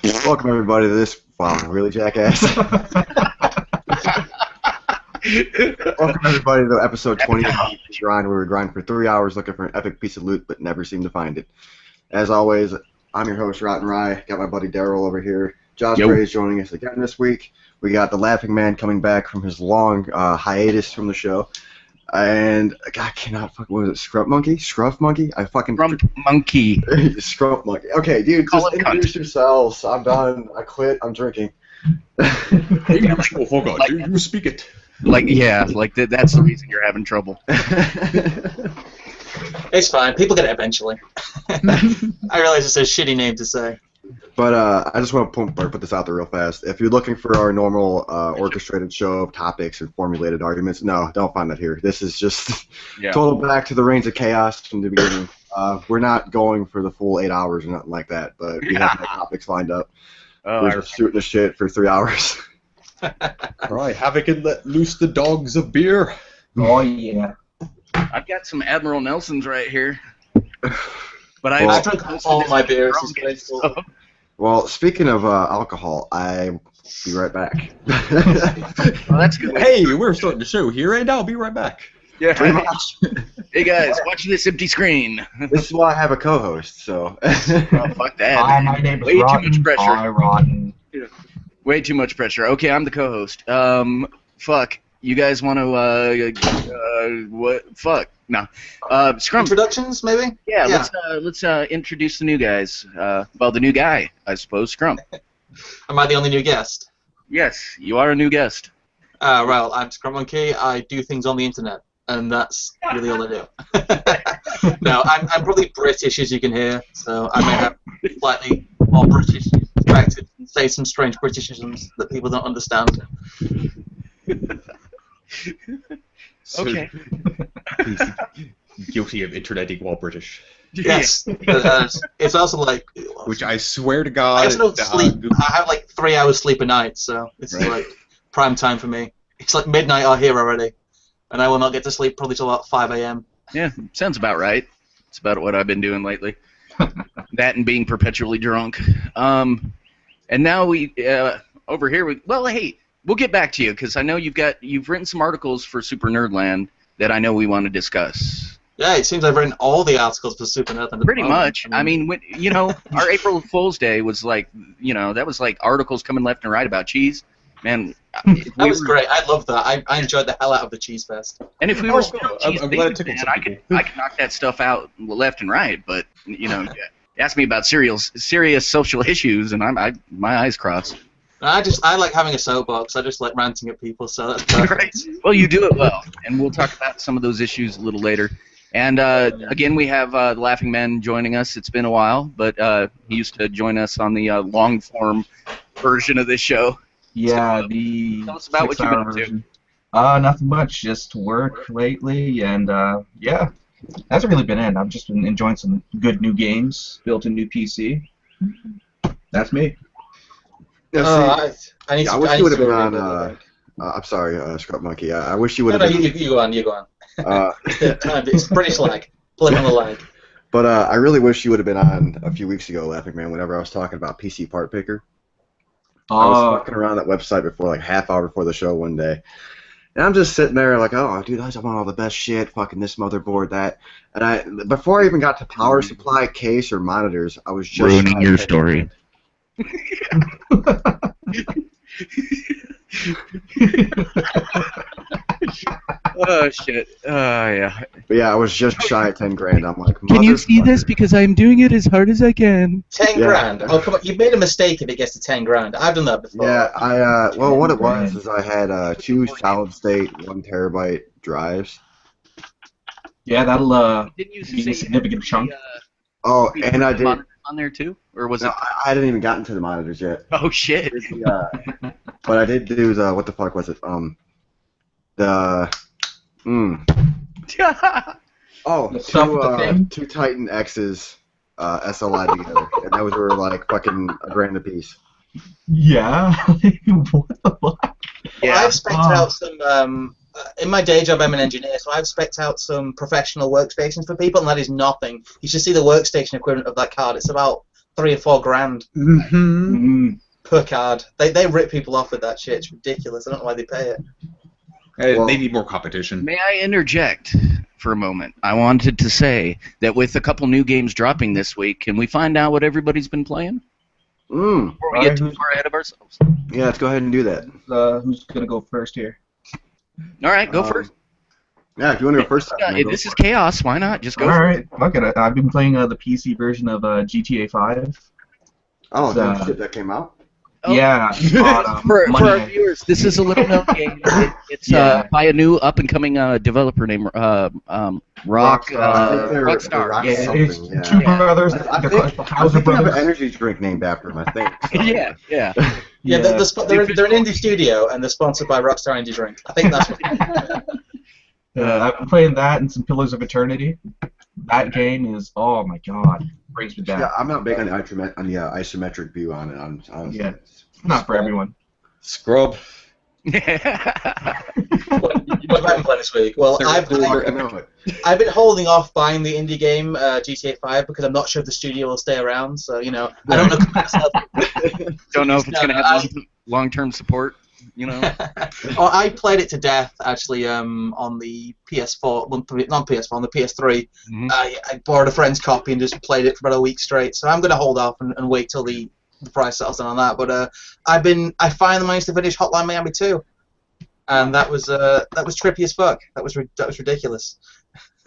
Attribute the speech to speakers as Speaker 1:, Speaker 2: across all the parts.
Speaker 1: Welcome everybody to this. Wow, really, jackass? Welcome everybody to episode 20 of the Grind, where we grind for 3 hours looking for an epic piece of loot, but never seem to find it. As always, I'm your host, Rotten Rye. Got my buddy Daryl over here. Josh Gray is joining us again this week. We got the Laughing Man coming back from his long hiatus from the show. And I cannot fucking, what was it, Scruff Monkey? Scruff Monkey? I fucking...
Speaker 2: Scruff Monkey.
Speaker 1: Scruff Monkey. Okay, dude, just introduce yourselves. I'm done. I quit. I'm drinking.
Speaker 3: You speak it.
Speaker 2: That's the reason you're having trouble.
Speaker 4: It's fine. People get it eventually. I realize it's a shitty name to say.
Speaker 1: But I just want to put this out there real fast. If you're looking for our normal orchestrated show of topics and formulated arguments, no, don't find that here. This is just total back to the reigns of chaos from the beginning. We're not going for the full 8 hours or nothing like that, but we have no topics lined up. We're just shooting the shit for 3 hours.
Speaker 3: Alright, Havoc and let loose the dogs of beer.
Speaker 4: Oh, yeah.
Speaker 2: I've got some Admiral Nelsons right here. But
Speaker 4: I drink all my beers.
Speaker 1: Well, speaking of alcohol, I'll be right back.
Speaker 2: Well, that's good.
Speaker 3: Hey, we're starting the show here, and I'll be right back.
Speaker 2: Yeah. Hey guys, watch this empty screen.
Speaker 1: This is why I have a co-host, so.
Speaker 2: Oh, fuck that.
Speaker 5: Hi, my name is
Speaker 2: Way
Speaker 5: Rotten.
Speaker 2: too much pressure.
Speaker 5: Hi, Rotten.
Speaker 2: Way too much pressure. Okay, I'm the co-host. Fuck. You guys want to, what? Fuck. No. Scrum.
Speaker 4: Introductions, maybe?
Speaker 2: Yeah. Let's introduce the new guys. Well, the new guy, I suppose. Scrum.
Speaker 4: Am I the only new guest?
Speaker 2: Yes, you are a new guest.
Speaker 4: Well, I'm Scrum Monkey. I do things on the internet, and that's really all I do. No, I'm probably British, as you can hear, so I may have slightly more British perspective and say some strange Britishisms that people don't understand.
Speaker 2: Okay.
Speaker 3: Guilty of interneting while British.
Speaker 4: Yes. It's also like...
Speaker 3: Which I swear to God...
Speaker 4: I also don't sleep. I have like 3 hours sleep a night, so it's like prime time for me. It's like midnight out here already, and I will not get to sleep probably till about 5 a.m.
Speaker 2: Yeah, sounds about right. It's about what I've been doing lately. That and being perpetually drunk. And now we over here. Hey, we'll get back to you because I know you've written some articles for Super Nerdland that I know we want to discuss.
Speaker 4: Yeah, it seems I've written all the articles for Super Nerdland.
Speaker 2: Pretty much. I mean, our April Fool's Day was like, that was like articles coming left and right about cheese. Man,
Speaker 4: that was great. I loved that. I enjoyed the hell out of the Cheese Fest.
Speaker 2: And if we were
Speaker 3: I'm glad it took
Speaker 2: man, I could knock that stuff out left and right. But ask me about serious social issues, and my eyes cross.
Speaker 4: I like having a soapbox. I just like ranting at people, so that's perfect.
Speaker 2: Right. Well, you do it well, and we'll talk about some of those issues a little later. And again, we have the Laughing Man joining us. It's been a while, but he used to join us on the long-form version of this show.
Speaker 5: Yeah,
Speaker 2: so,
Speaker 5: the
Speaker 2: tell us about what you've been up to.
Speaker 5: Nothing much, just work lately, and yeah, hasn't really been in. I've just been enjoying some good new games, built a new PC. That's me.
Speaker 1: I wish you would have been on. I'm sorry, Scrub Monkey. I wish you would have been.
Speaker 4: No, you go on. You go on. It's British lag. Blame on the lag.
Speaker 1: But I really wish you would have been on a few weeks ago, Laughing Man, whenever I was talking about PC Part Picker. I was fucking around that website before, like half hour before the show one day, and I'm just sitting there like, oh, dude, I want all the best shit, fucking this motherboard, that, and before I even got to power supply, case, or monitors, I was just
Speaker 2: ruining your story. Oh shit! Yeah.
Speaker 1: But yeah, I was just shy of 10 grand. I'm like,
Speaker 2: can you see this? Because I'm doing it as hard as I can.
Speaker 4: 10 grand. Oh come on! You made a mistake if it gets to 10 grand. I've done that before.
Speaker 1: Yeah, well, what it was is I had 2 solid-state 1 terabyte drives.
Speaker 5: Yeah, that'll
Speaker 2: Didn't you
Speaker 5: be a significant chunk.
Speaker 1: And I did
Speaker 2: on there too, or was it?
Speaker 1: I hadn't even gotten to the monitors yet.
Speaker 2: Oh shit!
Speaker 1: But I did do the what the fuck was it? Two Titan X's SLI together, and those were like fucking $1 grand a piece.
Speaker 5: Yeah. What the fuck?
Speaker 4: Yeah. Well, I've spec'd out some. In my day job, I'm an engineer, so I've spec'd out some professional workstations for people, and that is nothing. You should see the workstation equivalent of that card. It's about 3 or 4 grand
Speaker 3: Mm-hmm.
Speaker 4: per card. They rip people off with that shit. It's ridiculous. I don't know why they pay it.
Speaker 1: Well-
Speaker 3: They need more competition.
Speaker 2: May I interject for a moment? I wanted to say that with a couple new games dropping this week, can we find out what everybody's been playing before we get too far ahead of ourselves?
Speaker 1: Yeah, let's go ahead and do that.
Speaker 5: Who's gonna go first here?
Speaker 2: All right, go first.
Speaker 1: Yeah, if you want to go first.
Speaker 2: This is chaos. Why not? Just go.
Speaker 5: All
Speaker 2: for
Speaker 5: right,
Speaker 2: it.
Speaker 5: fuck it. I've been playing the PC version of GTA 5.
Speaker 1: Oh,
Speaker 5: So-
Speaker 1: shit, that came out?
Speaker 2: Oh.
Speaker 5: Yeah. on,
Speaker 2: For our
Speaker 5: Monday.
Speaker 2: viewers, this is a little known game. It's
Speaker 5: Yeah.
Speaker 2: by a new up-and-coming developer named Rock. Rockstar.
Speaker 5: Yeah,
Speaker 1: something,
Speaker 5: it's
Speaker 1: yeah.
Speaker 5: two brothers.
Speaker 1: I
Speaker 5: They're
Speaker 1: think,
Speaker 5: called the
Speaker 1: I
Speaker 5: Hauser
Speaker 1: think they have an
Speaker 5: brothers.
Speaker 1: energy drink named after him, I think. So.
Speaker 2: Yeah.
Speaker 4: Yeah, they're an indie studio and they're sponsored by Rockstar Indie Drink. I think that's what.
Speaker 5: I've been playing that and some Pillars of Eternity. That game is, oh my god, brings me back.
Speaker 1: Yeah, I'm not big on the isometric view on it. Honestly.
Speaker 5: Yeah. Not for everyone.
Speaker 3: Scrub.
Speaker 4: What have I been playing this week? Well, I've been holding off buying the indie game GTA 5 because I'm not sure if the studio will stay around. So I don't know.
Speaker 2: Don't know if it's going to have long-term support.
Speaker 4: Oh, I played it to death actually on the PS4, not PS4, on the PS3.
Speaker 2: Mhm.
Speaker 4: I borrowed a friend's copy and just played it for about a week straight. So I'm going to hold off and wait till the price settles down on that. But I finally managed to finish Hotline Miami 2, and that was trippy as fuck. That was ridiculous.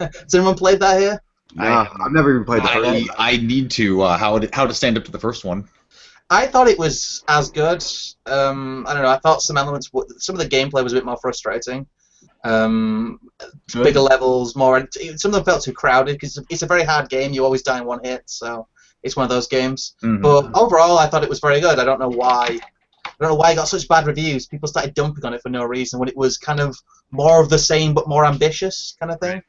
Speaker 4: Has anyone played that here?
Speaker 1: Nah, I've never even played the first one.
Speaker 3: I need to. How to stand up to the first one?
Speaker 4: I thought it was as good. I don't know. I thought some of the gameplay was a bit more frustrating. Bigger levels, more. Some of them felt too crowded because it's a very hard game. You always die in one hit, so it's one of those games.
Speaker 3: Mhm.
Speaker 4: But overall, I thought it was very good. I don't know why. I don't know why it got such bad reviews. People started dumping on it for no reason when it was kind of more of the same but more ambitious kind of thing.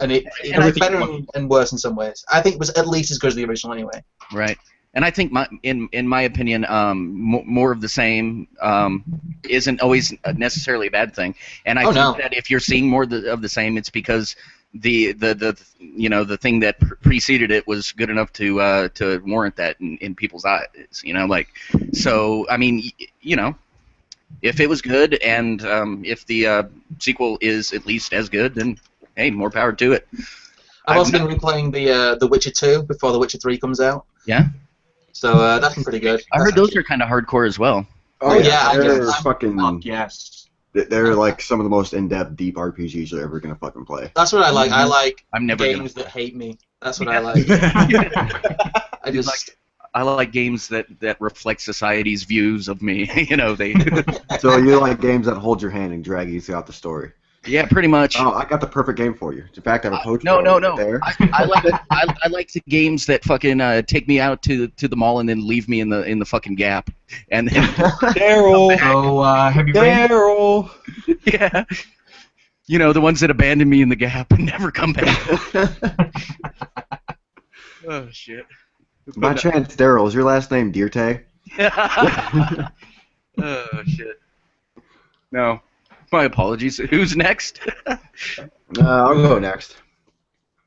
Speaker 4: And it was better and worse in some ways. I think it was at least as good as the original anyway.
Speaker 2: Right. And I think, in my opinion, more of the same isn't always necessarily a bad thing. And I think that if you're seeing more of the same, it's because the thing that preceded it was good enough to warrant that in people's eyes. So I mean, if it was good and if the sequel is at least as good, then hey, more power to it.
Speaker 4: I've also been replaying the Witcher 2 before the Witcher 3 comes out.
Speaker 2: Yeah.
Speaker 4: So that's been pretty good.
Speaker 2: I heard those are kind of hardcore as well.
Speaker 4: Oh, yeah,
Speaker 1: they're fucking.
Speaker 5: Yes.
Speaker 1: They're like some of the most in-depth, deep RPGs you're ever gonna fucking play.
Speaker 4: That's what I like. I like
Speaker 2: I'm never
Speaker 4: games that hate me. That's what I like.
Speaker 2: I like games that reflect society's views of me. They.
Speaker 1: So you like games that hold your hand and drag you throughout the story.
Speaker 2: Yeah, pretty much.
Speaker 1: Oh, I got the perfect game for you. In fact, I have a poach.
Speaker 2: No.
Speaker 1: There.
Speaker 2: I like the games that fucking take me out to the mall and then leave me in the fucking Gap, and then
Speaker 3: Daryl.
Speaker 5: So, have you played?
Speaker 3: Daryl.
Speaker 2: yeah, the ones that abandon me in the Gap and never come back. Oh shit.
Speaker 1: By chance, Daryl, is your last name Dirte?
Speaker 2: Oh shit. No. My apologies. Who's next?
Speaker 1: I'll go next.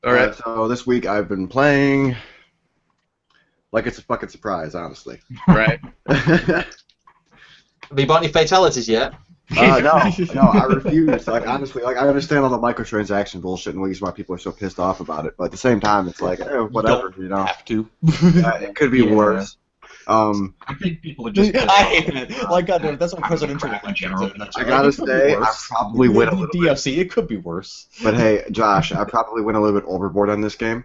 Speaker 2: All right.
Speaker 1: So this week I've been playing like it's a fucking surprise, honestly.
Speaker 2: Right.
Speaker 4: Have you bought any fatalities yet?
Speaker 1: No, I refuse. Like honestly, I understand all the microtransaction bullshit and reasons why people are so pissed off about it, but at the same time, it's like whatever,
Speaker 3: Have to.
Speaker 1: It could be worse.
Speaker 5: I think people are just.
Speaker 3: I hate it. Like, goddamn, that's what presidential
Speaker 5: in general.
Speaker 1: I gotta say, I probably went a little bit.
Speaker 3: DFC, it could be worse.
Speaker 1: But hey, Josh, I probably went a little bit overboard on this game.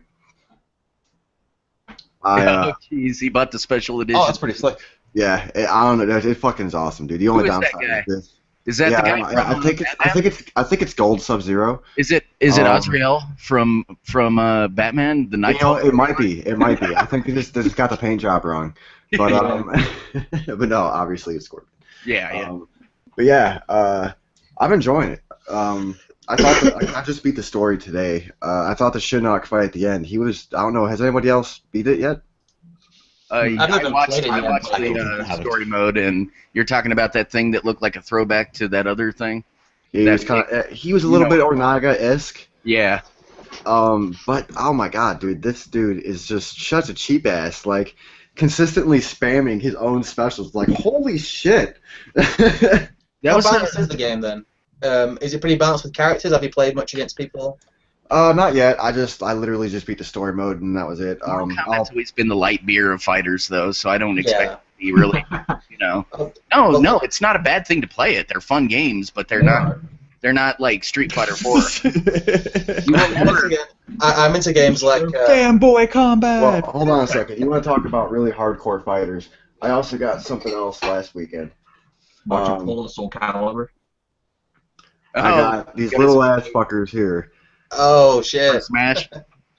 Speaker 2: Oh jeez, he bought the special edition.
Speaker 3: Oh, that's pretty slick.
Speaker 1: Yeah, I don't know. It fucking is awesome, dude. The only
Speaker 2: Who is that
Speaker 1: downside
Speaker 2: guy?
Speaker 1: is this.
Speaker 2: Is that the guy from
Speaker 1: I think it's Gold Sub-Zero.
Speaker 2: Is it Azrael from Batman the Night?
Speaker 1: It might be. I think they just got the paint job wrong. But but no, obviously it's Scorpion.
Speaker 2: Yeah.
Speaker 1: But yeah, I'm enjoying it. I thought I just beat the story today. I thought the Shinnok fight at the end. I don't know. Has anybody else beat it yet?
Speaker 4: I've never played it
Speaker 2: I
Speaker 4: yet,
Speaker 2: watched
Speaker 4: but
Speaker 2: the story mode, and you're talking about that thing that looked like a throwback to that other thing.
Speaker 1: Yeah, he was a little bit Ornaga-esque.
Speaker 2: Yeah.
Speaker 1: But oh my god, dude, this dude is just such a cheap ass. Like, consistently spamming his own specials. Like, holy shit!
Speaker 2: That
Speaker 4: How
Speaker 2: was
Speaker 4: balanced is the game then? Is it pretty balanced with characters? Have you played much against people?
Speaker 1: Not yet. I literally just beat the story mode and that was it.
Speaker 2: Mortal Kombat's
Speaker 1: I'll-
Speaker 2: always been the light beer of fighters, though, so I don't expect
Speaker 4: Yeah.
Speaker 2: it to be really, you know. No, it's not a bad thing to play it. They're fun games, but they're not like Street Fighter 4.
Speaker 4: I'm into games like
Speaker 3: Fanboy combat.
Speaker 1: Well, hold on a second. You want to talk about really hardcore fighters? I also got something else last weekend.
Speaker 5: Watching pull the Soul Calibur.
Speaker 1: I got these little ass fuckers here.
Speaker 4: oh shit.
Speaker 2: Smash.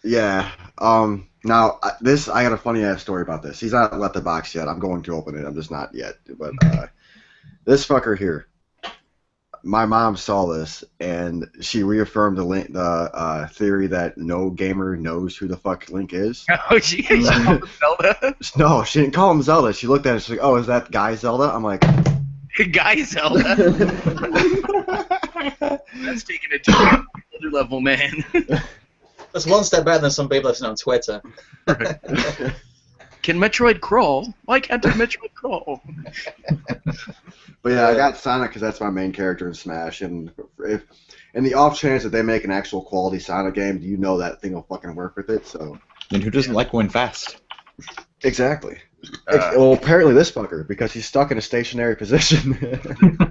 Speaker 1: Yeah. Now I got a funny ass story about this. He's not left the box yet. I'm going to open it. I'm just not yet. But this fucker here. My mom saw this and she reaffirmed the theory that no gamer knows who the fuck Link is.
Speaker 2: Oh, she called him Zelda.
Speaker 1: No, she didn't call him Zelda. She looked at it. She's like, "Oh, is that guy Zelda?" I'm like,
Speaker 2: Guy Zelda. That's taking it to another level, man.
Speaker 4: That's one step better than some people I've seen on Twitter.
Speaker 2: Can Metroid crawl? Why can't a Metroid crawl?
Speaker 1: But yeah, I got Sonic because that's my main character in Smash, and if in the off chance that they make an actual quality Sonic game, you know that thing will fucking work with it. So
Speaker 3: And who doesn't like going fast?
Speaker 1: exactly. Well, apparently this fucker because he's stuck in a stationary position.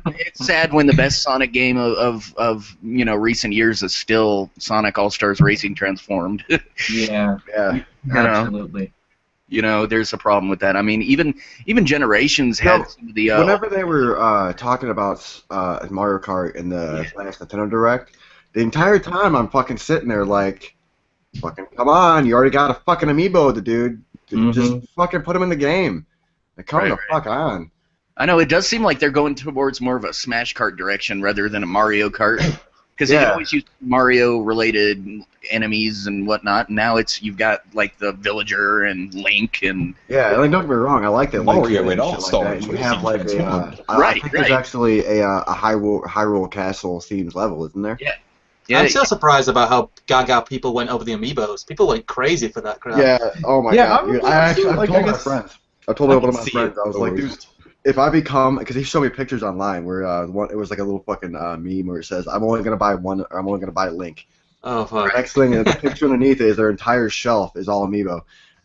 Speaker 2: It's sad when the best Sonic game of recent years is still Sonic All Stars Racing Transformed.
Speaker 5: Yeah,
Speaker 1: Yeah.
Speaker 5: absolutely.
Speaker 2: You know, there's a problem with that. I mean, even Generations had some of the.
Speaker 1: Whenever they were talking about Mario Kart in the last Nintendo Direct, the entire time I'm fucking sitting there like, fucking come on, you already got a fucking amiibo, the dude. Just fucking put him in the game. Like, come the fuck on.
Speaker 2: I know it does seem like they're going towards more of a Smash Kart direction rather than a Mario Kart, because they always use Mario-related enemies and whatnot. And now you've got like the Villager and Link and
Speaker 1: Yeah, like don't get me wrong, I like that.
Speaker 3: Mario
Speaker 1: Link
Speaker 3: and
Speaker 1: and shit
Speaker 3: All-Stars
Speaker 1: like that. You have like
Speaker 3: Racing
Speaker 1: I think there's actually a Hyrule Castle themed level, isn't there?
Speaker 2: Yeah,
Speaker 4: I'm still surprised about how gaga people went over the amiibos. People went crazy for that crap.
Speaker 1: Yeah. Oh my
Speaker 3: Yeah,
Speaker 1: god. Dude, I told my friends. I told one of my
Speaker 3: see
Speaker 1: friends.
Speaker 3: it.
Speaker 1: I was like, dude, if I become, because he showed me pictures online where it was like a little fucking meme where it says, I'm only gonna buy one, or I'm only gonna buy Link.
Speaker 4: Oh fuck.
Speaker 1: Next thing, the picture underneath is their entire shelf is all amiibo.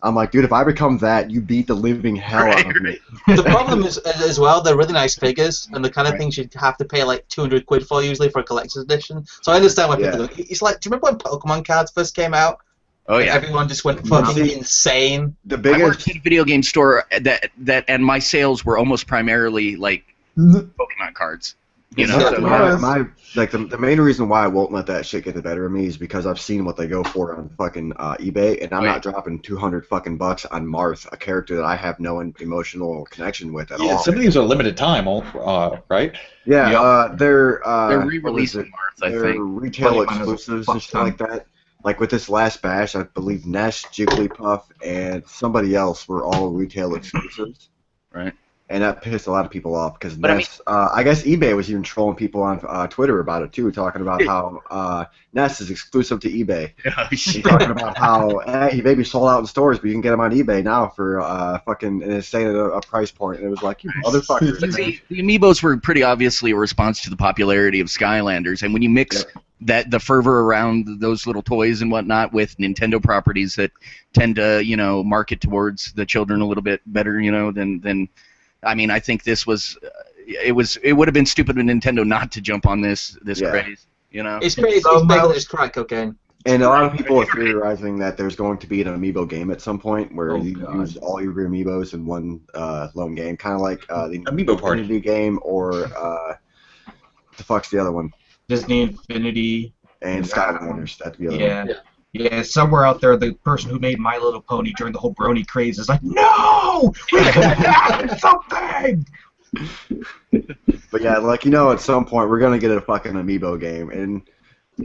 Speaker 1: I'm like, dude, if I become that, you beat the living hell out of me.
Speaker 4: The problem is, as well, they're really nice figures, and the kind of things you'd have to pay like 200 quid for usually for a collector's edition. So I understand why people do it. It's like, do you remember when Pokemon cards first came out?
Speaker 2: Oh yeah.
Speaker 4: Everyone just went fucking insane.
Speaker 1: The
Speaker 2: I
Speaker 1: biggest.
Speaker 2: worked at a video game store and my sales were almost primarily like Pokemon cards. You know, so,
Speaker 1: The main reason why I won't let that shit get the better of me is because I've seen what they go for on fucking eBay, and I'm not dropping 200 fucking bucks on Marth, a character that I have no emotional connection with at all.
Speaker 3: Some of these are limited time, right?
Speaker 1: Yeah, they're
Speaker 2: re-releasing Marth, I
Speaker 1: they're
Speaker 2: think.
Speaker 1: retail
Speaker 5: Well, you might as well
Speaker 1: exclusives
Speaker 5: fuck
Speaker 1: and shit
Speaker 5: them.
Speaker 1: like that. Like with this last bash, I believe Ness, Jigglypuff, and somebody else were all retail exclusives.
Speaker 2: Right.
Speaker 1: And that pissed a lot of people off because
Speaker 2: But
Speaker 1: Ness, I guess eBay was even trolling people on Twitter about it too, talking about how Ness is exclusive to eBay.
Speaker 2: Oh,
Speaker 1: He's
Speaker 2: shit.
Speaker 1: talking about how he maybe sold out in stores, but you can get him on eBay now for fucking and it's saying at a price point. And it was like, you motherfuckers.
Speaker 2: But see, the amiibos were pretty obviously a response to the popularity of Skylanders, and when you mix the fervor around those little toys and whatnot with Nintendo properties that tend to market towards the children a little bit better than I mean, I think this was it would have been stupid of Nintendo not to jump on this craze.
Speaker 4: It's bigger than just crack cocaine.
Speaker 1: And a lot of people are theorizing that there's going to be an amiibo game at some point where you use all your amiibos in one lone game, kind of like the
Speaker 3: Amiibo Party
Speaker 1: Infinity game or the fuck's the other one?
Speaker 5: Disney Infinity.
Speaker 1: And Skylanders. That's the other one.
Speaker 5: Yeah, somewhere out there, the person who made My Little Pony during the whole Brony craze is like, no! We can have something!
Speaker 1: But yeah, at some point we're gonna get a fucking amiibo game, and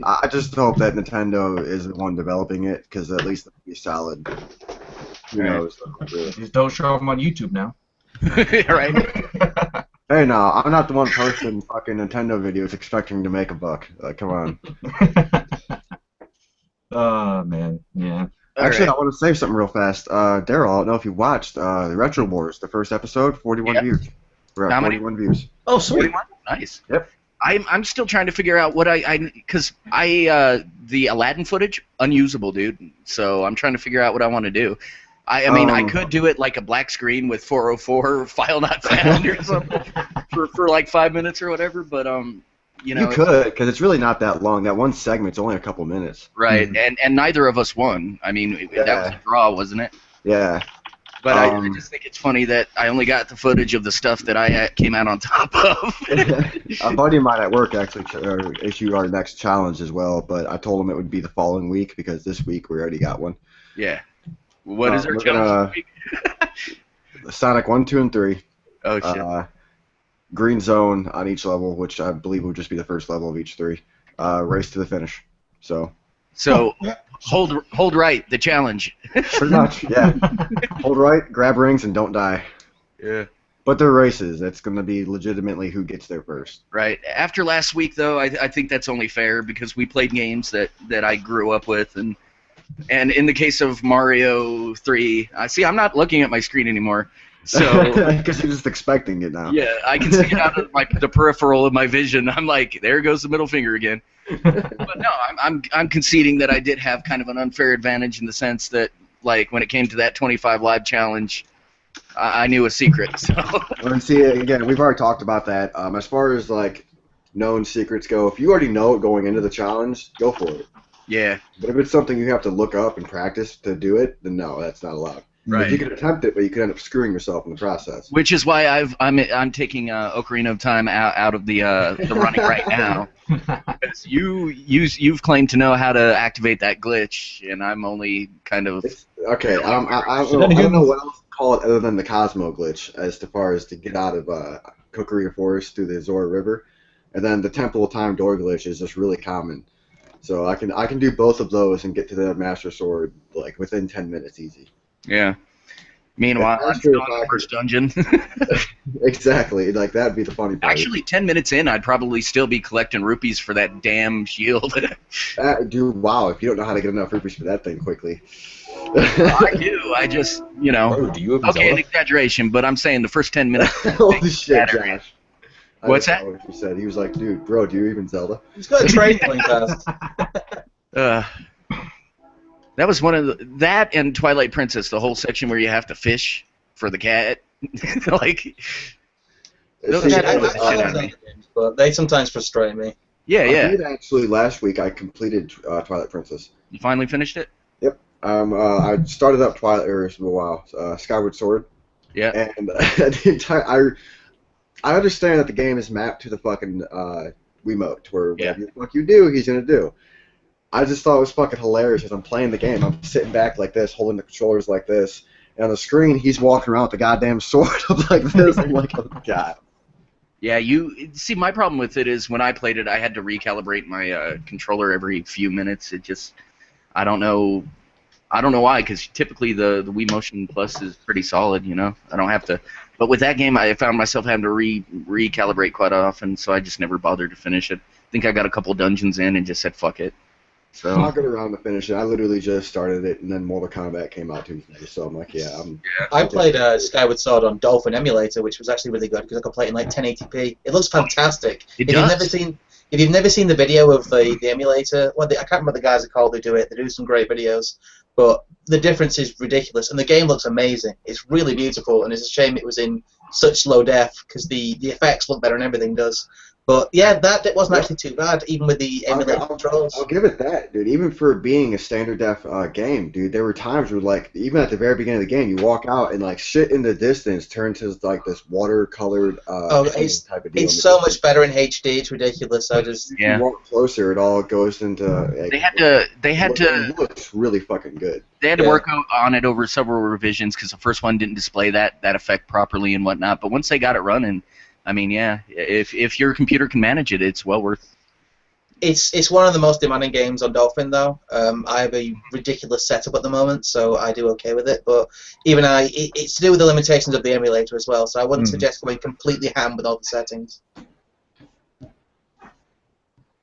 Speaker 1: I just hope that Nintendo is the one developing it, because at least it'll be solid. Who knows?
Speaker 5: Just don't show them on YouTube now.
Speaker 2: Right.
Speaker 1: Hey, no, I'm not the one person fucking Nintendo videos expecting to make a buck. Come on.
Speaker 5: Oh, man, yeah.
Speaker 1: Actually,
Speaker 2: right.
Speaker 1: I want to say something real fast. Daryl, I don't know if you watched the Retro Wars, the first episode, 41
Speaker 2: Yep.
Speaker 1: views. We're
Speaker 2: How
Speaker 1: at
Speaker 2: many?
Speaker 1: 41 views.
Speaker 3: Oh, sweet.
Speaker 2: Nice.
Speaker 1: Yep.
Speaker 2: I'm still trying to figure out what because the Aladdin footage unusable, dude. So I'm trying to figure out what I want to do. I mean, I could do it like a black screen with 404 file not found or something for like 5 minutes or whatever. But you know,
Speaker 1: You could, because it's really not that long. That one segment's only a couple minutes.
Speaker 2: right? And neither of us won. I mean, that was
Speaker 1: Yeah.
Speaker 2: a draw, wasn't it?
Speaker 1: Yeah.
Speaker 2: But I just think it's funny that I only got the footage of the stuff that I came out on top of.
Speaker 1: A buddy of mine at work actually issued our next challenge as well, but I told him it would be the following week because this week we already got one.
Speaker 2: Yeah. What is our
Speaker 1: we're
Speaker 2: challenge?
Speaker 1: Sonic 1, 2, and 3.
Speaker 2: Oh shit.
Speaker 1: Green zone on each level, which I believe would just be the first level of each 3. Race to the finish. So
Speaker 2: So hold right, the challenge.
Speaker 1: pretty much, yeah. Hold right, grab rings, and don't die.
Speaker 2: Yeah.
Speaker 1: But they're races. It's going to be legitimately who gets there first.
Speaker 2: Right. After last week, though, I think that's only fair because we played games that I grew up with, and in the case of Mario 3, see, I'm not looking at my screen anymore, so
Speaker 1: Because you're just expecting it now.
Speaker 2: yeah, I can see it out of the peripheral of my vision. I'm like, there goes the middle finger again. But no, I'm conceding that I did have kind of an unfair advantage in the sense that, like, when it came to that 25 live challenge, I knew a secret. So
Speaker 1: And see, again, we've already talked about that. As far as, like, known secrets go, if you already know it going into the challenge, go for it.
Speaker 2: yeah,
Speaker 1: But if it's something you have to look up and practice to do it, then no, that's not allowed.
Speaker 2: right.
Speaker 1: You can attempt it, but you could end up screwing yourself in the process.
Speaker 2: Which is why I'm taking Ocarina of Time out of the running right now. Because you've claimed to know how to activate that glitch, and I'm only kind of
Speaker 1: Okay, I don't know what else to call it other than the Cosmo glitch as far as to get out of Ocarina Forest through the Zora River. And then the Temple of Time door glitch is just really common. So I can do both of those and get to the Master Sword like within 10 minutes easy.
Speaker 2: yeah. Meanwhile, I'm still in the first dungeon.
Speaker 1: Exactly, like that'd be the funny part.
Speaker 2: Actually, 10 minutes in, I'd probably still be collecting rupees for that damn shield.
Speaker 1: Dude, wow! If you don't know how to get enough rupees for that thing quickly.
Speaker 2: I do. I just,
Speaker 3: Bro, do you have
Speaker 2: okay, an
Speaker 3: Zelda?
Speaker 2: exaggeration, but I'm saying the first 10 minutes.
Speaker 1: Holy shit, Josh!
Speaker 2: What's that?
Speaker 1: What you said? He was like, "Dude, bro, do you even Zelda?"
Speaker 4: He's got a train playing fast.
Speaker 2: That was one of that and Twilight Princess, the whole section where you have to fish for the cat. Like, Those
Speaker 1: See,
Speaker 2: guys
Speaker 4: I
Speaker 2: are the
Speaker 4: love
Speaker 2: shit out of
Speaker 4: Zelda
Speaker 2: me.
Speaker 4: games, but they sometimes frustrate me.
Speaker 2: yeah,
Speaker 1: I
Speaker 2: yeah.
Speaker 1: did actually last week. I completed Twilight Princess.
Speaker 2: You finally finished it?
Speaker 1: I started up Twilight or a while, Skyward Sword.
Speaker 2: Yeah.
Speaker 1: And the entire I understand that the game is mapped to the fucking Wiimote, where whatever the fuck you do, he's gonna do. I just thought it was fucking hilarious as I'm playing the game. I'm sitting back like this, holding the controllers like this, and on the screen he's walking around with the goddamn sword up like this. I'm like, oh god.
Speaker 2: Yeah, you see, my problem with it is when I played it, I had to recalibrate my controller every few minutes. It just, I don't know why, because typically the Wii Motion Plus is pretty solid, you know. I don't have to, but with that game, I found myself having to recalibrate quite often, so I just never bothered to finish it. I think I got a couple dungeons in and just said fuck it. So
Speaker 1: I'll get around to finish it. I literally just started it, and then Mortal Kombat came out Tuesday, so I'm like, yeah,
Speaker 4: I played Skyward Sword on Dolphin Emulator, which was actually really good because I could play it in like 1080p. It looks fantastic.
Speaker 2: It
Speaker 4: If
Speaker 2: does.
Speaker 4: you've never seen the video of the emulator, I can't remember the guys are called who do it. They do some great videos, but the difference is ridiculous, and the game looks amazing. It's really beautiful, and it's a shame it was in such low def because the effects look better and everything does. But yeah, it wasn't actually too bad, even with the emulator controls.
Speaker 1: I'll give it that, dude. Even for being a standard def game, dude, there were times where, like, even at the very beginning of the game, you walk out and, like, shit in the distance turns to, like, this watercolored type of deal.
Speaker 4: It's so much better in HD. It's ridiculous.
Speaker 1: If
Speaker 2: Yeah.
Speaker 1: you walk closer, it all goes into. Like,
Speaker 2: They had to
Speaker 1: It looks really fucking good.
Speaker 2: They had to
Speaker 4: Yeah.
Speaker 2: work on it over several revisions because the first one didn't display that effect properly and whatnot. But once they got it running, I mean, yeah, if your computer can manage it, it's well worth.
Speaker 4: It's one of the most demanding games on Dolphin, though. I have a ridiculous setup at the moment, so I do okay with it. But even it's to do with the limitations of the emulator as well. So I wouldn't suggest going completely ham with all the settings.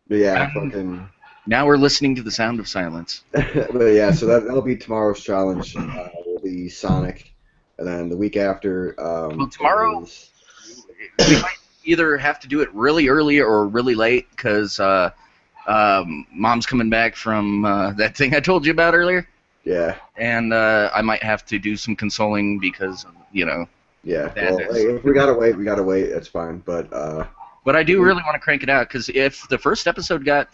Speaker 1: But yeah, fucking.
Speaker 2: Now we're listening to the sound of silence.
Speaker 1: But yeah, so that'll be tomorrow's challenge. Will be Sonic, and then the week after.
Speaker 2: Well, tomorrow we might either have to do it really early or really late because Mom's coming back from that thing I told you about earlier.
Speaker 1: Yeah.
Speaker 2: And I might have to do some consoling because,
Speaker 1: Yeah.
Speaker 2: That
Speaker 1: Well,
Speaker 2: is-
Speaker 1: hey, if we gotta wait, we gotta wait. That's fine. But
Speaker 2: But I do really want to crank it out because if the first episode got,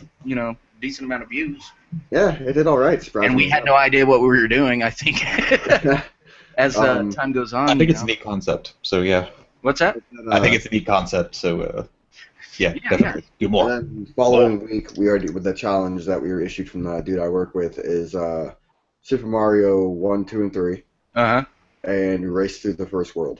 Speaker 2: decent amount of views,
Speaker 1: yeah, it did all right.
Speaker 2: and
Speaker 1: Surprisingly
Speaker 2: we had no idea what we were doing, I think, as
Speaker 1: Um,
Speaker 2: time goes on.
Speaker 3: I think
Speaker 2: you
Speaker 3: it's a
Speaker 2: know.
Speaker 3: neat concept. So yeah,
Speaker 2: What's that?
Speaker 3: I think it's a neat concept. So yeah,
Speaker 2: Yeah,
Speaker 3: definitely do more.
Speaker 1: And then following week, we already with the challenge that we were issued from the dude I work with is Super Mario 1, 2, and 3,
Speaker 2: Uh-huh.
Speaker 1: and you race through the first world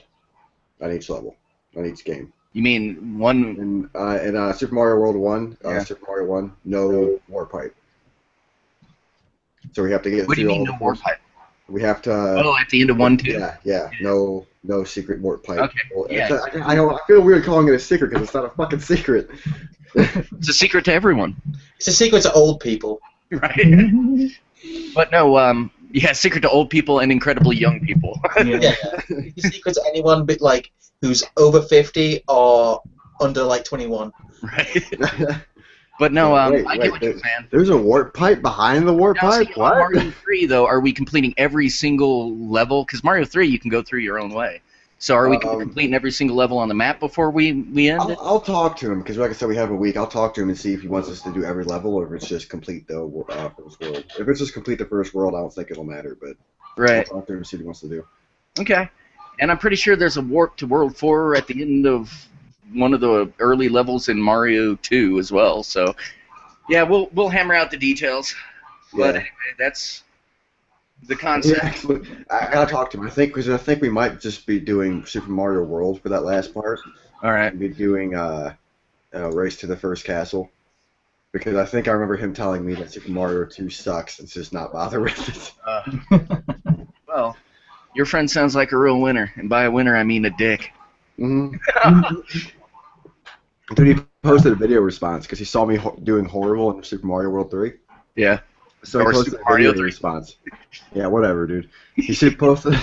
Speaker 1: on each level, on each game.
Speaker 2: You mean one...
Speaker 1: And in Super Mario World 1,
Speaker 2: Yeah.
Speaker 1: Super Mario 1, no warp pipe. So we have to get
Speaker 2: What do
Speaker 1: through
Speaker 2: you mean
Speaker 1: all
Speaker 2: no
Speaker 1: the
Speaker 2: warp pipe?
Speaker 1: We have to.
Speaker 2: Oh, at the end of 1, 2?
Speaker 1: Yeah. No secret warp pipe.
Speaker 2: Okay,
Speaker 1: Well,
Speaker 2: yeah.
Speaker 1: I feel weird calling it a secret because it's not a fucking secret.
Speaker 2: It's a secret to everyone.
Speaker 4: It's a secret to old people.
Speaker 2: Right. But no, secret to old people and incredibly young people.
Speaker 4: Yeah. It's a secret to anyone but who's over 50 or under 21.
Speaker 2: Right. But no,
Speaker 1: Wait,
Speaker 2: I get what you're saying.
Speaker 1: There's a warp pipe behind the warp
Speaker 2: Now, see,
Speaker 1: pipe?
Speaker 2: on
Speaker 1: What?
Speaker 2: Mario 3, though, are we completing every single level? Because Mario 3, you can go through your own way. So are we completing every single level on the map before we end it?
Speaker 1: I'll talk to him because, like I said, we have a week. I'll talk to him and see if he wants us to do every level or if it's just complete the first world. If it's just complete the first world, I don't think it'll matter. But
Speaker 2: Right.
Speaker 1: I'll talk to him and see what he wants to do.
Speaker 2: Okay. And I'm pretty sure there's a warp to World 4 at the end of one of the early levels in Mario 2 as well. So, yeah, we'll hammer out the details. But
Speaker 1: Yeah.
Speaker 2: anyway, that's the
Speaker 1: Yeah,
Speaker 2: concept.
Speaker 1: actually, I gotta talk to him. I think we might just be doing Super Mario World for that last part.
Speaker 2: All right.
Speaker 1: And be doing Race to the First Castle because I think I remember him telling me that Super Mario 2 sucks and just not bother with it.
Speaker 2: Well, your friend sounds like a real winner, and by a winner I mean a dick.
Speaker 1: Dude, he posted a video response because he saw me doing horrible in Super Mario World 3.
Speaker 2: Yeah.
Speaker 1: So he
Speaker 2: Or
Speaker 1: posted
Speaker 2: Super
Speaker 1: a
Speaker 2: Mario
Speaker 1: video
Speaker 2: 3.
Speaker 1: response. Yeah, whatever, dude. He should post a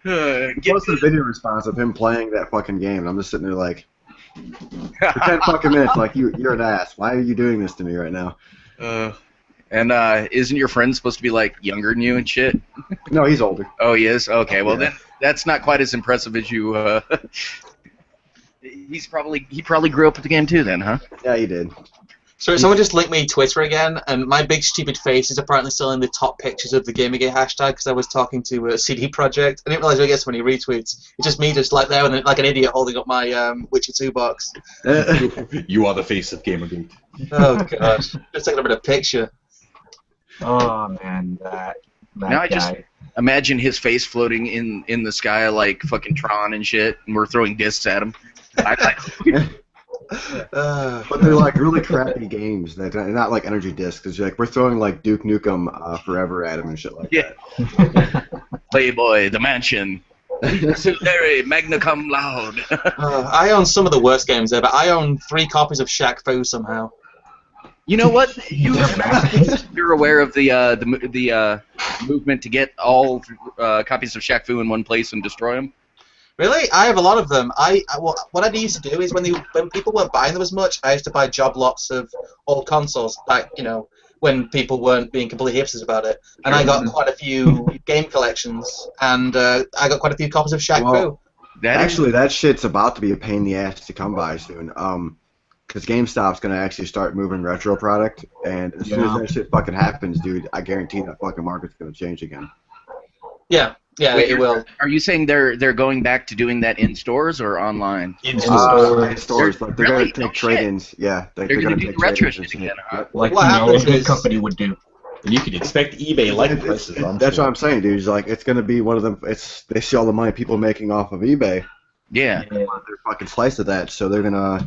Speaker 1: video response of him playing that fucking game, and I'm just sitting there like, for 10 fucking minutes, like, you're an ass. Why are you doing this to me right now?
Speaker 2: And isn't your friend supposed to be like younger than you and shit?
Speaker 1: No, he's older.
Speaker 2: Oh, he is. Okay, well
Speaker 1: Yeah.
Speaker 2: then that's not quite as impressive as you. He probably grew up with the game too, then, huh?
Speaker 1: Yeah, he did.
Speaker 4: So someone just linked me Twitter again, and my big stupid face is apparently still in the top pictures of the Gamergate hashtag because I was talking to CD Projekt. I didn't realize we get so many retweets. It's just me just like there and like an idiot holding up my Witcher 2 box.
Speaker 3: You are the face of Gamergate.
Speaker 4: Oh god, just taking a bit of picture.
Speaker 5: Oh man, that
Speaker 2: Now I just
Speaker 5: guy.
Speaker 2: imagine his face floating in the sky like fucking Tron and shit, and we're throwing discs at him.
Speaker 1: But they're like really crappy games. They're not like energy discs. It's like we're throwing like Duke Nukem Forever at him and shit like
Speaker 2: Yeah. Playboy, The Mansion, Larry, Magna Cum Laude.
Speaker 4: I own some of the worst games ever. I own 3 copies of Shaq Fu somehow.
Speaker 2: You know what? You're aware of the movement to get all copies of Shaq Fu in one place and destroy them?
Speaker 4: Really? I have a lot of them. What I used to do is when people weren't buying them as much, I used to buy job lots of old consoles, like, when people weren't being completely hipsters about it. And I got quite a few game collections, and I got quite a few copies of Shaq Fu.
Speaker 1: Actually, that shit's about to be a pain in the ass to come by soon. Because GameStop's gonna actually start moving retro product, and as soon as that shit fucking happens, dude, I guarantee that fucking market's gonna change again.
Speaker 4: Yeah,
Speaker 2: Wait,
Speaker 4: it will.
Speaker 2: Are you saying they're going back to doing that in stores or online?
Speaker 1: In stores, like they're
Speaker 2: Really?
Speaker 1: gonna
Speaker 2: No
Speaker 1: take trade-ins. Yeah,
Speaker 2: They're gonna do
Speaker 1: take
Speaker 2: the retro
Speaker 1: trade-ins
Speaker 2: shit
Speaker 1: and
Speaker 2: again, huh?
Speaker 1: Yep.
Speaker 5: Like
Speaker 4: What
Speaker 5: a
Speaker 4: happens
Speaker 5: good
Speaker 4: is-
Speaker 5: company would do.
Speaker 3: And you can expect eBay like prices.
Speaker 1: That's what I'm saying, dude. It's like it's gonna be one of them. They see all the money people are making off of eBay.
Speaker 2: Yeah.
Speaker 1: They want their fucking slice of that, so they're gonna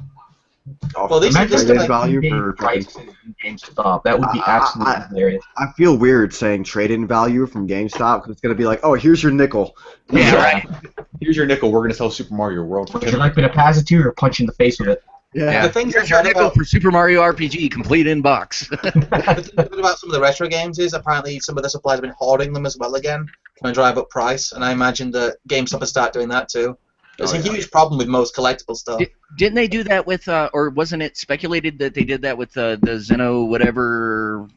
Speaker 1: offer
Speaker 4: Well, these are
Speaker 1: trade-in
Speaker 4: just like
Speaker 1: value
Speaker 5: eBay
Speaker 1: for fucking.
Speaker 5: prices in GameStop. That would be absolutely hilarious.
Speaker 1: I feel weird saying trade-in value from GameStop because it's gonna be like, oh, here's your nickel.
Speaker 2: Yeah, right.
Speaker 3: Here's your nickel. We're gonna sell Super Mario World for
Speaker 5: Would you like me to pass it to you or punch you in the face with it?
Speaker 2: Yeah.
Speaker 4: The things
Speaker 2: Here's
Speaker 4: I
Speaker 2: your
Speaker 4: heard
Speaker 2: nickel
Speaker 4: about,
Speaker 2: for Super Mario RPG, complete in box.
Speaker 4: the thing I heard about some of the retro games is apparently some of the suppliers have been hoarding them as well again, trying to drive up price, and I imagine that GameStop will start doing that too. It's
Speaker 1: Oh,
Speaker 4: a
Speaker 1: yeah.
Speaker 4: huge problem with most collectible stuff.
Speaker 2: Didn't they do that with, or wasn't it speculated that they did that with the Xeno whatever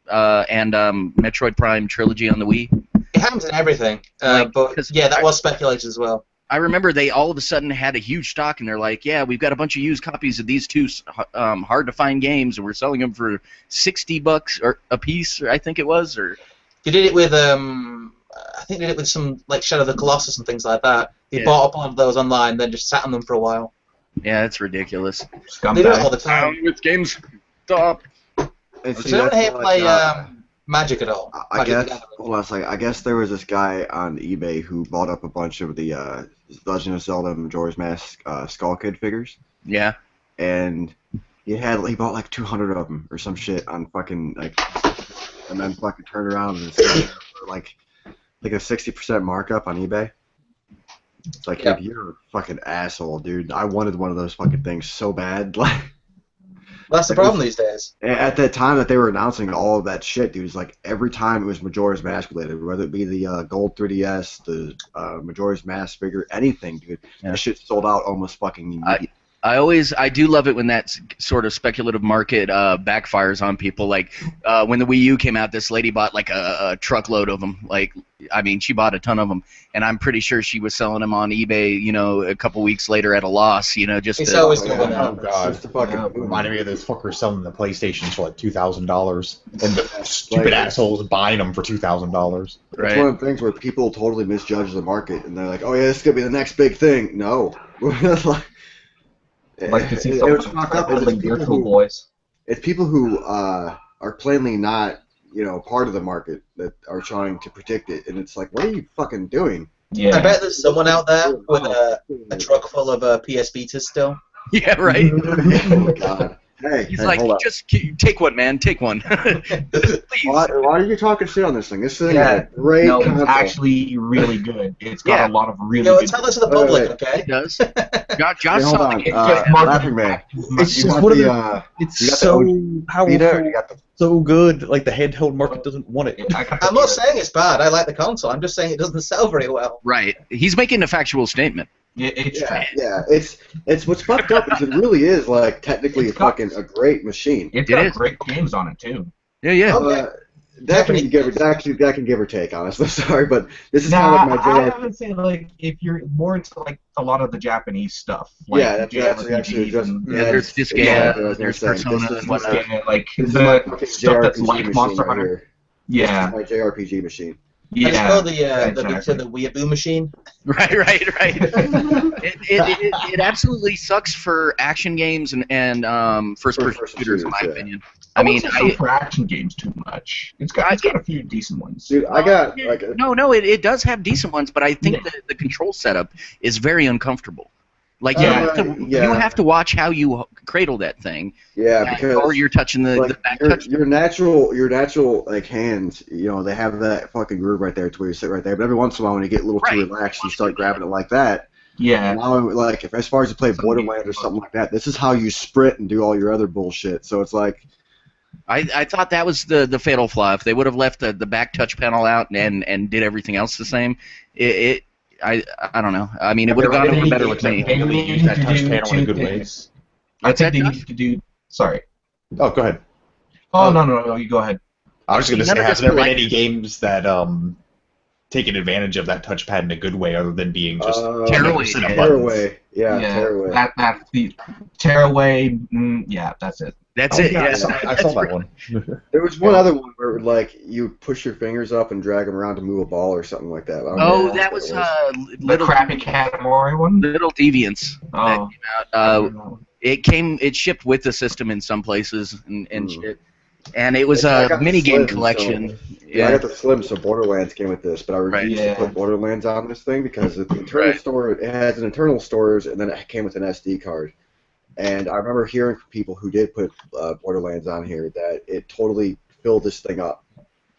Speaker 2: and Metroid Prime trilogy on the Wii?
Speaker 4: It happens in everything,
Speaker 2: Like,
Speaker 4: but
Speaker 2: 'cause
Speaker 4: yeah, that was speculated as well.
Speaker 2: I remember they all of a sudden had a huge stock, and they're like, "Yeah, we've got a bunch of used copies of these two hard to find games, and we're selling them for $60 or a piece, or I think it was, or
Speaker 4: They did it with I think they did it with some like Shadow of the Colossus and things like that. They
Speaker 2: Yeah.
Speaker 4: bought up one of those online, then just sat on them for a while.
Speaker 2: yeah, it's ridiculous."
Speaker 4: They do it all
Speaker 5: Scumbag.
Speaker 4: the time.
Speaker 2: With GameStop.
Speaker 1: And
Speaker 4: Does
Speaker 1: see,
Speaker 4: anyone
Speaker 1: that's
Speaker 4: here
Speaker 1: like,
Speaker 4: play Magic at all?
Speaker 1: I
Speaker 4: Magic the
Speaker 1: guess.
Speaker 4: Gathering.
Speaker 1: Hold on a second. I guess there was this guy on eBay who bought up a bunch of the Legend of Zelda Majora's Mask Skull Kid figures,
Speaker 2: Yeah.
Speaker 1: and he bought like 200 of them or some shit on fucking like, and then fucking turned around and sold it for like a 60% markup on eBay. It's like,
Speaker 4: Yeah.
Speaker 1: dude, you're a fucking asshole, dude. I wanted one of those fucking things so bad. Like,
Speaker 4: Well, that's the problem these days.
Speaker 1: at that time that they were announcing all of that shit, dude, it's like every time it was Majora's Mask related, whether it be the gold 3DS, the Majora's Mask figure, anything, dude.
Speaker 2: Yeah.
Speaker 1: That shit sold out almost fucking immediately.
Speaker 2: I do love it when that sort of speculative market backfires on people. Like when the Wii U came out, this lady bought like a truckload of them. Like, I mean, she bought a ton of them, and I'm pretty sure she was selling them on eBay, you know, a couple weeks later at a loss, you know, just
Speaker 4: It's
Speaker 2: to,
Speaker 4: always
Speaker 1: Oh,
Speaker 4: doing
Speaker 1: yeah.
Speaker 4: that.
Speaker 3: Oh god.
Speaker 1: Just to fucking
Speaker 3: Reminded me of those fuckers selling the PlayStations for like $2,000, and the stupid
Speaker 1: Like-
Speaker 3: assholes buying them for $2,000.
Speaker 1: It's
Speaker 2: right?
Speaker 1: one of the things where people totally misjudge the market, and they're like, "Oh yeah, this is gonna be the next big thing." No,
Speaker 5: Like to see
Speaker 1: it
Speaker 5: someone
Speaker 1: was fucked up.
Speaker 5: building virtual boys.
Speaker 1: It's people who are plainly not, you know, part of the market that are trying to predict it, and it's like, what are you fucking doing?
Speaker 5: Yeah.
Speaker 4: I bet there's someone out there with a truck full of PS Vitas still.
Speaker 2: Yeah, right.
Speaker 1: Oh god. Hey,
Speaker 2: He's
Speaker 1: hey,
Speaker 2: like,
Speaker 1: hold up.
Speaker 2: just take one, man, take one. Please.
Speaker 1: Why are you talking shit on this thing? This thing
Speaker 5: Yeah.
Speaker 1: is a great
Speaker 5: No, it's
Speaker 1: console.
Speaker 5: actually really good. It's got
Speaker 2: Yeah.
Speaker 5: a lot of really
Speaker 4: You know,
Speaker 5: good.
Speaker 4: tell this to the
Speaker 1: Wait,
Speaker 4: public,
Speaker 1: wait.
Speaker 4: okay?
Speaker 2: It does. Josh
Speaker 1: Hey, hold
Speaker 2: saw
Speaker 1: on.
Speaker 2: the game.
Speaker 1: Laughing Man.
Speaker 3: It's
Speaker 1: You
Speaker 3: just
Speaker 1: got
Speaker 3: one of
Speaker 1: the,
Speaker 3: the- It's
Speaker 1: you got the
Speaker 3: so
Speaker 1: Vita,
Speaker 3: powerful,
Speaker 1: you got the
Speaker 3: so good. Like the handheld market doesn't want it.
Speaker 4: I'm not saying it's bad. I like the console. I'm just saying it doesn't sell very well.
Speaker 2: Right. He's making a factual statement.
Speaker 5: It's
Speaker 1: yeah. It's what's fucked up is it really is like technically
Speaker 5: It's got-
Speaker 1: fucking a great machine.
Speaker 5: It's
Speaker 2: It
Speaker 5: got
Speaker 2: is.
Speaker 5: great games on it too.
Speaker 2: Yeah, yeah.
Speaker 4: Okay.
Speaker 1: That can
Speaker 4: Japanese.
Speaker 1: give or take, honestly. Sorry, but this is
Speaker 5: Nah,
Speaker 1: kind of like my
Speaker 5: I
Speaker 1: JRPG.
Speaker 5: would say like if you're more into like a lot of the Japanese stuff, like
Speaker 1: Yeah, that's actually
Speaker 5: JRPGs
Speaker 1: just
Speaker 5: and-
Speaker 2: Yeah, there's
Speaker 1: it's-
Speaker 2: Disgaea,
Speaker 1: yeah, I was gonna
Speaker 2: there's
Speaker 1: say,
Speaker 2: Persona
Speaker 1: this is
Speaker 2: and
Speaker 1: my-
Speaker 2: whatnot.
Speaker 5: Yeah, like
Speaker 1: This is my
Speaker 5: the
Speaker 1: fucking
Speaker 5: stuff that's
Speaker 1: JRPG
Speaker 5: like
Speaker 1: machine
Speaker 5: Monster
Speaker 1: right
Speaker 5: Hunter.
Speaker 1: here.
Speaker 5: Yeah,
Speaker 1: This is my JRPG machine.
Speaker 4: I just
Speaker 5: yeah.
Speaker 4: call the
Speaker 5: exactly.
Speaker 4: Vita the Weeaboo machine.
Speaker 2: Right. It absolutely sucks for action games and first-person
Speaker 1: First-person
Speaker 2: shooters, in my
Speaker 1: shooters, yeah.
Speaker 2: opinion.
Speaker 5: I
Speaker 2: I mean,
Speaker 5: wouldn't say so for action games too much. It's got a few decent ones.
Speaker 1: Dude, I got like
Speaker 2: no, it does have decent ones, but I think
Speaker 5: Yeah.
Speaker 2: the control setup is very uncomfortable. Like
Speaker 5: Yeah.
Speaker 2: you have to watch how you cradle that thing,
Speaker 1: because
Speaker 2: or you're touching the
Speaker 1: like
Speaker 2: back
Speaker 1: your,
Speaker 2: touch.
Speaker 1: your natural like hands, you know, they have that fucking groove right there to where you sit right there. But every once in a while, when you get a little too
Speaker 2: Right.
Speaker 1: relaxed, you start grabbing it like that.
Speaker 5: Yeah,
Speaker 1: Now, like if as far as you play Borderlands or something like that, this is how you sprint and do all your other bullshit. So it's like,
Speaker 2: I thought that was the fatal flaw. If they would have left the back touch panel out and did everything else the same, I don't know. I mean, it would have gone over better with me.
Speaker 5: They
Speaker 3: Really use that touch panel in a good way.
Speaker 5: I
Speaker 2: What's
Speaker 5: think
Speaker 2: that,
Speaker 5: they
Speaker 2: Josh?
Speaker 5: need to do. Sorry.
Speaker 3: Oh, go ahead.
Speaker 5: Oh no, you go ahead.
Speaker 3: I was just gonna
Speaker 2: None
Speaker 3: say,
Speaker 2: of
Speaker 3: has
Speaker 2: us
Speaker 3: there been
Speaker 2: like
Speaker 3: any games that taken advantage of that touchpad in a good way, other than being just
Speaker 2: Tearaway.
Speaker 3: set of buttons?
Speaker 1: Tearaway. Yeah, Tearaway.
Speaker 5: That's the Tearaway. Yeah, that's it.
Speaker 2: That's
Speaker 3: Oh,
Speaker 2: it.
Speaker 3: yeah,
Speaker 2: Yeah.
Speaker 3: I saw that one.
Speaker 1: There was one other one where like you push your fingers up and drag them around to move a ball or something like that. I don't know
Speaker 2: Oh,
Speaker 1: what
Speaker 2: that
Speaker 1: it
Speaker 2: was
Speaker 5: The
Speaker 2: little
Speaker 5: crappy Katamari one.
Speaker 2: little deviants that
Speaker 5: Oh.
Speaker 2: came out. It shipped with the system in some places and shit. And it was
Speaker 1: I
Speaker 2: a
Speaker 1: got the
Speaker 2: mini game
Speaker 1: Slim,
Speaker 2: collection.
Speaker 1: Yeah, I got the Slim, so Borderlands came with this, but I
Speaker 2: Right.
Speaker 1: refused
Speaker 5: Yeah.
Speaker 1: to put Borderlands on this thing because the internal
Speaker 2: Right.
Speaker 1: store, it has an internal storage, and then it came with an SD card. And I remember hearing from people who did put Borderlands on here that it totally filled this thing up.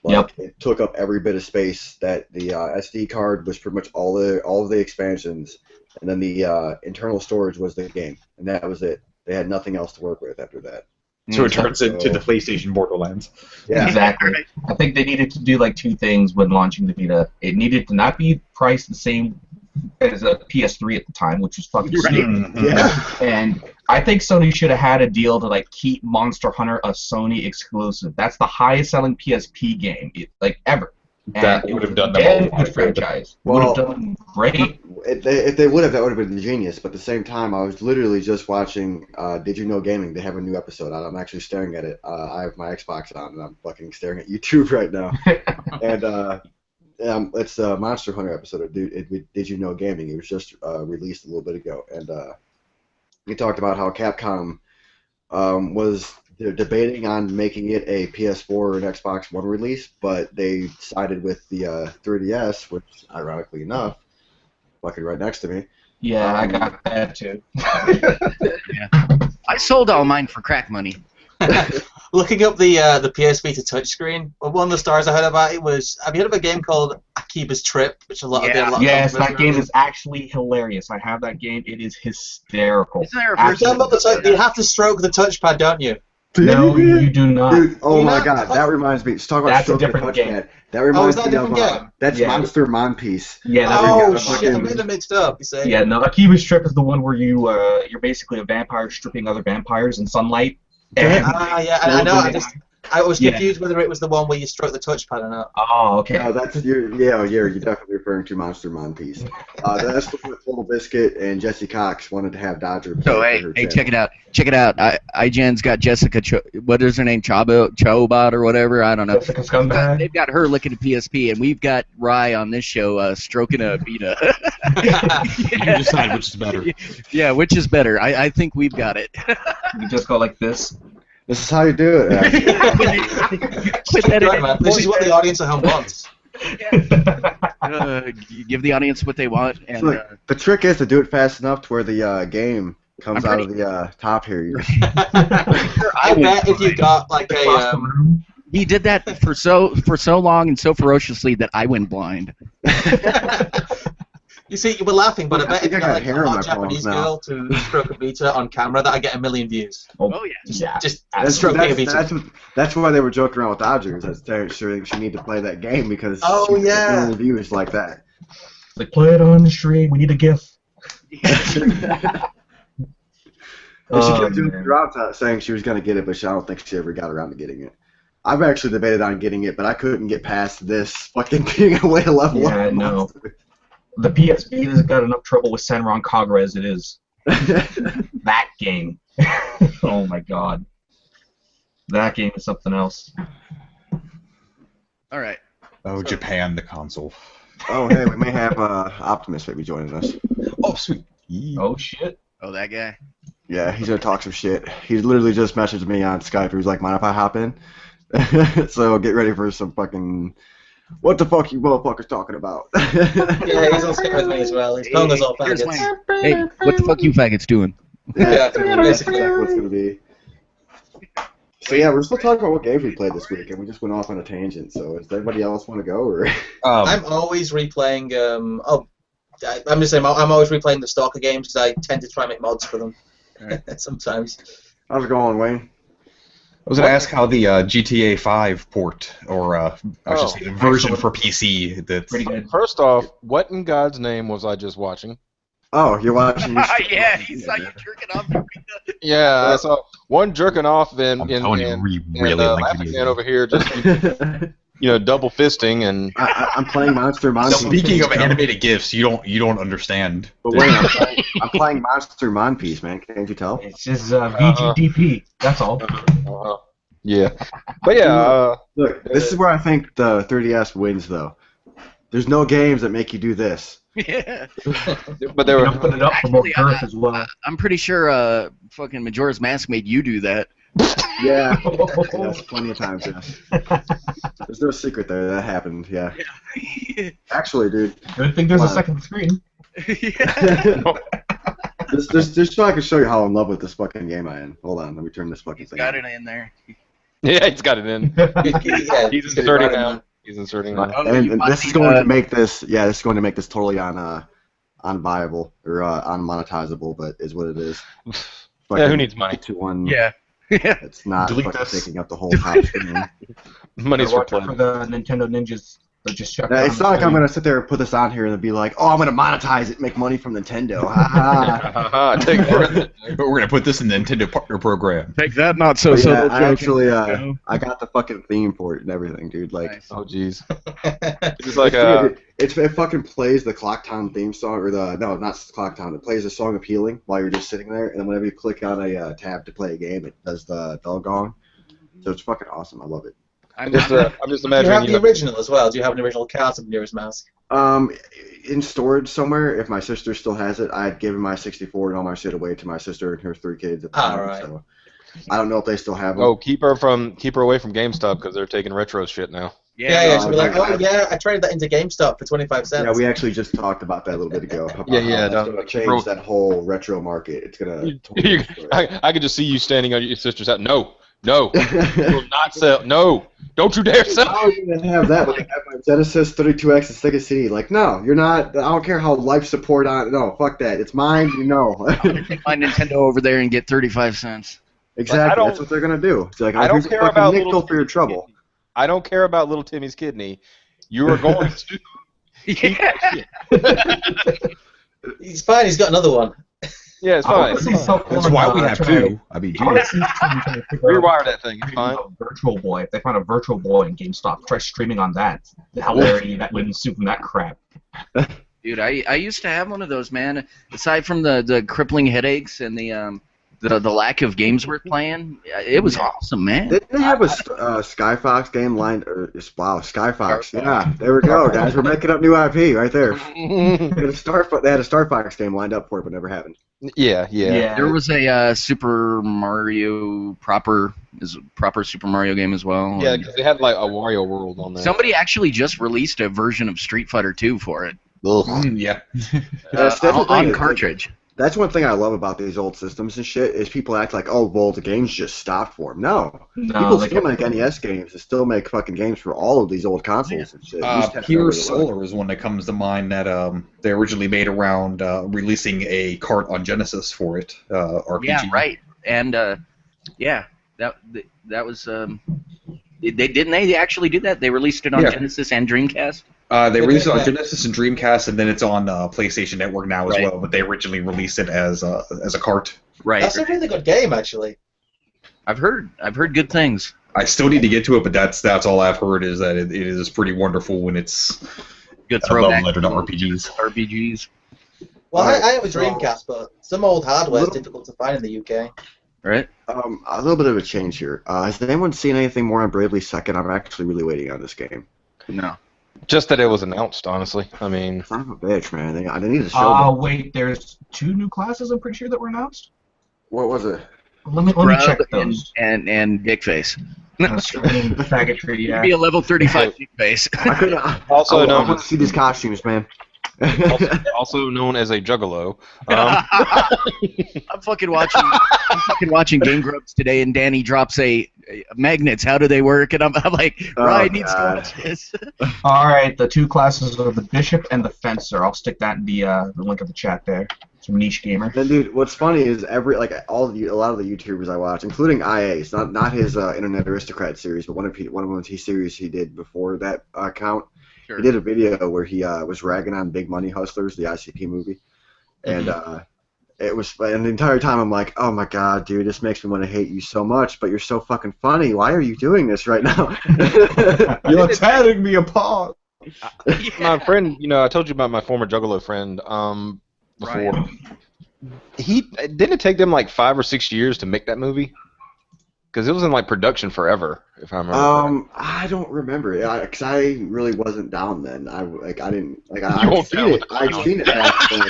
Speaker 1: Like, it took up every bit of space. That the SD card was pretty much all of the expansions, and then the internal storage was the game, and that was it. they had nothing else to work with after that.
Speaker 3: So it turns
Speaker 1: So-
Speaker 3: into the PlayStation Borderlands.
Speaker 1: Yeah.
Speaker 5: Exactly.
Speaker 2: Right.
Speaker 5: I think they needed to do like two things when launching the Vita. It needed to not be priced the same as a PS3 at the time, which was fucking
Speaker 2: Right.
Speaker 5: stupid.
Speaker 1: Yeah.
Speaker 5: And I think Sony should have had a deal to like keep Monster Hunter a Sony exclusive. That's the highest selling PSP game like ever.
Speaker 3: That
Speaker 5: And it
Speaker 3: would have
Speaker 5: was
Speaker 3: done
Speaker 5: a
Speaker 3: them
Speaker 5: damn
Speaker 3: all.
Speaker 5: good franchise. It
Speaker 1: Well-
Speaker 5: would have done great.
Speaker 1: If they would have, that would have been genius. But at the same time, I was literally just watching Did You Know Gaming. They have a new episode out. I'm actually staring at it. I have my Xbox on, and I'm fucking staring at YouTube right now. And it's a Monster Hunter episode of Did You Know Gaming. It was just released a little bit ago. And we talked about how Capcom they're debating on making it a PS4 or an Xbox One release, but they sided with the 3DS, which, ironically enough, fucking right next to me.
Speaker 5: Yeah, I got that too.
Speaker 2: I sold all mine for crack money.
Speaker 4: Looking up the PS Vita touchscreen, one of the stories I heard about it was, have you heard of a game called Akiba's Trip, which a lot of
Speaker 5: Yes, that game is actually hilarious. I have that game. It is hysterical.
Speaker 2: Isn't there a
Speaker 5: Absolutely.
Speaker 4: You have to stroke the touchpad, don't you?
Speaker 5: No, you do not.
Speaker 1: Dude, oh
Speaker 4: You
Speaker 1: my
Speaker 4: know,
Speaker 1: god, that reminds me. Let's talk about
Speaker 5: That's a
Speaker 1: stroking
Speaker 5: different
Speaker 1: the touchpad.
Speaker 5: game.
Speaker 1: That reminds
Speaker 4: is that a
Speaker 1: me of
Speaker 4: different game?
Speaker 1: that's
Speaker 5: Yeah.
Speaker 1: Monster Monpiece.
Speaker 5: Yeah, that
Speaker 4: Oh
Speaker 1: was
Speaker 4: shit, I
Speaker 1: fucking-
Speaker 4: made them mixed up. You say?
Speaker 5: Yeah, no, Akiba's Trip is the one where you're basically a vampire stripping other vampires in sunlight. And,
Speaker 4: Yeah, I know. I was
Speaker 5: Yeah.
Speaker 4: confused whether it was the one where you stroke the touchpad or not.
Speaker 5: oh, okay.
Speaker 1: No, you're definitely referring to Monster Monpiece. That's the one with Total Biscuit and Jesse Cox wanted to have Dodger. play
Speaker 2: So
Speaker 1: for
Speaker 2: hey,
Speaker 1: her
Speaker 2: hey,
Speaker 1: channel.
Speaker 2: check it out. Check it out. IGN's got Jessica. What is her name? Chobot or whatever. I don't know.
Speaker 5: Jessica Scumbag.
Speaker 2: They've got her looking at PSP, and we've got Rye on this show stroking a Vita.
Speaker 3: You decide which is better.
Speaker 2: Yeah, which is better? I think we've got it.
Speaker 5: You just go like this.
Speaker 1: This is how you do it.
Speaker 2: Put that
Speaker 4: Right,
Speaker 2: in.
Speaker 4: man. This is what the audience at home wants.
Speaker 2: Give the audience what they want, and
Speaker 1: Look, the trick is to do it fast enough to where the game comes
Speaker 2: I'm
Speaker 1: out of the top here.
Speaker 4: I bet if you got like
Speaker 5: Across the
Speaker 4: a
Speaker 5: room.
Speaker 2: he did that for so long and so ferociously that I went blind.
Speaker 4: you see, you were laughing, but I
Speaker 1: I
Speaker 4: bet if
Speaker 1: think
Speaker 4: you
Speaker 1: I
Speaker 4: got
Speaker 1: got
Speaker 4: like
Speaker 1: hair
Speaker 4: a
Speaker 1: on
Speaker 4: hot
Speaker 1: my palms
Speaker 4: Japanese
Speaker 1: now.
Speaker 4: girl to stroke a Vita on camera, that'd get 1 million views.
Speaker 2: Oh yeah.
Speaker 5: Yeah.
Speaker 4: Just
Speaker 1: That's,
Speaker 4: stroking a
Speaker 1: that's,
Speaker 4: Vita.
Speaker 1: that's why they were joking around with Dodgers. That's they're sure she need to play that game because
Speaker 4: Oh,
Speaker 1: she would get
Speaker 4: yeah.
Speaker 1: no reviews like that.
Speaker 5: Like, play it on the stream. We need a GIF.
Speaker 1: And she
Speaker 5: Oh,
Speaker 1: kept doing
Speaker 5: man.
Speaker 1: throughout that, saying she was going to get it, but I don't think she ever got around to getting it. I've actually debated on getting it, but I couldn't get past this fucking being a way to level
Speaker 5: Yeah,
Speaker 1: up.
Speaker 5: I know. The PSP has got enough trouble with Senran Kagura as it is. That game. Oh my god. That game is something else.
Speaker 2: All right.
Speaker 3: Oh, Japan, the console.
Speaker 1: Oh, hey, we may have Optimus maybe joining us.
Speaker 3: Oh, sweet. Yee.
Speaker 5: Oh shit.
Speaker 2: Oh, that guy.
Speaker 1: Yeah, he's going to talk some shit. He's literally just messaged me on Skype. He was like, mind if I hop in? So get ready for some fucking... What the fuck you motherfuckers talking about?
Speaker 4: Yeah, he's on Skype with me as well. He's calling us all
Speaker 2: Here's
Speaker 4: faggots.
Speaker 2: mine. Hey, what the fuck you faggots doing?
Speaker 1: Yeah,
Speaker 4: Yeah,
Speaker 1: that's
Speaker 4: basically.
Speaker 1: exactly what's going to be. So yeah, we're still talking about what games we played this week, and we just went off on a tangent. So does anybody else want to go, or?
Speaker 4: I'm always replaying. I'm just saying, I'm always replaying the Stalker games because I tend to try and make mods for them. Sometimes.
Speaker 1: How's it going, Wayne?
Speaker 3: I was going to ask how the GTA 5 port, or I should say the version for PC, that's...
Speaker 5: Pretty good.
Speaker 6: First off, what in God's name was I just watching?
Speaker 1: Oh, you're watching.
Speaker 2: Yeah, he saw you jerking off.
Speaker 6: Yeah, I saw one jerking off and
Speaker 3: I'm telling you, we really like
Speaker 6: Laughing
Speaker 3: video
Speaker 6: Man over here just double fisting and
Speaker 1: I'm playing Monster Monpiece.
Speaker 3: Speaking of animated GIFs, you don't understand.
Speaker 1: But Wayne, I'm playing Monster Monpiece, man. Can't you tell?
Speaker 5: It's just VGDP. That's all.
Speaker 6: yeah, but yeah,
Speaker 1: Look, this is where I think the 3DS wins, though. There's no games that make you do this.
Speaker 2: Yeah.
Speaker 6: but they
Speaker 5: You
Speaker 6: were
Speaker 5: know, put it up for more
Speaker 2: Actually,
Speaker 5: girth as well.
Speaker 2: I'm pretty sure fucking Majora's Mask made you do that.
Speaker 1: Yeah, yes, plenty of times, yes. There's no secret there. That happened, yeah. Actually, dude.
Speaker 5: Good thing there's a second screen.
Speaker 2: Yeah.
Speaker 1: Just so I can show you how in love with this fucking game I am. Hold on, let me turn this fucking
Speaker 2: He's
Speaker 1: thing
Speaker 2: got
Speaker 1: on.
Speaker 2: it in there.
Speaker 6: yeah, he's got it in.
Speaker 4: Yeah,
Speaker 6: He's
Speaker 4: get it
Speaker 6: inserting
Speaker 4: right
Speaker 6: now.
Speaker 4: in
Speaker 6: He's inserting
Speaker 2: Oh,
Speaker 6: now.
Speaker 1: And,
Speaker 2: you
Speaker 1: and this is
Speaker 2: watching,
Speaker 1: going to make this, this is going to make this totally on viable or unmonetizable, but is what it is.
Speaker 6: Yeah, who needs money?
Speaker 1: To one.
Speaker 2: Yeah.
Speaker 1: It's not
Speaker 5: Delete
Speaker 1: fucking
Speaker 5: this.
Speaker 1: taking up the whole top screen.
Speaker 6: Money's
Speaker 5: Watch
Speaker 6: for
Speaker 5: out for
Speaker 6: play.
Speaker 5: the Nintendo Ninjas that just checked
Speaker 1: Now,
Speaker 5: out
Speaker 1: it's
Speaker 5: on
Speaker 1: not like
Speaker 5: the
Speaker 1: I'm
Speaker 5: screen.
Speaker 1: gonna sit there and put this on here and be like, oh, I'm gonna monetize it, make money from Nintendo. Ha ha.
Speaker 6: Haha, take that.
Speaker 3: We're gonna put this in the Nintendo partner program.
Speaker 2: Take that, not so
Speaker 1: But yeah,
Speaker 2: subtle.
Speaker 1: I
Speaker 2: joke.
Speaker 1: actually,
Speaker 2: know?
Speaker 1: I got the fucking theme for it and everything, dude. Like,
Speaker 2: Nice.
Speaker 6: Oh jeez. It's like
Speaker 1: it fucking plays the Clocktown theme song, or no, not Clocktown. It plays the song of healing while you're just sitting there, and then whenever you click on a tab to play a game, it does the bell gong. So it's fucking awesome. I love it.
Speaker 6: I'm just
Speaker 4: Do you
Speaker 6: imagining.
Speaker 4: have the original as well? Do you have an original cast of Majora's Mask?
Speaker 1: In storage somewhere, if my sister still has it, I'd given my 64 and all my shit away to my sister and her 3 kids at the time.
Speaker 4: Alright.
Speaker 1: So I don't know if they still have them.
Speaker 6: Oh, keep her away from GameStop because they're taking retro shit now.
Speaker 4: Yeah. She'll be like,
Speaker 1: I-
Speaker 4: oh yeah, I traded that into GameStop for 25 cents.
Speaker 1: Yeah, we actually just talked about that a little bit ago. About
Speaker 6: Yeah,
Speaker 1: how
Speaker 6: no,
Speaker 1: that's going to change
Speaker 6: bro.
Speaker 1: that whole retro market. It's going to
Speaker 6: You-
Speaker 1: totally destroy it.
Speaker 6: I could just see you standing on your sister's house. No, you will not sell. No, don't you dare sell.
Speaker 1: How are you going to have that with my Genesis 32X and Sega CD? Like, no, you're not. I don't care how life support on. No, fuck that. It's mine. You know.
Speaker 2: Take my Nintendo over there and get 35 cents.
Speaker 1: Exactly.
Speaker 6: don't-
Speaker 1: That's what they're going to do. It's like,
Speaker 6: I don't
Speaker 1: here's a
Speaker 6: care
Speaker 1: fucking
Speaker 6: about
Speaker 1: nickel
Speaker 6: little
Speaker 1: for your trouble.
Speaker 6: I don't care about little Timmy's kidney. You are going to.
Speaker 2: Yeah.
Speaker 4: He's fine. He's got another one.
Speaker 6: Yeah, it's
Speaker 5: I
Speaker 6: fine.
Speaker 5: wanna
Speaker 6: It's
Speaker 5: see
Speaker 6: fine.
Speaker 5: someone,
Speaker 3: That's why we have
Speaker 5: try-
Speaker 3: two. I mean,
Speaker 5: I want to
Speaker 3: geez.
Speaker 5: see someone try to figure out
Speaker 6: Rewire that thing. It's fine.
Speaker 5: a Virtual Boy. If they find a Virtual Boy in GameStop, try streaming on that. The hilarity that would ensue from that crap.
Speaker 2: Dude, I used to have one of those, man. Aside from the crippling headaches and the lack of games worth playing, it was awesome, man.
Speaker 1: Didn't they have a Sky Fox game lined? Wow, Sky Fox. Yeah, there we go, guys. We're making up new IP right there. They had a Star Fox game lined up for it, but never happened.
Speaker 6: Yeah.
Speaker 2: There was a Super Mario proper Super Mario game as well.
Speaker 6: Yeah, because they had like a Wario World on there.
Speaker 2: Somebody actually just released a version of Street Fighter 2 for it
Speaker 3: Yeah.
Speaker 1: That's the
Speaker 2: on
Speaker 1: thing,
Speaker 2: cartridge.
Speaker 1: That's one thing I love about these old systems and shit is people act like, oh, well, the games just stopped for them. No. People
Speaker 5: they
Speaker 1: still
Speaker 5: kept-
Speaker 1: make NES games and still make fucking games for all of these old consoles and shit. You just have to know
Speaker 3: Pure
Speaker 1: where to look.
Speaker 3: Solar is one that comes to mind that they originally made around releasing a cart on Genesis for it, RPG.
Speaker 2: Yeah, right. And that was they actually do that? They released it on
Speaker 3: Yeah.
Speaker 2: Genesis and Dreamcast.
Speaker 3: They released it on Genesis and Dreamcast, and then it's on PlayStation Network now as
Speaker 2: Right.
Speaker 3: well. But they originally released it as a cart.
Speaker 2: Right.
Speaker 4: That's a really good game, actually.
Speaker 2: I've heard good things.
Speaker 3: I still need to get to it, but that's all I've heard is that it is pretty wonderful when it's
Speaker 2: Good
Speaker 3: a love
Speaker 2: throwback
Speaker 3: letter to RPGs.
Speaker 2: RPGs.
Speaker 4: Well,
Speaker 1: Alright,
Speaker 4: I have a
Speaker 1: so-
Speaker 4: Dreamcast, but some old hardware is
Speaker 1: Little-
Speaker 4: difficult to find in the UK.
Speaker 2: Right?
Speaker 1: A little bit of a change here. Has anyone seen anything more on Bravely Second? I'm actually really waiting on this game.
Speaker 2: No.
Speaker 6: Just that it was announced, honestly. I mean,
Speaker 1: Son of a bitch, man. They need to show me.
Speaker 5: Wait, there's 2 new classes I'm pretty sure that were announced?
Speaker 1: What was it?
Speaker 5: Let me
Speaker 2: Grub
Speaker 5: check those.
Speaker 2: and Dickface.
Speaker 5: Streaming faggotry, yeah.
Speaker 2: Be a level 35 Dickface.
Speaker 1: I couldn't.
Speaker 6: Also
Speaker 1: I
Speaker 6: known
Speaker 1: want to see these costumes, man.
Speaker 6: also known as a juggalo.
Speaker 2: I'm fucking watching Game Grumps today, and Danny drops a magnets. How do they work? And I'm like,
Speaker 1: Oh,
Speaker 2: Ryan needs to
Speaker 1: God.
Speaker 2: watch this.
Speaker 5: All right, the 2 classes are the Bishop and the Fencer. I'll stick that in the link of the chat there. Some niche gamer.
Speaker 1: Then, dude, what's funny is a lot of the YouTubers I watch, including IA's, not his Internet Aristocrat series, but one of the series he did before that account.
Speaker 2: Sure.
Speaker 1: He did a video where he was ragging on Big Money Hustlers, the ICP movie, and it was. And the entire time I'm like, oh my god, dude, this makes me want to hate you so much, but you're so fucking funny. Why are you doing this right now?
Speaker 3: You're tearing me apart.
Speaker 6: My friend, I told you about my former juggalo friend before.
Speaker 2: Ryan.
Speaker 6: Didn't it take them like 5 or 6 years to make that movie? Because it was in like production forever, if I remember. correctly.
Speaker 1: I don't remember, because I really wasn't down then. I'd
Speaker 6: won't
Speaker 1: seen it.
Speaker 6: down.
Speaker 1: I'd seen it back then.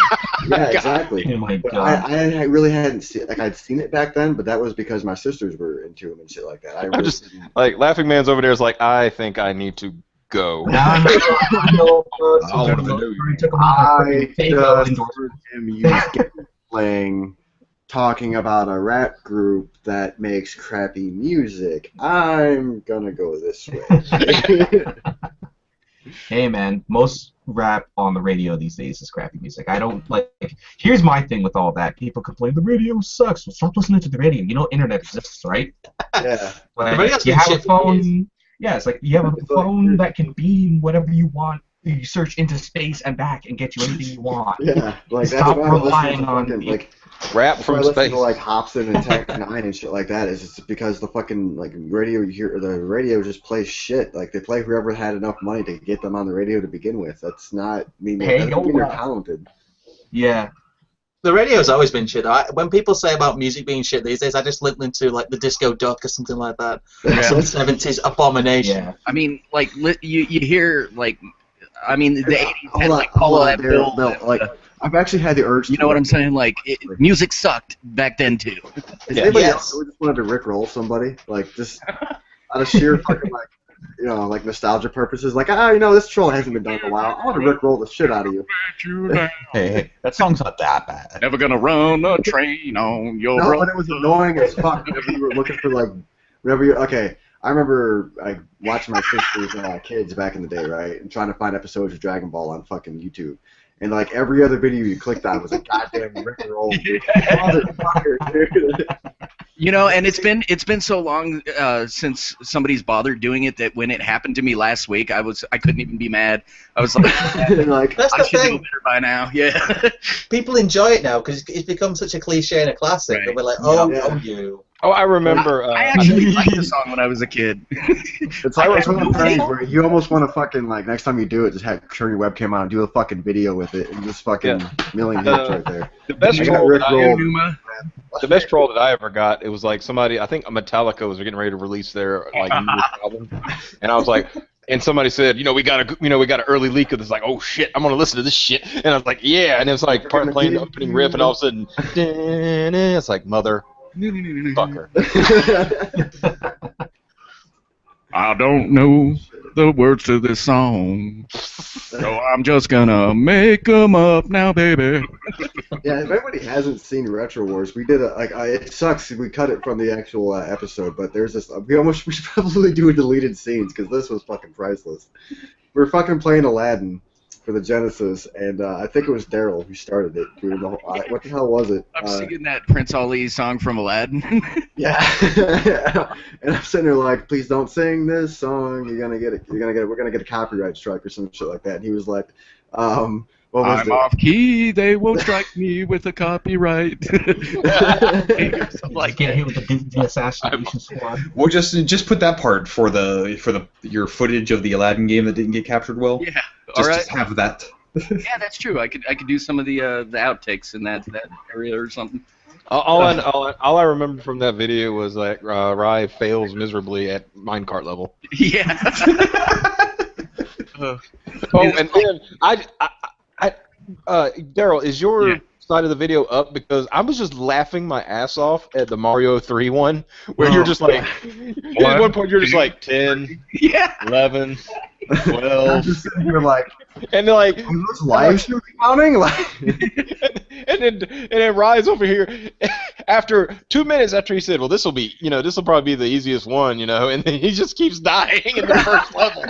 Speaker 1: Yeah, exactly.
Speaker 5: Oh my
Speaker 1: But
Speaker 5: god.
Speaker 1: I really hadn't seen. I'd seen it back then, but that was because my sisters were into them and shit like that. I really
Speaker 6: just-
Speaker 1: didn't.
Speaker 6: Like Laughing Man's over there is like, I think I need to go.
Speaker 5: Now I know,
Speaker 3: I'll let them know.
Speaker 5: took a lot of
Speaker 1: I
Speaker 5: Fago
Speaker 1: just
Speaker 5: endorsement.
Speaker 1: heard him use playing, talking about a rap group that makes crappy music. I'm gonna go this way.
Speaker 5: Hey man, most rap on the radio these days is crappy music. I don't like. Here's my thing with all that. People complain the radio sucks. Well, stop listening to the radio. You know, internet exists, right?
Speaker 1: Yeah.
Speaker 5: Like,
Speaker 4: The radio's
Speaker 5: you
Speaker 4: been
Speaker 5: have a
Speaker 4: shit for years.
Speaker 5: phone. Yeah, it's like you have a phone that can beam whatever you want. You search into space and back and get you anything you want.
Speaker 1: Yeah. Like that's
Speaker 5: Stop
Speaker 1: why I listen
Speaker 5: relying
Speaker 1: to
Speaker 5: on
Speaker 1: fucking, like
Speaker 6: Rap
Speaker 1: that's why I
Speaker 6: from
Speaker 1: listen
Speaker 6: space.
Speaker 1: to like Hobson and Tech Nine and shit like that. Is it's because the fucking like radio you hear the radio just plays shit. Like they play whoever had enough money to get them on the radio to begin with. That's not mean
Speaker 5: Hey,
Speaker 1: that doesn't mean they're
Speaker 5: yo,
Speaker 1: talented.
Speaker 5: Yeah.
Speaker 4: The radio's always been shit. When people say about music being shit these days, I just link them to like the Disco Duck or something like that. Some 70s abomination.
Speaker 5: Yeah.
Speaker 2: I mean, like you hear like, I mean the 80s had like
Speaker 1: hold
Speaker 2: Paula
Speaker 1: on, Bill.
Speaker 2: Abdul.
Speaker 1: Like I've actually had the urge.
Speaker 2: You know what I'm saying? Like music sucked back then too.
Speaker 1: Is anybody
Speaker 4: Yes.
Speaker 1: else who just wanted to rickroll somebody? Like just out of sheer fucking like like nostalgia purposes. Like this troll hasn't been done in a while. I want to rickroll the shit out of you.
Speaker 7: Hey, that song's not that bad.
Speaker 2: Never gonna run a train on your
Speaker 1: No,
Speaker 2: road.
Speaker 1: but it was annoying as fuck whenever you were looking for like whenever you okay. I remember like watching my sister's kids back in the day, right, and trying to find episodes of Dragon Ball on fucking YouTube. And like every other video you clicked on was a goddamn rickroll. Motherfucker, dude.
Speaker 2: You know, and it's been so long since somebody's bothered doing it that when it happened to me last week, I couldn't even be mad. I was like,
Speaker 1: Like
Speaker 4: That's
Speaker 2: I
Speaker 4: the
Speaker 2: should know
Speaker 4: thing.
Speaker 2: better by now. Yeah.
Speaker 4: People enjoy it now because it's become such a cliche and a classic.
Speaker 2: Right.
Speaker 4: That we're like, oh,
Speaker 1: Yeah.
Speaker 4: oh, you.
Speaker 6: Oh, I remember.
Speaker 2: I actually liked the song when I was a kid.
Speaker 1: it's like it's one of those things where you almost want to fucking like next time you do it, just turn your webcam on and do a fucking video with it and just fucking million hits right there.
Speaker 6: the best
Speaker 1: I got
Speaker 6: troll that I,
Speaker 1: rickrolled.
Speaker 2: Numa.
Speaker 6: the best troll that I ever got. It was like somebody. I think Metallica was getting ready to release their like new album, and I was like. And somebody said, we got an early leak of this. Like, oh shit, I'm gonna listen to this shit. And I was like, yeah. And it was like part playing the opening riff, and all of a sudden, it's like mother fucker.
Speaker 2: I don't know the words to this song, so I'm just gonna make 'em up now, baby.
Speaker 1: Yeah, if anybody hasn't seen Retro Wars, we did it sucks we cut it from the actual episode, but there's this we should probably do a deleted scenes because this was fucking priceless. We were fucking playing Aladdin for the Genesis, and I think it was Daryl who started it. Doing the whole, what the hell was it?
Speaker 2: I'm singing that Prince Ali song from Aladdin.
Speaker 1: Yeah, and I'm sitting there like, please don't sing this song. We're gonna get a copyright strike or some shit like that. And he was like, what was
Speaker 2: I'm
Speaker 1: it?
Speaker 2: off key, they won't strike me with a copyright. Something like
Speaker 5: Get
Speaker 2: that.
Speaker 5: hit with the assassination squad.
Speaker 7: Well, just put that part for your footage of the Aladdin game that didn't get captured well.
Speaker 2: Yeah,
Speaker 7: Just,
Speaker 2: all right.
Speaker 7: just have that.
Speaker 2: Yeah, that's true. I could do some of the outtakes in that area or something.
Speaker 6: All I remember from that video was like Rai fails miserably at minecart level.
Speaker 2: Yeah.
Speaker 6: Oh, and then Daryl, is your
Speaker 2: Yeah.
Speaker 6: side of the video up? Because I was just laughing my ass off at the Mario 3 one, where you're just like, at one point you're just like 10,
Speaker 2: Yeah.
Speaker 6: 11,
Speaker 1: I'm
Speaker 6: 12,
Speaker 1: just sitting here like,
Speaker 6: and then like,
Speaker 1: are those live streams counting? Like,
Speaker 6: and then Rai's over here after 2 minutes after he said, well, this will probably be the easiest one, and then he just keeps dying in the first level.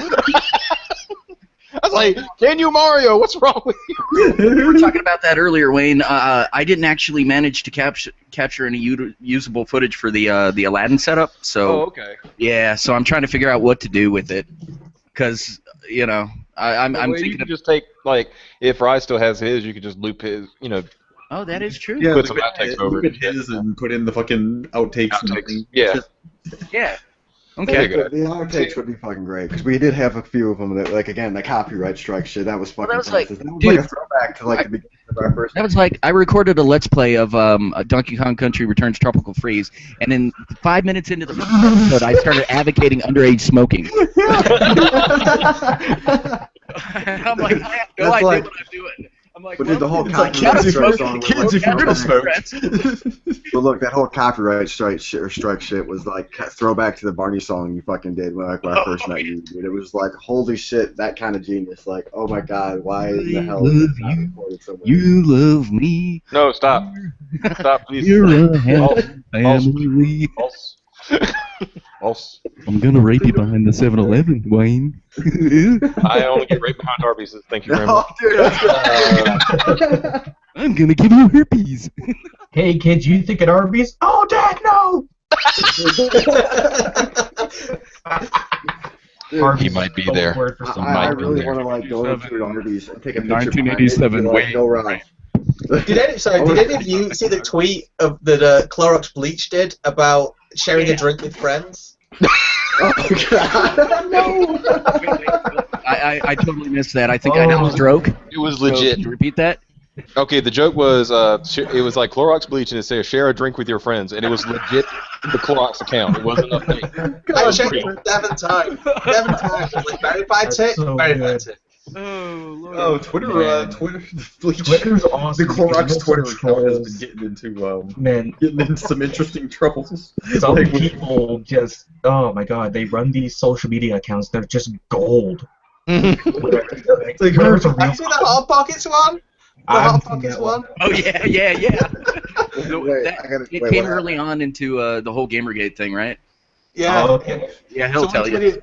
Speaker 6: I was like, can you, Mario? What's wrong with you?
Speaker 2: We were talking about that earlier, Wayne. I didn't actually manage to capture any usable footage for the Aladdin setup. So
Speaker 6: okay.
Speaker 2: yeah, so I'm trying to figure out what to do with it, because I'm
Speaker 6: Well, you
Speaker 2: thinking
Speaker 6: could just take, like, if Rai still has his, you could just loop his,
Speaker 2: oh, that is true.
Speaker 7: Yeah,
Speaker 6: Put
Speaker 7: look
Speaker 6: some
Speaker 7: at
Speaker 6: outtakes over
Speaker 7: look
Speaker 6: it.
Speaker 7: at his and put in the fucking outtakes.
Speaker 6: Outtakes. Yeah.
Speaker 2: Yeah.
Speaker 6: There
Speaker 2: Okay.
Speaker 6: you go.
Speaker 1: the outtakes would be fucking great because we did have a few of them that, like, again, the copyright strike shit. That was fucking.
Speaker 2: that was like-
Speaker 1: priceless. That was
Speaker 2: dude,
Speaker 1: like a throwback to like the beginning of our first.
Speaker 2: That was like I recorded a Let's Play of Donkey Kong Country Returns Tropical Freeze, and then 5 minutes into the first episode, I started advocating underage smoking. I'm like, I have no
Speaker 1: That's
Speaker 2: idea
Speaker 1: like-
Speaker 2: what I'm doing. I'm like,
Speaker 1: But dude, the whole
Speaker 2: it's like,
Speaker 1: copyright
Speaker 2: kids
Speaker 1: strike
Speaker 2: smoke-
Speaker 1: song was
Speaker 2: kids
Speaker 1: like,
Speaker 2: get rid of
Speaker 7: smoked.
Speaker 2: cigarettes.
Speaker 1: But look, that whole copyright strike shit was like a throwback to the Barney song you fucking did when I first met you, dude. It was like, holy shit, that kind of genius. Like, oh my god, why in the hell is this not recorded somewhere?
Speaker 2: You love me.
Speaker 6: No, stop. Stop, please.
Speaker 2: You're a
Speaker 6: False.
Speaker 2: family.
Speaker 6: False. False.
Speaker 8: I'm gonna rape you behind the 7-Eleven, Wayne.
Speaker 6: I only get right behind Arby's. Thank you very
Speaker 1: Oh,
Speaker 6: much.
Speaker 1: dude, that's
Speaker 8: I'm gonna give you herpes.
Speaker 5: Hey kids, you think at Arby's? Oh, Dad, no!
Speaker 1: Dude,
Speaker 6: He might be there.
Speaker 5: Word for some
Speaker 1: I
Speaker 6: might be
Speaker 1: really
Speaker 6: there.
Speaker 1: want to like go into Arby's and take a picture.
Speaker 8: 1987
Speaker 1: behind it and be like,
Speaker 8: Wayne.
Speaker 1: "Go Raj."
Speaker 4: Did any of you see the tweet that Clorox Bleach did about sharing a drink with friends?
Speaker 1: Oh god, no!
Speaker 2: I totally missed that. I think I know the joke.
Speaker 6: It was
Speaker 2: So,
Speaker 6: legit.
Speaker 2: can you repeat that?
Speaker 6: Okay, the joke was it was like Clorox bleach and it said share a drink with your friends, and it was legit the Clorox account. It wasn't a thing.
Speaker 4: I checked it 7 times. 7 times. It was like verified
Speaker 5: That's
Speaker 4: tip,
Speaker 5: so
Speaker 4: verified
Speaker 5: good.
Speaker 4: tip.
Speaker 7: Oh, Twitter,
Speaker 5: Man.
Speaker 7: Bleach.
Speaker 5: Twitter's awesome.
Speaker 7: The Clorox
Speaker 5: because
Speaker 7: Twitter
Speaker 5: most
Speaker 7: account has
Speaker 5: trolls-
Speaker 7: been getting
Speaker 5: Man,
Speaker 7: into some interesting troubles.
Speaker 5: some
Speaker 7: Like,
Speaker 5: people just, oh my god, they run these social media accounts. They're just gold.
Speaker 7: Like,
Speaker 5: Whoever's a
Speaker 4: Have
Speaker 5: real-
Speaker 4: you seen the Hot Pockets one? The
Speaker 5: I
Speaker 4: Hot
Speaker 5: haven't seen
Speaker 4: Pockets
Speaker 5: that
Speaker 4: one?
Speaker 2: Oh yeah.
Speaker 1: Wait,
Speaker 2: That-
Speaker 1: I gotta,
Speaker 2: It
Speaker 1: wait,
Speaker 2: came
Speaker 1: what
Speaker 2: early on into the whole Gamergate thing, right?
Speaker 4: Yeah.
Speaker 5: Oh, okay.
Speaker 2: Yeah, he'll tell you.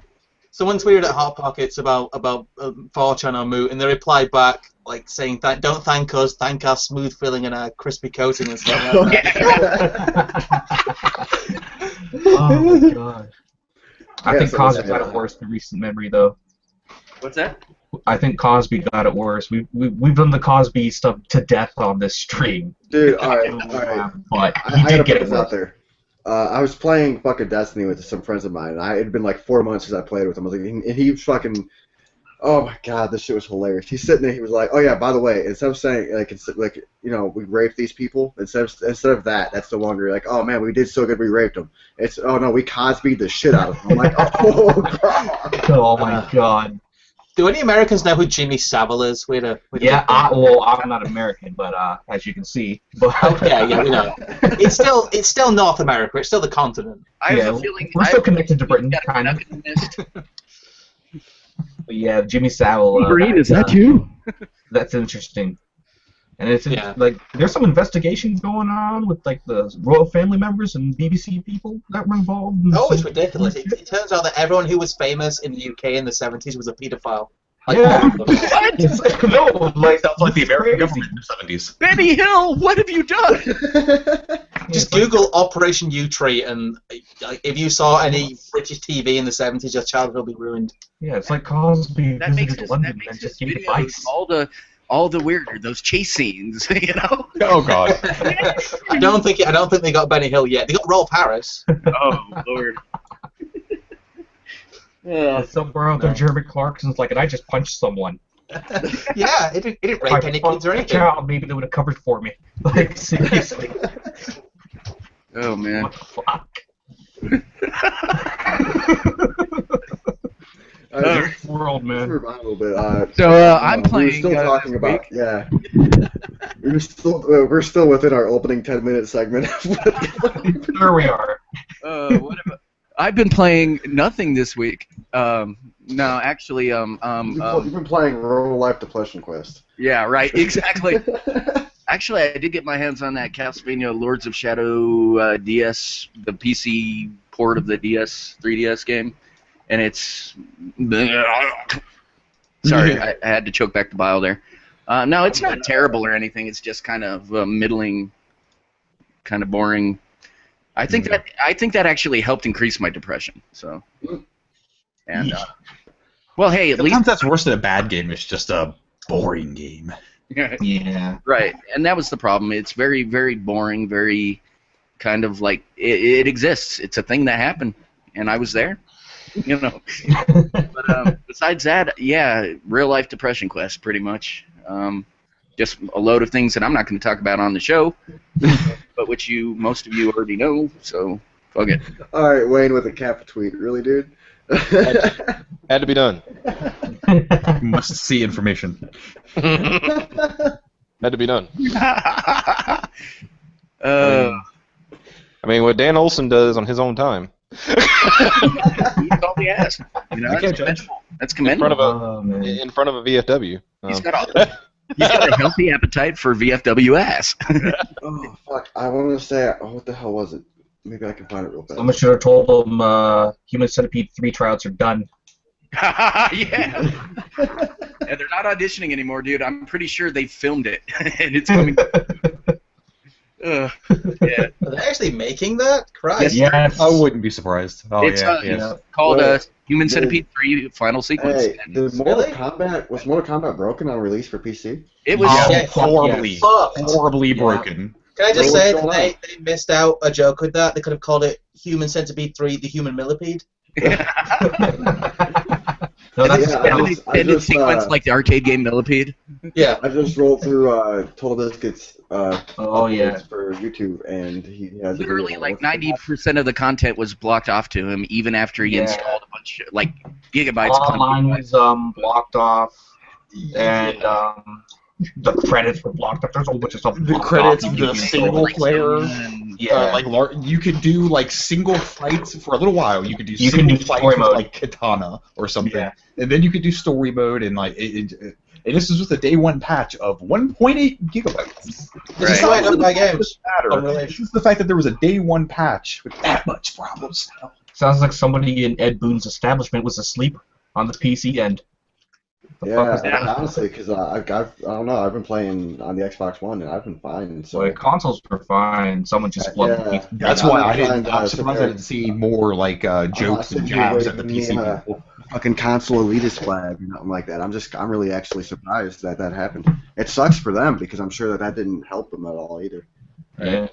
Speaker 4: Someone tweeted at Hot Pockets about 4chan or Moot, and they replied back like saying, "Don't thank us, thank our smooth filling and our crispy coating and stuff like that."
Speaker 5: Oh my god. I
Speaker 1: Yeah,
Speaker 5: think
Speaker 1: so
Speaker 5: Cosby
Speaker 1: that's-
Speaker 5: got it worse in recent memory, though.
Speaker 2: What's that?
Speaker 5: I think Cosby got it worse. We've done the Cosby stuff to death on this stream.
Speaker 1: Dude, alright.
Speaker 5: But
Speaker 1: I
Speaker 5: he
Speaker 1: gotta
Speaker 5: did get
Speaker 1: put
Speaker 5: it
Speaker 1: this out
Speaker 5: worse.
Speaker 1: there. I was playing fucking Destiny with some friends of mine, and it had been like 4 months since I played with him. I was like, and he was fucking, oh my god, this shit was hilarious. He's sitting there, he was like, oh yeah, by the way, instead of saying like you know, we raped these people, instead of that, that's no longer like, oh man, we did so good, we raped them. It's, oh no, we Cosby'd the shit out of them. I'm like, oh god.
Speaker 5: Oh my god.
Speaker 4: Do any Americans know who Jimmy Savile is?
Speaker 5: Yeah, I'm not American, but as you can see. But
Speaker 4: Okay, yeah, we know. It's still North America. It's still the continent.
Speaker 2: I
Speaker 5: Yeah,
Speaker 2: have a feeling
Speaker 5: we're still connected to Britain,
Speaker 2: got a
Speaker 5: kind of.
Speaker 2: nugget in this.
Speaker 5: But yeah, Jimmy Savile.
Speaker 8: Green, is that you?
Speaker 5: That's interesting. And it's
Speaker 4: Yeah.
Speaker 5: like there's some investigations going on with like the royal family members and BBC people that were involved. In
Speaker 4: Oh, it's
Speaker 5: some-
Speaker 4: ridiculous. It turns out that everyone who was famous in the UK in the 70s was a paedophile. Like,
Speaker 5: Yeah.
Speaker 4: all of them.
Speaker 5: It's like, no, like
Speaker 7: sounds like the American
Speaker 5: crazy.
Speaker 7: government in the 70s.
Speaker 2: Benny Hill, what have you done?
Speaker 4: Just Google Operation U-Tree, and if you saw any British TV in the 70s, your childhood will be ruined.
Speaker 5: Yeah, it's like Cosby
Speaker 2: That makes
Speaker 5: visited
Speaker 2: his,
Speaker 5: London
Speaker 2: that makes
Speaker 5: and
Speaker 2: his
Speaker 5: just gave
Speaker 2: videos
Speaker 5: advice.
Speaker 2: all the weirder, those chase scenes, you know?
Speaker 6: Oh god.
Speaker 4: I don't think they got Benny Hill yet. They got Rolf Harris.
Speaker 2: Oh Lord.
Speaker 5: Yeah, somewhere out there, Jeremy Clarkson's like, and I just punched someone.
Speaker 4: Yeah, it didn't
Speaker 5: If
Speaker 4: rape
Speaker 5: I
Speaker 4: any
Speaker 5: punched
Speaker 4: kids or
Speaker 5: a
Speaker 4: anything.
Speaker 5: child, maybe they would have covered for me. Like, seriously.
Speaker 2: Oh man.
Speaker 5: What the fuck? This world,
Speaker 1: Let's
Speaker 5: man.
Speaker 1: move on a little bit.
Speaker 2: So I'm
Speaker 1: we were
Speaker 2: playing.
Speaker 1: still talking
Speaker 2: this
Speaker 1: about,
Speaker 2: week.
Speaker 1: yeah. We're still within our opening 10-minute segment.
Speaker 5: There we are.
Speaker 2: What about, I've been playing nothing this week. No, actually,
Speaker 1: You've been playing Real Life Depression Quest.
Speaker 2: yeah, right, exactly. Actually, I did get my hands on that Castlevania Lords of Shadow DS, the PC port of the 3DS game, and it's. Sorry, I had to choke back the bile there. No, it's not terrible or anything. It's just kind of middling, kind of boring. I think that actually helped increase my depression. So, and well, hey, at
Speaker 7: Sometimes
Speaker 2: least
Speaker 7: that's worse than a bad game. It's just a boring game.
Speaker 5: Yeah.
Speaker 2: right, and that was the problem. It's very, very boring. Very kind of like it exists. It's a thing that happened, and I was there. You know. But besides that, yeah, real life depression quest, pretty much. Just a load of things that I'm not going to talk about on the show, but which most of you already know. So fuck it.
Speaker 1: All right, Wayne with a cap tweet. Really, dude?
Speaker 6: Had to be done.
Speaker 7: You must see information.
Speaker 6: Had to be done.
Speaker 2: uh,
Speaker 6: I mean, what Dan Olson does on his own time.
Speaker 2: he's all the ass. You know,
Speaker 7: I can't
Speaker 2: that's
Speaker 7: judge.
Speaker 2: commendable. That's
Speaker 6: In
Speaker 2: commendable.
Speaker 6: front of
Speaker 5: Oh, man.
Speaker 6: in front of a VFW.
Speaker 2: He's got a healthy appetite for VFW ass.
Speaker 1: Oh fuck! I want to say, what the hell was it? Maybe I can find it real fast.
Speaker 5: Someone should have told them Human Centipede 3 tryouts are done.
Speaker 2: Yeah. And they're not auditioning anymore, dude. I'm pretty sure they filmed it, and it's coming. Yeah.
Speaker 4: Are they actually making that? Christ.
Speaker 5: Yes.
Speaker 3: I wouldn't be surprised. Oh
Speaker 2: It's
Speaker 3: yeah.
Speaker 2: called
Speaker 1: Well,
Speaker 2: Human Centipede 3 Final Sequence.
Speaker 1: Hey,
Speaker 2: and
Speaker 1: was Mortal
Speaker 4: Really?
Speaker 1: Kombat broken on release for PC?
Speaker 2: it was
Speaker 3: Oh,
Speaker 4: Yeah.
Speaker 3: horribly,
Speaker 4: Fucked.
Speaker 3: horribly broken.
Speaker 4: Can I just
Speaker 1: What's
Speaker 4: say
Speaker 1: going
Speaker 4: that they missed out a joke with that? They could have called it Human Centipede 3, the Human Millipede.
Speaker 5: No, that's
Speaker 1: Yeah,
Speaker 2: an
Speaker 1: I
Speaker 2: extended
Speaker 1: just,
Speaker 2: sequence like the arcade game Millipede.
Speaker 4: Yeah.
Speaker 1: I just rolled through Total Biscuits
Speaker 5: Oh yeah.
Speaker 1: for YouTube, and he has a
Speaker 2: Literally,
Speaker 1: video.
Speaker 2: like 90% of the content was blocked off to him, even after he
Speaker 5: Yeah.
Speaker 2: installed a bunch of like gigabytes. upon
Speaker 5: Online
Speaker 2: gigabytes.
Speaker 5: was blocked off, and the credits were blocked off. There's a whole bunch of stuff.
Speaker 7: The
Speaker 5: blocked
Speaker 7: credits,
Speaker 5: off.
Speaker 7: the single player.
Speaker 2: And-
Speaker 5: Yeah.
Speaker 7: You could do like single fights for a little while. You could do
Speaker 5: You can
Speaker 7: single
Speaker 5: do
Speaker 7: fights
Speaker 5: story
Speaker 7: with
Speaker 5: mode.
Speaker 7: like Katana or something,
Speaker 5: Yeah.
Speaker 7: and then you could do story mode and like and this is with a day one patch of 1.8 gigabytes.
Speaker 4: This is why I don't buy games.
Speaker 7: Matter. This is the fact that there was a day one patch with that much problems.
Speaker 5: Sounds like somebody in Ed Boon's establishment was asleep on the PC end. The fuck
Speaker 1: Yeah,
Speaker 5: was that?
Speaker 1: honestly, because I don't know. I've been playing on the Xbox One, and I've been fine. So
Speaker 5: So the consoles were fine. Someone just plugged the
Speaker 1: Yeah.
Speaker 5: PC.
Speaker 7: That's
Speaker 1: Yeah,
Speaker 7: why
Speaker 1: I'm
Speaker 7: I didn't.
Speaker 1: trying to
Speaker 7: I'm surprised I
Speaker 1: sit
Speaker 7: didn't see more like jokes
Speaker 1: sit
Speaker 7: and
Speaker 1: here
Speaker 7: jabs
Speaker 1: waiting
Speaker 7: at the
Speaker 1: for
Speaker 7: PC
Speaker 1: me,
Speaker 7: people.
Speaker 1: fucking console elitist flag or nothing like that. I'm really actually surprised that that happened. It sucks for them because I'm sure that didn't help them at all either.
Speaker 5: Yeah.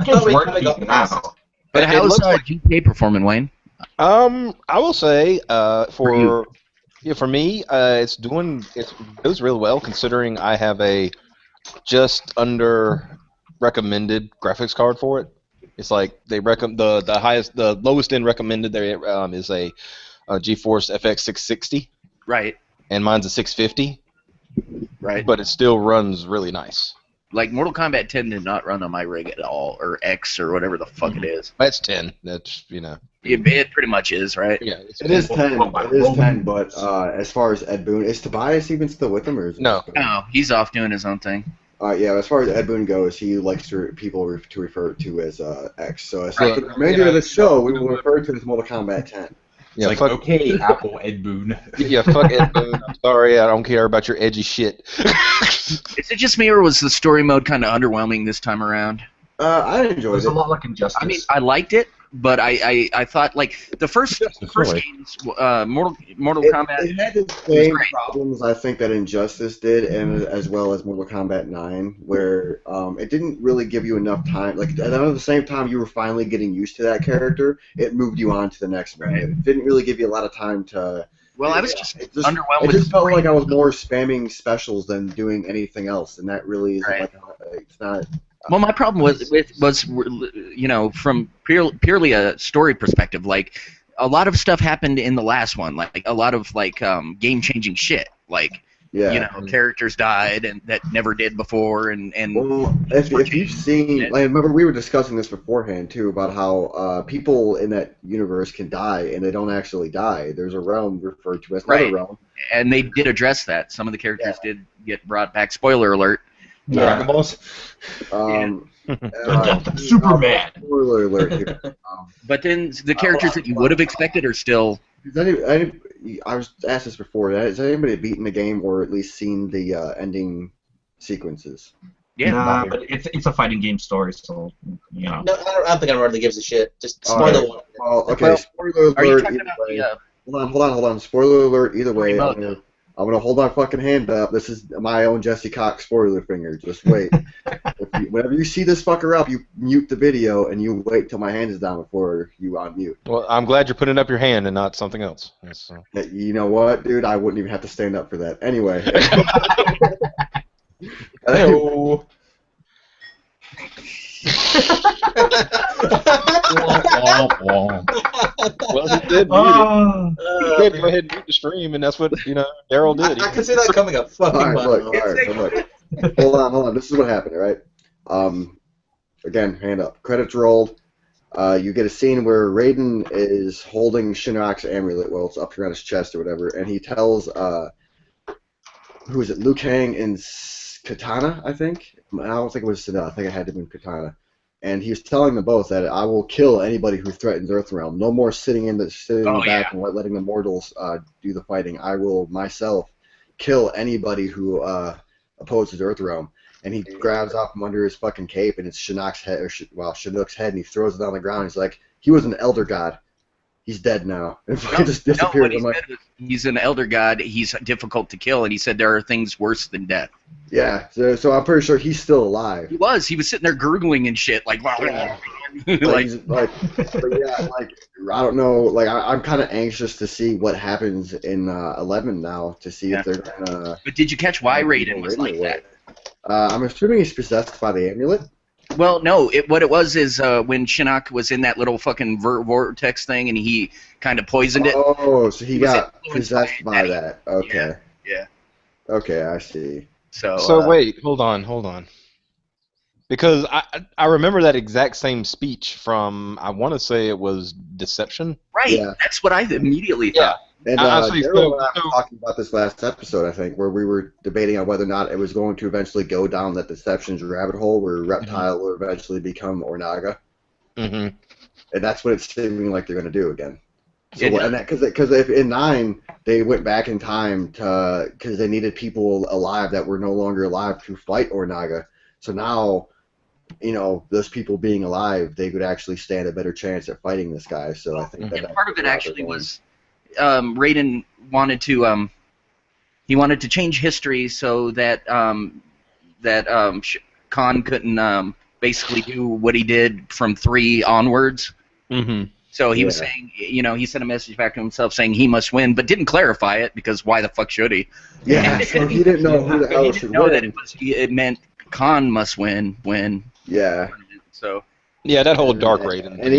Speaker 4: I
Speaker 5: Game's
Speaker 4: thought we
Speaker 5: working
Speaker 4: kinda got past
Speaker 5: now.
Speaker 2: But
Speaker 6: It
Speaker 2: how's
Speaker 6: looks like-
Speaker 2: GTA performing, Wayne?
Speaker 6: I will say
Speaker 2: For you.
Speaker 6: for me, it goes really well considering I have a just under recommended graphics card for it. It's like they the lowest end recommended there is a GeForce FX 660,
Speaker 2: Right,
Speaker 6: and mine's a 650,
Speaker 2: right.
Speaker 6: but it still runs really nice.
Speaker 2: Like Mortal Kombat 10 did not run on my rig at all, or X, or whatever the fuck it is.
Speaker 6: That's 10. That's
Speaker 2: It pretty much is, right?
Speaker 6: yeah.
Speaker 1: It is 10. It is 10. But as far as Ed Boon, is Tobias even still with him, or is it
Speaker 6: No.
Speaker 2: No, he's off doing his own thing.
Speaker 1: Yeah, as far as Ed Boon goes, he likes people to refer to as X. So as
Speaker 6: Right.
Speaker 1: for the remainder of the show, we will refer to as Mortal Kombat 10.
Speaker 7: It's
Speaker 6: Yeah,
Speaker 7: like,
Speaker 6: fuck,
Speaker 7: okay, Apple Ed Boon.
Speaker 6: yeah, fuck Ed Boon. I'm sorry, I don't care about your edgy shit.
Speaker 2: Is it just me, or was the story mode kind of underwhelming this time around?
Speaker 1: I
Speaker 5: It
Speaker 1: enjoyed
Speaker 5: was
Speaker 1: it.
Speaker 5: a lot like Injustice.
Speaker 2: I mean, I liked it, but I thought like the first
Speaker 3: story.
Speaker 2: games, Mortal Kombat.
Speaker 1: It had the same
Speaker 2: great.
Speaker 1: problems I think that Injustice did, and as well as Mortal Kombat 9, where it didn't really give you enough time. Like at the same time you were finally getting used to that character, it moved you on to the next one.
Speaker 2: Right.
Speaker 1: It didn't really give you a lot of time to.
Speaker 2: Well, I was
Speaker 1: Yeah,
Speaker 2: just
Speaker 1: it
Speaker 2: underwhelmed
Speaker 1: It
Speaker 2: with
Speaker 1: just felt
Speaker 2: story.
Speaker 1: like I was more spamming specials than doing anything else, and that really is
Speaker 2: Right.
Speaker 1: like it's not.
Speaker 2: Well, my problem was from purely a story perspective. Like a lot of stuff happened in the last one, like a lot of game-changing shit. Like
Speaker 1: Yeah.
Speaker 2: characters died and that never did before, and
Speaker 1: Well, if you've seen, like, remember we were discussing this beforehand too about how people in that universe can die and they don't actually die. There's a realm referred to as another
Speaker 2: Right.
Speaker 1: realm.
Speaker 2: and they did address that. Some of the characters did get brought back. Spoiler alert.
Speaker 7: Dragon Balls.
Speaker 5: Superman.
Speaker 1: Spoiler alert here.
Speaker 2: But then the characters that you would have expected are still.
Speaker 1: I was asked this before. Has anybody beaten the game or at least seen the ending sequences?
Speaker 2: Yeah.
Speaker 5: Nah, but it's a fighting game story, so you know.
Speaker 4: No, I don't think anyone really gives a shit. Just spoil
Speaker 1: Alright.
Speaker 4: the one.
Speaker 1: Well, okay.
Speaker 2: Well,
Speaker 1: Spoiler
Speaker 2: Are you
Speaker 1: alert.
Speaker 2: talking
Speaker 1: Either
Speaker 2: about
Speaker 1: way.
Speaker 2: the?
Speaker 1: Hold on. Spoiler alert. Either way,
Speaker 2: Story
Speaker 1: I'm gonna hold my fucking hand up. This is my own Jesse Cox spoiler finger. Just wait. Whenever you see this fucker up, you mute the video and you wait till my hand is down before you unmute.
Speaker 6: Well, I'm glad you're putting up your hand and not something else.
Speaker 1: You know what, dude? I wouldn't even have to stand up for that. Anyway.
Speaker 7: Hello.
Speaker 6: Well, he did.
Speaker 5: Oh,
Speaker 6: He did go ahead and mute the stream, and that's what Daryl did.
Speaker 4: I can see that coming up fucking
Speaker 1: Alright,
Speaker 4: mile.
Speaker 1: look. Hold on. This is what happened, all right? Again, hand up. Credits rolled. You get a scene where Raiden is holding Shinnok's amulet. Well, it's up here on his chest or whatever, and he tells, who is it, Liu Kang and Katana, I think? I don't think it was Sada. I think it had to have been Katana. and he was telling them both that I will kill anybody who threatens Earthrealm. No more sitting in the back and letting the mortals do the fighting. I will myself kill anybody who opposes Earthrealm. And he grabs out from under his fucking cape, and it's Chinook's head, Chinook's head, and he throws it on the ground. He's like, he was an elder god. He's dead now. And fucking just disappeared.
Speaker 2: No, he's an elder god. He's difficult to kill, and he said there are things worse than death.
Speaker 1: Yeah, so I'm pretty sure he's still alive.
Speaker 2: He was sitting there gurgling and shit, like,
Speaker 1: Yeah.
Speaker 2: like,
Speaker 1: But yeah, like I don't know, like I'm kind of anxious to see what happens in 11 now, to see if they're gonna.
Speaker 2: But did you catch why Raiden was like that?
Speaker 1: I'm assuming he's possessed by the amulet.
Speaker 2: Well, no. What it was is when Shinnok was in that little fucking vortex thing, and he kind of poisoned it.
Speaker 1: Oh, so he
Speaker 2: was
Speaker 1: got
Speaker 2: influenced
Speaker 1: possessed by
Speaker 2: by
Speaker 1: that. Okay.
Speaker 2: Yeah.
Speaker 1: Okay, I see.
Speaker 2: So
Speaker 6: wait, hold on. Because I remember that exact same speech from, I want to say it was Deception.
Speaker 2: Right.
Speaker 1: Yeah.
Speaker 2: That's what I immediately thought.
Speaker 1: And
Speaker 6: Actually,
Speaker 1: Daryl and I were talking about this last episode, I think, where we were debating on whether or not it was going to eventually go down that Deception's rabbit hole where Reptile will eventually become Ornaga.
Speaker 6: Mm-hmm.
Speaker 1: And that's what it's seeming like they're going to do again. So,
Speaker 2: Yeah.
Speaker 1: and because if in 9 they went back in time because they needed people alive that were no longer alive to fight Ornaga. So now, you know, those people being alive, they would actually stand a better chance at fighting this guy. So I think
Speaker 2: And part of it actually was Raiden wanted to he wanted to change history so that Khan couldn't basically do what he did from 3 onwards.
Speaker 6: Mm-hmm.
Speaker 2: So he was saying, you know, he sent a message back to himself saying he must win, but didn't clarify it because why the fuck should he?
Speaker 1: Yeah, so he didn't know who the hell
Speaker 2: He
Speaker 1: should
Speaker 2: didn't know
Speaker 1: win.
Speaker 2: that it meant Khan must win when.
Speaker 1: Yeah.
Speaker 2: So.
Speaker 6: Yeah, that whole Dark Raiden.
Speaker 1: And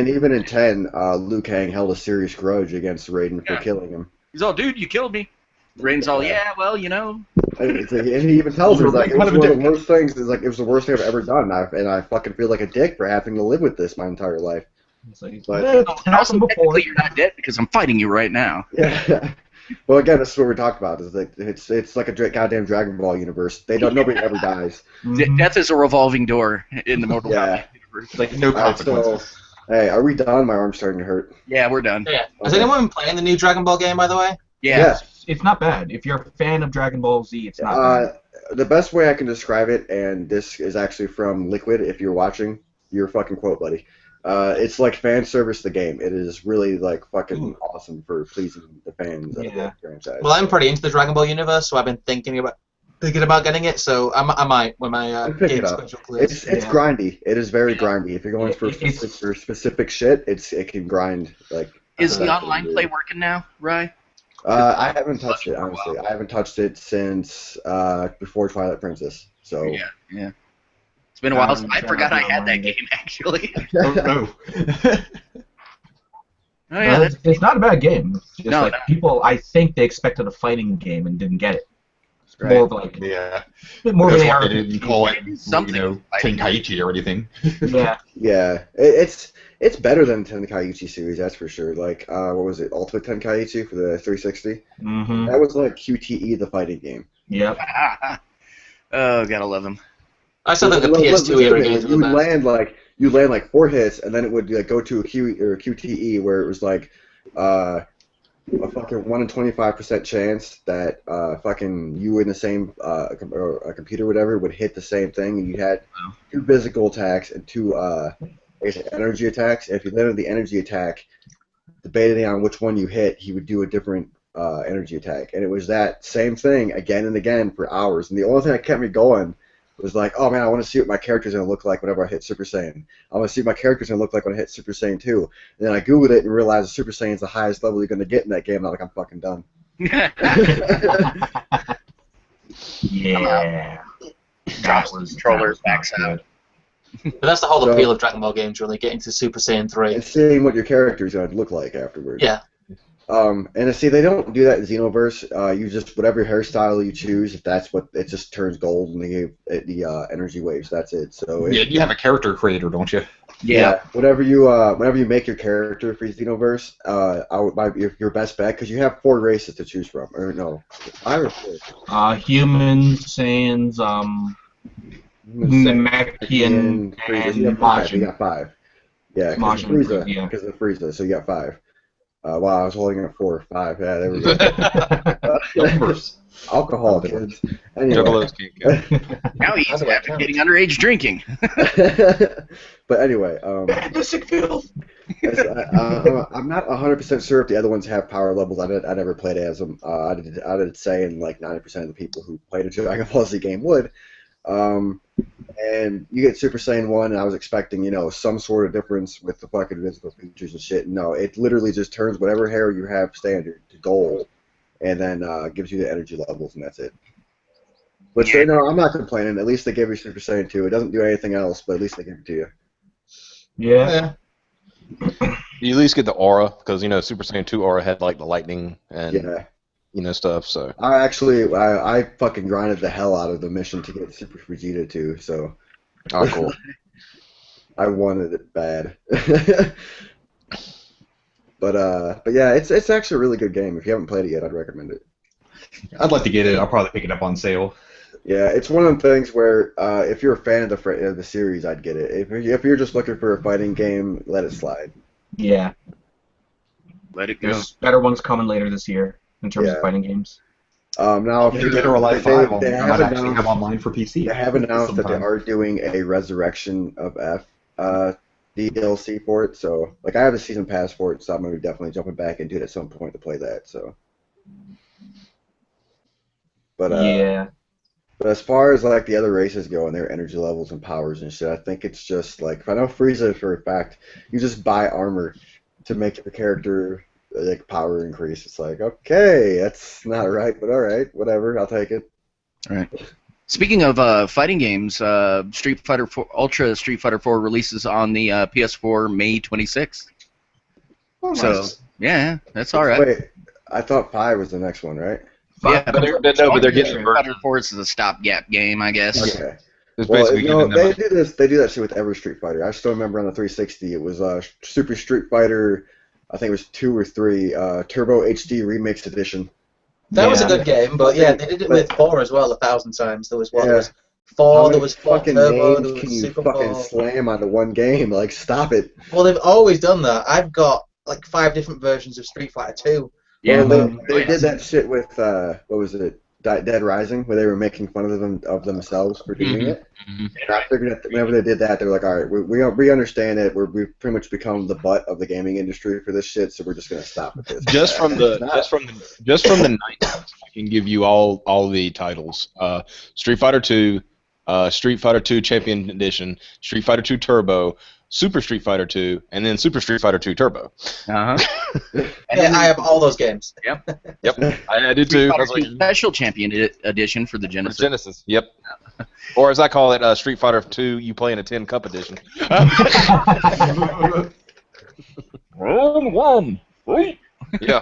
Speaker 1: even in 10, Liu Kang held a serious grudge against Raiden for killing him.
Speaker 2: He's all, dude, you killed me. Raiden's all, yeah, well, you know.
Speaker 1: And he even tells her, like, it was one of the worst things. It's like, it was the worst thing I've ever done, and I fucking feel like a dick for having to live with this my entire life. But
Speaker 2: And also, technically, you're not dead because I'm fighting you right now.
Speaker 1: yeah. Well, again, this is what we're talking about. Is like it's like a goddamn Dragon Ball universe. Nobody ever dies.
Speaker 2: Death is a revolving door in the Mortal Kombat universe.
Speaker 7: Like no consequences.
Speaker 1: So, hey, are we done? My arm's starting to hurt.
Speaker 2: Yeah, we're done.
Speaker 4: Yeah. Has anyone been playing the new Dragon Ball game, by the way?
Speaker 2: Yeah.
Speaker 5: It's not bad. If you're a fan of Dragon Ball Z, it's not bad.
Speaker 1: The best way I can describe it, and this is actually from Liquid, if you're watching, your fucking quote, buddy. It's like fan service the game. It is really like fucking awesome for pleasing the fans of the franchise.
Speaker 4: Well, I'm pretty into the Dragon Ball universe, so I've been thinking about getting it. So I might when my
Speaker 1: pick
Speaker 4: game
Speaker 1: it up.
Speaker 4: schedule clears.
Speaker 1: It's grindy. It is very grindy. If you're going for specific shit, it can grind like.
Speaker 2: Is the online play working now, Rye?
Speaker 1: I haven't touched it, honestly. I haven't touched it since before Twilight Princess. So
Speaker 2: yeah. It's been a while since I forgot I had that game actually.
Speaker 7: Oh no.
Speaker 2: Oh yeah,
Speaker 5: It's not a bad game. It's just
Speaker 2: No,
Speaker 5: like
Speaker 2: no.
Speaker 5: people, I think they expected a fighting game and didn't get it. It's
Speaker 2: Right.
Speaker 5: more of like
Speaker 7: Yeah.
Speaker 5: more of
Speaker 7: That's
Speaker 5: an
Speaker 7: why they
Speaker 5: RPG.
Speaker 7: didn't call it,
Speaker 2: It is something.
Speaker 7: Tenkaichi or anything.
Speaker 5: Yeah.
Speaker 1: yeah, it's better than Tenkaichi series, that's for sure. Like what was it, Ultimate Tenkaichi for the 360?
Speaker 5: Mm-hmm.
Speaker 1: That was like QTE, the fighting game.
Speaker 5: Yep.
Speaker 2: Oh, gotta love him.
Speaker 4: I still think the PS2 era games were the best.
Speaker 1: You land like 4 hits, and then it would like go to a QTE where it was like a fucking 1 in 25% chance that fucking you in the same a computer or whatever would hit the same thing, and you had 2 physical attacks and 2 energy attacks. And if you landed the energy attack, debating on which one you hit, he would do a different energy attack, and it was that same thing again and again for hours. And the only thing that kept me going was like, oh man, I want to see what my character's gonna look like whenever I hit Super Saiyan. I want to see what my character's gonna look like when I hit Super Saiyan 2. And then I googled it and realized Super Saiyan's the highest level you're gonna get in that game. And I'm like, I'm fucking done.
Speaker 5: Yeah. That was
Speaker 2: Controller
Speaker 5: not
Speaker 2: backs
Speaker 5: good.
Speaker 2: out.
Speaker 4: But that's the whole
Speaker 1: So-
Speaker 4: appeal of Dragon Ball games, really, getting to Super Saiyan 3.
Speaker 1: And seeing what your character's gonna look like afterwards.
Speaker 4: Yeah.
Speaker 1: And see, they don't do that in Xenoverse. You just whatever hairstyle you choose, if that's what it just turns gold and they give it the energy waves. That's it. So
Speaker 7: Yeah, you have a character creator, don't you?
Speaker 2: Yeah.
Speaker 1: whenever you make your character for Xenoverse, your best bet, because you have 4 races to choose from, or no, 5 or 4.
Speaker 5: Humans, Saiyans, Namekian
Speaker 1: Frieza. You
Speaker 5: and
Speaker 1: got 5. You
Speaker 5: Majin.
Speaker 1: got 5. Yeah,
Speaker 5: Majin,
Speaker 1: Frieza.
Speaker 5: yeah.
Speaker 1: Because of Frieza, so you got 5. Wow, I was holding it 4 or 5. Yeah, there we go.
Speaker 7: Numbers.
Speaker 1: Alcohol, kids. Anyway.
Speaker 6: Juggalos can't count.
Speaker 2: Now he's
Speaker 4: How do I
Speaker 2: advocating underage drinking.
Speaker 1: But anyway, I'm not 100% sure if the other ones have power levels. I never played as them. I did say, and like 90% of the people who played a Dragon Ball Z game would. And you get Super Saiyan 1, and I was expecting, some sort of difference with the fucking physical features and shit. No, it literally just turns whatever hair you have standard to gold, and then gives you the energy levels, and that's it. But
Speaker 2: Yeah.
Speaker 1: I'm not complaining. At least they gave you Super Saiyan 2. It doesn't do anything else, but at least they give it to you.
Speaker 5: Yeah.
Speaker 6: You at least get the aura, because Super Saiyan 2 aura had like the lightning and
Speaker 1: Yeah.
Speaker 6: stuff. So
Speaker 1: I fucking grinded the hell out of the mission to get Super Vegeta too, so
Speaker 6: oh, cool.
Speaker 1: I wanted it bad. But yeah, it's actually a really good game. If you haven't played it yet, I'd recommend it.
Speaker 7: I'd like to get it. I'll probably pick it up on sale.
Speaker 1: Yeah, it's one of the things where if you're a fan of the series, I'd get it. If you're just looking for a fighting game, let it slide.
Speaker 5: Yeah.
Speaker 2: Let it go.
Speaker 5: There's better ones coming later this year in terms
Speaker 1: Yeah.
Speaker 5: of fighting games.
Speaker 1: Now, if
Speaker 7: If
Speaker 1: you
Speaker 7: Dead or Alive 5, I
Speaker 1: they
Speaker 7: might
Speaker 1: have
Speaker 7: actually have
Speaker 1: announced,
Speaker 7: online for PC.
Speaker 1: they have announced that they
Speaker 7: sometime.
Speaker 1: are doing a resurrection of F DLC for it. So, like, I have a season pass for it, so I'm gonna be definitely jumping back into it at some point to play that. So, but
Speaker 5: Yeah.
Speaker 1: But as far as like the other races go and their energy levels and powers and shit, I think it's just like, if I know Frieza for a fact, you just buy armor to make your character like power increase. It's like, okay, that's not right, but all right, whatever, I'll take it.
Speaker 2: Speaking of fighting games, Street Fighter 4, Ultra Street Fighter 4 releases on the PS4 May 26th.
Speaker 1: Oh,
Speaker 2: So
Speaker 1: nice.
Speaker 2: yeah, that's all right.
Speaker 1: Wait, I thought 5 was the next one, right?
Speaker 2: Yeah,
Speaker 6: but they're getting
Speaker 2: Street Fighter 4 is a stopgap game, I guess.
Speaker 1: Okay.
Speaker 6: It's
Speaker 1: Well,
Speaker 6: basically giving them
Speaker 1: they do this. They do that shit with every Street Fighter. I still remember on the 360, it was Super Street Fighter. I think it was 2 or 3. Turbo HD Remixed Edition.
Speaker 4: That was a
Speaker 5: Yeah.
Speaker 4: good game, but yeah, they did it with 4 as well 1,000 times. There was one, there was
Speaker 1: How
Speaker 4: 4,
Speaker 1: many
Speaker 4: there was 4
Speaker 1: fucking
Speaker 4: Turbo, there
Speaker 1: names
Speaker 4: was
Speaker 1: can you
Speaker 4: Super
Speaker 1: fucking
Speaker 4: 4.
Speaker 1: slam onto one game? Like, stop it.
Speaker 4: Well, they've always done that. I've got like 5 different versions of Street Fighter 2.
Speaker 2: Yeah,
Speaker 1: Well, they did that shit with what was it? Dead Rising, where they were making fun of themselves for doing it.
Speaker 2: Mhm.
Speaker 1: And I figured that whenever they did that, they were like, all right, we understand that we've pretty much become the butt of the gaming industry for this shit, so we're just gonna stop with this.
Speaker 6: just from the 90s. I can give you all the titles: Street Fighter 2, Street Fighter 2 Champion Edition, Street Fighter 2 Turbo, Super Street Fighter 2, and then Super Street Fighter 2 Turbo.
Speaker 2: Uh-huh.
Speaker 4: Yeah, I have all those games.
Speaker 6: Yep, I did
Speaker 2: Street
Speaker 6: too.
Speaker 2: Fighter
Speaker 6: That's like,
Speaker 2: 2 Special Champion Edition for the
Speaker 6: for
Speaker 2: Genesis.
Speaker 6: Genesis. Yep. Or as I call it, Street Fighter 2, you play in a tin cup edition.
Speaker 8: Round one.
Speaker 6: Yeah.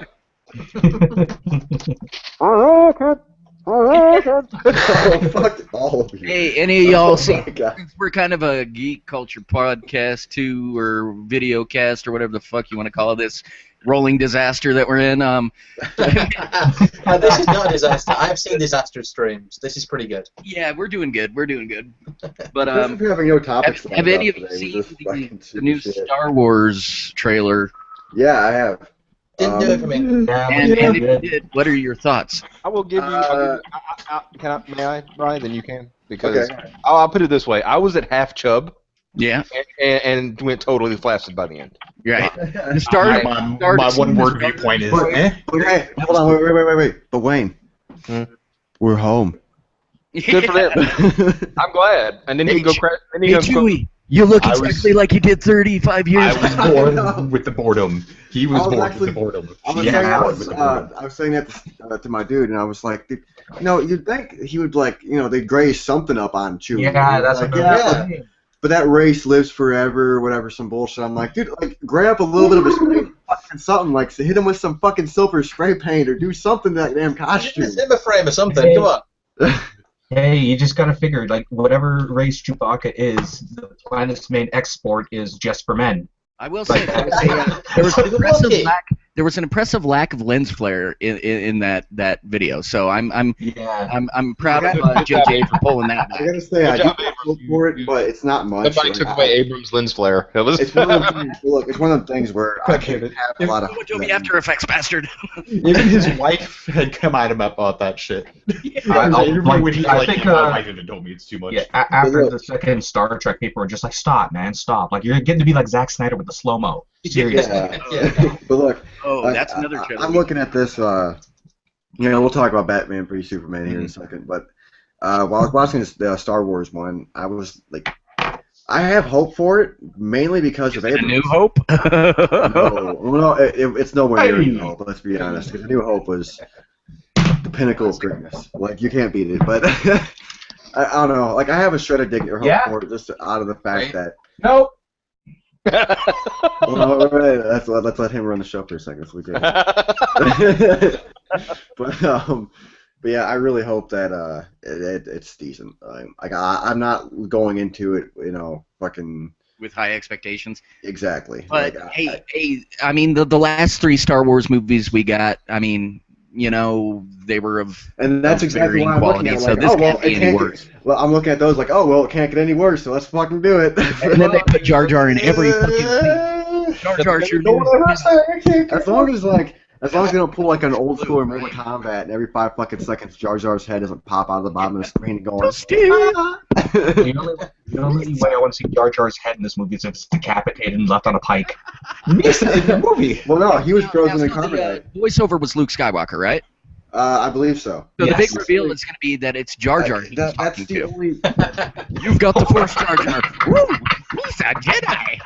Speaker 1: Oh, fuck all of you.
Speaker 2: Hey, any of y'all see?
Speaker 1: Oh my God.
Speaker 2: We're kind of a geek culture podcast too, or video cast, or whatever the fuck you want to call this rolling disaster that we're in.
Speaker 4: This is not a disaster. I've seen disaster streams. This is pretty good.
Speaker 2: Yeah, we're doing good. We're doing good. But
Speaker 1: Especially if you're having no topics.
Speaker 2: have any of you
Speaker 1: today,
Speaker 2: seen
Speaker 1: with this fucking
Speaker 2: the new
Speaker 1: stupid shit.
Speaker 2: Star Wars trailer?
Speaker 1: Yeah, I have.
Speaker 4: Didn't do it for me.
Speaker 5: Yeah,
Speaker 2: And
Speaker 5: yeah,
Speaker 2: if you
Speaker 5: good.
Speaker 2: did, what are your thoughts?
Speaker 6: I will give you. May I, Brian? Then you can. Because
Speaker 1: Okay.
Speaker 6: I'll put it this way: I was at half chub
Speaker 2: Yeah,
Speaker 6: and went totally flaccid by the end.
Speaker 2: right. The Star,
Speaker 7: My one-word viewpoint is,
Speaker 1: Okay, hold on, wait. But Wayne, we're home.
Speaker 6: Good for them. I'm glad. And then he can go crash. Then he
Speaker 2: Hey,
Speaker 6: goes go,
Speaker 2: Chewie, you look
Speaker 7: I was-
Speaker 2: exactly like you did 35 years
Speaker 7: I
Speaker 2: ago.
Speaker 7: was born with the boredom. He was
Speaker 1: I was
Speaker 7: born
Speaker 1: actually-
Speaker 7: with the boredom.
Speaker 1: I was,
Speaker 7: Yeah,
Speaker 1: saying that
Speaker 7: with the boredom.
Speaker 1: I was saying that to my dude, and I was like, dude, you'd think he would they'd graze something up on Chewie.
Speaker 5: Yeah, that's
Speaker 1: like,
Speaker 5: what
Speaker 1: yeah,
Speaker 5: yeah.
Speaker 1: but that race lives forever, whatever, some bullshit. I'm like, dude, like, grab a little bit of a spray, fucking something, like, hit him with some fucking silver spray paint or do something to that damn costume.
Speaker 4: Just him a frame or something. Come on.
Speaker 5: Hey, you just gotta figure, like, whatever race Chewbacca is, the planet's main export is just for men.
Speaker 2: I will say there was there was an impressive lack of lens flare in that video. So I'm proud of JJ for pulling that
Speaker 1: I
Speaker 2: back.
Speaker 1: gotta say, I do hope for it, but it's not much.
Speaker 6: Somebody took away Abrams' lens flare. It was.
Speaker 1: It's one of the things, look, it's one of the things where I can't have a lot of.
Speaker 2: Adobe After Effects, bastard.
Speaker 7: Even his wife had come at him about that shit.
Speaker 5: I think
Speaker 7: I didn't told me it's too much.
Speaker 5: Yeah, after the second Star Trek, people were just like, "Stop, man, stop!" Like you're getting to be like Zack Snyder with the slow mo. Seriously.
Speaker 1: Yeah. But look,
Speaker 2: That's another trilogy.
Speaker 1: I'm looking at this. We'll talk about Batman v Superman here in a second. But while I was watching the Star Wars one, I was like, I have hope for it, mainly because of
Speaker 2: A
Speaker 1: Abrams.
Speaker 2: New Hope.
Speaker 1: No, it's nowhere near New Hope. Let's be honest. Because New Hope was the pinnacle of greatness. Like you can't beat it. But I don't know. Like I have a shred of hope for it, just out of the fact that.
Speaker 5: Nope.
Speaker 1: Well, let's let him run the show for a second. So we can. But yeah, I really hope that it's decent. I'm not going into it, fucking
Speaker 2: with high expectations.
Speaker 1: Exactly.
Speaker 2: But I mean, the last 3 Star Wars movies we got, I mean, they were of
Speaker 1: and that's exactly why I'm looking at it. Like,
Speaker 2: so this can't be any worse.
Speaker 1: Well, I'm looking at those like, it can't get any worse, so let's fucking do it.
Speaker 2: And then they put Jar Jar in every fucking thing. Jar Jar's your new.
Speaker 1: As long as they don't pull like an old school Mortal Kombat and every 5 fucking seconds Jar Jar's head doesn't pop out of the bottom of the screen and going.
Speaker 5: The only way I want to see Jar Jar's head in this movie is if it's decapitated and left on a pike.
Speaker 7: Missed it in the movie.
Speaker 1: Well, no, he was frozen in carbonite.
Speaker 2: Voiceover was Luke Skywalker, right?
Speaker 1: I believe so.
Speaker 2: So the big reveal is going to be that it's Jar Jar he's
Speaker 1: that's
Speaker 2: talking
Speaker 1: the
Speaker 2: to.
Speaker 1: only.
Speaker 2: You've got the Force, Jar Jar. Woo! He's a Jedi.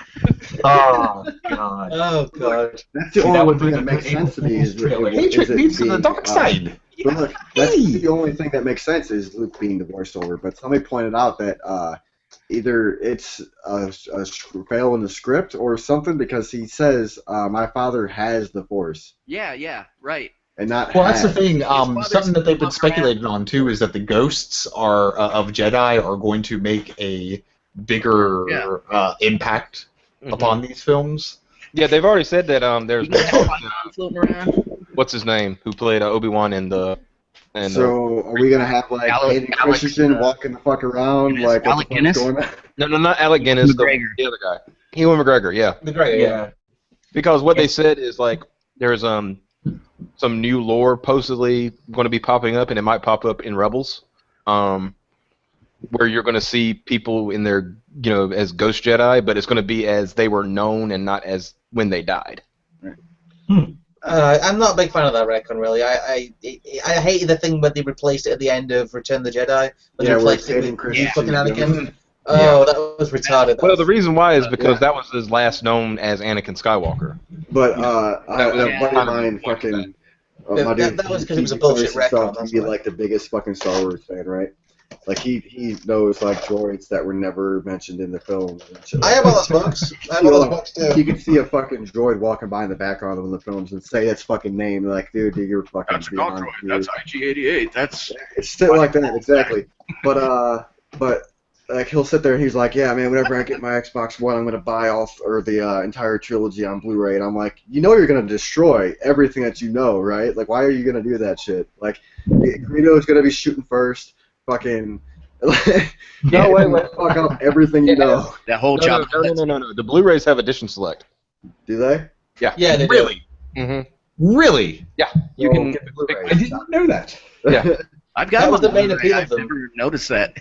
Speaker 5: Oh god.
Speaker 4: Oh god.
Speaker 1: That's the only thing that makes sense to me is
Speaker 7: Hatred leads to the dark side.
Speaker 1: But look, that's the only thing that makes sense is Luke being the voiceover. But somebody pointed out that either it's a fail in the script or something because he says, "My father has the Force."
Speaker 2: Yeah, right.
Speaker 1: And not.
Speaker 7: Well, that's the thing. Something that they've been speculating on too is that the ghosts of Jedi are going to make a bigger impact upon these films.
Speaker 6: Yeah, they've already said that. There's
Speaker 2: floating around.
Speaker 6: what's his name who played Obi-Wan in the.
Speaker 1: So are we gonna have like Hayden Christensen walking the fuck around like
Speaker 2: Alec Guinness?
Speaker 6: No, not Alec Guinness.
Speaker 2: McGregor.
Speaker 6: The other guy. Ewan McGregor. Yeah.
Speaker 4: McGregor, yeah.
Speaker 6: Because what they said is like there's some new lore supposedly going to be popping up, and it might pop up in Rebels, where you're going to see people in their as Ghost Jedi, but it's going to be as they were known and not as when they died.
Speaker 4: I'm not a big fan of that retcon, really. I hated the thing when they replaced it at the end of Return of the Jedi. When they replaced it with fucking Anakin. Oh, that was retarded.
Speaker 6: Well, the reason why is because that was his last known as Anakin Skywalker.
Speaker 1: But a buddy of mine fucking.
Speaker 4: That was because it was a bullshit retcon.
Speaker 1: He's like the biggest fucking Star Wars fan, right? Like he knows like droids that were never mentioned in the film.
Speaker 4: I have all those books. I have all those books too.
Speaker 1: You can see a fucking droid walking by in the background of the films and say its fucking name. Like, dude, you're fucking.
Speaker 2: That's a God droid. That's IG-88. That's.
Speaker 1: It's still like that, exactly. But like he'll sit there and he's like, yeah, man, whenever I get my Xbox One, I'm gonna buy the entire trilogy on Blu-ray. And I'm like, you're gonna destroy everything that you know, right? Like, why are you gonna do that shit? Like, Greedo's gonna be shooting first. Fucking. No way, let's fuck up everything you know.
Speaker 2: That whole job.
Speaker 6: No. The Blu-rays have edition select.
Speaker 1: Do they?
Speaker 6: Yeah.
Speaker 4: Yeah, they
Speaker 7: Really?
Speaker 6: Mm-hmm.
Speaker 7: Really?
Speaker 6: Yeah. You can
Speaker 1: get the Blu-ray.
Speaker 7: I did not know that.
Speaker 6: Yeah.
Speaker 2: I've got
Speaker 4: That was
Speaker 2: one
Speaker 4: the main
Speaker 2: Blu-ray.
Speaker 4: appeal of
Speaker 2: I've
Speaker 4: them.
Speaker 2: never noticed that.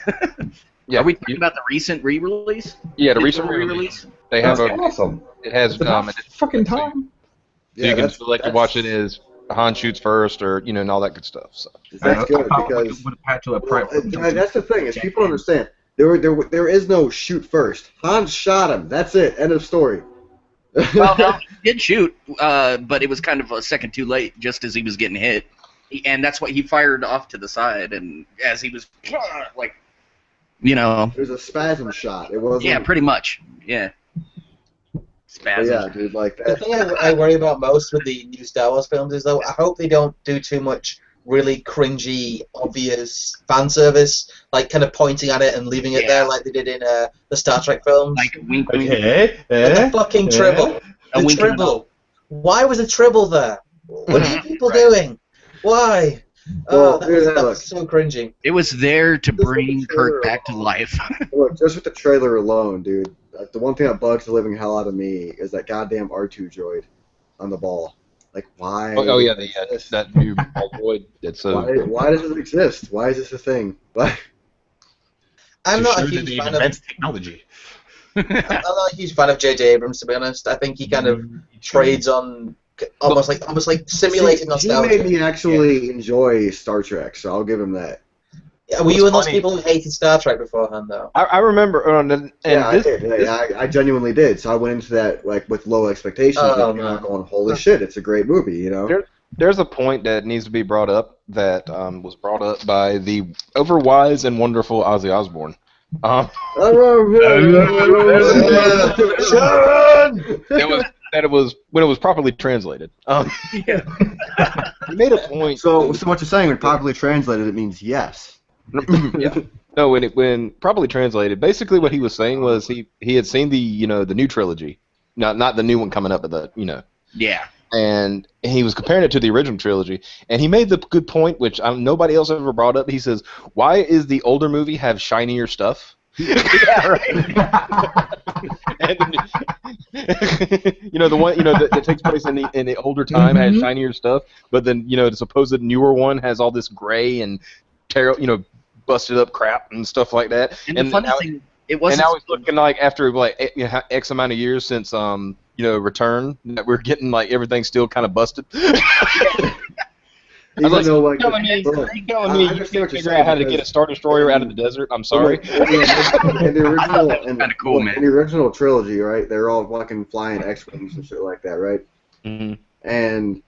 Speaker 6: Yeah.
Speaker 2: Are we talking about the recent re-release?
Speaker 6: Yeah, the recent re-release. They have
Speaker 7: That's awesome.
Speaker 6: It has
Speaker 7: Fucking time.
Speaker 6: so you can select to watch it as Han shoots first, or and all that good stuff. So
Speaker 1: That's good because that's the thing is people understand there is no shoot first. Han shot him. That's it. End of story.
Speaker 2: Well, no, he did shoot, but it was kind of a second too late, just as he was getting hit, and that's why he fired off to the side, and as he was like,
Speaker 1: It was a spasm shot. It wasn't.
Speaker 2: Yeah, pretty much. Yeah. Spasm.
Speaker 1: Yeah, dude, like
Speaker 4: The
Speaker 1: that.
Speaker 4: thing I worry about most with the new Star Wars films is, though, I hope they don't do too much really cringy, obvious fan service, like kind of pointing at it and leaving it there like they did in the Star Trek films.
Speaker 2: Like wink, wink.
Speaker 4: The fucking Tribble. The
Speaker 2: wink and a
Speaker 4: Tribble Why was a Tribble there? What are you people doing? Why?
Speaker 1: Well,
Speaker 4: That was so cringy.
Speaker 2: It was there to
Speaker 1: Just with
Speaker 2: bring
Speaker 1: the
Speaker 2: Kirk
Speaker 1: trailer
Speaker 2: back to life.
Speaker 1: Look, just with the trailer alone, dude, the one thing that bugs the living hell out of me is that goddamn R2 droid on the ball. Like, why?
Speaker 6: Oh yeah, that new droid. It's
Speaker 1: Why does it exist? Why is this a thing? Why?
Speaker 4: I'm
Speaker 7: to
Speaker 4: not
Speaker 7: show
Speaker 4: a
Speaker 7: that
Speaker 4: huge
Speaker 7: they
Speaker 4: fan of.
Speaker 7: advanced technology.
Speaker 4: I'm not a huge fan of J.J. Abrams, to be honest. I think he kind of trades on almost like simulated nostalgia.
Speaker 1: He made me actually enjoy Star Trek, so I'll give him that.
Speaker 4: Yeah, were you one of those people who hated Star Trek beforehand, though?
Speaker 6: I remember,
Speaker 1: I did. I genuinely did. So I went into that like with low expectations.
Speaker 4: Oh,
Speaker 1: and
Speaker 4: man.
Speaker 1: going, holy shit, it's a great movie, you know.
Speaker 6: There's a point that needs to be brought up that was brought up by the overwise and wonderful Ozzy Osbourne. That it was when it was properly translated. He made a point.
Speaker 1: So what you're saying, when properly translated, it means yes.
Speaker 6: Yeah. No, when properly translated, basically what he was saying was he had seen the the new trilogy, not the new one coming up, but the
Speaker 2: Yeah.
Speaker 6: And he was comparing it to the original trilogy, and he made the good point, which nobody else ever brought up. He says, "Why is the older movie have shinier stuff?"
Speaker 2: Yeah, right.
Speaker 6: And, the one that takes place in the older time has shinier stuff, but then the supposed newer one has all this gray and busted up crap and stuff like that.
Speaker 2: And the funny thing, it wasn't.
Speaker 6: And now it's looking like after X amount of years since Return, that we're getting like everything's still kind of busted.
Speaker 1: Even though,
Speaker 6: you telling me you can't figure out how to get a Star Destroyer out of the desert? I'm sorry.
Speaker 1: In the original trilogy, right? They're all fucking flying X-wings and shit like that, right?
Speaker 6: Mm-hmm.
Speaker 1: And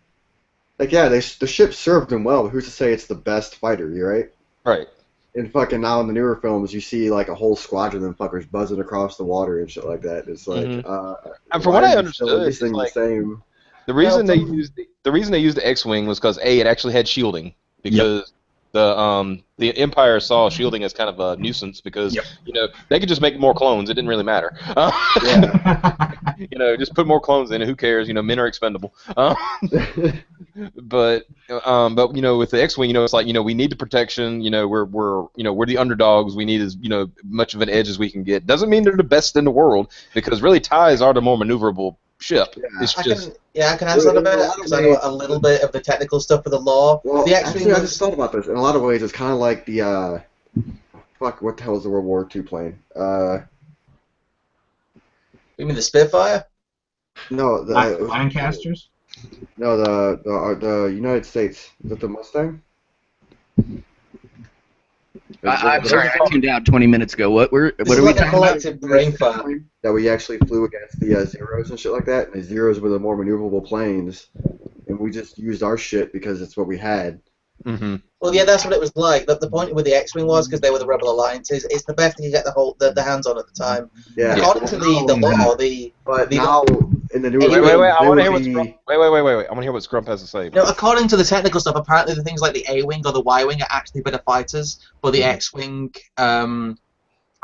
Speaker 1: like, yeah, the ship served them well. But who's to say it's the best fighter? You right?
Speaker 6: Right.
Speaker 1: And fucking now in the newer films, you see like a whole squadron of them fuckers buzzing across the water and shit like that. It's like,
Speaker 6: and from what I understood,
Speaker 1: it's like, the same.
Speaker 6: The reason they used the X-wing was because it actually had shielding, because the Empire saw shielding as kind of a nuisance because they could just make more clones. It didn't really matter. Just put more clones in it. Who cares? Men are expendable. But with the X-wing, it's like we need the protection. We're the underdogs. We need as much of an edge as we can get. Doesn't mean they're the best in the world, because really TIEs are the more maneuverable ship.
Speaker 1: Yeah.
Speaker 6: It's just
Speaker 4: I can answer that a bit, because I know a little bit of the technical stuff for the lore.
Speaker 1: Well,
Speaker 4: the
Speaker 1: actually, I just thought about this. In a lot of ways, it's kind of like the what the hell is the World War II plane?
Speaker 4: You mean the Spitfire?
Speaker 1: No, the
Speaker 5: Lancasters.
Speaker 1: No, the United States. Is it the Mustang?
Speaker 2: I'm sorry, I tuned out 20 minutes ago. What are we
Speaker 4: like a
Speaker 2: talking
Speaker 4: collective brain fart.
Speaker 1: That we actually flew against the Zeros and shit like that. And the Zeros were the more maneuverable planes, and we just used our shit because it's what we had.
Speaker 6: Mm-hmm.
Speaker 4: Well, yeah, that's what it was like. The point with the X-wing was, because they were the Rebel Alliances, it's the best thing you get the hands on at the time.
Speaker 1: Yeah.
Speaker 4: According to the law,
Speaker 1: now in the new
Speaker 6: Wait! I want to hear what Scrump. Wait! I want to hear what Scrump has to say.
Speaker 4: According to the technical stuff, apparently the things like the A-wing or the Y-wing are actually better fighters, but the X-wing, I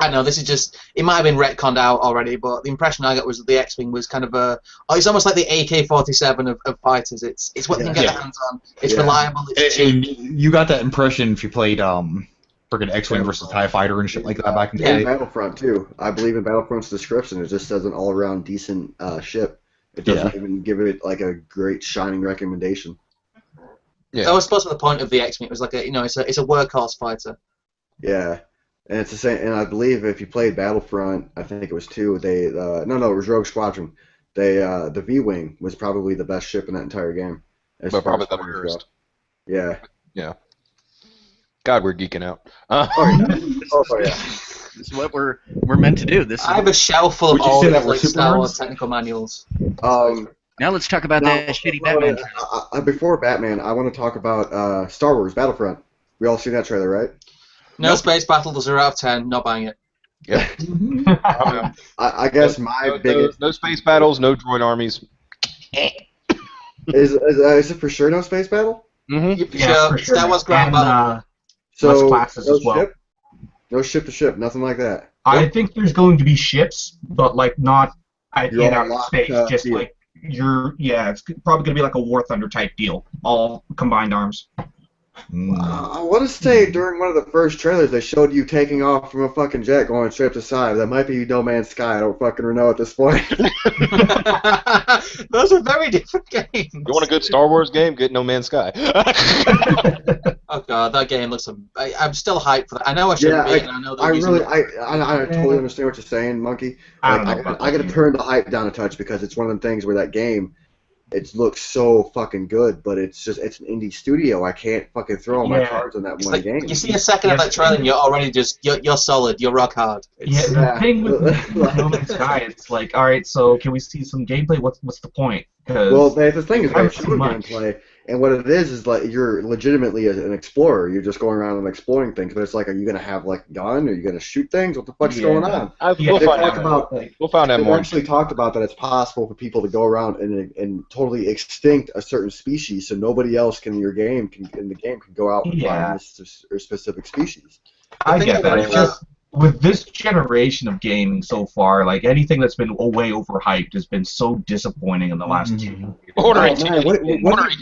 Speaker 4: don't know, this is just, it might have been retconned out already, but the impression I got was that the X-wing was kind of it's almost like the AK-47 of fighters. It's what you can get your hands on. It's reliable, it's cheap.
Speaker 7: You got that impression if you played friggin' X-Wing versus TIE Fighter and shit like that back in the day.
Speaker 1: Battlefront too. I believe in Battlefront's description, it just says an all-around decent ship. It doesn't even give it like a great shining recommendation.
Speaker 4: Yeah. That was supposed to be the point of the X-wing. It was like it's a workhorse fighter.
Speaker 1: Yeah. And it's the same. And I believe if you played Battlefront, I think it was 2. It was Rogue Squadron. The V-wing was probably the best ship in that entire game.
Speaker 6: But probably the worst.
Speaker 1: Yeah.
Speaker 6: Yeah. God, we're geeking out.
Speaker 1: Oh yeah.
Speaker 2: This is what we're meant to do.
Speaker 4: I have a shelf full of all these Star Wars technical manuals.
Speaker 2: Now let's talk about that shitty Batman.
Speaker 1: Before Batman, I want to talk about Star Wars Battlefront. We all seen that trailer, right?
Speaker 4: No space battle, 0 out of 10. Not buying it.
Speaker 6: Yeah.
Speaker 1: I guess my biggest.
Speaker 6: No space battles, no droid armies.
Speaker 1: Is it for sure no space battle?
Speaker 6: Mm-hmm.
Speaker 4: Yeah, for sure. Star Wars ground battle.
Speaker 1: So
Speaker 5: classes as well.
Speaker 1: No ship to ship, nothing like that.
Speaker 5: I think there's going to be ships, but like not in outer space, just like it's probably gonna be like a War Thunder type deal, all combined arms.
Speaker 1: I want to say during one of the first trailers they showed you taking off from a fucking jet going straight up the side. That might be No Man's Sky. I don't fucking know at this point.
Speaker 4: Those are very different games.
Speaker 6: You want a good Star Wars game? Get No Man's Sky.
Speaker 4: Oh god, that game looks. I'm still hyped for that. I know I shouldn't be. And I know they're using
Speaker 1: I totally understand what you're saying, Monkey. Like, I gotta turn the hype down a touch because it's one of the things where that game, it looks so fucking good, but it's an indie studio. I can't fucking throw all my cards on that one
Speaker 4: like,
Speaker 1: game.
Speaker 4: You see a second of that trailer and you're already you're solid. You're rock hard.
Speaker 5: The thing with No Man's Sky, it's like, all right, so can we see some gameplay? What's the point?
Speaker 1: Well, the thing is,
Speaker 5: I
Speaker 1: they show gameplay, and what it is like you're legitimately an explorer. You're just going around and exploring things, but it's like, are you gonna have like a gun? Are you gonna shoot things? What the fuck's going on?
Speaker 6: We'll find out more.
Speaker 1: They actually talked about that it's possible for people to go around and totally extinct a certain species, so nobody else in the game can go out and find this specific species.
Speaker 5: I get that. It's just with this generation of gaming so far, like anything that's been way overhyped has been so disappointing in the last 2 years.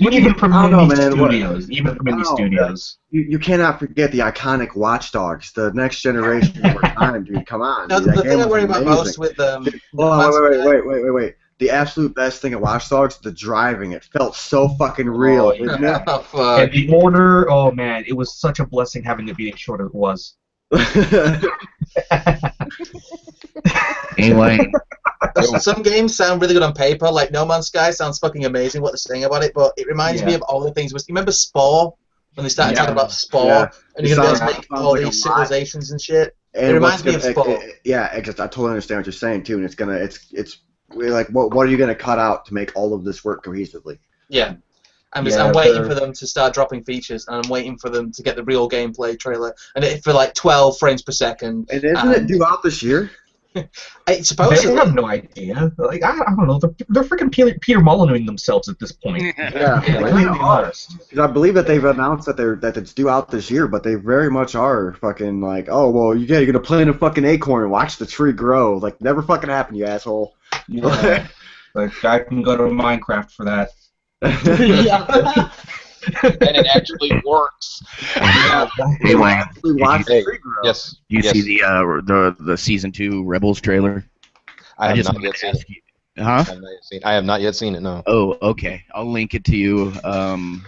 Speaker 5: Even from indie studios.
Speaker 1: You cannot forget the iconic Watch Dogs, the next generation of our time, dude. Come on.
Speaker 4: No,
Speaker 1: dude,
Speaker 4: the thing I worry about most with
Speaker 1: wait. The absolute best thing at Watch Dogs, the driving. It felt so fucking real, didn't it?
Speaker 5: And the order, oh man, it was such a blessing having it be as short as it was.
Speaker 2: Anyway,
Speaker 4: some games sound really good on paper. Like No Man's Sky sounds fucking amazing. What they're saying about it, but it reminds me of all the things. You remember Spore when they started talking about Spore, and you're gonna be able to make all these civilizations and shit.
Speaker 1: And
Speaker 4: it reminds me of Spore.
Speaker 1: I totally understand what you're saying too, and it's really like what are you gonna cut out to make all of this work cohesively?
Speaker 4: Yeah. I'm waiting for them to start dropping features, and I'm waiting for them to get the real gameplay trailer, and for like 12 frames per second.
Speaker 1: And isn't it due out this year?
Speaker 4: It's supposed
Speaker 5: They have no idea. Like I don't know. They're freaking Peter Molyneuxing themselves at this point.
Speaker 1: Because I believe that they've announced that it's due out this year, but they very much are fucking like, oh well, you're gonna plant a fucking acorn and watch the tree grow. Like never fucking happened, you asshole.
Speaker 5: Yeah. Like I can go to Minecraft for that.
Speaker 6: And it actually works.
Speaker 2: Anyway,
Speaker 6: yes.
Speaker 2: You see the season 2 Rebels trailer?
Speaker 6: I have not yet seen it.
Speaker 2: Huh?
Speaker 6: I have not yet seen it. No.
Speaker 2: Oh, okay. I'll link it to you on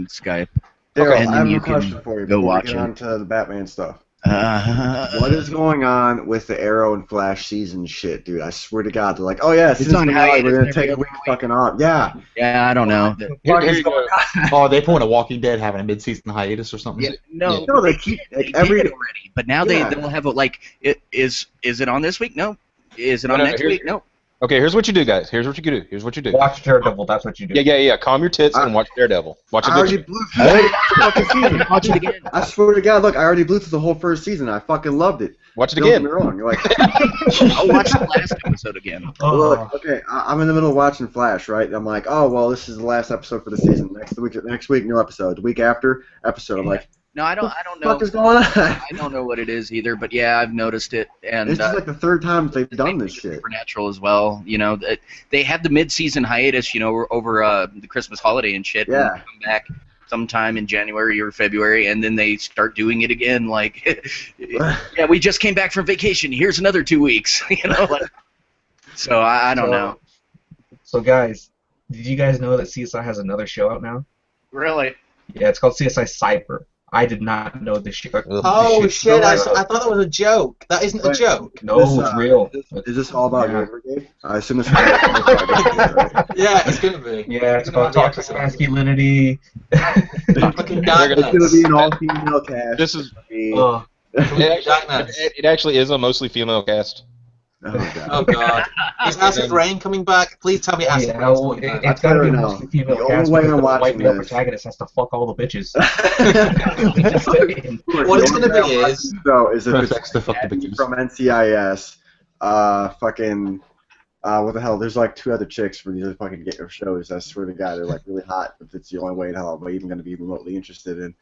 Speaker 2: Skype.
Speaker 1: Daryl,
Speaker 2: and
Speaker 1: I have
Speaker 2: then
Speaker 1: a
Speaker 2: you
Speaker 1: question
Speaker 2: can
Speaker 1: for you
Speaker 2: go
Speaker 1: before
Speaker 2: watch
Speaker 1: we get
Speaker 2: it.
Speaker 1: on to the Batman stuff. What is going on with the Arrow and Flash season shit, dude? I swear to God, they're like, oh yeah, season finale, we're gonna take a week fucking off. Yeah.
Speaker 2: Yeah, I don't know.
Speaker 6: Here you go.
Speaker 7: Oh, they point a Walking Dead having a mid-season hiatus or something.
Speaker 2: Yeah, no,
Speaker 1: they keep
Speaker 2: they did already, but now they'll have is it on this week? No. Is it on next week? No.
Speaker 6: Okay, here's what you do, guys. Here's what you do.
Speaker 5: Watch Daredevil. That's what you do.
Speaker 6: Yeah. Calm your tits and watch Daredevil. Watch
Speaker 1: I already blew through the fucking season.
Speaker 2: Watch it again.
Speaker 1: I swear to God, look, I already blew through the whole first season. I fucking loved it.
Speaker 6: Watch it again.
Speaker 1: Don't get me wrong. You're like,
Speaker 2: I'll watch the last episode again.
Speaker 1: Look, okay, I'm in the middle of watching Flash, right? I'm like, oh well, this is the last episode for the season. Next week, new episode. The week after, episode. I'm like,
Speaker 2: no, I don't know.
Speaker 1: What the fuck is going on?
Speaker 2: I don't know what it is either, but yeah, I've noticed it. And
Speaker 1: this is like the third time they've done this shit.
Speaker 2: Supernatural as well. You know, they had the mid-season hiatus, you know, over the Christmas holiday and shit.
Speaker 1: Yeah.
Speaker 2: And come back sometime in January or February, and then they start doing it again. Like, yeah, we just came back from vacation. Here's another 2 weeks. You know. So I don't know.
Speaker 5: So guys, did you guys know that CSI has another show out now?
Speaker 2: Really?
Speaker 5: Yeah, it's called CSI Cyber. I did not know this shit.
Speaker 4: Oh shit! I thought that was a joke. That isn't a joke.
Speaker 5: No, it's real.
Speaker 1: Is this all about your brigade? I assume this.
Speaker 4: Yeah, it's gonna be.
Speaker 5: Yeah, it's about toxic masculinity.
Speaker 4: Fucking darkness.
Speaker 1: It's gonna be an all-female cast.
Speaker 6: This is.
Speaker 4: Darkness.
Speaker 6: It actually is a mostly female cast.
Speaker 1: Oh
Speaker 4: God! Is Acid Rain coming back? Please tell me Acid Rain's coming back.
Speaker 5: It's gotta be a mostly female cast. The white male protagonist has to fuck all the bitches.
Speaker 4: What it's gonna be is
Speaker 1: from NCIS. Fucking. What the hell? There's like 2 other chicks for these fucking shows. I swear to God, they're like really hot. If it's the only way in hell I'm even gonna be remotely interested in.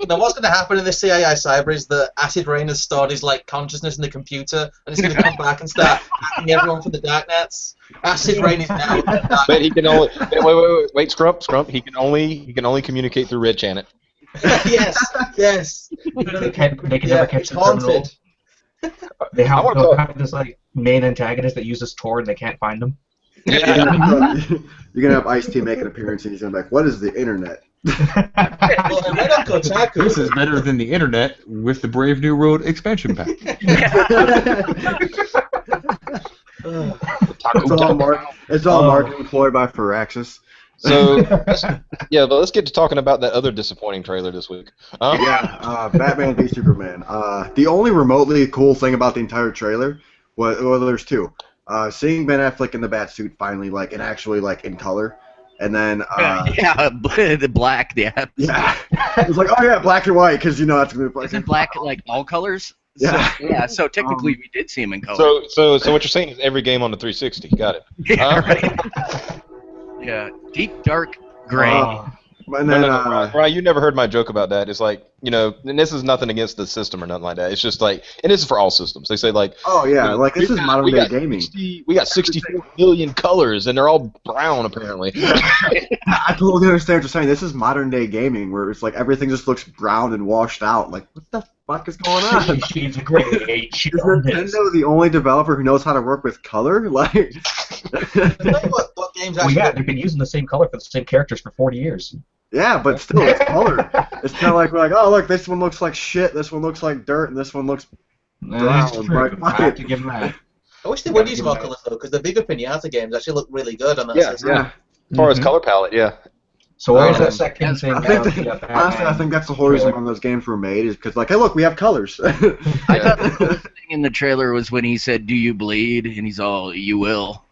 Speaker 4: Now, what's going to happen in the CAI cyber is that Acid Rain has stored his like consciousness in the computer, and it's going to come back and start hacking everyone from the darknets. Acid Rain is now.
Speaker 6: But he can only wait, Scrump. He can only communicate through Red Channel.
Speaker 4: yes.
Speaker 5: They can never catch the criminal. They have this like main antagonist that uses Tor and they can't find them.
Speaker 1: You're gonna have Ice-T make an appearance and he's gonna be like, "What is the internet?"
Speaker 4: Well, and right on Kotaku.
Speaker 7: This is better than the internet with the Brave New World expansion pack.
Speaker 1: It's all marketing employed by Firaxis.
Speaker 6: So, but let's get to talking about that other disappointing trailer this week.
Speaker 1: Batman v Superman. The only remotely cool thing about the entire trailer was, well, there's two. Seeing Ben Affleck in the Batsuit finally, like, and actually, like, in color. And then,
Speaker 2: the black, yeah.
Speaker 1: Yeah. It's like, oh yeah, black and white, because you know that's going to be
Speaker 2: Isn't black, like, all colors?
Speaker 1: Yeah.
Speaker 2: So technically we did see him in color.
Speaker 6: So what you're saying is every game on the 360. Got it.
Speaker 2: Yeah, right. Yeah, deep dark gray.
Speaker 1: And then,
Speaker 6: Ryan, you never heard my joke about that. It's like, you know, and this is nothing against the system or nothing like that. It's just like, and this is for all systems. They say like,
Speaker 1: oh yeah, you know, like this is modern day gaming.
Speaker 6: We got 64 million colors, and they're all brown apparently.
Speaker 1: I totally understand what you're saying. This is modern day gaming, where it's like everything just looks brown and washed out. Like, what the fuck is going on?
Speaker 5: She's a great age.
Speaker 1: Is Nintendo the only developer who knows how to work with color? Like,
Speaker 4: what games actually?
Speaker 5: Well, yeah, they've been using the same color for the same characters for 40 years.
Speaker 1: Yeah, but still, it's color. It's kind of like we're like, oh look, this one looks like shit, this one looks like dirt, and this one looks brown.
Speaker 5: I have to give them that.
Speaker 4: I wish they would use more colors though, because the Viva Pinata games actually look really good on that system.
Speaker 1: Yeah.
Speaker 6: As far as color palette, yeah.
Speaker 5: So where's that second thing?
Speaker 1: Honestly, I think that's the whole reason why those games were made, is because like, hey, look, we have colors.
Speaker 2: I thought the coolest thing in the trailer was when he said, "Do you bleed?" and he's all, "You will."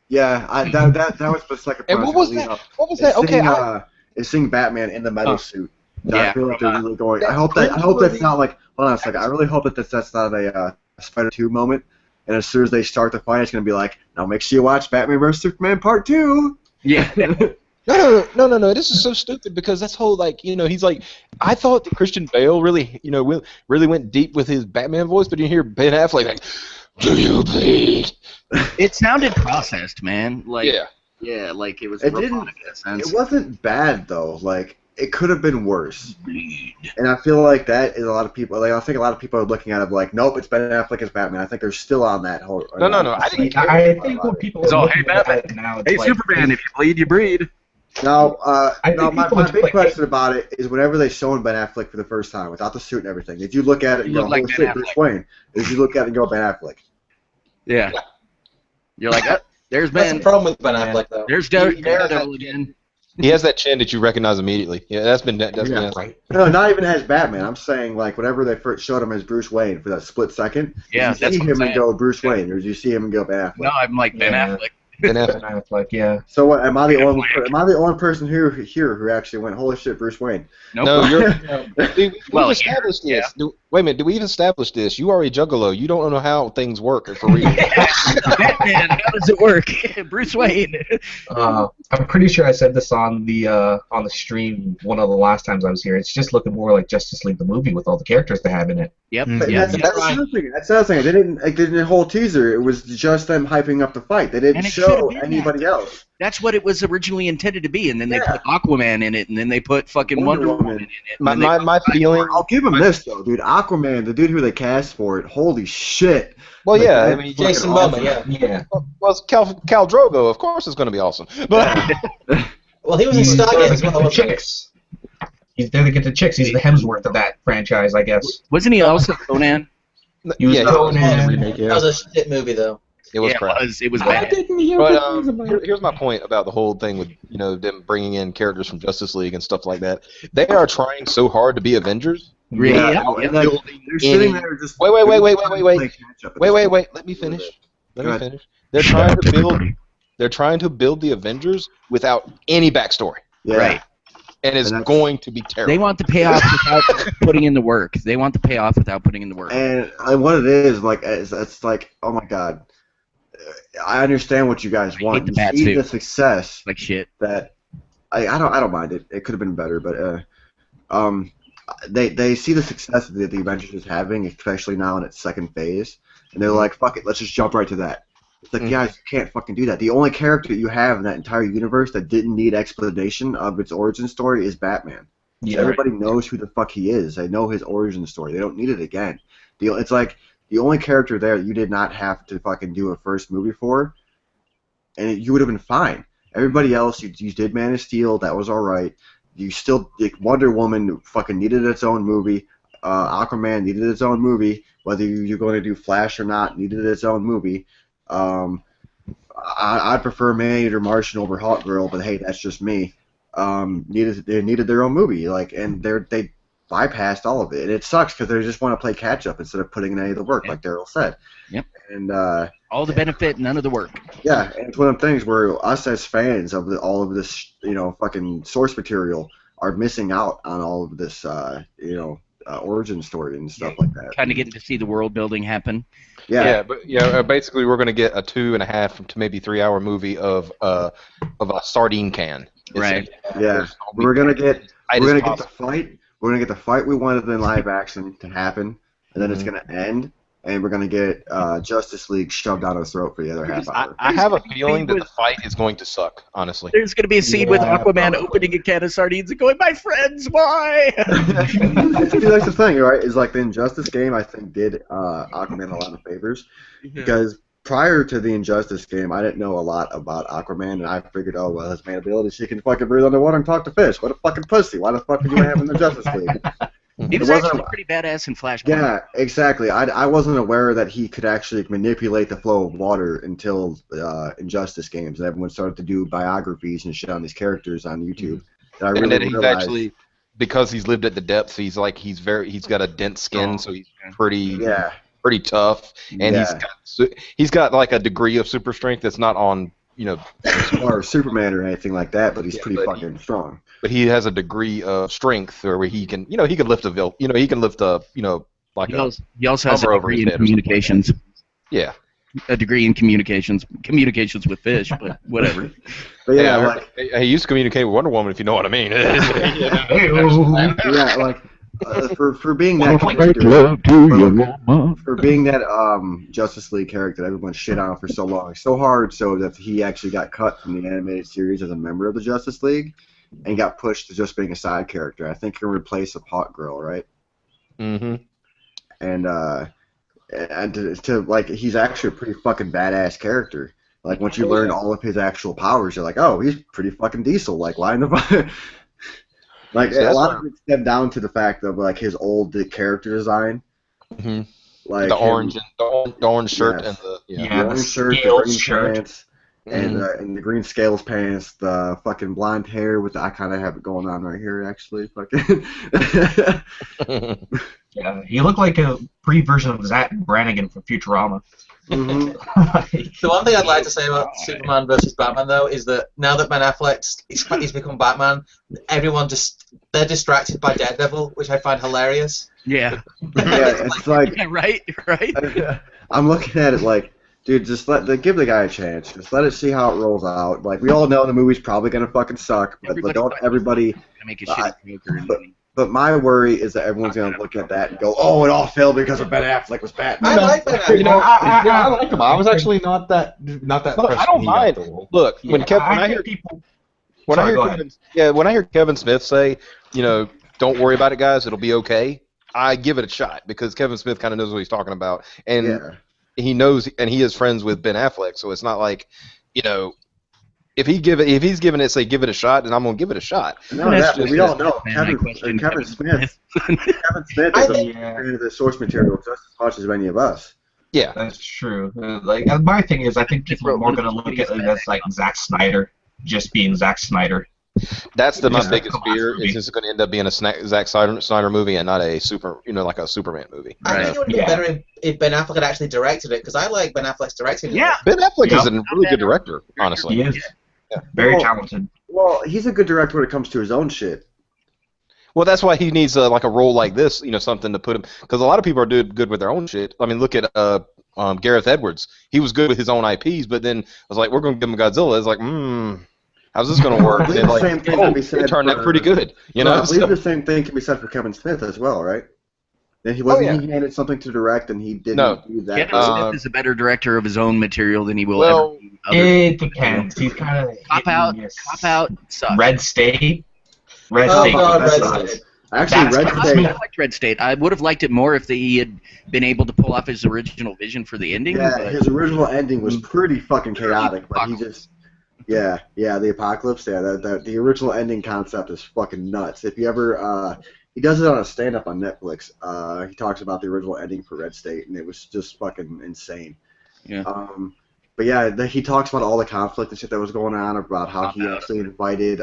Speaker 1: Yeah, that was the second.
Speaker 6: And what was that? What was that? Okay.
Speaker 1: Is seeing Batman in the metal suit.
Speaker 2: Yeah.
Speaker 1: I feel like they're really going. I hope that's not like. Hold on a second. I really hope that that's not a Spider 2 moment. And as soon as they start the fight, it's gonna be like, now make sure you watch Batman vs Superman Part 2.
Speaker 2: Yeah.
Speaker 6: No. This is so stupid because that's whole like, you know, he's like, I thought that Christian Bale really, you know, really went deep with his Batman voice, but you hear Ben Affleck like, "Do you bleed?"
Speaker 2: It sounded processed, man. Like,
Speaker 6: yeah.
Speaker 2: Yeah, like it was.
Speaker 1: It didn't. It wasn't bad though. Like it could have been worse. And I feel like that is a lot of people. Like I think a lot of people are looking at it like, nope, it's Ben Affleck as Batman. I think they're still on that whole.
Speaker 6: No. I think
Speaker 5: when people are looking at it now, it's like,
Speaker 2: Superman, if you bleed, you breed.
Speaker 1: No, my big question about it is whenever they show Ben Affleck for the first time without the suit and everything, did you look at it and go,
Speaker 2: like
Speaker 1: "Oh shit, Bruce Wayne"? Did you look at it and go, "Ben Affleck"?
Speaker 2: Yeah. You're like, there's
Speaker 4: That's
Speaker 2: Ben.
Speaker 4: the problem with Ben Affleck though.
Speaker 2: There's Daredevil again.
Speaker 6: he has that chin that you recognize immediately. Yeah, that's been
Speaker 5: right.
Speaker 1: No, not even as Batman. I'm saying like whenever they first showed him as Bruce Wayne for that split second,
Speaker 2: Yeah,
Speaker 1: did you
Speaker 2: that's
Speaker 1: see
Speaker 2: what
Speaker 1: him
Speaker 2: I'm
Speaker 1: and
Speaker 2: saying.
Speaker 1: go Bruce Wayne, or did you see him and go Ben Affleck?
Speaker 2: No, I'm like Ben
Speaker 5: Yeah.
Speaker 2: Affleck.
Speaker 6: Ben Affleck.
Speaker 5: Like, yeah.
Speaker 1: So what? Am I the only person here who actually went, holy shit, Bruce Wayne?
Speaker 2: Nope.
Speaker 6: No, you're. We've
Speaker 2: Well,
Speaker 6: established this. Wait a minute. Did we even establish this? You are a juggalo. You don't know how things work for real.
Speaker 2: Batman, how does it work? Bruce Wayne.
Speaker 5: I'm pretty sure I said this on the stream one of the last times I was here. It's just looking more like Justice League the movie with all the characters they have in it.
Speaker 2: Yep.
Speaker 1: But
Speaker 2: Yeah.
Speaker 1: that's another thing. That's another thing. They didn't like the whole teaser. It was just them hyping up the fight. They didn't
Speaker 2: And it
Speaker 1: show
Speaker 2: should've been
Speaker 1: anybody else.
Speaker 2: That's what it was originally intended to be, and then they put Aquaman in it, and then they put fucking Wonder Woman in it. and then they
Speaker 6: My feeling.
Speaker 1: I'll give him this though, dude. Aquaman, the dude who they cast for it. Holy shit.
Speaker 6: Well,
Speaker 1: Like,
Speaker 6: yeah. I
Speaker 1: that's
Speaker 6: mean,
Speaker 1: fucking
Speaker 4: Jason
Speaker 1: awesome.
Speaker 4: Momoa, yeah.
Speaker 6: well, it's Cal Drogo. Of course, it's going to be awesome. But
Speaker 4: Well, he was in
Speaker 5: He's there
Speaker 4: Stargate
Speaker 5: to
Speaker 4: as
Speaker 5: get
Speaker 4: well.
Speaker 5: the chicks. He's there to get the chicks. He's the Hemsworth of that franchise, I guess.
Speaker 2: Wasn't he also Conan?
Speaker 5: He was
Speaker 6: yeah,
Speaker 5: Conan.
Speaker 7: remake,
Speaker 4: That was a shit movie though.
Speaker 6: it was
Speaker 2: Yeah,
Speaker 6: crap.
Speaker 2: it was bad.
Speaker 6: But here's my point about the whole thing with them bringing in characters from Justice League and stuff like that. They are trying so hard to be Avengers.
Speaker 2: Really?
Speaker 1: Yeah,
Speaker 2: Yeah.
Speaker 1: and, like, they're sitting there just.
Speaker 6: Wait.
Speaker 1: playing catch up at this point.
Speaker 6: Wait. Let me finish.
Speaker 1: Go ahead.
Speaker 6: They're trying to build. They're trying to build the Avengers without any backstory,
Speaker 1: Yeah.
Speaker 2: Right.
Speaker 6: and it's
Speaker 1: And that's-
Speaker 6: going to be terrible.
Speaker 2: They want the payoff without putting in the work. They want the payoff without putting in the work.
Speaker 1: And what it is, like, it's like, oh my god, I understand what you guys want.
Speaker 2: the
Speaker 1: You
Speaker 2: bats
Speaker 1: see
Speaker 2: too.
Speaker 1: the success
Speaker 2: Like shit.
Speaker 1: that I don't mind it. It could have been better, but they see the success that the Avengers is having, especially now in its second phase, and they're like, fuck it, let's just jump right to that. It's like, guys, you can't fucking do that. The only character you have in that entire universe that didn't need explanation of its origin story is Batman.
Speaker 5: Yeah,
Speaker 1: So everybody knows who the fuck he is. They know his origin story. They don't need it again. It's like the only character there you did not have to fucking do a first movie for, and you would have been fine. Everybody else, you did Man of Steel, that was alright. You still, Wonder Woman fucking needed its own movie. Aquaman needed its own movie. Whether you're going to do Flash or not, needed its own movie. I'd prefer Man-Eater Martian over Hawk Girl, but hey, that's just me. They needed their own movie, and they bypassed all of it, and it sucks because they just want to play catch up instead of putting in any of the work, like Daryl said.
Speaker 2: Yep.
Speaker 1: And
Speaker 2: all the benefit, none of the work.
Speaker 1: yeah, and it's one of the things where us as fans of all of this, fucking source material are missing out on all of this, origin story and stuff like that.
Speaker 2: Kind of getting to see the world building happen.
Speaker 1: Yeah.
Speaker 6: Basically, we're going to get a 2.5 to maybe 3 hour movie of a sardine can.
Speaker 2: Right.
Speaker 1: Yeah. We're gonna get the fight. We're gonna get the fight we wanted in live action to happen, and then it's gonna end, and we're gonna get Justice League shoved down our throat for the other half hour.
Speaker 6: I have a feeling that the fight is going to suck, honestly.
Speaker 2: There's going to be a scene with Aquaman opening a can of sardines and going, "My friends, why?"
Speaker 1: See, that's the thing, right? Is like the Injustice game, I think, did Aquaman a lot of favors, because prior to the Injustice game, I didn't know a lot about Aquaman, and I figured, oh, well, his main ability, she can fucking breathe underwater and talk to fish. What a fucking pussy. Why the fuck did you have him in the Justice League?
Speaker 2: He was actually pretty badass in Flashpoint.
Speaker 1: Yeah, exactly. I wasn't aware that he could actually manipulate the flow of water until Injustice games, and everyone started to do biographies and shit on these characters on YouTube.
Speaker 6: And then he's actually, because he's lived at the depths, he's got a dense skin, so he's pretty tough, and he's got like a degree of super strength that's not on
Speaker 1: or Superman or anything like that, but he's pretty fucking strong.
Speaker 6: But he has a degree of strength where he can he can lift
Speaker 2: he also has a degree in communications.
Speaker 6: Yeah.
Speaker 2: A degree in communications with fish, but whatever.
Speaker 1: But yeah,
Speaker 6: he used to communicate with Wonder Woman, if you know what I mean.
Speaker 1: Yeah, like for being that for being that Justice League character that everyone shit on for so long, so hard so that he actually got cut from the animated series as a member of the Justice League and got pushed to just being a side character. I think he can replace a Hawk Girl, right?
Speaker 6: Mm-hmm.
Speaker 1: And to like, he's actually a pretty fucking badass character. Like, once you learn all of his actual powers, you're like, oh, he's pretty fucking diesel. Like, why in the like, a lot of it stemmed down to the fact of like his old character design.
Speaker 6: Mm-hmm.
Speaker 1: Like
Speaker 6: the orange shirt and
Speaker 1: the orange shirt, the green pants, and the green scales pants, the fucking blonde hair with I kind of have it going on right here actually. Fucking.
Speaker 5: Yeah, he looked like a pre-version of Zach Brannigan from Futurama.
Speaker 1: Mm-hmm.
Speaker 4: The one thing I'd like to say about Superman versus Batman, though, is that now that Ben Affleck's he's become Batman, they're distracted by Daredevil, which I find hilarious.
Speaker 2: Yeah.
Speaker 1: Yeah, it's like
Speaker 2: right.
Speaker 1: I'm looking at it like, dude, just give the guy a chance. Just let it see how it rolls out. Like, we all know the movie's probably gonna fucking suck, but don't everybody
Speaker 2: make a shitty
Speaker 1: But my worry is that everyone's going to look at that and go, oh, it all failed because of Ben Affleck was Batman.
Speaker 4: I like Ben Affleck.
Speaker 7: I like him. I was actually not that
Speaker 6: I don't mind. Look, when I hear Kevin Smith say, don't worry about it, guys, it'll be okay, I give it a shot because Kevin Smith kind of knows what he's talking about, and he knows, and he is friends with Ben Affleck, so it's not like, if he's giving it, say, give it a shot, then I'm gonna give it a shot.
Speaker 1: No, we all know Kevin Smith. Kevin Smith is a fan of the source material just as much as many of us.
Speaker 6: Yeah,
Speaker 5: that's true. Like, my thing is, I think people are more gonna look at it as like Zack Snyder just being Zack Snyder.
Speaker 6: That's my biggest fear. Is this going to end up being a Zack Snyder movie and not a like a Superman movie?
Speaker 4: I think it would have been better if Ben Affleck had actually directed it, because I like Ben Affleck's directing.
Speaker 2: Yeah,
Speaker 6: Ben Affleck is a really good director, honestly.
Speaker 5: He is. Yeah. Very talented.
Speaker 1: Well, he's a good director when it comes to his own shit.
Speaker 6: Well, that's why he needs like a role like this, something to put him. Because a lot of people are doing good with their own shit. I mean, look at Gareth Edwards. He was good with his own IPs, but then I was like, we're going to give him Godzilla. It's like, how's this gonna work?
Speaker 1: I
Speaker 6: And
Speaker 1: believe
Speaker 6: then,
Speaker 1: the
Speaker 6: like,
Speaker 1: same thing can be
Speaker 6: oh,
Speaker 1: said
Speaker 6: it turned out
Speaker 1: for-
Speaker 6: pretty good. You
Speaker 1: Well,
Speaker 6: know.
Speaker 1: I believe
Speaker 6: So-
Speaker 1: the same thing can be said for Kevin Smith as well, right? And he wasn't he handed something to direct and he didn't
Speaker 6: No.
Speaker 1: do that.
Speaker 2: Kevin Smith is a better director of his own material than he will
Speaker 6: Well,
Speaker 2: ever be. Other
Speaker 5: It depends. He's kind of
Speaker 2: Cop Out sucks.
Speaker 5: Red State. Red
Speaker 4: Oh,
Speaker 5: State.
Speaker 4: God,
Speaker 5: was
Speaker 4: Red
Speaker 5: nice.
Speaker 4: State.
Speaker 1: Actually,
Speaker 5: That's
Speaker 1: Red
Speaker 5: Kevin
Speaker 1: State.
Speaker 5: Smith.
Speaker 2: I liked Red State. I would have liked it more if he had been able to pull off his original vision for the ending.
Speaker 1: Yeah,
Speaker 2: but
Speaker 1: his original ending was pretty fucking chaotic, but he just, yeah, the apocalypse. Yeah, the original ending concept is fucking nuts. If you ever, he does it on a stand-up on Netflix. He talks about the original ending for Red State, and it was just fucking insane.
Speaker 2: Yeah.
Speaker 1: But yeah, he talks about all the conflict and shit that was going on, about how he actually invited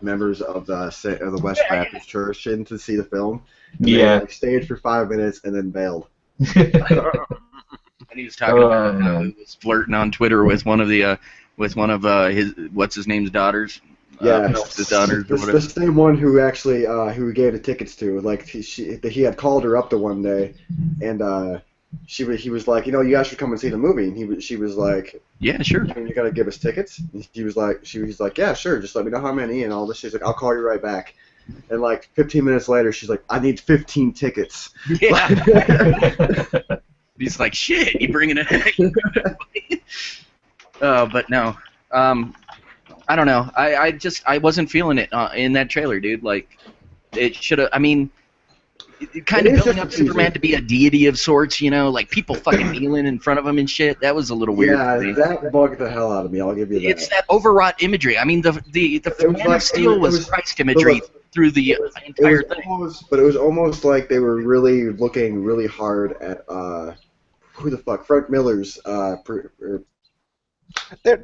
Speaker 1: members of the West Baptist Church in to see the film. And
Speaker 5: Yeah.
Speaker 1: They, like, stayed for 5 minutes and then bailed.
Speaker 2: And he was talking about how he was flirting on Twitter with one of his what's his name's daughters.
Speaker 1: Yeah,
Speaker 2: his daughters or
Speaker 1: the
Speaker 2: whatever.
Speaker 1: same one who actually who he gave the tickets to. Like he had called her up the one day, and he was like, you guys should come and see the movie. And she was like,
Speaker 2: yeah, sure.
Speaker 1: You gotta give us tickets. And she was like, yeah, sure. Just let me know how many and all this. She's like, I'll call you right back. And like 15 minutes later, she's like, I need 15 tickets.
Speaker 2: Yeah. He's like, shit, you bringing it? But no, I don't know. I wasn't feeling it in that trailer, dude. Like, it should have. I mean, kind of building up Superman to be a deity of sorts, like people fucking kneeling in front of him and shit. That was a little weird.
Speaker 1: Yeah,
Speaker 2: to me.
Speaker 1: that bugged the hell out of me. I'll give you that.
Speaker 2: It's that overwrought imagery. I mean, the Man of Steel was Christ imagery through the entire thing.
Speaker 1: But it was almost like they were really looking really hard at who the fuck, Frank Miller's.
Speaker 6: They're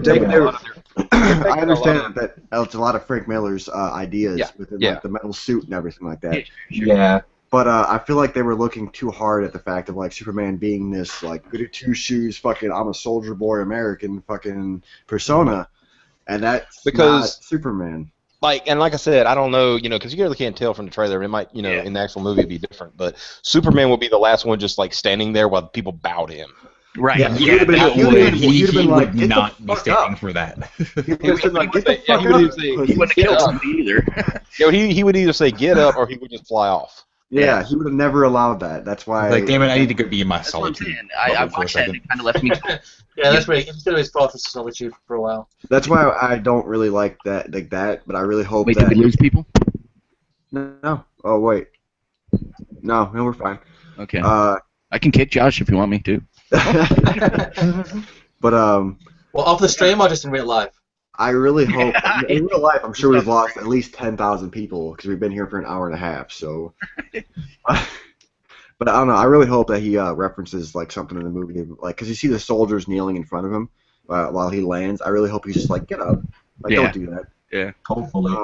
Speaker 6: taking a lot of
Speaker 1: I understand that it's a lot of Frank Miller's ideas within like, the metal suit and everything like that.
Speaker 5: Yeah.
Speaker 1: But I feel like they were looking too hard at the fact of like Superman being this like goody two shoes fucking I'm a soldier boy American fucking persona, and that's not Superman.
Speaker 6: Like I said, I don't know, because you really can't tell from the trailer. It might, in the actual movie, be different. But Superman will be the last one, just like standing there while people bow to him.
Speaker 2: Right.
Speaker 3: Yeah, he would not be standing for that.
Speaker 6: He wouldn't have killed somebody either. He would either say get up or he would just fly off.
Speaker 1: Yeah, he would have never allowed that. That's why.
Speaker 3: Like, damn it, I need to go be in my solitude.
Speaker 2: I watched that and it kind of left me.
Speaker 4: Yeah, that's right. He was doing his Fortress of Solitude for a while.
Speaker 1: That's why I don't really like that, but I really hope
Speaker 2: Wait,
Speaker 1: that.
Speaker 2: did we lose people?
Speaker 1: No. Oh wait. No, we're fine.
Speaker 2: Okay. I can kick Josh if you want me to.
Speaker 1: But
Speaker 4: well, off the stream or just in real life?
Speaker 1: I really hope in real life. I'm sure we've lost at least 10,000 people because we've been here for an hour and a half. So, but I don't know. I really hope that he references like something in the movie, like because you see the soldiers kneeling in front of him while he lands. I really hope he's just like, get up, like don't do that.
Speaker 2: Yeah.
Speaker 5: Hopefully.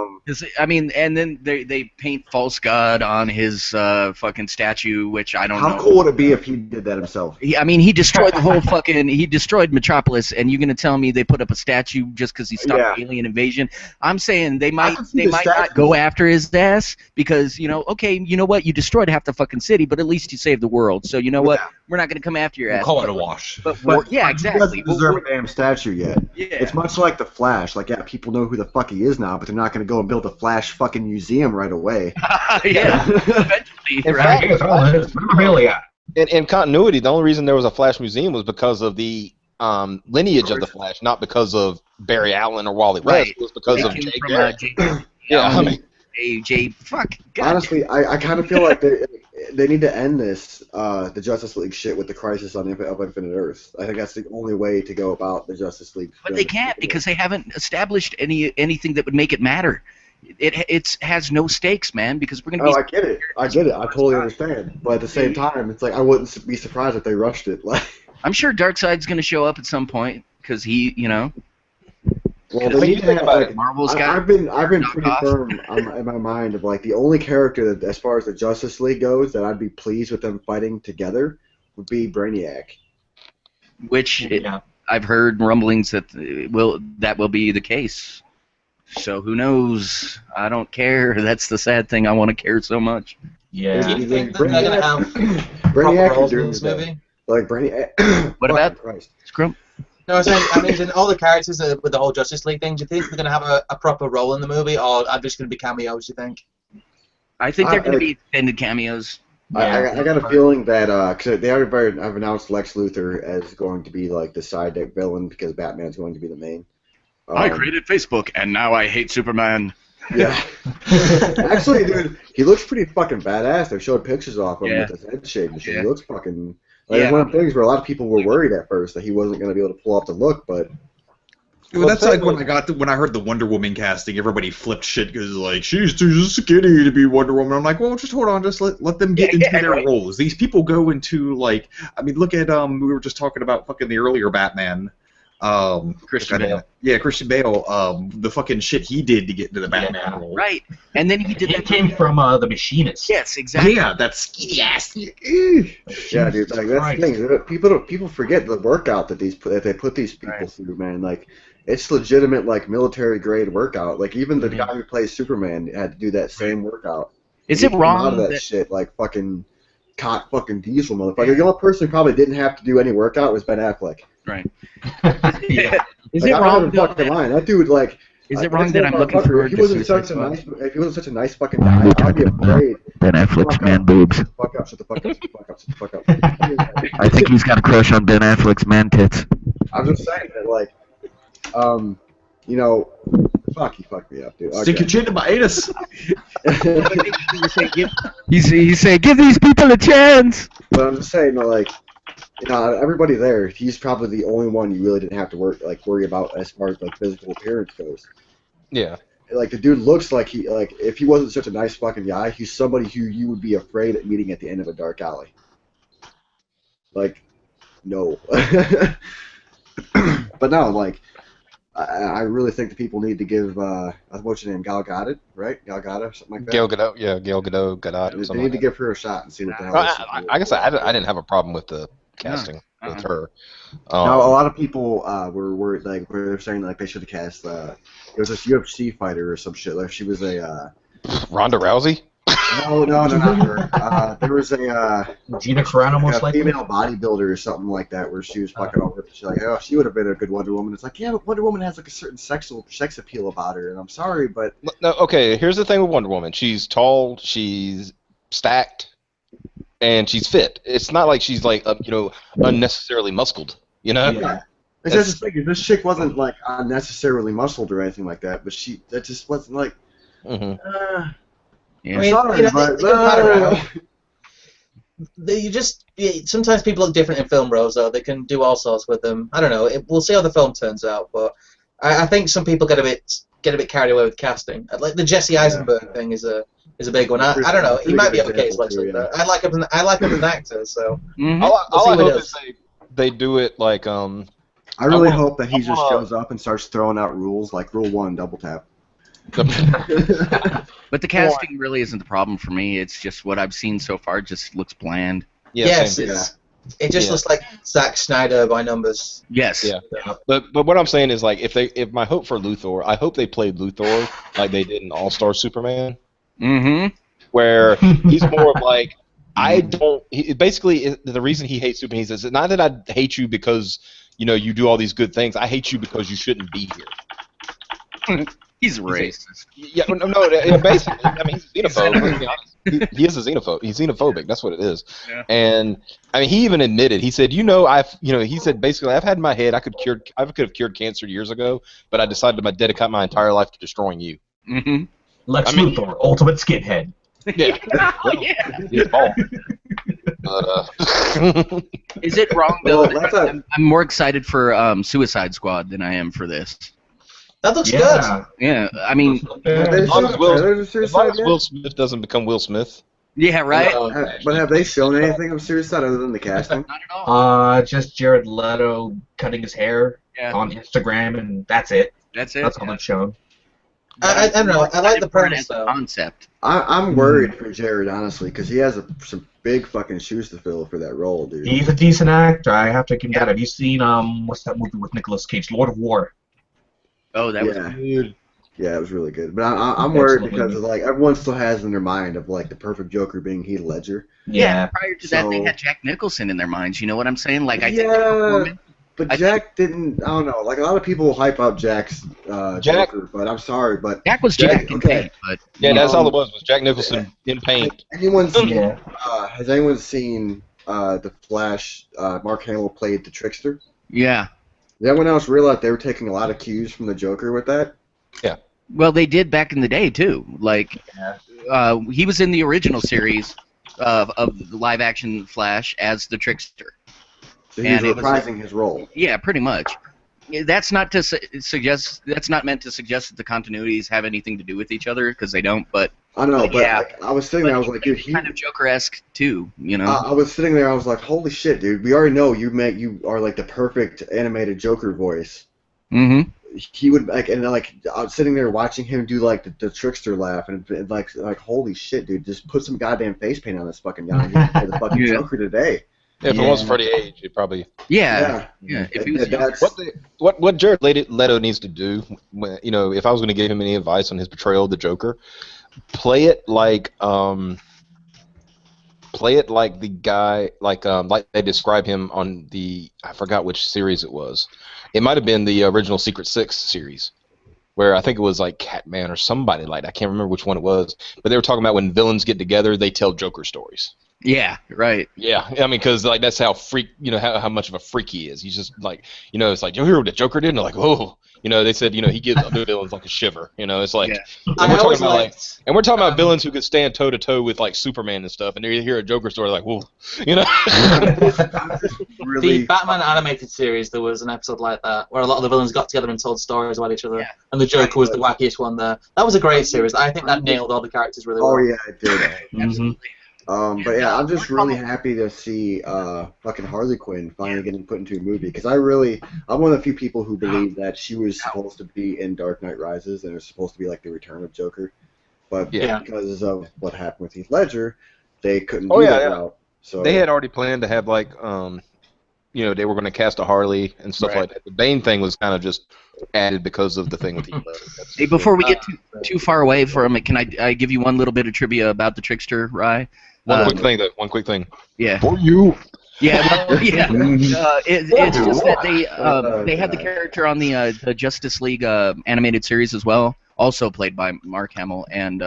Speaker 2: I mean, and then they paint False God on his fucking statue, which I don't know.
Speaker 1: How cool would it be if he did that himself?
Speaker 2: He destroyed the whole fucking. He destroyed Metropolis, and you're gonna tell me they put up a statue just because he stopped alien invasion? I'm saying they might not go after his ass because okay, you know what? You destroyed half the fucking city, but at least you saved the world. So you know what? We're not gonna come after your ass.
Speaker 3: We'll call it a wash.
Speaker 2: But yeah, exactly.
Speaker 1: He doesn't deserve a damn statue yet.
Speaker 2: Yeah.
Speaker 1: It's much like the Flash. Like, yeah, people know who the fuck he is now, but they're not going to go and build a Flash fucking museum right away.
Speaker 2: Yeah, eventually,
Speaker 6: In
Speaker 2: right?
Speaker 6: fact, in continuity, the only reason there was a Flash museum was because of the lineage of the Flash, not because of Barry Allen or Wally West. It was because of Jay Garrick.
Speaker 2: Fuck. God.
Speaker 1: Honestly, I kind of feel like they need to end this the Justice League shit with the Crisis on Infinite Earth. I think that's the only way to go about the Justice League.
Speaker 2: But they can't because they haven't established anything that would make it matter. It has no stakes, man. Because we're gonna.
Speaker 1: I get it. I totally understand. But at the same time, it's like I wouldn't be surprised if they rushed it. Like,
Speaker 2: I'm sure Darkseid's gonna show up at some point because he,
Speaker 1: Well, they need to have, like,
Speaker 2: Marvel's got.
Speaker 1: I've been pretty firm in my mind of like the only character that, as far as the Justice League goes, that I'd be pleased with them fighting together would be Brainiac.
Speaker 2: Which I've heard rumblings that will be the case. So who knows? I don't care. That's the sad thing. I want to care so much.
Speaker 4: Yeah. Do you think that they're gonna have
Speaker 1: Brainiac
Speaker 4: roles
Speaker 1: can
Speaker 4: in
Speaker 1: do
Speaker 4: this
Speaker 1: that.
Speaker 4: movie?
Speaker 1: Like Brainiac.
Speaker 2: What about Scrum?
Speaker 4: No, I mean, in all the characters with the whole Justice League thing, do you think they're going to have a proper role in the movie, or are they just going to be cameos, do you think?
Speaker 2: I think they're going to be extended cameos.
Speaker 1: I got a feeling that cause they already have announced Lex Luthor as going to be like the side villain because Batman's going to be the main.
Speaker 2: I created Facebook and now I hate Superman.
Speaker 1: Yeah. Actually, dude, he looks pretty fucking badass. They showed pictures off him with his head shaved and shit. He looks fucking. Like, it's one of the things where a lot of people were worried at first that he wasn't going to be able to pull off the look, but.
Speaker 3: Well, that's like when I heard the Wonder Woman casting, everybody flipped shit because like she's too skinny to be Wonder Woman. I'm like, well, just hold on, just let them get into their roles. These people go into like, I mean, look at we were just talking about fucking the earlier Batman.
Speaker 2: Christian Bale.
Speaker 3: Yeah, Christian Bale. The fucking shit he did to get into the Batman role.
Speaker 2: Right, and then he did.
Speaker 5: He came from The Machinist.
Speaker 2: Yes, exactly.
Speaker 3: Yeah, that skinny ass.
Speaker 1: Yeah, dude. Like that's the thing. People forget the workout that they put these people through, man. Like. It's legitimate, like, military-grade workout. Like, even the guy who plays Superman had to do that same workout.
Speaker 2: Is it wrong
Speaker 1: out of that shit, like, fucking diesel motherfucker. The only person who probably didn't have to do any workout was Ben Affleck.
Speaker 2: Right.
Speaker 1: Is it wrong? That dude, like...
Speaker 2: Is it wrong that I'm looking forward to Suicide Squad?
Speaker 1: If he wasn't such a nice fucking guy, I'd be afraid.
Speaker 8: Ben Affleck's man boobs.
Speaker 1: Shut the fuck up.
Speaker 8: I think he's got a crush on Ben Affleck's man tits.
Speaker 1: I'm just saying that, like... you know, he fucked me up, dude. Okay.
Speaker 3: Stick your chin to my anus.
Speaker 8: He's saying, give these people a chance.
Speaker 1: But I'm just saying, like, you know, everybody there, he's probably the only one you really didn't have to worry about as far as like physical appearance goes.
Speaker 6: Yeah.
Speaker 1: Like the dude looks like if he wasn't such a nice fucking guy, he's somebody who you would be afraid of meeting at the end of a dark alley. Like, no. But no, like. I really think that people need to give what's her name, Gal Gadot, right? Gal Gadot, something like that.
Speaker 6: Gal Gadot, yeah, Gal Gadot.
Speaker 1: They need to give her a shot and see what the hell.
Speaker 6: I guess I didn't have a problem with the casting with her.
Speaker 1: No, a lot of people were like were saying like they should have cast. It was this UFC fighter or some shit. Like she was a
Speaker 6: Ronda Rousey.
Speaker 1: No, not her. There was a
Speaker 5: Gina Carano, most likely.
Speaker 1: Female bodybuilder or something like that, where she was fucking over. She's like, oh, she would have been a good Wonder Woman. It's like, yeah, but Wonder Woman has like a certain sex appeal about her, and I'm sorry, but
Speaker 6: no. Okay, here's the thing with Wonder Woman. She's tall, she's stacked, and she's fit. It's not like she's like unnecessarily muscled. You know.
Speaker 1: Yeah. It's just like this chick wasn't like unnecessarily muscled or anything like that, but that just wasn't like.
Speaker 2: Yeah.
Speaker 4: I mean, sorry, sometimes people look different in film roles, though. They can do all sorts with them. I don't know. We'll see how the film turns out, but I think some people get a bit carried away with casting. Like the Jesse Eisenberg thing is a big one. I don't know. He might be okay as Lex Luthor. I like him as an actor, so.
Speaker 6: All I hope is they do it like
Speaker 1: I really hope that he just shows up and starts throwing out rules like Rule 1, double tap.
Speaker 2: But the casting really isn't the problem for me. It's just what I've seen so far just looks bland.
Speaker 4: Yes, it just looks like Zack Snyder by numbers.
Speaker 2: Yes.
Speaker 6: Yeah. But what I'm saying is like if my hope for Luthor, I hope they played Luthor like they did in All-Star Superman.
Speaker 2: Mm-hmm.
Speaker 6: Where he's more of like basically the reason he hates Superman is not that I hate you because you do all these good things. I hate you because you shouldn't be here.
Speaker 2: He's racist.
Speaker 6: Yeah, no. Basically, I mean, he's a xenophobe. Let's be honest. He is a xenophobe. He's xenophobic. That's what it is. Yeah. And I mean, he even admitted. He said, he said basically, I've had in my head I could have cured cancer years ago, but I decided to dedicate my entire life to destroying you.
Speaker 2: Mm-hmm.
Speaker 5: Lex Luthor, ultimate skinhead.
Speaker 6: Yeah. His fault.
Speaker 2: Is it wrong though? I'm more excited for Suicide Squad than I am for this.
Speaker 4: That looks good.
Speaker 2: Yeah, I mean,
Speaker 6: as long as Will Smith doesn't become Will Smith.
Speaker 2: Yeah, right.
Speaker 1: But have they shown anything of Suicide other than the casting?
Speaker 2: Not at all.
Speaker 5: Just Jared Leto cutting his hair on Instagram, and that's it.
Speaker 2: That's it.
Speaker 5: That's all that's shown.
Speaker 4: I don't know. I like the premise though.
Speaker 2: Concept.
Speaker 1: I'm worried for Jared, honestly, because he has some big fucking shoes to fill for that role, dude.
Speaker 5: He's a decent actor. I have to give him that. Have you seen what's that movie with Nicolas Cage, Lord of War?
Speaker 2: Oh, that was good.
Speaker 1: Yeah, it was really good. But I'm worried because like everyone still has in their mind of like the perfect Joker being Heath Ledger.
Speaker 2: Yeah. Prior to that, they had Jack Nicholson in their minds. You know what I'm saying? Like I think
Speaker 1: But Jack didn't. I don't know. Like a lot of people hype out Jack's Joker, but I'm sorry, but
Speaker 2: Jack was Jack in paint, but
Speaker 6: that's all it was Jack Nicholson in paint.
Speaker 1: Has anyone seen the Flash? Mark Hamill played the Trickster.
Speaker 2: Yeah.
Speaker 1: Did anyone else realize they were taking a lot of cues from the Joker with that?
Speaker 6: Yeah.
Speaker 2: Well, they did back in the day too. Like, he was in the original series of the live-action Flash as the Trickster.
Speaker 1: So he was reprising his role.
Speaker 2: Yeah, pretty much. That's not to suggest. That's not meant to suggest that the continuities have anything to do with each other, because they don't. But
Speaker 1: I know. But
Speaker 2: yeah,
Speaker 1: like, I was sitting there. I was like, dude,
Speaker 2: kind of Joker-esque too. You know.
Speaker 1: I was sitting there. I was like, holy shit, dude. We already know you are like the perfect animated Joker voice.
Speaker 2: Mm-hmm.
Speaker 1: He would like, and like I was sitting there watching him do like the Trickster laugh, and like holy shit, dude, just put some goddamn face paint on this fucking guy. He play the fucking Joker today.
Speaker 6: If it wasn't for the age, it probably.
Speaker 2: Yeah. If he was
Speaker 6: what Jared Leto needs to do, if I was going to give him any advice on his portrayal of the Joker, play it like the guy like they describe him on I forgot which series it was. It might have been the original Secret Six series, where I think it was like Catman or somebody like that. I can't remember which one it was, but they were talking about when villains get together, they tell Joker stories.
Speaker 2: Yeah, right.
Speaker 6: Yeah, I mean, because like that's how how much of a freak he is. He's just like, it's like, you hear what the Joker did? And they're like, whoa. They said, he gives other villains like a shiver. It's like, and we're talking about villains who could stand toe to toe with like Superman and stuff, and they hear a Joker story like, whoa,
Speaker 4: The Batman animated series, there was an episode like that where a lot of the villains got together and told stories about each other, and the Joker was the wackiest one there. That was a great series. I think that nailed all the characters really well.
Speaker 1: Oh yeah, it did.
Speaker 2: Absolutely.
Speaker 1: But yeah, I'm just really happy to see fucking Harley Quinn finally getting put into a movie, because I'm one of the few people who believe that she was supposed to be in Dark Knight Rises and it was supposed to be like the return of Joker, but because of what happened with Heath Ledger, they couldn't do that route. So
Speaker 6: they had already planned to have like they were going to cast a Harley and stuff like that. The Bane thing was kind of just added because of the thing with Heath Ledger.
Speaker 2: Hey, before we get too far away from it, can I give you one little bit of trivia about the Trickster, Rye?
Speaker 6: One quick thing.
Speaker 2: Yeah.
Speaker 6: For you.
Speaker 2: Yeah. It's just that they had the character on the Justice League animated series as well, also played by Mark Hamill, and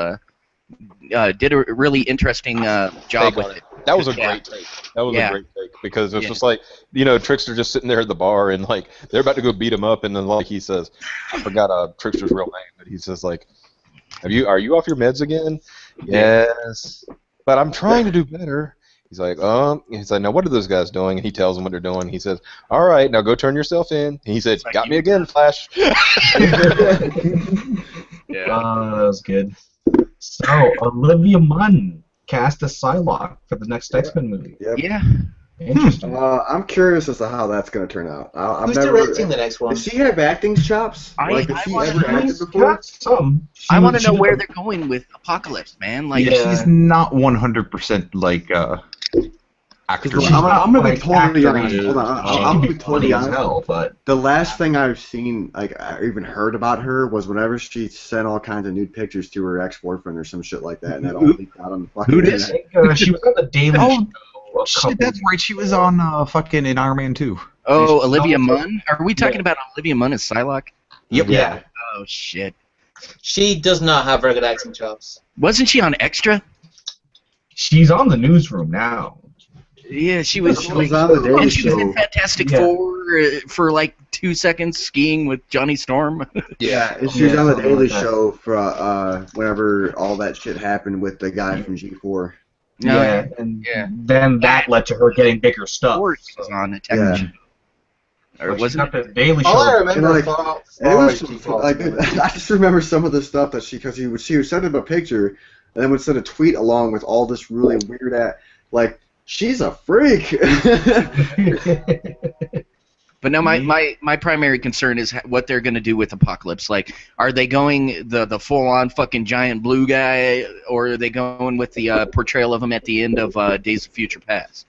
Speaker 2: did a really interesting job with it.
Speaker 6: That was a great take. That was a great take, because it's just like, Trickster just sitting there at the bar, and like they're about to go beat him up, and then like he says, I forgot Trickster's real name, but he says like, are you off your meds again? Yes. But I'm trying to do better. He's like, now what are those guys doing? And he tells them what they're doing. He says, all right, now go turn yourself in. And he said, got me again, Flash.
Speaker 5: That was good. So, Olivia Munn cast as Psylocke for the next X-Men movie.
Speaker 1: Yep.
Speaker 2: Yeah.
Speaker 5: Interesting.
Speaker 1: I'm curious as to how that's going to turn out.
Speaker 4: Who's directing the next one?
Speaker 1: Does she have acting chops? Has she ever acted before?
Speaker 2: I want to know where they're going with Apocalypse, man. Like,
Speaker 3: she's not 100% like actor.
Speaker 1: I'm gonna be totally honest. Hold on, I'm gonna be totally honest.
Speaker 5: Hell, but
Speaker 1: the last thing I've seen, like I even heard about her, was whenever she sent all kinds of nude pictures to her ex-boyfriend or some shit like that, and that all leaked out on the fucking internet.
Speaker 5: She was on the Daily Show.
Speaker 3: Shit, that's right. She was on fucking in Iron Man 2.
Speaker 2: Oh, Olivia Munn? Are we talking about Olivia Munn as Psylocke?
Speaker 3: Yep.
Speaker 5: Yeah.
Speaker 2: Oh shit.
Speaker 4: She does not have very good acting chops.
Speaker 2: Wasn't she on Extra?
Speaker 5: She's on the Newsroom now.
Speaker 2: Yeah, she was.
Speaker 1: She was on the Daily
Speaker 2: and she was in
Speaker 1: Show.
Speaker 2: Fantastic Four for like 2 seconds skiing with Johnny Storm.
Speaker 1: And she was on the Daily Show for whenever all that shit happened with the guy from G4.
Speaker 5: Then that led to her getting bigger stuff.
Speaker 2: Was on a tech show. Or wasn't
Speaker 5: it the Daily Show?
Speaker 4: All I remember
Speaker 1: I just remember some of the stuff that she would send him a picture and then would send a tweet along with all this really weird like, she's a freak.
Speaker 2: But no, my primary concern is what they're going to do with Apocalypse. Like, are they going the full-on fucking giant blue guy, or are they going with the portrayal of him at the end of Days of Future Past?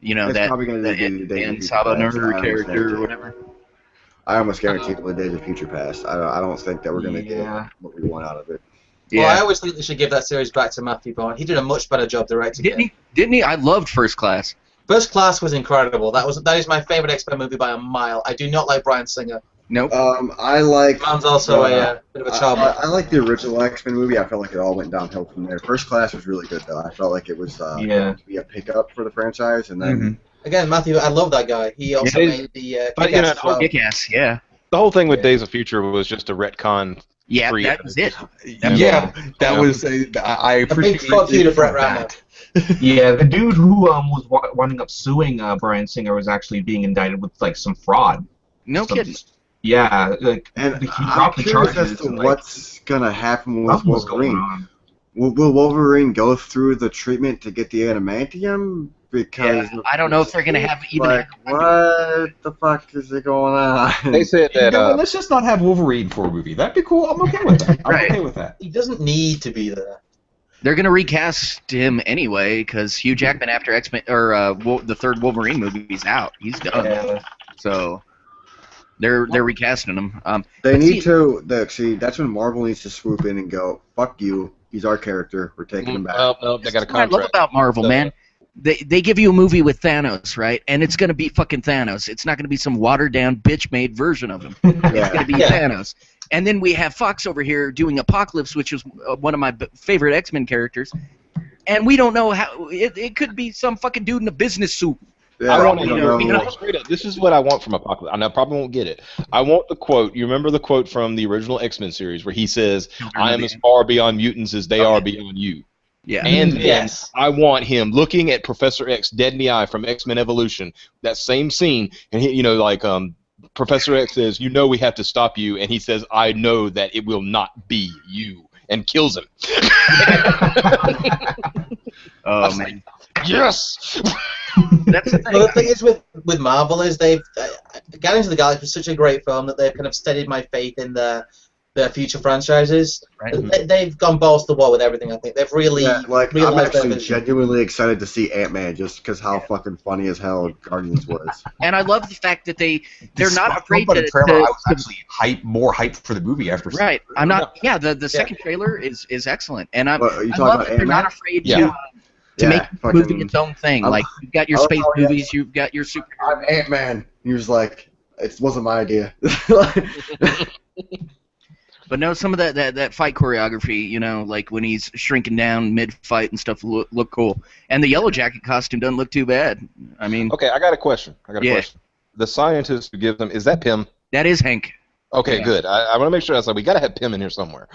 Speaker 1: It's probably going to be
Speaker 2: Dan Sabanur character or whatever.
Speaker 1: I almost guarantee it with Days of Future Past. I don't think that we're going to get what we want out of it.
Speaker 4: Well, I always think they should give that series back to Matthew Vaughn. He did a much better job directing it.
Speaker 2: Didn't he? I loved First Class.
Speaker 4: First Class was incredible. That is my favorite X-Men movie by a mile. I do not like Bryan Singer.
Speaker 2: Nope.
Speaker 1: I like.
Speaker 4: Man's also a bit of a child.
Speaker 1: I like the original X-Men movie. I felt like it all went downhill from there. First Class was really good though. I felt like it was going to be a pickup for the franchise, and then
Speaker 4: again, Matthew, I love that guy. He also made the Kick-Ass as well.
Speaker 2: Kick-Ass, yeah.
Speaker 6: The whole thing with Days of Future was just a retcon.
Speaker 2: Yeah, that was it.
Speaker 3: That was. I appreciate.
Speaker 4: A big fuck you to Brett Ratner.
Speaker 5: Yeah, the dude who was winding up suing Bryan Singer was actually being indicted with like some fraud.
Speaker 2: No kidding.
Speaker 5: Yeah, like
Speaker 1: and
Speaker 5: he
Speaker 1: I'm
Speaker 5: dropped the
Speaker 1: curious
Speaker 5: charges.
Speaker 1: as to
Speaker 5: and,
Speaker 1: what's gonna happen with
Speaker 5: what's going
Speaker 1: Wolverine.
Speaker 5: on.
Speaker 1: Will Wolverine go through the treatment to get the adamantium? Because
Speaker 2: I don't know if they're gonna have even.
Speaker 1: like, what the fuck is it going on?
Speaker 6: They said that.
Speaker 3: Well, let's just not have Wolverine for a movie. That'd be cool. I'm okay with that. I'm okay with that.
Speaker 4: He doesn't need to be there.
Speaker 2: They're gonna recast him anyway because Hugh Jackman after X-Men or the third Wolverine movie is out. He's done.
Speaker 5: Yeah.
Speaker 2: So they're recasting him.
Speaker 1: They need to. See, that's when Marvel needs to swoop in and go, "Fuck you. He's our character. We're taking him back."
Speaker 6: Well, no, they got a
Speaker 2: That's what I love
Speaker 6: contract.
Speaker 2: about Marvel, man. They give you a movie with Thanos, right? And it's gonna be fucking Thanos. It's not gonna be some watered down bitch-made version of him. It's gonna be Thanos. And then we have Fox over here doing Apocalypse, which is one of my favorite X-Men characters. And we don't know how it could be some fucking dude in a business suit.
Speaker 1: Yeah,
Speaker 6: I want
Speaker 1: I
Speaker 6: to
Speaker 1: don't know.
Speaker 6: straight up. This is what I want from Apocalypse. I probably won't get it. I want the quote. You remember the quote from the original X-Men series where he says, "I am as far beyond mutants as they are beyond you."
Speaker 2: Yeah.
Speaker 6: And then I want him looking at Professor X dead in the eye from X-Men Evolution, that same scene, and he, Professor X says, "You know we have to stop you," and he says, "I know that it will not be you," and kills him.
Speaker 2: Oh man.
Speaker 6: Yes.
Speaker 2: That's the thing.
Speaker 4: Well, the thing is with Marvel is they've Guardians of the Galaxy was such a great film that they've kind of steadied my faith in their future franchises.
Speaker 2: Right.
Speaker 4: They've gone balls to the wall with everything. I think they've really
Speaker 1: I'm
Speaker 4: realized their
Speaker 1: actually
Speaker 4: vision.
Speaker 1: genuinely excited to see Ant-Man just because how fucking funny as hell Guardians was.
Speaker 2: And I love the fact that they're not afraid
Speaker 3: By the
Speaker 2: to.
Speaker 3: trailer, I was actually more hyped for the movie after.
Speaker 2: Right. I'm not. Yeah. The second trailer is excellent, and I
Speaker 1: What, are you
Speaker 2: love
Speaker 1: talking
Speaker 2: that
Speaker 1: about
Speaker 2: they're not
Speaker 1: Ant-Man?
Speaker 2: afraid
Speaker 6: Yeah.
Speaker 2: to make the
Speaker 1: fucking-
Speaker 2: movie its own thing.
Speaker 1: I'm-
Speaker 2: Like you've got your
Speaker 1: Oh,
Speaker 2: space
Speaker 1: yeah.
Speaker 2: movies, you've got your super.
Speaker 1: I'm Ant-Man. He was like, it wasn't my idea.
Speaker 2: But no, some of that fight choreography, like when he's shrinking down mid-fight and stuff, look cool. And the Yellow Jacket costume doesn't look too bad. I mean,
Speaker 6: Okay, I got a question. The scientist who gives them, is that Pym?
Speaker 2: that is Hank.
Speaker 6: Okay,
Speaker 2: Yeah.
Speaker 6: good. I want to make sure. I was like, we got to have Pym in here somewhere.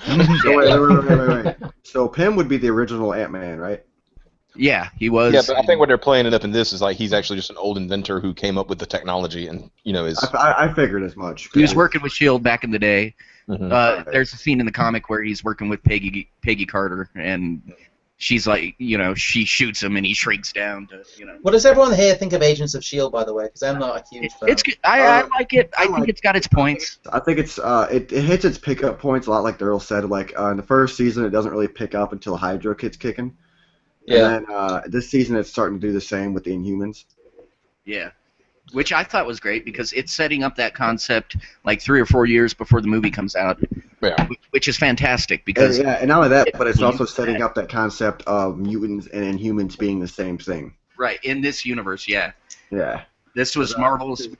Speaker 1: So wait. So Pym would be the original Ant-Man, right?
Speaker 2: Yeah, he was.
Speaker 6: Yeah, but I think what they're playing it up in this is like he's actually just an old inventor who came up with the technology and, is...
Speaker 1: I figured as much.
Speaker 2: He was working with S.H.I.E.L.D. back in the day.
Speaker 6: Mhm.
Speaker 2: There's a scene in the comic where he's working with Peggy Carter, and she's like, she shoots him and he shrinks down to,
Speaker 4: What does everyone here think of Agents of S.H.I.E.L.D., by the way? Because I'm not a huge fan.
Speaker 2: It's good. I like it. I think it's got its points.
Speaker 1: I think it's it hits its pickup points a lot, like Daryl said. Like in the first season, it doesn't really pick up until Hydra gets kicking.
Speaker 4: Yeah.
Speaker 1: And then this season, it's starting to do the same with the Inhumans.
Speaker 2: Yeah. Which I thought was great because it's setting up that concept like 3 or 4 years before the movie comes out,
Speaker 6: Yeah.
Speaker 2: which is fantastic because
Speaker 1: And not only that, but it's also setting up that concept of mutants and Inhumans being the same thing.
Speaker 2: right in this universe, yeah.
Speaker 1: Yeah.
Speaker 2: This was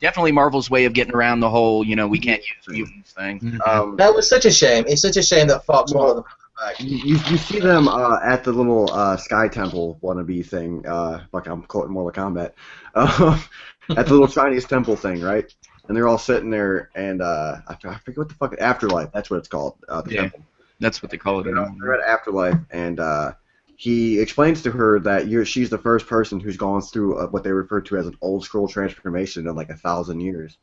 Speaker 2: definitely Marvel's way of getting around the whole, we can't use mutants thing.
Speaker 4: That was such a shame. It's such a shame that Fox wanted them back.
Speaker 1: You see them at the little Sky Temple wannabe thing. Like I'm quoting Mortal Kombat. At the little Chinese temple thing, right? And they're all sitting there, and I forget what the fuck Afterlife. That's what it's called. The temple.
Speaker 2: That's what they call it.
Speaker 1: They're at Afterlife, and he explains to her that she's the first person who's gone through what they refer to as an old scroll transformation in like 1,000 years.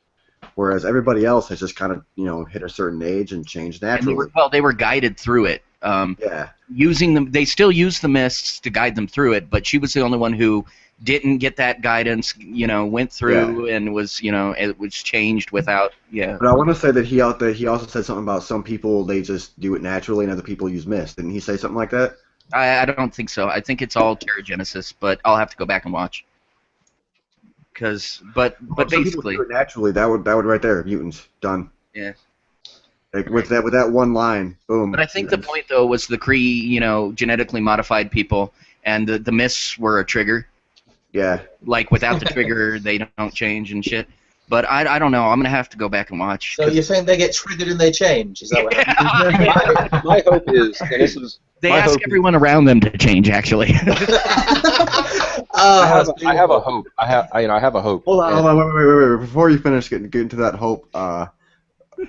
Speaker 1: Whereas everybody else has just kind of, hit a certain age and changed naturally.
Speaker 2: They were guided through it.
Speaker 1: Yeah.
Speaker 2: Using them, they still use the mists to guide them through it, but she was the only one who didn't get that guidance. Went through and was, it was changed without. Yeah.
Speaker 1: But I want to say that he also said something about some people they just do it naturally and other people use mist. Didn't he say something like that?
Speaker 2: I don't think so. I think it's all Terrigenesis, but I'll have to go back and watch. But
Speaker 1: Some people
Speaker 2: basically,
Speaker 1: do it naturally. That would right there, mutants done.
Speaker 2: Yeah.
Speaker 1: Like with that one line, boom.
Speaker 2: But I think the point though was the Kree, genetically modified people, and the mists were a trigger.
Speaker 1: Yeah.
Speaker 2: Like without the trigger, they don't change and shit. But I don't know. I'm gonna have to go back and watch.
Speaker 4: So you're saying they get triggered and they change? Is that what happens?
Speaker 6: My hope is, and this is
Speaker 2: They
Speaker 6: my
Speaker 2: ask
Speaker 6: hope
Speaker 2: everyone around them to change. Actually.
Speaker 6: I have a hope. I have a hope.
Speaker 1: Hold on, wait. Before you finish get into that hope,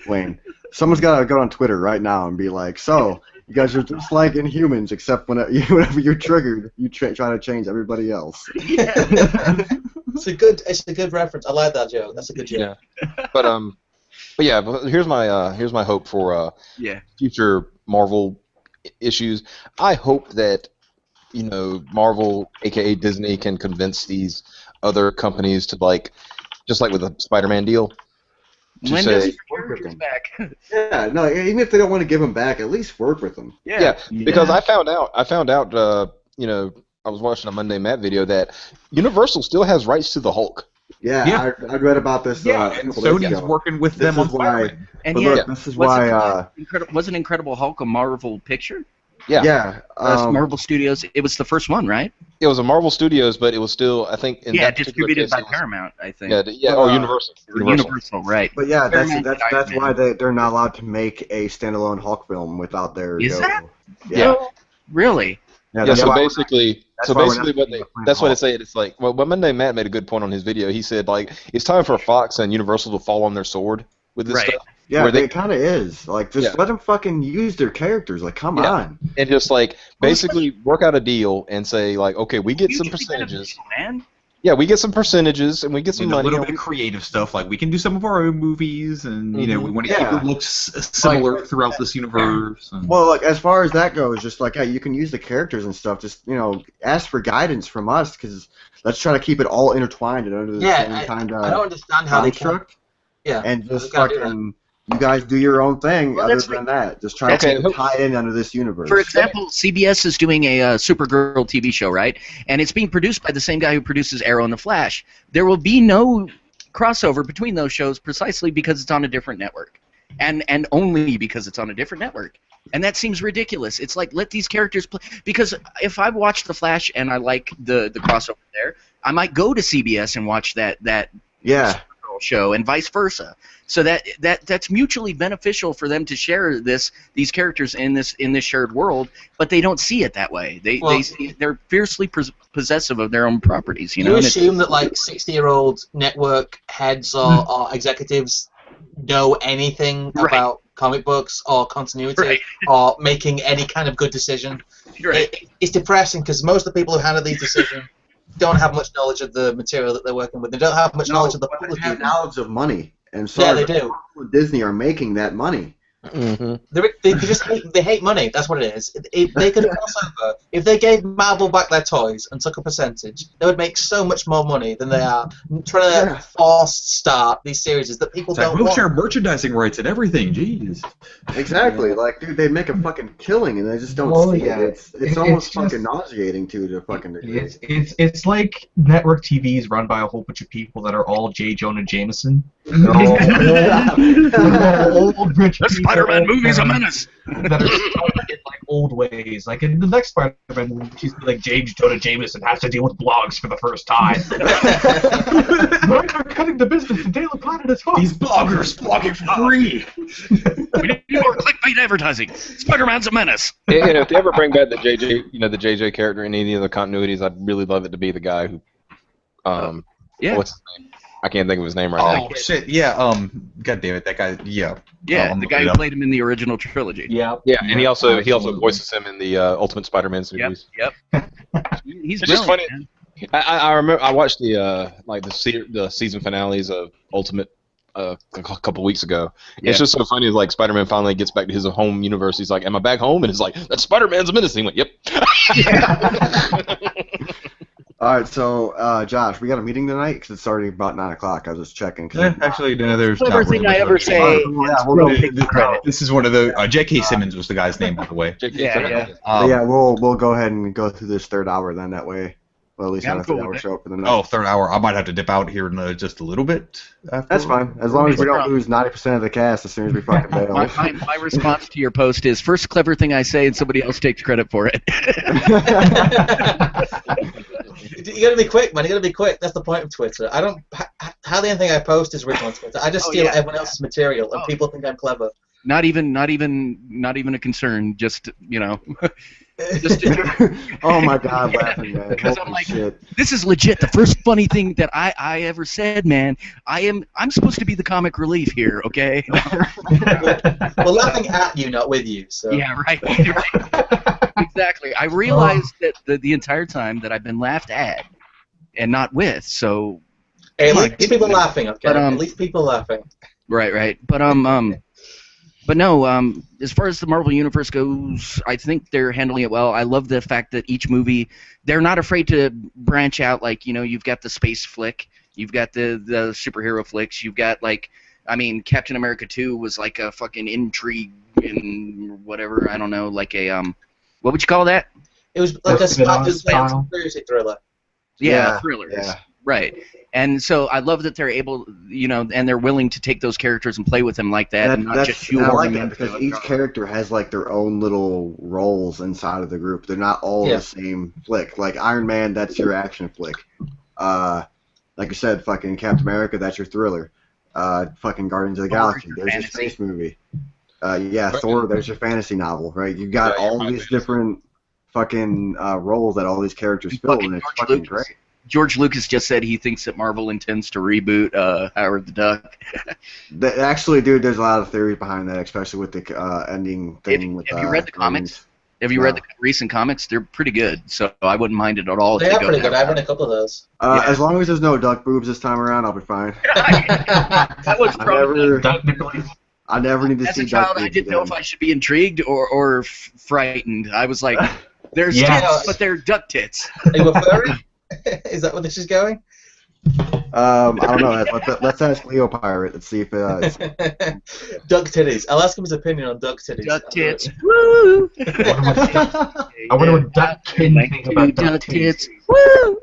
Speaker 1: Wayne, someone's got to go on Twitter right now and be like, so, you guys are just like Inhumans, except whenever you're triggered, you try to change everybody else.
Speaker 4: It's a good reference. I like that joke. That's a good joke.
Speaker 6: Yeah. But here's my hope for future Marvel issues. I hope that Marvel, aka Disney, can convince these other companies to just like with the Spider-Man deal.
Speaker 2: When does your characters back?
Speaker 1: Yeah, no, even if they don't want to give them back, at least work with them.
Speaker 6: Yeah, because I found out, I was watching a Monday Matt video that Universal still has rights to the Hulk.
Speaker 1: Yeah. I read about this.
Speaker 3: And Sony's working with them on Spider-Man.
Speaker 2: And
Speaker 1: this is why.
Speaker 2: Wasn't Incredible Hulk a Marvel picture?
Speaker 6: Yeah.
Speaker 2: Marvel Studios. It was the first one, right?
Speaker 6: It was a Marvel Studios, but it was still, I think,
Speaker 2: distributed by Paramount, I think.
Speaker 6: Universal.
Speaker 2: Universal, right?
Speaker 1: But yeah, that's why they're not allowed to make a standalone Hulk film without their.
Speaker 2: Is that?
Speaker 1: Yeah.
Speaker 2: Really?
Speaker 1: Yeah.
Speaker 6: So basically, that's what they say. It's like, well, Monday Matt made a good point on his video. He said, it's time for Fox and Universal to fall on their sword with this stuff.
Speaker 1: Yeah, it kind of is. Just let them fucking use their characters. Come on.
Speaker 6: And just basically work out a deal and say okay, we get some percentages.
Speaker 2: Man.
Speaker 6: Yeah, we get some percentages and we get some money.
Speaker 3: A little bit of creative stuff. We can do some of our own movies, and we want to keep it looks similar throughout this universe. And...
Speaker 1: Well, as far as that goes, just you can use the characters and stuff. Just ask for guidance from us, because let's try to keep it all intertwined and under the same kind of.
Speaker 4: I don't understand how they can.
Speaker 1: Yeah. And just fucking. You guys do your own thing. Other than that, just try to tie in under this universe.
Speaker 2: For example, CBS is doing a Supergirl TV show, right? And it's being produced by the same guy who produces Arrow and the Flash. There will be no crossover between those shows precisely because it's on a different network, and only because it's on a different network. And that seems ridiculous. It's let these characters play. Because if I watch the Flash and I like the crossover there, I might go to CBS and watch that Supergirl show, and vice versa. So that's mutually beneficial for them to share these characters in this shared world, but they don't see it that way. They're fiercely possessive of their own properties.
Speaker 4: You assume that 60-year-old network heads or executives know anything about comic books or continuity or making any kind of good decision. It's depressing because most of the people who handle these decisions don't have much knowledge of the material that they're working with. They don't have much knowledge of the public.
Speaker 1: They have knowledge of money. And so
Speaker 4: they do.
Speaker 1: Disney are making that money.
Speaker 6: Mm-hmm.
Speaker 4: They just hate money. That's what it is. If they could cross over, if they gave Marvel back their toys and took a percentage, they would make so much more money than they are trying to force start these series that people don't want.
Speaker 3: Share merchandising rights and everything. Jeez.
Speaker 1: Exactly. Dude, they make a fucking killing and they just don't see it. It's almost fucking nauseating to fucking degree.
Speaker 5: It's like network TVs run by a whole bunch of people that are all J. Jonah Jameson. Old rich people.
Speaker 2: Spider-Man movie's a menace.
Speaker 5: That are stuck in old ways. In the next Spider-Man movie, she's James Jonah Jameson has to deal with blogs for the first time. They're cutting the business. The Daily Planet is hot.
Speaker 3: These bloggers blogging for free.
Speaker 2: We need more clickbait advertising. Spider-Man's a menace.
Speaker 6: If they ever bring back the JJ character in any of the continuities, I'd really love it to be the guy who, what's his name? I can't think of his name right now.
Speaker 3: Oh shit! Yeah. God damn it, that guy. Yeah.
Speaker 2: Yeah, the guy who played him in the original trilogy.
Speaker 5: Yeah.
Speaker 6: Yeah, and he also voices him in the Ultimate Spider-Man series.
Speaker 2: Yep. He's
Speaker 6: just funny.
Speaker 2: Man.
Speaker 6: I remember I watched the season finales of Ultimate a couple weeks ago. Yeah. It's just so funny. Spider-Man finally gets back to his home universe. He's like, "Am I back home?" And it's like, "That Spider-Man's a menace." He went, "Yep."
Speaker 1: All right, so Josh, we got a meeting tonight because it's already about 9 o'clock. I was just checking.
Speaker 3: Actually, no, there's not.
Speaker 2: Everything I ever say.
Speaker 3: This is one of the J.K. Simmons was the guy's name, by the way.
Speaker 1: Yeah, we'll go ahead and go through this third hour then. That way, well, at least have a 3 hour show up for the night.
Speaker 3: Oh, third hour. I might have to dip out here in just a little bit.
Speaker 1: That's fine, as long as we don't lose 90% of the cast as soon as we fucking bail.
Speaker 2: My response to your post is first clever thing I say and somebody else takes credit for it.
Speaker 4: You gotta be quick, man. You gotta be quick. That's the point of Twitter. I don't. Hardly anything I post is written on Twitter. I just steal everyone else's material, and people think I'm clever.
Speaker 2: Not even a concern. Just just.
Speaker 1: Oh my God, laughing, man.
Speaker 2: Because
Speaker 1: Holy
Speaker 2: I'm like,
Speaker 1: shit.
Speaker 2: this is legit. The first funny thing that I ever said, man. I'm supposed to be the comic relief here, okay?
Speaker 4: We're laughing at you, not with you. So.
Speaker 2: Yeah, right. Exactly. I realized that the entire time that I've been laughed at and not with. So.
Speaker 4: Hey, at least people laughing, okay?
Speaker 2: But,
Speaker 4: at least people laughing.
Speaker 2: Right. But no, as far as the Marvel Universe goes, I think they're handling it well. I love the fact that each movie, they're not afraid to branch out. Like, you've got the space flick, you've got the superhero flicks, you've got, like, Captain America 2 was like a fucking intrigue in whatever, I don't know, like a, what would you call that?
Speaker 4: It was like a conspiracy thriller.
Speaker 2: Yeah, thrillers.
Speaker 1: Yeah.
Speaker 2: Right. And so I love that they're able, and they're willing to take those characters and play with them like that, and not just
Speaker 1: I
Speaker 2: shoehorn
Speaker 1: like
Speaker 2: them
Speaker 1: that because
Speaker 2: into
Speaker 1: each character has like their own little roles inside of the group. They're not all the same flick. Like Iron Man, that's your action flick. Like I said, fucking Captain America, that's your thriller. Fucking Guardians of the Galaxy, there's your space movie. Thor, there's your fantasy novel, right? You've got all these different fucking roles that all these characters fill, and it's fucking great.
Speaker 2: George Lucas just said he thinks that Marvel intends to reboot Howard the Duck.
Speaker 1: Actually, dude, there's a lot of theories behind that, especially with the ending thing.
Speaker 2: Have you read the comics? Have you read the recent comics? They're pretty good, so I wouldn't mind it at all.
Speaker 4: They are pretty good. I've read a couple of those.
Speaker 1: As long as there's no duck boobs this time around, I'll be fine.
Speaker 2: That was
Speaker 1: I never need to see duck boobs.
Speaker 2: As a child, I didn't know if I should be intrigued or frightened. I was like, there's tits, but they're duck tits.
Speaker 4: Are you a furry? Is that where this is going?
Speaker 1: I don't know. Let's ask Leo Pirate. Let's see if
Speaker 4: duck titties. I'll ask him his opinion on duck titties.
Speaker 2: Duck tits. Woo!
Speaker 5: I wonder what Duck Kin thinks about duck tits.
Speaker 2: Woo!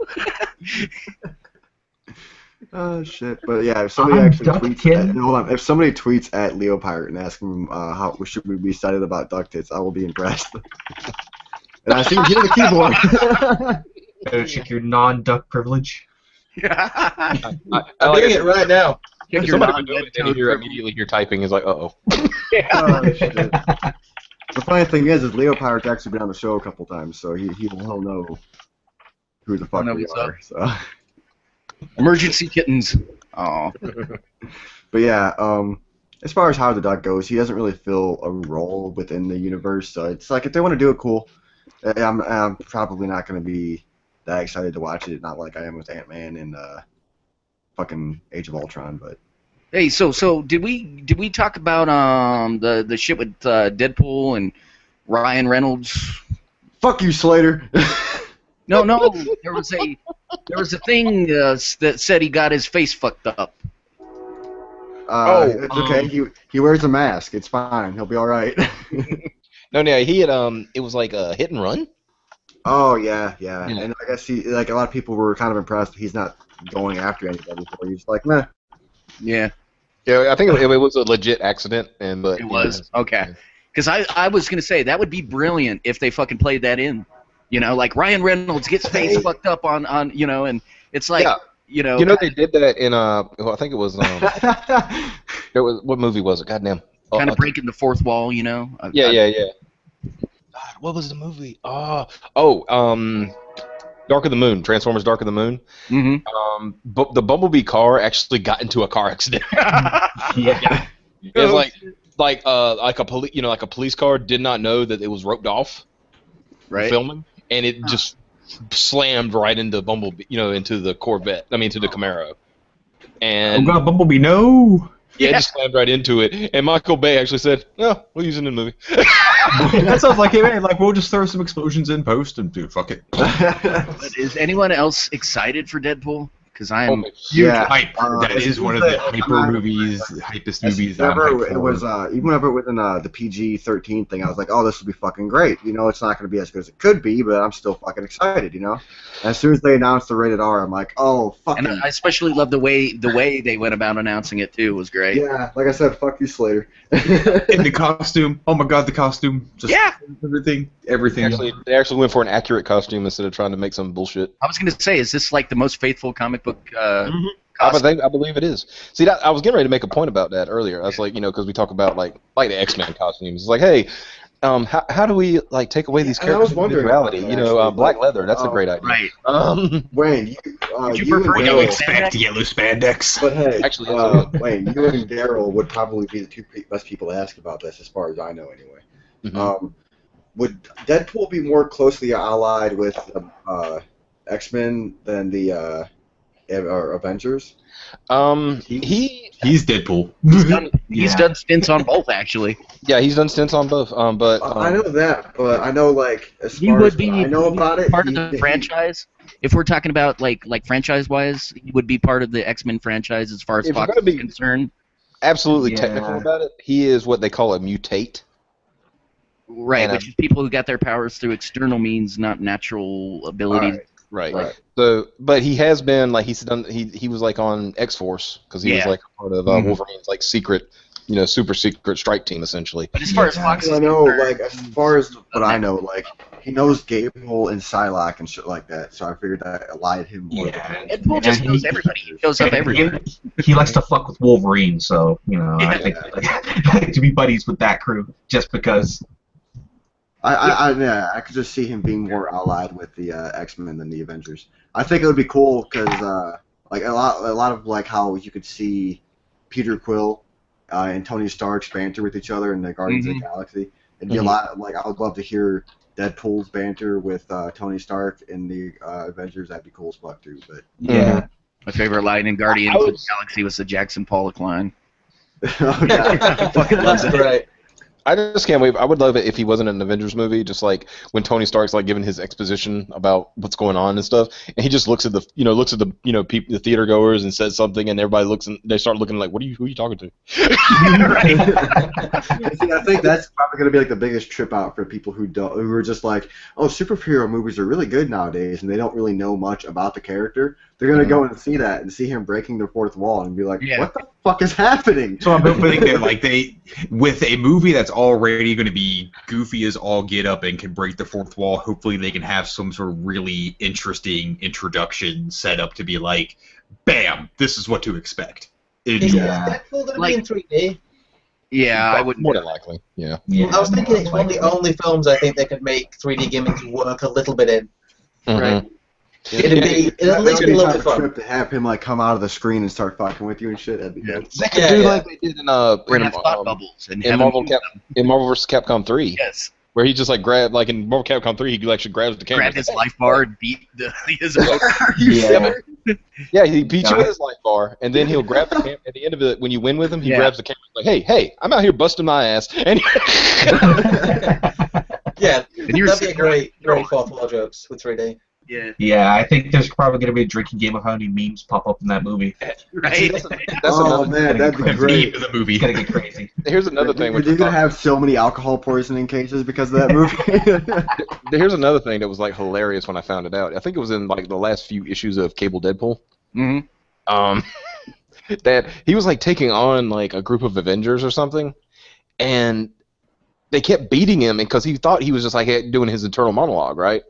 Speaker 1: Oh shit! But yeah, if somebody if somebody tweets at Leo Pirate and asks him how should we be excited about duck tits, I will be impressed. And I see him hitting the keyboard.
Speaker 5: Check your non-duck privilege.
Speaker 4: I'm doing it right now.
Speaker 6: Somebody do it, and you immediately hear typing is like, uh-oh.
Speaker 1: Oh, shit. The funny thing is Leo Pirate's actually been on the show a couple times, so he'll know who the fuck we are. So.
Speaker 2: Emergency kittens. Oh.
Speaker 1: But yeah, as far as Howard the Duck goes, he doesn't really fill a role within the universe, so it's like if they want to do it, cool. I'm probably not going to be that excited to watch it, not like I am with Ant-Man and fucking Age of Ultron, but.
Speaker 2: Hey, so did we talk about the shit with Deadpool and Ryan Reynolds?
Speaker 1: Fuck you, Slater.
Speaker 2: No, there was a thing that said he got his face fucked up.
Speaker 1: It's okay. He wears a mask. It's fine. He'll be all right.
Speaker 6: No, he had it was like a hit and run.
Speaker 1: Oh yeah, and I guess a lot of people were kind of impressed that he's not going after anybody. So he's like, nah.
Speaker 2: Yeah.
Speaker 6: Yeah, I think it was a legit accident, but
Speaker 2: it was okay. Because I was gonna say that would be brilliant if they fucking played that in. Like Ryan Reynolds gets face fucked up on and it's like
Speaker 6: they did that in I think it was it was, what movie was it? Goddamn.
Speaker 2: Kind of breaking the fourth wall,
Speaker 6: Yeah. God, what was the movie? Dark of the Moon, Transformers: Dark of the Moon.
Speaker 2: Mm-hmm.
Speaker 6: But the Bumblebee car actually got into a car accident.
Speaker 5: Yeah.
Speaker 6: It's like a police car did not know that it was roped off.
Speaker 2: Right.
Speaker 6: Filming, and it just slammed right into Bumblebee, into the Corvette. I mean, to the Camaro. And
Speaker 5: oh God, Bumblebee, no!
Speaker 6: Yeah, it just slammed right into it. And Michael Bay actually said, "No, we'll use it in the movie."
Speaker 3: That sounds like it, man. Like, we'll just throw some explosions in post and dude, fuck it.
Speaker 2: But is anyone else excited for Deadpool? because I am
Speaker 1: Yeah,
Speaker 3: Hype. That is one of the hypest movies. that I'm hyped
Speaker 1: It
Speaker 3: for.
Speaker 1: was even whenever it was in the PG-13 thing, I was like, oh, this will be fucking great. You know, it's not going to be as good as it could be, but I'm still fucking excited. You know, and as soon as they announced the rated R, I'm like, oh, fucking.
Speaker 2: and I especially love the way they went about announcing it too. Was great.
Speaker 1: Yeah, like I said, fuck you, Slater.
Speaker 3: And the costume. Oh my god, the costume. Just
Speaker 2: Yeah.
Speaker 3: everything.
Speaker 6: They actually went for an accurate costume instead of trying to make some bullshit.
Speaker 2: I was gonna say, is this like the most faithful comic book?
Speaker 6: I believe it is. See, I was getting ready to make a point about that earlier. I was like, because we talk about like the X-Men costumes. It's like, hey, how do we like take away these
Speaker 1: And I was
Speaker 6: characters'
Speaker 1: wondering
Speaker 6: individuality?
Speaker 1: about that, actually.
Speaker 6: Black leather. That's a great idea.
Speaker 2: Right.
Speaker 1: Wayne,
Speaker 2: Would you
Speaker 1: you
Speaker 2: prefer
Speaker 1: and
Speaker 2: yellow
Speaker 1: Daryl-
Speaker 3: Expect yellow spandex.
Speaker 1: But hey,
Speaker 6: Actually,
Speaker 1: Wayne, you and Daryl would probably be the two best people to ask about this, as far as I know, anyway.
Speaker 6: Mhm.
Speaker 1: Would Deadpool be more closely allied with X-Men than the Avengers?
Speaker 3: He's Deadpool.
Speaker 2: He's done stints on both actually.
Speaker 6: He's done stints on both. But
Speaker 1: I know that, but I know like as
Speaker 2: He
Speaker 1: far
Speaker 2: would
Speaker 1: as
Speaker 2: be
Speaker 1: what I know about it,
Speaker 2: part of the franchise. If we're talking about like franchise-wise, he would be part of the X-Men franchise as far as
Speaker 6: If you're
Speaker 2: Fox
Speaker 6: gonna
Speaker 2: is
Speaker 6: be-
Speaker 2: concerned.
Speaker 6: absolutely
Speaker 5: Yeah.
Speaker 6: technical about it, he is what they call a mutate.
Speaker 2: Right,
Speaker 6: And,
Speaker 2: which is people who got their powers through external means, not natural abilities.
Speaker 6: Right.
Speaker 1: Right.
Speaker 6: So, but he has been like he was like on X-Force because he was
Speaker 2: Yeah.
Speaker 6: like part of Wolverine's like secret, super secret strike team essentially.
Speaker 2: But as far as Fox is
Speaker 1: I know,
Speaker 2: concerned,
Speaker 1: like as far as what I know, like he knows Gable and Psylocke and shit like that, so I figured that allied him more.
Speaker 5: Yeah.
Speaker 2: Deadpool just knows everybody. He shows up everywhere.
Speaker 5: He likes to fuck with Wolverine, so I think I like to be buddies with that crew just because.
Speaker 1: I could just see him being more allied with the X-Men than the Avengers. I think it would be cool because like a lot of like how you could see Peter Quill and Tony Stark's banter with each other in the Guardians of the Galaxy. It'd be a lot like I would love to hear Deadpool's banter with Tony Stark in the Avengers. That'd be cool as fuck too. But
Speaker 5: Yeah.
Speaker 2: My favorite line in Guardians of the Galaxy was the Jackson Pollock line.
Speaker 1: oh, yeah.
Speaker 2: Fucking love
Speaker 4: That's
Speaker 2: it.
Speaker 4: great.
Speaker 6: I just can't wait. I would love it if he wasn't in an Avengers movie, just like when Tony Stark's like giving his exposition about what's going on and stuff, and he just looks at the people, the theater goers, and says something, and everybody looks and they start looking like, who are you talking to?
Speaker 1: See, I think that's probably going to be like the biggest trip out for people who are just like, oh, superhero movies are really good nowadays, and they don't really know much about the character. They're going to go and see that and see him breaking the fourth wall and be like, what the fuck is happening?
Speaker 3: So I'm hoping that like with a movie that's already going to be goofy as all get up and can break the fourth wall, hopefully they can have some sort of really interesting introduction set up to be like, bam, this is what to expect.
Speaker 4: Is
Speaker 5: Yeah.
Speaker 4: Deadpool going to
Speaker 2: Like-
Speaker 4: be in 3D?
Speaker 2: Yeah, I would.
Speaker 6: More than likely, yeah.
Speaker 4: I was thinking it's one of the only films I think they could make 3D gimmicks work a little bit in. Right? It'd at least be a little bit fun.
Speaker 1: Trip to have him like come out of the screen and start fucking with you and shit. That'd be good.
Speaker 6: They could do like they did in
Speaker 2: We're gonna have thought bubbles and
Speaker 6: in Marvel vs. Capcom 3.
Speaker 2: Yes.
Speaker 6: Where he just like grabbed, like in Marvel Capcom 3, he actually grabs the camera.
Speaker 2: Grab his life bar and beat his
Speaker 5: Yeah.
Speaker 6: Yeah, he beats you with his life bar, and then he'll grab the camera at the end of it. When you win with him, he grabs the camera like, hey, I'm out here busting my ass. And
Speaker 4: Yeah,
Speaker 2: And you're
Speaker 4: that'd be a great fourth wall jokes with 3D.
Speaker 2: Yeah.
Speaker 5: Yeah, I think there's probably going to be a drinking game of how many memes pop up in that movie.
Speaker 2: Right.
Speaker 6: That's
Speaker 1: Oh
Speaker 6: another.
Speaker 1: man, that'd be
Speaker 3: Meme
Speaker 1: great.
Speaker 3: of the movie.
Speaker 5: It's going to get crazy.
Speaker 6: Here's another thing.
Speaker 1: You're gonna have so many alcohol poisoning cases because of that movie.
Speaker 6: Here's another thing that was like hilarious when I found it out. I think it was in like the last few issues of Cable Deadpool.
Speaker 2: Mm-hmm.
Speaker 6: That he was like taking on like a group of Avengers or something, and they kept beating him because he thought he was just like doing his internal monologue, right?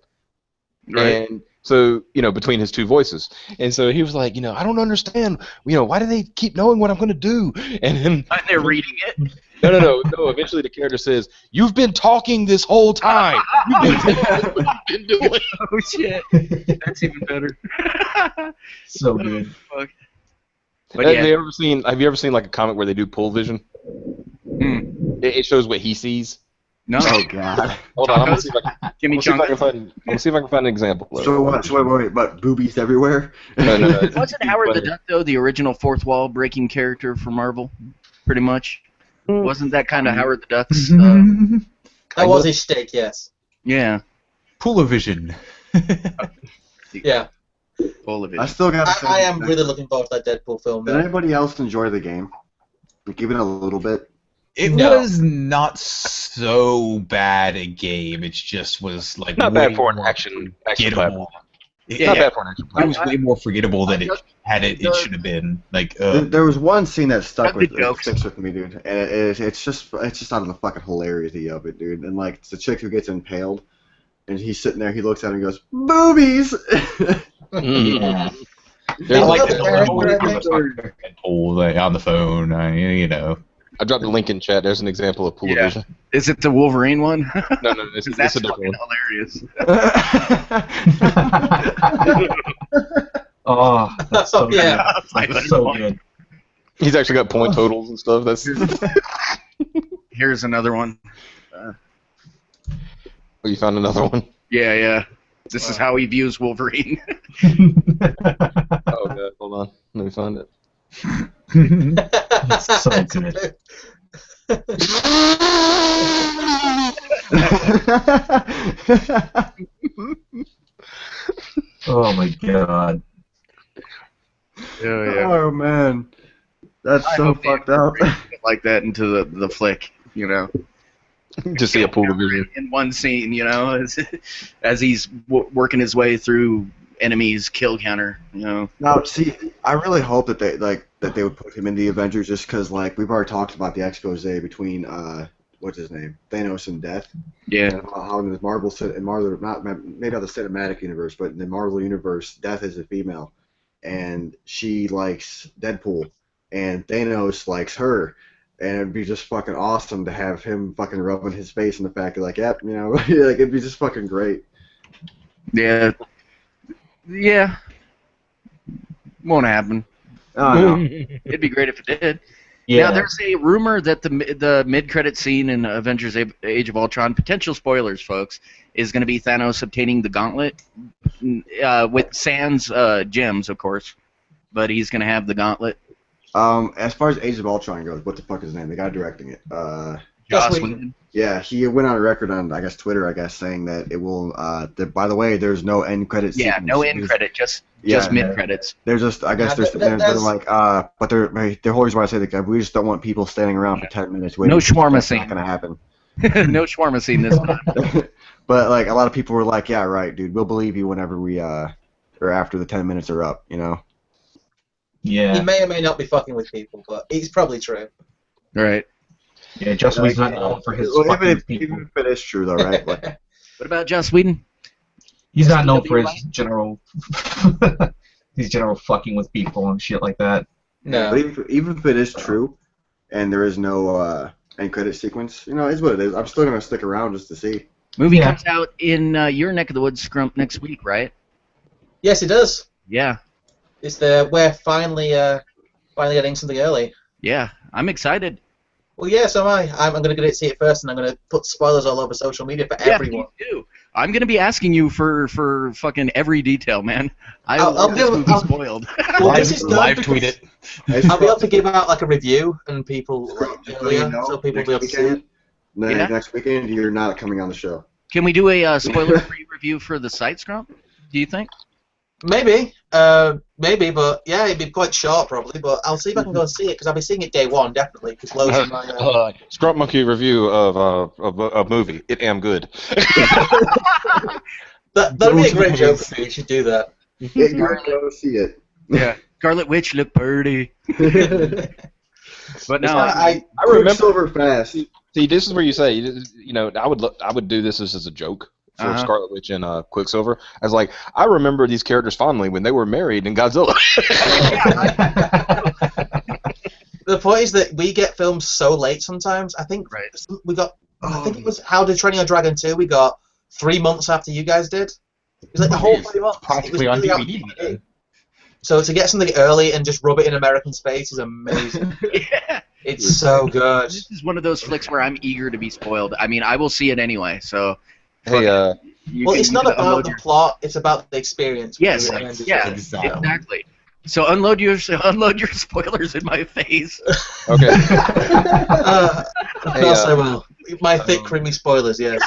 Speaker 6: And so, between his two voices. And so he was like, I don't understand, why do they keep knowing what I'm going to do? And then
Speaker 2: They're reading it.
Speaker 6: No, eventually the character says, you've been talking this whole time. You've been doing.
Speaker 2: Oh shit. That's even better.
Speaker 5: So good.
Speaker 2: But
Speaker 6: Have you ever seen like a comic where they do pull vision? It shows what he sees.
Speaker 2: No.
Speaker 1: Oh god.
Speaker 6: Hold on, I'm gonna see if I can.
Speaker 2: Jimmy
Speaker 6: I'm gonna
Speaker 2: Chungus.
Speaker 6: see if I can find an example. of it.
Speaker 1: So what? So wait, but boobies everywhere?
Speaker 6: No.
Speaker 2: Wasn't Howard the Duck though the original fourth wall breaking character for Marvel? Pretty much. Wasn't that kind of Howard the Duck's?
Speaker 4: That was his stake, yes.
Speaker 2: Yeah.
Speaker 3: Pull-o-vision.
Speaker 4: Yeah.
Speaker 2: Full of it.
Speaker 1: I still got to say,
Speaker 4: I am really looking forward to that Deadpool film.
Speaker 1: Did
Speaker 4: Though.
Speaker 1: anybody else enjoy the game? Like, even a little bit?
Speaker 3: It was not so bad a game. It just was like
Speaker 6: Not
Speaker 3: way
Speaker 6: bad for an
Speaker 3: more
Speaker 6: action
Speaker 3: forgettable.
Speaker 6: Not bad for an action
Speaker 3: It
Speaker 6: platform.
Speaker 3: was way more forgettable than it should have been. Like
Speaker 1: There was one scene that stuck
Speaker 2: Good
Speaker 1: with
Speaker 2: jokes.
Speaker 1: sticks with me, dude, and it's just out of the fucking hilarity of it, dude. And like it's the chick who gets impaled, and he's sitting there, he looks at her and goes, "Boobies."
Speaker 5: Yeah.
Speaker 6: There's
Speaker 5: I like
Speaker 6: like
Speaker 5: the
Speaker 4: Deadpool,
Speaker 5: Deadpool like, on the phone. You know.
Speaker 6: I dropped a link in chat. There's an example of Pool
Speaker 2: Yeah.
Speaker 6: Vision.
Speaker 2: Is it the Wolverine one?
Speaker 6: No, this is
Speaker 2: That's
Speaker 6: a different
Speaker 2: fucking
Speaker 6: one.
Speaker 2: hilarious.
Speaker 5: Oh, that's so
Speaker 4: Yeah.
Speaker 5: good. That's so good.
Speaker 6: He's actually got point totals and stuff. That's
Speaker 2: Here's another one.
Speaker 6: oh, you found another one.
Speaker 2: Yeah. This is how he views Wolverine.
Speaker 6: Oh god, hold on. Let me find it.
Speaker 5: So good. Oh my god.
Speaker 1: Oh man, that's
Speaker 2: I
Speaker 1: so
Speaker 2: hope they
Speaker 1: fucked up.
Speaker 2: incorporate shit like that into the flick, you know.
Speaker 6: Just see a Pool Vision.
Speaker 2: In one scene, you know, as he's working his way through enemies' kill counter, you know.
Speaker 1: Now, see, I really hope that they would put him in the Avengers, just because like we've already talked about the expose between what's his name, Thanos and Death.
Speaker 2: Yeah.
Speaker 1: And how in the Marvel not maybe not the cinematic universe, but in the Marvel universe, Death is a female, and she likes Deadpool, and Thanos likes her. And it'd be just fucking awesome to have him fucking rubbing his face in the fact that, like, yep, you know, like it'd be just fucking great.
Speaker 2: Yeah. Won't happen.
Speaker 1: Oh, no.
Speaker 2: It'd be great if it did.
Speaker 5: Yeah.
Speaker 2: Now, there's a rumor that the mid-credit scene in Avengers Age of Ultron, potential spoilers, folks, is going to be Thanos obtaining the gauntlet with sans gems, of course. But he's going to have the gauntlet.
Speaker 1: As far as Age of Ultron goes, what the fuck is his name? The guy directing it.
Speaker 2: Joss
Speaker 4: Whedon.
Speaker 2: Whedon.
Speaker 1: Yeah, he went on record on, I guess, Twitter, saying that it will. By the way, there's no end credit.
Speaker 2: Yeah,
Speaker 1: sequence.
Speaker 2: no end credit, just mid credits.
Speaker 1: They're just, I guess, they're like, but they're always want to say that we just don't want people standing around for 10 minutes waiting.
Speaker 2: No shawarma
Speaker 1: That's
Speaker 2: scene.
Speaker 1: not gonna happen.
Speaker 2: No shawarma scene this time.
Speaker 1: But like a lot of people were like, yeah, right, dude, we'll believe you whenever we or after the 10 minutes are up, you know.
Speaker 5: Yeah.
Speaker 4: He may or may not be fucking with people, but it's probably true.
Speaker 2: Right.
Speaker 5: Yeah, Joss Whedon's not known for his
Speaker 1: Well,
Speaker 5: fucking
Speaker 1: even
Speaker 5: with people.
Speaker 1: if it is true, though, right? Like,
Speaker 2: What about Joss Whedon?
Speaker 5: He's not known for his general fucking with people and shit like that.
Speaker 4: No.
Speaker 1: but even if it is true, and there is no end credit sequence, you know, it's what it is. I'm still gonna stick around just to see.
Speaker 2: Movie
Speaker 5: Yeah.
Speaker 2: comes out in your neck of the woods, Scrump, next week, right?
Speaker 4: Yes, it does.
Speaker 2: Yeah.
Speaker 4: We're finally getting something early.
Speaker 2: Yeah. I'm excited.
Speaker 4: Well, yeah, so am I. I'm going to go see it first, and I'm going to put spoilers all over social media for everyone.
Speaker 2: Me too. I'm gonna be asking you for fucking every detail, man.
Speaker 4: I'll
Speaker 2: want this
Speaker 4: do-
Speaker 2: movie
Speaker 4: I'll-
Speaker 2: spoiled.
Speaker 4: Well, this is good
Speaker 3: live tweet it.
Speaker 4: I'll be able to give out like a review, and people earlier, so people will be able to see it.
Speaker 2: Yeah.
Speaker 1: Next weekend, you're not coming on the show.
Speaker 2: Can we do a spoiler-free review for the site, Scrump? Do you think?
Speaker 4: Maybe, but yeah, it'd be quite short probably. But I'll see if I can go and see it because I'll be seeing it day one definitely. Because loads of my
Speaker 6: Scrump Monkey review of a movie. It am good.
Speaker 4: that'd be a great joke. You should do that.
Speaker 1: You're gonna go see it.
Speaker 2: Yeah. Scarlet Witch look pretty. But no,
Speaker 4: I
Speaker 6: I remember.
Speaker 1: Quicksilver fast.
Speaker 6: See, this is where you say, you know, I would do this as a joke for
Speaker 2: Uh-huh.
Speaker 6: Scarlet Witch and Quicksilver. I was like, I remember these characters fondly when they were married in Godzilla.
Speaker 4: The point is that we get films so late sometimes. I think
Speaker 2: Right.
Speaker 4: we got. I think it was How to Train Your Dragon 2. We got 3 months after you guys did. It was like the whole 3 months.
Speaker 7: Practically
Speaker 4: It was
Speaker 7: on
Speaker 4: really out
Speaker 7: DVD.
Speaker 4: of DVD. So to get something early and just rub it in American space is amazing.
Speaker 2: yeah.
Speaker 4: It's so good.
Speaker 2: This is one of those flicks where I'm eager to be spoiled. I mean, I will see it anyway. So.
Speaker 6: Hey,
Speaker 2: you
Speaker 4: Well,
Speaker 2: can-
Speaker 4: it's
Speaker 2: you
Speaker 4: not
Speaker 2: can
Speaker 4: about
Speaker 2: unload
Speaker 4: the
Speaker 2: your-
Speaker 4: plot. It's about the experience.
Speaker 2: Yes. Yeah.
Speaker 7: Exactly.
Speaker 2: Exactly. So unload your spoilers in my face.
Speaker 6: okay.
Speaker 4: Of course I will. My thick, creamy spoilers, yes.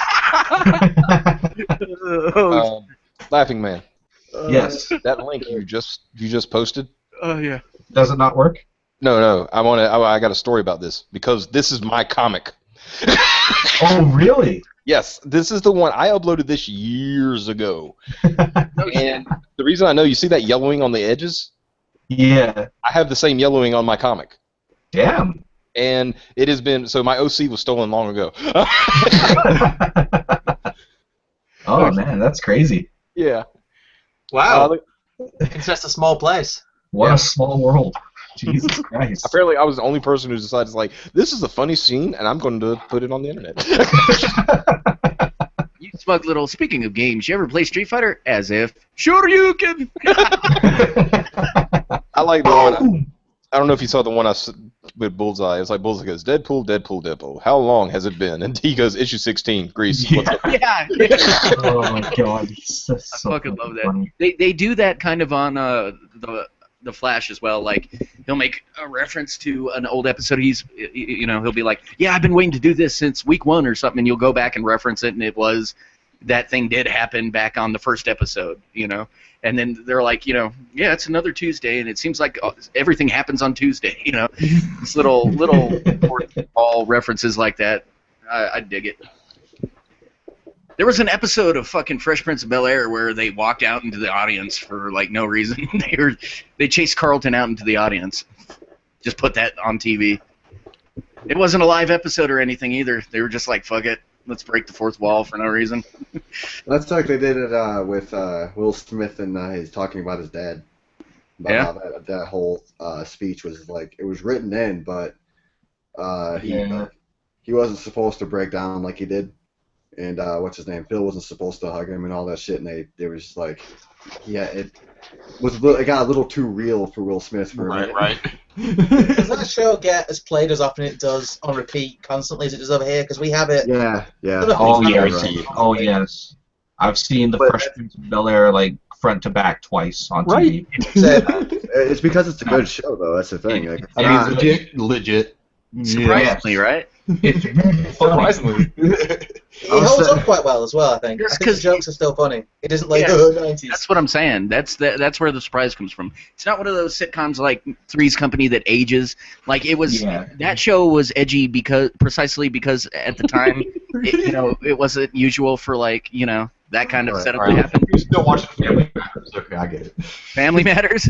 Speaker 6: Laughing Man.
Speaker 5: Yes.
Speaker 6: That link you just posted.
Speaker 2: Oh yeah.
Speaker 5: Does it not work?
Speaker 6: No. I got a story about this because this is my comic.
Speaker 5: Oh, really?
Speaker 6: Yes, this is the one I uploaded this years ago. And the reason I know, you see that yellowing on the edges?
Speaker 5: Yeah.
Speaker 6: I have the same yellowing on my comic.
Speaker 5: Damn.
Speaker 6: And it has been, so my OC was stolen long ago.
Speaker 5: Oh man, that's crazy.
Speaker 6: Yeah.
Speaker 4: Wow. It's just a small place.
Speaker 5: What a small world. Jesus Christ.
Speaker 6: Apparently, I was the only person who decided, like, this is a funny scene, and I'm going to put it on the internet.
Speaker 2: You smug little. Speaking of games, you ever play Street Fighter? As if. Sure you can.
Speaker 6: I like the one. I don't know if you saw the one with Bullseye. It's like Bullseye goes, Deadpool, Deadpool, Deadpool. How long has it been? And he goes, issue 16, Grease. What's up?
Speaker 2: Yeah.
Speaker 5: Oh my god. So
Speaker 2: I fucking love that.
Speaker 5: funny.
Speaker 2: They do that kind of on the Flash as well. Like he'll make a reference to an old episode. He'll be like, yeah, I've been waiting to do this since week 1 or something. And you'll go back and reference it, and it was that thing did happen back on the first episode. And then they're like, yeah, it's another Tuesday, and it seems like everything happens on Tuesday. This little all references like that. I dig it. There was an episode of fucking Fresh Prince of Bel-Air where they walked out into the audience for like no reason. They chased Carlton out into the audience. Just put that on TV. It wasn't a live episode or anything either. They were just like, fuck it, let's break the fourth wall for no reason.
Speaker 1: That's like they did it with Will Smith, and he's talking about his dad. About how that whole speech was like, it was written in, but he wasn't supposed to break down like he did. And what's his name? Phil wasn't supposed to hug him and all that shit. And they were just like, it got a little too real for Will Smith for a minute.
Speaker 7: Right.
Speaker 4: Does that show get as played as often it does on repeat constantly as it does over here? Because we have it.
Speaker 1: Yeah.
Speaker 5: Oh,
Speaker 1: Guaranteed.
Speaker 5: yes. Oh, yes. I've seen the Fresh Prince of Bel-Air like front to back twice on TV.
Speaker 1: It's because it's a good show, though. That's the thing. Like,
Speaker 7: legit.
Speaker 2: Surprisingly, right?
Speaker 5: It's really
Speaker 7: Surprisingly.
Speaker 4: It holds up quite well as well, I think. I think the jokes are still funny. It isn't like, 90s.
Speaker 2: That's what I'm saying. That's where the surprise comes from. It's not one of those sitcoms like Three's Company that ages. Like it was. That show was edgy precisely because at the time, it wasn't usual for that kind of setup to happen.
Speaker 7: You're still watching Family Matters. Okay, I get it.
Speaker 2: Family Matters.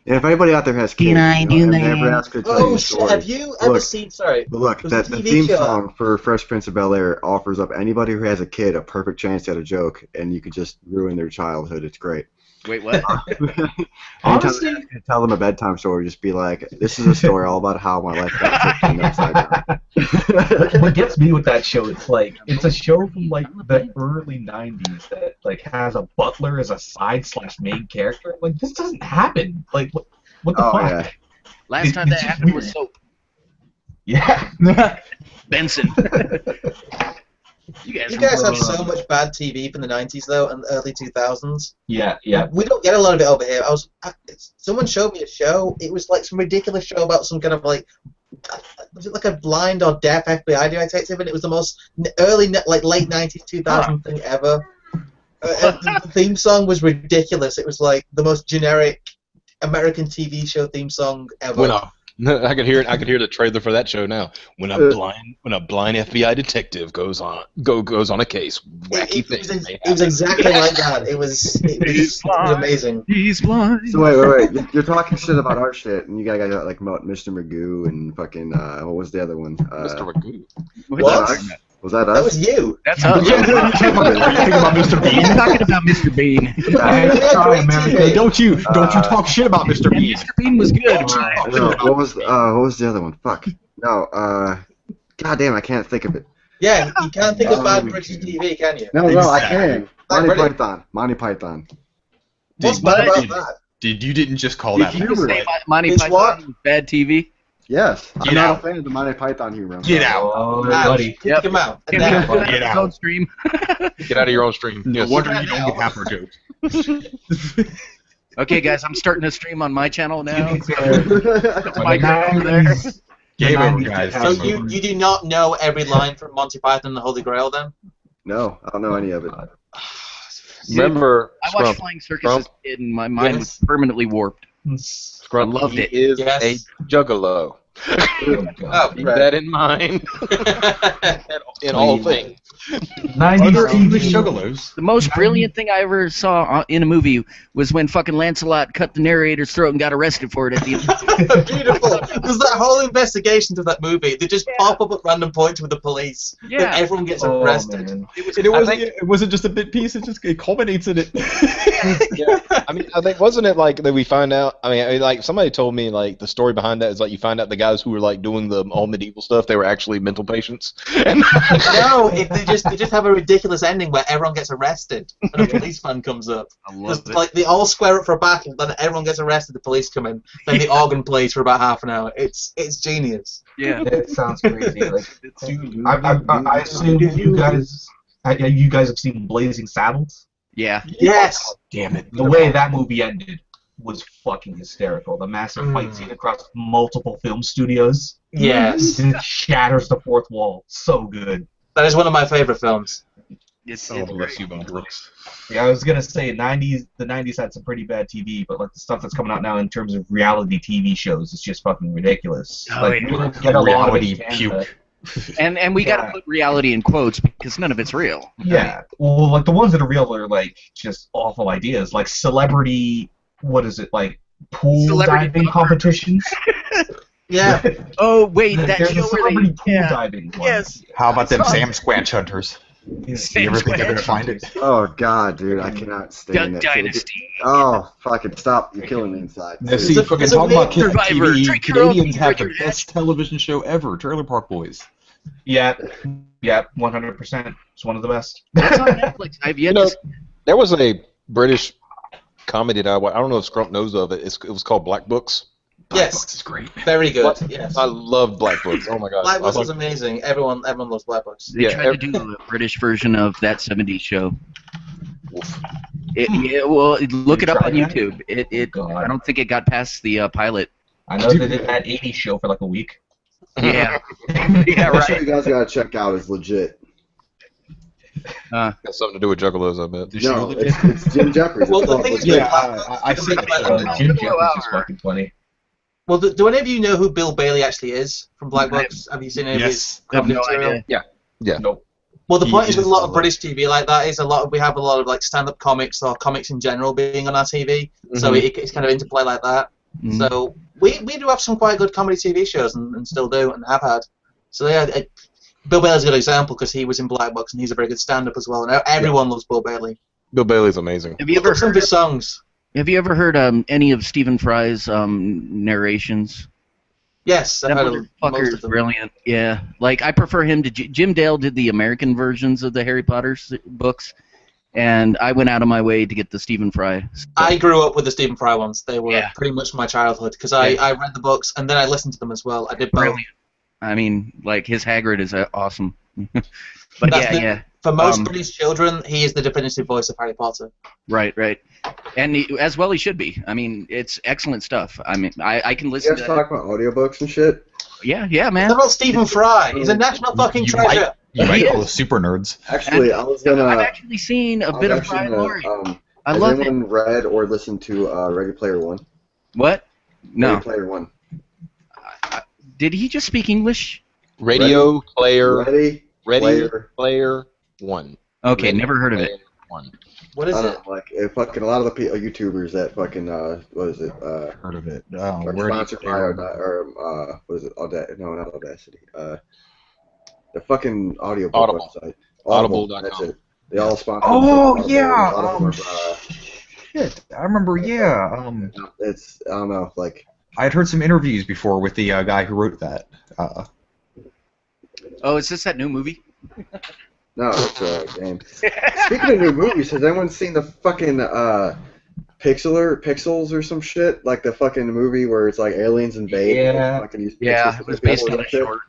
Speaker 1: Yeah, if anybody out there has kids, never ask her to tell you a story.
Speaker 4: Have you ever seen? Sorry.
Speaker 1: But look, the theme song for Fresh Prince of Bel-Air offers up anybody who has a kid a perfect chance at a joke, and you could just ruin their childhood. It's great.
Speaker 2: Wait, what?
Speaker 1: Honestly, tell them a bedtime story. Just be like, "This is a story all about how my life got turned upside down."
Speaker 5: What gets me with that show, it's a show from like the early '90s that like has a butler as a side/main character. Like this doesn't happen. Like what the fuck?
Speaker 1: Yeah.
Speaker 2: Last time that happened was Soap.
Speaker 5: Yeah.
Speaker 2: Benson.
Speaker 4: You guys have so much bad TV from the 90s though, and the early 2000s.
Speaker 5: Yeah.
Speaker 4: We don't get a lot of it over here. Someone showed me a show. It was like some ridiculous show about some kind of like, was it like a blind or deaf FBI detective? And it was the most early, like late 90s, 2000 thing ever. The theme song was ridiculous. It was like the most generic American TV show theme song ever.
Speaker 6: I can hear it. I can hear the trailer for that show now. When a blind FBI detective goes on a case, wacky things.
Speaker 4: It was exactly like that. It was amazing.
Speaker 2: He's blind.
Speaker 1: So wait. You're talking shit about our shit, and you got like Mr. Magoo and fucking what was the other one?
Speaker 6: Mr. Magoo.
Speaker 4: What?
Speaker 1: Was that us?
Speaker 4: That was you.
Speaker 2: That's us.
Speaker 7: You're thinking about Mr. Bean.
Speaker 2: I'm talking about Mr. Bean.
Speaker 7: Hey, don't you talk shit about Mr. Bean.
Speaker 2: Mr. Bean was good.
Speaker 1: What was the other one? Fuck. No. God damn, I can't think of it.
Speaker 4: Yeah, you can't think of bad British TV, can you?
Speaker 1: No, I can. Monty Python.
Speaker 4: What's bad about that?
Speaker 7: You didn't just call that
Speaker 2: Say Monty Python bad TV?
Speaker 1: Yes. I'm not a fan of the Monty Python humor.
Speaker 7: Get out.
Speaker 5: Oh, buddy.
Speaker 4: Kick him out.
Speaker 2: Get out of stream.
Speaker 6: Get out of your own stream.
Speaker 7: No wonder you don't get half our jokes.
Speaker 2: Okay, guys, I'm starting to stream on my channel now.
Speaker 7: Game over, guys.
Speaker 4: So you do not know every line from Monty Python and the Holy Grail, then?
Speaker 1: No, I don't know any of it.
Speaker 6: Remember,
Speaker 2: I watched
Speaker 6: Scrump,
Speaker 2: Flying Circus as a kid, and my mind was
Speaker 4: Yes.
Speaker 2: permanently warped.
Speaker 6: Scrump,
Speaker 2: I loved
Speaker 6: he
Speaker 2: it.
Speaker 6: is
Speaker 4: Yes.
Speaker 6: a juggalo.
Speaker 4: Oh,
Speaker 6: Keep
Speaker 4: right.
Speaker 6: that in mind in all things.
Speaker 5: 90s
Speaker 3: Other English
Speaker 5: TV.
Speaker 3: juggalos.
Speaker 2: The most brilliant thing I ever saw in a movie was when fucking Lancelot cut the narrator's throat and got arrested for it at the end.
Speaker 4: Beautiful. There's that whole investigation to that movie. They just pop up at random points with the police.
Speaker 2: Yeah.
Speaker 4: Then everyone gets
Speaker 5: Oh,
Speaker 4: arrested.
Speaker 5: man.
Speaker 3: It wasn't just a bit piece. It culminates in it.
Speaker 6: Yeah. I mean, I think wasn't it like that we find out? I mean, like somebody told me like the story behind that is like you find out the guys who were like doing the all medieval stuff, they were actually mental patients. And
Speaker 4: No, they just have a ridiculous ending where everyone gets arrested and a police van comes up.
Speaker 2: I love
Speaker 4: It's
Speaker 2: it.
Speaker 4: like they all square up for a battle, then everyone gets arrested, the police come in, then the organ plays for about half an hour. It's genius.
Speaker 2: Yeah.
Speaker 5: That sounds crazy. Like, I assume you guys have seen Blazing Saddles.
Speaker 2: Yeah.
Speaker 4: Yes.
Speaker 3: Damn it.
Speaker 5: The way that movie ended was fucking hysterical. The massive fight scene across multiple film studios.
Speaker 4: Yes.
Speaker 5: It shatters the fourth wall. So good.
Speaker 4: That is one of my favorite films.
Speaker 2: It's
Speaker 3: Oh,
Speaker 2: great.
Speaker 3: bless you, Bob Brooks.
Speaker 5: Yeah, I was gonna say the 90s had some pretty bad TV, but like the stuff that's coming out now in terms of reality TV shows is just fucking ridiculous.
Speaker 2: Oh,
Speaker 5: like,
Speaker 2: yeah.
Speaker 5: we don't get a lot of it
Speaker 3: Reality
Speaker 5: in Canada.
Speaker 3: puke.
Speaker 2: And we got
Speaker 5: Yeah.
Speaker 2: to put reality in quotes because none of it's real.
Speaker 5: Yeah, well, like the ones that are real are like just awful ideas, like celebrity. What is it like? Pool
Speaker 2: Celebrity
Speaker 5: diving
Speaker 2: poker.
Speaker 5: competitions.
Speaker 4: Yeah.
Speaker 2: Oh wait, that
Speaker 5: There's
Speaker 2: show
Speaker 5: a
Speaker 2: where
Speaker 5: celebrity
Speaker 2: they
Speaker 5: pool
Speaker 2: yeah.
Speaker 5: diving. One.
Speaker 2: Yes.
Speaker 3: How about them
Speaker 2: I saw
Speaker 3: Sam Squanch hunters?
Speaker 2: Sam
Speaker 3: You ever think they're gonna
Speaker 2: Squanch
Speaker 3: find it?
Speaker 1: Oh god, dude, I cannot stand
Speaker 2: Duck
Speaker 1: that shit.
Speaker 2: Dynasty.
Speaker 1: Oh, fucking stop! You're killing me inside.
Speaker 3: Now, see,
Speaker 4: a-
Speaker 3: fucking
Speaker 4: it's a
Speaker 3: talking about
Speaker 4: weird
Speaker 3: kids
Speaker 2: Survivor.
Speaker 3: TV,
Speaker 2: Drink your own
Speaker 3: Canadians
Speaker 2: beer,
Speaker 3: have the
Speaker 2: Richard.
Speaker 3: best television show ever, Trailer Park Boys.
Speaker 5: Yeah, 100%. It's one of the best.
Speaker 2: That's on Netflix. I've yet
Speaker 6: You know,
Speaker 2: to.
Speaker 6: there was a British comedy that I don't know if Scrump knows of it. It was called Black Books.
Speaker 4: Yes.
Speaker 3: It's great.
Speaker 4: Very good.
Speaker 6: What?
Speaker 4: Yes.
Speaker 6: I loved Black Books. Oh my god.
Speaker 4: Black
Speaker 6: I was
Speaker 4: Books is
Speaker 6: like,
Speaker 4: amazing. Everyone loves Black Books.
Speaker 2: They
Speaker 6: Yeah,
Speaker 2: tried to do a British version of that '70s show.
Speaker 6: oof.
Speaker 2: Well, look it up on
Speaker 5: tried that?
Speaker 2: YouTube. It
Speaker 5: God.
Speaker 2: I don't think it got past the pilot.
Speaker 5: I know they did that 80s show for like a week.
Speaker 2: Yeah. Yeah.
Speaker 1: That show
Speaker 2: Right.
Speaker 1: you guys gotta check out is legit.
Speaker 6: Got something to do with juggalos, I bet.
Speaker 3: The show
Speaker 1: No,
Speaker 3: legit?
Speaker 1: it's Jim Jeffries.
Speaker 4: Well,
Speaker 1: It's
Speaker 4: the
Speaker 1: called
Speaker 4: thing is,
Speaker 1: legit.
Speaker 3: I see that.
Speaker 5: Jim Jeffries is fucking funny.
Speaker 4: Well, do any of you know who Bill Bailey actually is from Black
Speaker 2: I-
Speaker 4: Books? Have you seen any
Speaker 3: Yes.
Speaker 4: of his
Speaker 2: I have no
Speaker 4: material?
Speaker 2: idea.
Speaker 5: Nope.
Speaker 4: Well, the
Speaker 3: He
Speaker 4: point is with a
Speaker 3: is
Speaker 4: lot of
Speaker 3: a-
Speaker 4: British TV like that is we have a lot of like stand-up comics or comics in general being on our TV, so it's kind of interplay like that.
Speaker 2: Mhm.
Speaker 4: So we do have some quite good comedy TV shows and still do and have had. So yeah, Bill Bailey's a good example because he was in Black Books and he's a very good stand-up as well. And everyone loves Bill Bailey.
Speaker 6: Bill Bailey's amazing.
Speaker 2: Have you
Speaker 4: Look
Speaker 2: ever
Speaker 4: up some of
Speaker 2: heard?
Speaker 4: his songs?
Speaker 2: Have you ever heard any of Stephen Fry's narrations?
Speaker 4: Yes, I've
Speaker 2: That
Speaker 4: heard of most
Speaker 2: motherfucker
Speaker 4: of
Speaker 2: is
Speaker 4: them.
Speaker 2: brilliant. Yeah, like I prefer him to Jim Dale did the American versions of the Harry Potter books, and I went out of my way to get the Stephen Fry. stuff.
Speaker 4: I grew up with the Stephen Fry ones. They were
Speaker 2: Yeah.
Speaker 4: pretty much my childhood because I read the books and then I listened to them as well. I did both.
Speaker 2: Brilliant. I mean, like his Hagrid is awesome. But
Speaker 4: That's
Speaker 2: yeah,
Speaker 4: the-
Speaker 2: yeah,
Speaker 4: For most
Speaker 2: Um,
Speaker 4: British children, he is the definitive voice of Harry Potter.
Speaker 2: right, and as well he should be. I mean, it's excellent stuff. I mean, I can
Speaker 1: You
Speaker 2: listen
Speaker 1: guys
Speaker 2: to that.
Speaker 1: talk about audiobooks and shit?
Speaker 2: Yeah, man.
Speaker 4: What about Stephen Fry? He's a national fucking
Speaker 3: You
Speaker 4: treasure.
Speaker 3: You
Speaker 2: He
Speaker 3: might
Speaker 2: is.
Speaker 3: call us super nerds.
Speaker 1: Actually, I was gonna.
Speaker 2: I've actually seen a bit of Fry and Laurie. I
Speaker 1: has
Speaker 2: love it.
Speaker 1: anyone read or listened to Ready Player One?
Speaker 2: What? No.
Speaker 1: Ready Player One.
Speaker 2: Did he just speak English?
Speaker 6: Radio Player
Speaker 1: Ready Player.
Speaker 6: Player One.
Speaker 2: Okay,
Speaker 6: Radio
Speaker 2: never heard of it.
Speaker 6: Player One.
Speaker 4: What
Speaker 1: I
Speaker 4: is
Speaker 1: don't
Speaker 4: it?
Speaker 1: know, like fucking a lot of the YouTubers that fucking what is it?
Speaker 3: Heard of it.
Speaker 1: Are
Speaker 3: Where do you
Speaker 1: sponsored by what is it? No, not Audacity. The fucking audiobook
Speaker 6: Audible.
Speaker 1: website.
Speaker 6: Audible.com.
Speaker 1: That's it. They all sponsor.
Speaker 3: Oh,
Speaker 1: Audible,
Speaker 3: yeah,
Speaker 1: a lot of them
Speaker 3: Shit, I remember. Yeah,
Speaker 1: it's I don't know, like
Speaker 3: I had heard some interviews before with the guy who wrote that.
Speaker 2: Oh, is this that new movie?
Speaker 1: no, it's a game. Speaking of new movies, has anyone seen the fucking Pixels or some shit? Like the fucking movie where it's like aliens invade.
Speaker 5: Yeah.
Speaker 1: Fucking use
Speaker 2: Yeah,
Speaker 1: pixels
Speaker 2: it was
Speaker 1: for
Speaker 2: based
Speaker 1: people
Speaker 2: on
Speaker 1: and
Speaker 2: a
Speaker 1: shit.
Speaker 2: short.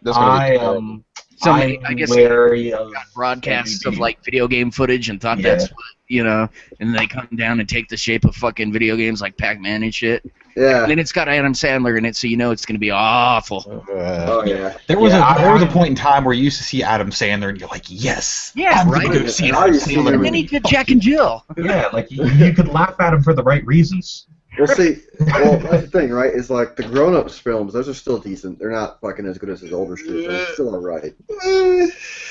Speaker 6: That's gonna be
Speaker 5: I
Speaker 6: terrible.
Speaker 2: Somebody, I guess,
Speaker 5: wary of
Speaker 2: got broadcasts of
Speaker 5: MVP.
Speaker 2: like video game footage and thought
Speaker 5: Yeah.
Speaker 2: that's what, and they come down and take the shape of fucking video games like Pac-Man and shit.
Speaker 1: Yeah.
Speaker 2: And then it's got Adam Sandler in it, so it's gonna be awful.
Speaker 1: Oh yeah.
Speaker 7: There was
Speaker 5: Yeah,
Speaker 7: there was a point in time where you used to see Adam Sandler and you're like, yes,
Speaker 2: Yeah,
Speaker 7: I'm
Speaker 2: right.
Speaker 7: gonna go see
Speaker 1: Now
Speaker 7: Adam
Speaker 1: you see
Speaker 7: Sandler.
Speaker 1: him
Speaker 2: And then he did Jack and Jill.
Speaker 5: Yeah, like you could laugh at him for the right reasons.
Speaker 1: Well, see, that's the thing, right? Is like the grown-ups films; those are still decent. They're not fucking as good as his older shit, but it's still alright.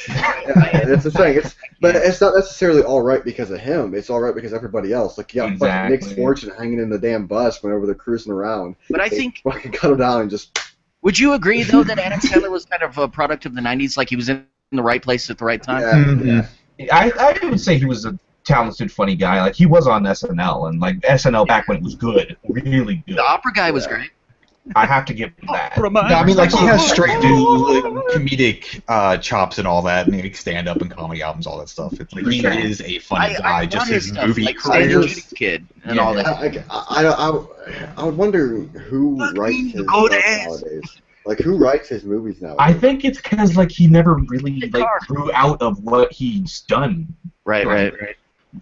Speaker 1: Yeah, it's the thing. But it's not necessarily all right because of him. It's all right because of everybody else. Like, yeah, fucking Nick
Speaker 5: Exactly.
Speaker 1: Fortune hanging in the damn bus whenever they're cruising around.
Speaker 2: But I
Speaker 1: They
Speaker 2: think,
Speaker 1: fucking cut him down and just.
Speaker 2: would you agree though that Adam Sandler was kind of a product of the '90s? Like he was in the right place at the right time.
Speaker 1: Yeah,
Speaker 7: Mhm.
Speaker 1: yeah.
Speaker 5: I would say he was a talented, funny guy. Like he was on SNL, and like SNL back when it was good, really good.
Speaker 2: The opera guy was
Speaker 1: Yeah.
Speaker 2: great.
Speaker 5: I have to give him that.
Speaker 7: No, I mean, like, he has straight comedic chops and all that, and he makes stand-up and comedy albums, all that stuff. It's like, he is a funny guy,
Speaker 2: I
Speaker 7: just
Speaker 2: want
Speaker 7: his
Speaker 2: stuff,
Speaker 7: movie
Speaker 2: like Stan
Speaker 7: career.
Speaker 2: Judy's Kid and
Speaker 7: Yeah.
Speaker 2: all that.
Speaker 1: I would wonder who writes his
Speaker 2: Go
Speaker 1: stuff
Speaker 2: dance.
Speaker 1: nowadays. Like, who writes his movies now?
Speaker 5: I think it's because like he never really
Speaker 2: The
Speaker 5: like
Speaker 2: car.
Speaker 5: grew out of what he's done.
Speaker 2: Right.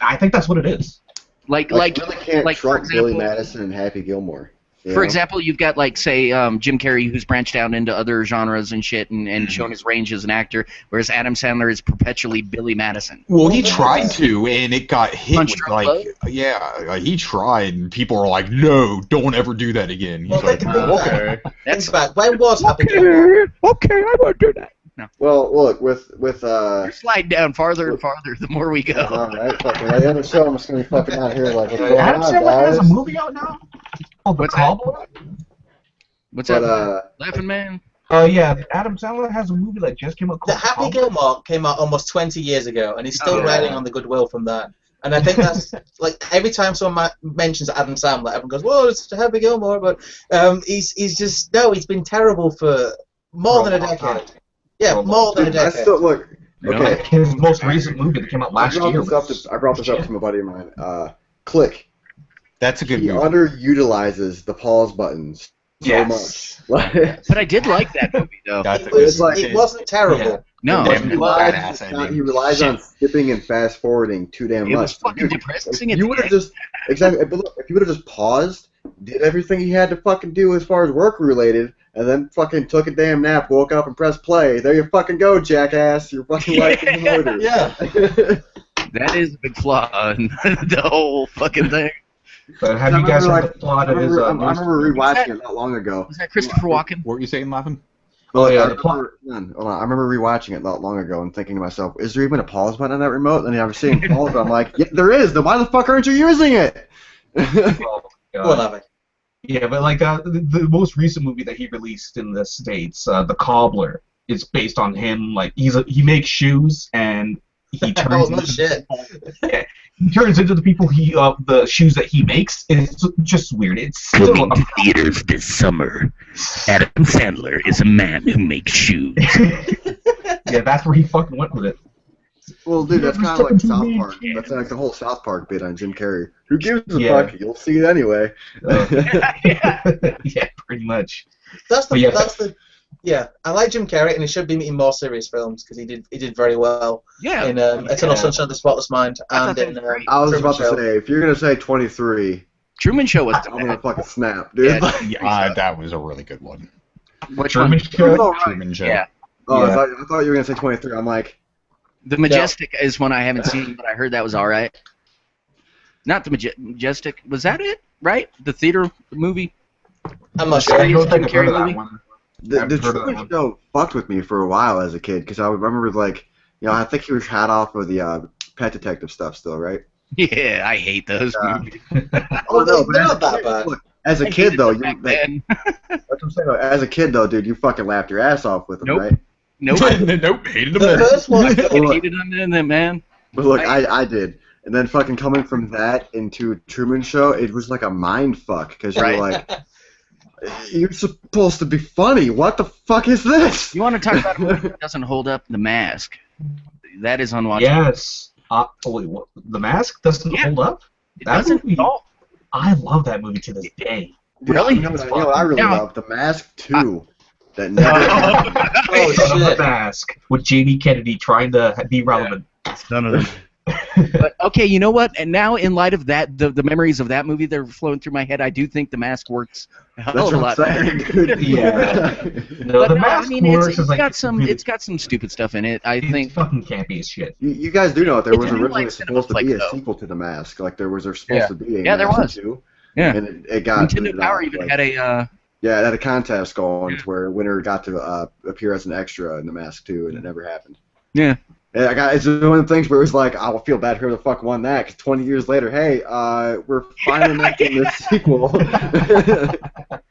Speaker 5: I think that's what it is.
Speaker 2: Like
Speaker 1: I really can't
Speaker 2: like, for
Speaker 1: trust Billy
Speaker 2: example-
Speaker 1: Madison and Happy Gilmore. you
Speaker 2: For
Speaker 1: know?
Speaker 2: example, you've got like say Jim Carrey, who's branched out into other genres and shit, and shown his range as an actor, whereas Adam Sandler is perpetually Billy Madison.
Speaker 7: Well, he tried to, and it got hit
Speaker 2: Punch
Speaker 7: with,
Speaker 2: Drunk
Speaker 7: like, he tried, and people are like, no, don't ever do that again. He's
Speaker 4: Well,
Speaker 7: like,
Speaker 4: think about
Speaker 7: okay.
Speaker 4: that. Think
Speaker 2: That's
Speaker 4: about when was Happy Gilmore?
Speaker 8: Okay, I won't do that.
Speaker 1: Well, look, with
Speaker 2: slide down farther and farther the more we go.
Speaker 1: all right, fucking at the end of the show, I'm just gonna be fucking out here like, what's going
Speaker 5: Adam
Speaker 1: on,
Speaker 5: Sandler has a
Speaker 1: guys?
Speaker 5: movie out now called The
Speaker 2: What's that?
Speaker 5: Cobbler.
Speaker 2: What's
Speaker 1: But
Speaker 2: that? Laughing Man?
Speaker 5: Yeah, Adam Sandler has a movie that just came out
Speaker 4: The
Speaker 5: called
Speaker 4: Happy
Speaker 5: Cobbler.
Speaker 4: Gilmore came out almost 20 years ago, and he's still
Speaker 2: Oh,
Speaker 4: riding on the goodwill from that. And I think that's like every time someone mentions Adam Sandler, everyone goes, "Whoa, it's Happy Gilmore," but he's been terrible for more than a decade. Yeah, more than a
Speaker 1: I
Speaker 4: decade.
Speaker 1: still look.
Speaker 2: Really?
Speaker 1: Okay,
Speaker 5: Like his most recent movie that came out last year.
Speaker 1: I brought this up to my buddy of mine. Click.
Speaker 7: That's a good
Speaker 1: He
Speaker 7: movie.
Speaker 1: underutilizes the pause buttons so
Speaker 5: Yes.
Speaker 1: much.
Speaker 2: But I did like that movie though.
Speaker 7: That's a
Speaker 4: It,
Speaker 7: good
Speaker 4: was,
Speaker 1: like-
Speaker 4: it wasn't terrible.
Speaker 5: Yeah.
Speaker 2: No,
Speaker 7: Damn,
Speaker 2: it
Speaker 7: badass ending.
Speaker 1: He relies on skipping and fast forwarding too damn
Speaker 2: was
Speaker 1: much.
Speaker 2: fucking
Speaker 1: Dude,
Speaker 2: depressing.
Speaker 1: if
Speaker 2: at
Speaker 1: you
Speaker 2: the
Speaker 1: would have
Speaker 2: end.
Speaker 1: just exactly. But look, if you would have just paused, did everything he had to fucking do as far as work related, and then fucking took a damn nap, woke up and pressed play. There you fucking go, jackass. You're fucking life in order.
Speaker 4: Yeah.
Speaker 2: That is a big flaw in the whole fucking thing.
Speaker 5: But have
Speaker 1: I
Speaker 5: you guys
Speaker 1: remember,
Speaker 5: heard the plot
Speaker 1: I
Speaker 5: of his?
Speaker 1: remember rewatching it not long ago.
Speaker 2: Was that Christopher Walken?
Speaker 7: What were you saying, Laughing?
Speaker 5: Oh yeah,
Speaker 1: I
Speaker 5: the plot.
Speaker 1: remember, hold on, I remember rewatching it not long ago and thinking to myself, is there even a pause button on that remote? And I was seeing pause, I'm like, yeah, there is. Then why the fuck aren't you using it?
Speaker 4: Well, Abby.
Speaker 5: Yeah, but like the most recent movie that he released in the States, The Cobbler, is based on him. Like he makes shoes and he turns
Speaker 4: Oh, no
Speaker 5: into
Speaker 4: shit.
Speaker 5: he turns into the people the shoes that he makes. It's just weird. It's still
Speaker 8: Coming to theaters this summer, Adam Sandler is a man who makes shoes.
Speaker 5: yeah, that's where he fucking went with it.
Speaker 1: Well, dude, that's
Speaker 5: Never
Speaker 1: kind of like
Speaker 5: step into
Speaker 1: South
Speaker 5: me,
Speaker 1: Park.
Speaker 5: kid.
Speaker 1: That's like the whole South Park bit on Jim Carrey. Who gives a
Speaker 5: Yeah.
Speaker 1: fuck? You'll see it anyway.
Speaker 5: Yeah, pretty much.
Speaker 4: That's the
Speaker 5: But yeah.
Speaker 4: that's the yeah. I like Jim Carrey, and he should be making more serious films because he did very well
Speaker 2: Yeah.
Speaker 4: in Eternal Sunshine of the Spotless Mind
Speaker 2: I
Speaker 4: and
Speaker 2: thought that
Speaker 4: in
Speaker 2: was great.
Speaker 1: I was
Speaker 4: Truman
Speaker 1: about to
Speaker 4: Show.
Speaker 1: say, if you're gonna say 23,
Speaker 2: Truman Show was
Speaker 1: I'm gonna
Speaker 2: bad.
Speaker 1: fucking snap, dude.
Speaker 2: Yeah.
Speaker 7: Yeah, that was a really good one.
Speaker 2: Which
Speaker 5: Truman
Speaker 2: one?
Speaker 5: Show.
Speaker 7: Truman Show.
Speaker 2: Yeah.
Speaker 1: Oh,
Speaker 5: Yeah.
Speaker 1: I thought you were gonna say 23. I'm like,
Speaker 2: The Majestic is one I haven't seen, but I heard that was all right. Not the Majestic. Was that it? Right? The theater movie?
Speaker 4: I'm not
Speaker 5: I
Speaker 4: sure.
Speaker 5: don't think I've
Speaker 2: Jim
Speaker 5: heard of
Speaker 2: Carrey
Speaker 5: that
Speaker 2: movie?
Speaker 5: one.
Speaker 1: the
Speaker 5: I've heard of that
Speaker 1: Truman
Speaker 5: one.
Speaker 1: Show fucked with me for a while as a kid because I remember like, I think he was hot off of the Pet Detective stuff still, right?
Speaker 2: Yeah, I hate those
Speaker 1: Yeah.
Speaker 2: movies.
Speaker 4: Oh,
Speaker 1: no,
Speaker 4: they're
Speaker 1: but
Speaker 4: not that bad.
Speaker 1: look, as a
Speaker 2: I
Speaker 1: kid
Speaker 2: hated
Speaker 1: though,
Speaker 2: them back then.
Speaker 1: that's what I'm saying. Though. As a kid though, dude, you fucking laughed your ass off with them,
Speaker 2: Nope.
Speaker 1: right?
Speaker 2: Nope.
Speaker 7: Nope, hated
Speaker 4: The
Speaker 7: them.
Speaker 4: first one,
Speaker 2: I hated them, man.
Speaker 1: But look, I did. And then fucking coming from that into Truman Show, it was like a mind fuck because you're
Speaker 2: Right.
Speaker 1: like, you're supposed to be funny. What the fuck is this?
Speaker 2: You want to talk about a movie that doesn't hold up? The Mask. That is unwatchable.
Speaker 5: Yes. Wait, what? The Mask doesn't
Speaker 2: Yeah.
Speaker 5: hold up?
Speaker 2: It
Speaker 5: That
Speaker 2: doesn't
Speaker 5: movie-
Speaker 2: at all.
Speaker 5: I love that movie to this day.
Speaker 1: Dude,
Speaker 2: Really?
Speaker 1: You know what I really
Speaker 2: Now-
Speaker 1: love? The Mask 2. that never.
Speaker 4: Oh
Speaker 5: The
Speaker 4: shit!
Speaker 5: Mask with Jamie Kennedy trying to be relevant.
Speaker 8: None of them.
Speaker 2: But okay, you know what? And now, in light of that, the memories of that movie that are flowing through my head, I do think The Mask works a hell
Speaker 1: That's
Speaker 2: of a
Speaker 1: what
Speaker 2: lot
Speaker 1: I'm
Speaker 2: better.
Speaker 1: saying, dude.
Speaker 5: Yeah. No,
Speaker 2: But
Speaker 5: the
Speaker 2: no,
Speaker 5: Mask
Speaker 2: I mean, it's
Speaker 5: works is like
Speaker 2: got some
Speaker 5: really-
Speaker 2: it's got some stupid stuff in it. I
Speaker 5: it's
Speaker 2: think.
Speaker 5: fucking campy as shit.
Speaker 1: You guys do know that there
Speaker 2: It's
Speaker 1: was
Speaker 2: a new,
Speaker 1: originally
Speaker 2: like,
Speaker 1: supposed to be
Speaker 2: cinema
Speaker 1: a
Speaker 2: flick, though.
Speaker 1: sequel to The Mask. Like there was supposed to be a
Speaker 2: Yeah, there
Speaker 1: Mask
Speaker 2: was.
Speaker 1: 2,
Speaker 2: Yeah.
Speaker 1: and it got
Speaker 2: Nintendo
Speaker 1: booted
Speaker 2: Power
Speaker 1: out,
Speaker 2: even
Speaker 1: like-
Speaker 2: had a.
Speaker 1: Yeah, it had a contest going to where a winner got to appear as an extra in The Mask 2, and it never happened.
Speaker 2: Yeah.
Speaker 1: Yeah, it's one of the things where it was like, I will feel bad who the fuck won that, because 20 years later, hey, we're finally making this sequel.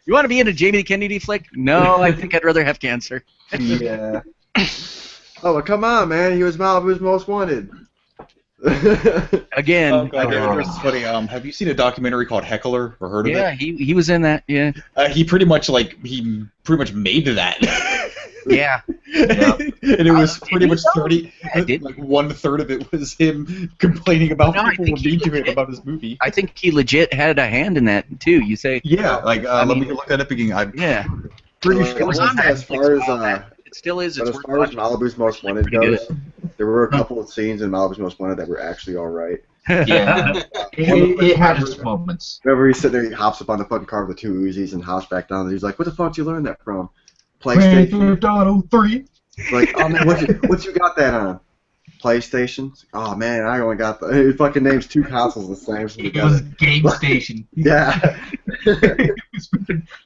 Speaker 2: You want to be in a Jamie Kennedy flick? No, I think I'd rather have cancer.
Speaker 5: Yeah.
Speaker 1: Oh, well, come on, man, he was Malibu's Most Wanted.
Speaker 2: Again.
Speaker 3: Oh god, this is funny. Have you seen a documentary called Heckler or heard of
Speaker 2: Yeah,
Speaker 3: it?
Speaker 2: he was in that. Yeah.
Speaker 3: He pretty much made that.
Speaker 2: Yeah.
Speaker 3: And it was
Speaker 2: Did
Speaker 3: pretty
Speaker 2: he
Speaker 3: much
Speaker 2: though?
Speaker 3: 30.
Speaker 2: I did.
Speaker 3: Like 1/3 of it was him complaining about
Speaker 2: No, I
Speaker 3: people
Speaker 2: think
Speaker 3: were
Speaker 2: he
Speaker 3: mean to him
Speaker 2: legit-
Speaker 3: about his movie.
Speaker 2: I think he legit had a hand in that too. You say?
Speaker 3: Yeah, like
Speaker 2: I
Speaker 3: let
Speaker 2: mean-
Speaker 3: me look that up again. I'm
Speaker 2: Yeah.
Speaker 3: pretty
Speaker 2: It was on
Speaker 1: as
Speaker 2: Netflix
Speaker 1: far
Speaker 2: a while
Speaker 1: as
Speaker 2: back. It still is.
Speaker 1: but
Speaker 2: It's
Speaker 1: as
Speaker 2: worth
Speaker 1: far as
Speaker 2: watching.
Speaker 1: Malibu's Most Wanted
Speaker 2: Pretty
Speaker 1: goes, there were a couple of scenes in Malibu's Most Wanted that were actually all right.
Speaker 5: Yeah. it had its moments.
Speaker 1: Whenever he's sitting there, he hops up on the fucking car with the two Uzis and hops back down. And he's like, "What the fuck did you learn that from? PlayStation?"
Speaker 5: 3.
Speaker 1: Like, oh man, what you got that on? PlayStation? Oh man, I only got the. He fucking names two consoles the same. So
Speaker 5: It was Game Station.
Speaker 1: yeah.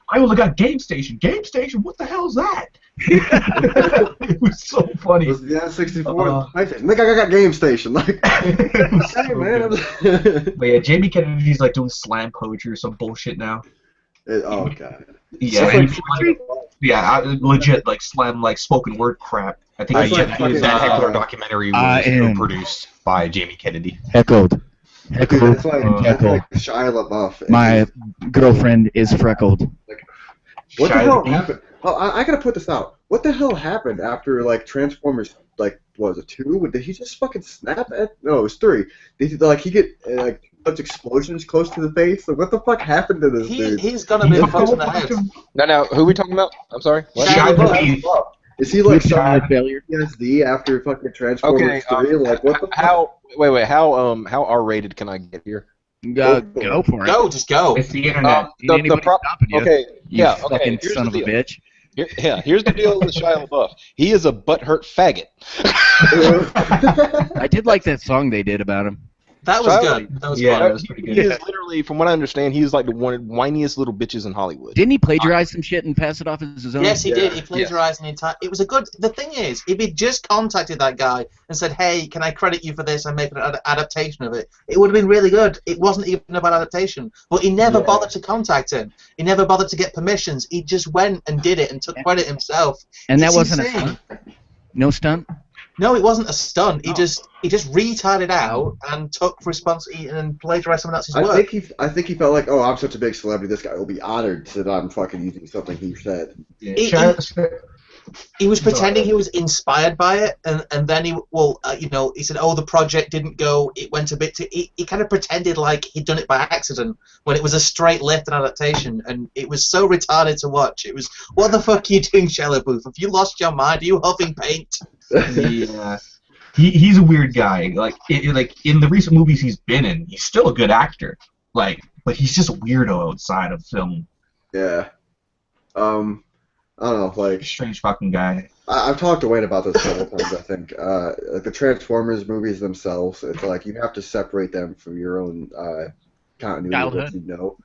Speaker 5: I only got Game Station. Game Station? What the hell is that? It was so
Speaker 1: It
Speaker 5: funny.
Speaker 1: was the N64 PlayStation. Like, I got Game Station. Like,
Speaker 5: It was
Speaker 1: hey
Speaker 5: so
Speaker 1: man.
Speaker 5: good. But yeah, Jamie Kennedy's like doing slam poetry or some bullshit now.
Speaker 1: Oh god.
Speaker 5: Yeah,
Speaker 1: Slam
Speaker 5: and legit like slam like spoken word crap. I think
Speaker 1: It's like
Speaker 5: yeah,
Speaker 1: fucking,
Speaker 7: That Heckler documentary
Speaker 8: I
Speaker 7: was
Speaker 8: am-
Speaker 7: produced by Jamie Kennedy.
Speaker 8: Heckled.
Speaker 1: Dude,
Speaker 8: Heckled.
Speaker 1: it's like,
Speaker 8: Heckle.
Speaker 1: Shia LaBeouf. And
Speaker 8: My girlfriend is freckled.
Speaker 1: what the
Speaker 5: Shia
Speaker 1: hell
Speaker 5: LaBeouf?
Speaker 1: happened? Oh, I gotta put this out. What the hell happened after like Transformers? Like, what was it 2? Did he just fucking snap at? No, it was 3. Did he get like such explosions close to the face? Like, what the fuck happened to this dude?
Speaker 4: He's gonna be punched in the head.
Speaker 6: Now, who are we talking about? I'm sorry. What?
Speaker 4: Shia
Speaker 5: Shia
Speaker 4: LaBeouf.
Speaker 5: LaBeouf.
Speaker 1: Is he like
Speaker 2: Child
Speaker 1: some
Speaker 2: failure.
Speaker 1: PTSD after fucking Transformers 3? Like, what the fuck?
Speaker 6: How R-rated can I get here?
Speaker 2: Go for it.
Speaker 4: Go, just go.
Speaker 5: It's the internet.
Speaker 2: Ain't anybody stopping you.
Speaker 6: Okay,
Speaker 2: You
Speaker 6: yeah,
Speaker 2: fucking
Speaker 6: okay. Here's
Speaker 2: son
Speaker 6: the
Speaker 2: of a
Speaker 6: deal.
Speaker 2: bitch.
Speaker 6: Here's the deal with Shia LaBeouf. He is a butthurt faggot.
Speaker 2: I did like that song they did about him.
Speaker 4: That was
Speaker 6: Shia-
Speaker 4: good. That was
Speaker 5: Yeah,
Speaker 4: fun.
Speaker 5: that was pretty
Speaker 6: He
Speaker 5: good.
Speaker 6: is literally, from what I understand, he's like the whiniest little bitches in Hollywood.
Speaker 2: Didn't he plagiarize some shit and pass it off as his own?
Speaker 4: Yes, he
Speaker 1: Yeah.
Speaker 4: did. He plagiarized an entire. It was a good. The thing is, if he just contacted that guy and said, "Hey, can I credit you for this? I'm making an adaptation of it," it would have been really good. It wasn't even about adaptation, but he never bothered to contact him. He never bothered to get permissions. He just went and did it and took credit himself.
Speaker 2: And that
Speaker 4: It's
Speaker 2: wasn't a
Speaker 4: insane.
Speaker 2: stunt? No stunt?
Speaker 4: No, it wasn't a stunt.
Speaker 2: Oh.
Speaker 4: He just retarded out and took responsibility and plagiarized someone else's
Speaker 1: I
Speaker 4: work.
Speaker 1: think he felt like, oh, I'm such a big celebrity. This guy will be honored that I'm fucking using something he said.
Speaker 4: He-
Speaker 5: Shia-
Speaker 4: He was pretending he was inspired by it, and then he said, "Oh, the project didn't go. It went a bit too." He kind of pretended like he'd done it by accident when it was a straight left adaptation, and it was so retarded to watch. It was, what the fuck are you doing, Shia LaBeouf? Have you lost your mind? Are you huffing paint?
Speaker 5: Yeah. He's a weird guy. Like in the recent movies he's been in, he's still a good actor. Like, but he's just a weirdo outside of film.
Speaker 1: Yeah. I don't know, like,
Speaker 5: Strange fucking guy.
Speaker 1: I've talked to Wayne about this several times, I think. Like the Transformers movies themselves, it's like you have to separate them from your own continuity of what
Speaker 2: Childhood.
Speaker 1: you know.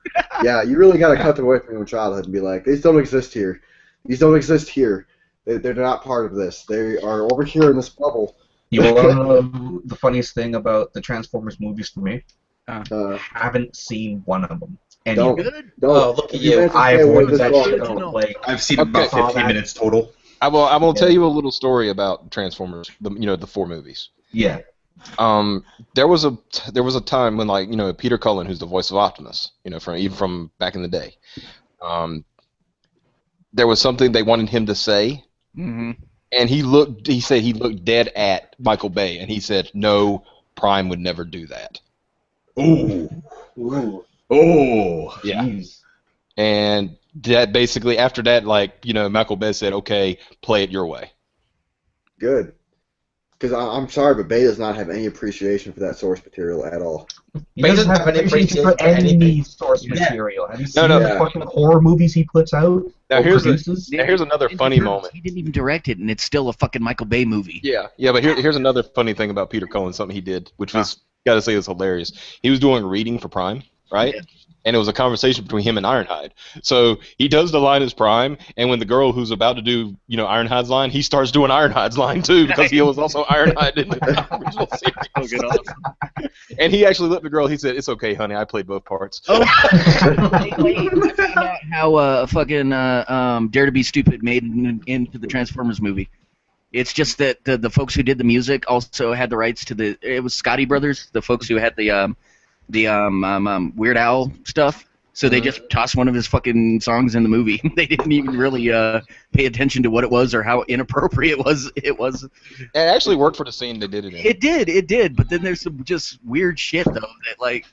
Speaker 1: Yeah, you really got to cut them away from your own childhood and be like, these don't exist here. These don't exist here. They're not part of this. They are over here in this bubble.
Speaker 5: You know the funniest thing about the Transformers movies for me? Haven't seen one of them. And
Speaker 1: Don't.
Speaker 2: Good.
Speaker 1: Don't.
Speaker 4: Oh, look at
Speaker 1: If you
Speaker 4: you.
Speaker 1: manage to
Speaker 5: I
Speaker 1: stay away
Speaker 5: avoided
Speaker 1: this
Speaker 5: that
Speaker 1: long,
Speaker 5: shit
Speaker 1: don't.
Speaker 5: on the play.
Speaker 3: I've seen about
Speaker 6: Okay.
Speaker 3: 15 minutes total.
Speaker 6: I will
Speaker 5: Yeah.
Speaker 6: tell you a little story about Transformers. The 4 movies.
Speaker 5: Yeah.
Speaker 6: There was a time when, like, Peter Cullen, who's the voice of Optimus, from back in the day, there was something they wanted him to say,
Speaker 2: Mm-hmm.
Speaker 6: and he said he looked dead at Michael Bay, and he said, no, Prime would never do that.
Speaker 3: Ooh.
Speaker 1: Ooh.
Speaker 3: Oh.
Speaker 6: Yeah.
Speaker 5: Jeez.
Speaker 6: And that basically after that, like, you know, Michael Bay said, okay, play it your way.
Speaker 1: Good. Because I'm sorry, but Bay does not have any appreciation for that source material at all.
Speaker 5: He doesn't have any appreciation for any source material. Have you seen the fucking horror movies he puts out?
Speaker 6: Now here's another funny moment.
Speaker 2: He didn't even direct it, and it's still a fucking Michael Bay movie.
Speaker 6: Yeah, but here's another funny thing about Peter Cullen, something he did, which was, gotta say, is hilarious. He was doing a reading for Prime, right? Yeah. And it was a conversation between him and Ironhide. So he does the line as Prime, and when the girl who's about to do, you know, Ironhide's line, he starts doing Ironhide's line too, because he was also Ironhide in the original series. And he actually looked at the girl. He said, "It's okay, honey. I played both parts." Oh.
Speaker 2: I found out how fucking Dare to Be Stupid made into the Transformers movie. It's just that the folks who did the music also had the rights to the. It was Scotti Brothers, the folks who had the Weird Al stuff. So they just tossed one of his fucking songs in the movie. They didn't even really pay attention to what it was or how inappropriate it was.
Speaker 6: It actually worked for the scene they did it in.
Speaker 2: It did. But then there's some just weird shit though that like.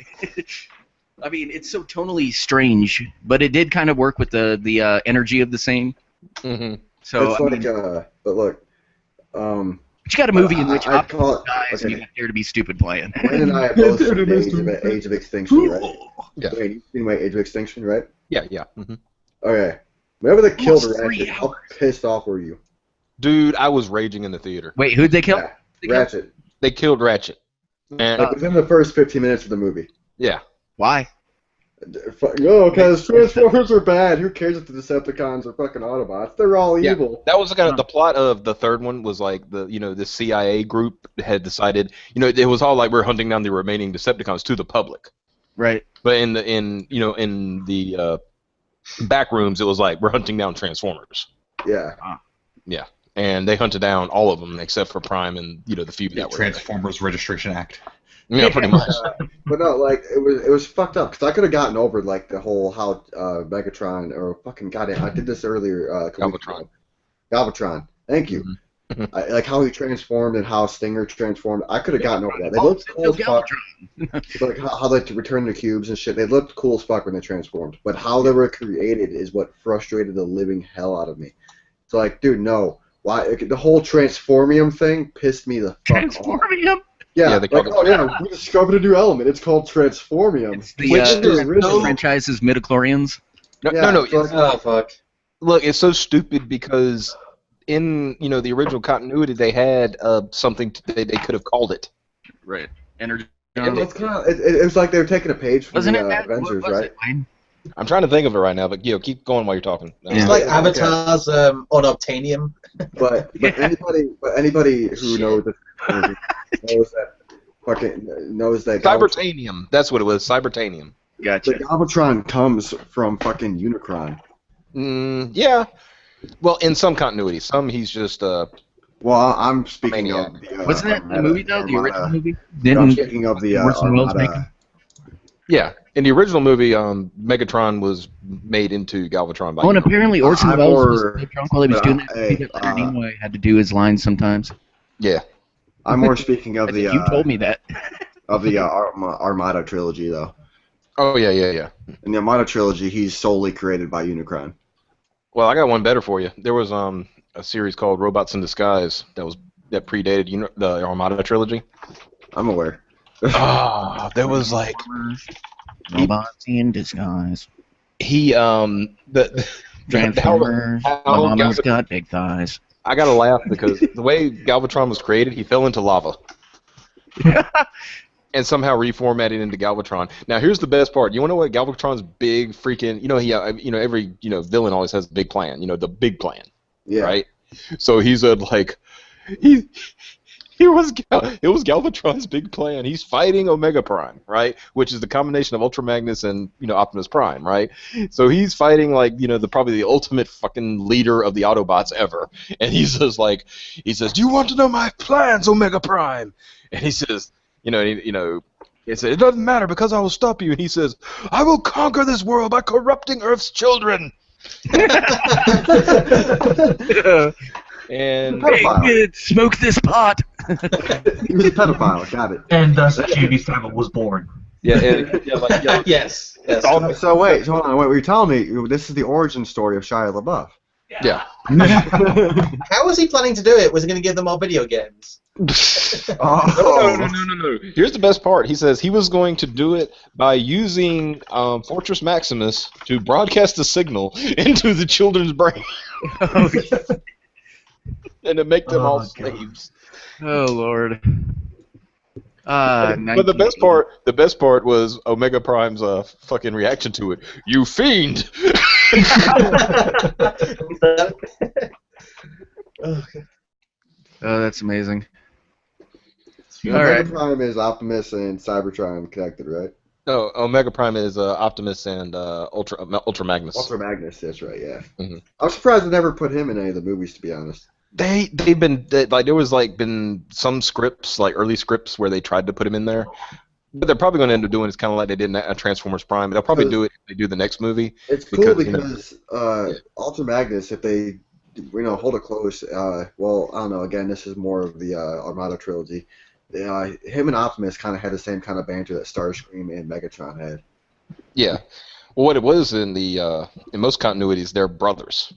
Speaker 2: I mean, it's so tonally strange, but it did kind of work with the energy of the scene.
Speaker 6: Mm-hmm.
Speaker 2: So
Speaker 1: it's like, but look.
Speaker 2: But you got a movie in which
Speaker 1: I'd call it,
Speaker 2: dies and you got Dare to Be Stupid playing.
Speaker 1: Wayne and I have both seen Age of Extinction, right?
Speaker 6: Yeah.
Speaker 1: Wayne, you've seen Age of Extinction, right?
Speaker 6: Yeah. Mm-hmm.
Speaker 1: Okay. Whenever they killed Ratchet, how pissed off were you?
Speaker 6: Dude, I was raging in the theater.
Speaker 2: Wait, who'd they kill?
Speaker 1: Yeah, Ratchet.
Speaker 6: They killed Ratchet. And
Speaker 1: like within the first 15 minutes of the movie.
Speaker 6: Yeah.
Speaker 2: Why?
Speaker 1: No, because Transformers are bad. Who cares if the Decepticons are fucking Autobots? They're all evil.
Speaker 6: That was kind of the plot of the third one. Was like the CIA group had decided. It was all like we're hunting down the remaining Decepticons to the public.
Speaker 2: Right.
Speaker 6: But in the back rooms, it was like we're hunting down Transformers.
Speaker 1: Yeah.
Speaker 6: Yeah. And they hunted down all of them except for Prime and the few that were
Speaker 3: Transformers Registration Act.
Speaker 6: Yeah, pretty much.
Speaker 1: But no, like it was fucked up because I could have gotten over like the whole how Megatron or fucking goddamn I did this earlier. Galvatron. Thank you.
Speaker 6: Mm-hmm.
Speaker 1: Like how he transformed and how Stinger transformed. I could have gotten over that. They looked cool as fuck. Like how they returned the cubes and shit. They looked cool as fuck when they transformed. But how they were created is what frustrated the living hell out of me. It's like, dude, no. Why the whole Transformium thing pissed me the fuck off.
Speaker 2: Transformium?
Speaker 1: Yeah, we discovered a new element. It's called Transformium.
Speaker 2: It's the franchise's midichlorians.
Speaker 6: No.
Speaker 4: Oh, fuck.
Speaker 6: Look, it's so stupid because in the original continuity they had something they could have called it.
Speaker 2: Right. Energy.
Speaker 1: It was like they were taking a page from the Avengers, right?
Speaker 6: I'm trying to think of it right now, but keep going while you're talking.
Speaker 4: It's like Avatar's unobtainium.
Speaker 1: But anybody who knows knows that
Speaker 6: Cybertanium. That's what it was. Cybertanium.
Speaker 2: Gotcha.
Speaker 1: The Galvatron comes from fucking Unicron.
Speaker 6: Yeah. Well, in some continuity, some he's just
Speaker 1: Well, I'm speaking of the.
Speaker 2: Wasn't that the movie though? The original movie?
Speaker 1: I'm speaking of the Armada.
Speaker 6: Yeah, in the original movie, Megatron was made into Galvatron by.
Speaker 2: Oh, and apparently Orson Welles was drunk while he was doing that. Nimoy had to do his lines sometimes.
Speaker 6: Yeah.
Speaker 1: I'm more speaking of the.
Speaker 2: You told me that.
Speaker 1: Of the Armada trilogy, though.
Speaker 6: Oh yeah.
Speaker 1: In the Armada trilogy, he's solely created by Unicron.
Speaker 6: Well, I got one better for you. There was a series called Robots in Disguise that predated the Armada trilogy.
Speaker 1: I'm aware.
Speaker 6: There was like
Speaker 2: Robots in Disguise.
Speaker 6: The
Speaker 2: Transformers. Mama's got big thighs.
Speaker 6: I gotta laugh because the way Galvatron was created, he fell into lava. And somehow reformatted into Galvatron. Now here's the best part. You wanna know what Galvatron's big freaking every villain always has a big plan, the big plan.
Speaker 1: Yeah.
Speaker 6: Right? So he said like it was Galvatron's big plan. He's fighting Omega Prime, right? Which is the combination of Ultra Magnus and Optimus Prime, right? So he's fighting like probably the ultimate fucking leader of the Autobots ever. And he says, "Do you want to know my plans, Omega Prime?" And he says, he said, "It doesn't matter because I will stop you." And he says, "I will conquer this world by corrupting Earth's children." And
Speaker 2: hey, kid, smoke this pot.
Speaker 1: He was a pedophile, got it.
Speaker 5: And thus JB7 was born.
Speaker 4: Yes. Yes.
Speaker 1: So wait, hold on, wait. You're telling me this is the origin story of Shia LaBeouf?
Speaker 6: Yeah.
Speaker 4: How was he planning to do it? Was he going to give them all video games?
Speaker 6: No. Here's the best part. He says he was going to do it by using Fortress Maximus to broadcast a signal into the children's brain. And to make them all slaves.
Speaker 2: Oh Lord.
Speaker 6: But the best part was Omega Prime's fucking reaction to it. You fiend!
Speaker 2: Oh, that's amazing.
Speaker 1: Omega Prime is Optimus and Cybertron connected, right?
Speaker 6: No, Omega Prime is Optimus and Ultra Magnus.
Speaker 1: Ultra Magnus, that's right, yeah.
Speaker 6: Mm-hmm.
Speaker 1: I was surprised they never put him in any of the movies, to be honest.
Speaker 6: There was been some scripts, like early scripts, where they tried to put him in there. What they're probably going to end up doing is kind of like they did in Transformers Prime. They'll probably do it if they do the next movie.
Speaker 1: It's cool because Ultra Magnus, if they hold it close, well, I don't know, again, this is more of the Armada trilogy. Him and Optimus kind of had the same kind of banter that Starscream and Megatron had.
Speaker 6: Yeah. Well, what it was in most continuities, they're brothers.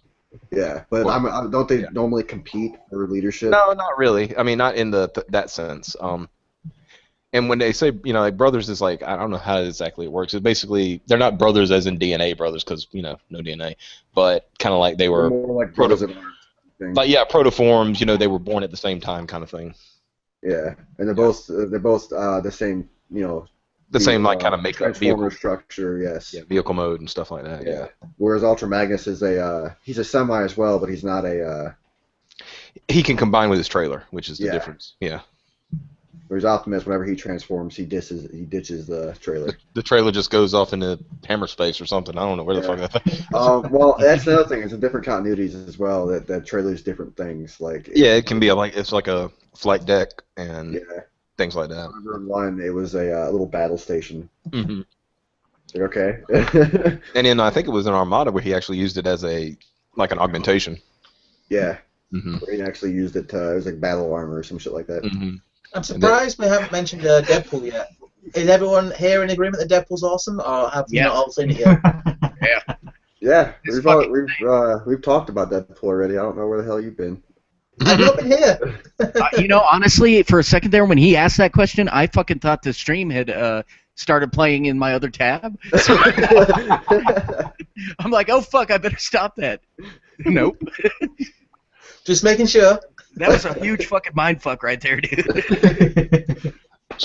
Speaker 1: Yeah, but don't they normally compete for leadership?
Speaker 6: No, not really. I mean, not in that sense. And when they say, like brothers is like, I don't know how exactly it works. It's basically, they're not brothers as in DNA brothers because, no DNA. But kind of like they were
Speaker 1: more like protoforms.
Speaker 6: Protoforms, they were born at the same time kind of thing.
Speaker 1: Yeah, and they're both the same,
Speaker 6: the same like kind of makeup vehicle
Speaker 1: structure, yes.
Speaker 6: Yeah, vehicle mode and stuff like that. Yeah.
Speaker 1: Whereas Ultra Magnus is he's a semi as well, but he's not a.
Speaker 6: He can combine with his trailer, which is the difference. Yeah.
Speaker 1: Whereas Optimus, whenever he transforms, he ditches the trailer.
Speaker 6: The trailer just goes off into hammer space or something. I don't know where the fuck that thing.
Speaker 1: Well, that's another thing. It's in different continuities as well. That trailers different things like.
Speaker 6: Yeah, it can be it's like a flight deck and things like that.
Speaker 1: In one, it was a little battle station.
Speaker 6: Mm-hmm.
Speaker 1: Okay.
Speaker 6: And then I think it was in Armada where he actually used it as an augmentation.
Speaker 1: Yeah.
Speaker 6: Mm-hmm.
Speaker 1: Where he actually used it. It was like battle armor or some shit like that.
Speaker 6: Mm-hmm.
Speaker 4: I'm surprised we haven't mentioned Deadpool yet. Is everyone here in agreement that Deadpool's awesome, or have you not all seen it yet?
Speaker 1: Yeah. We've talked about Deadpool already. I don't know where the hell you've been.
Speaker 4: I've not been here.
Speaker 2: Honestly, for a second there, when he asked that question, I fucking thought the stream had started playing in my other tab. So I'm like, oh fuck, I better stop that. Nope.
Speaker 4: Just making sure.
Speaker 2: That was a huge fucking mindfuck right there, dude.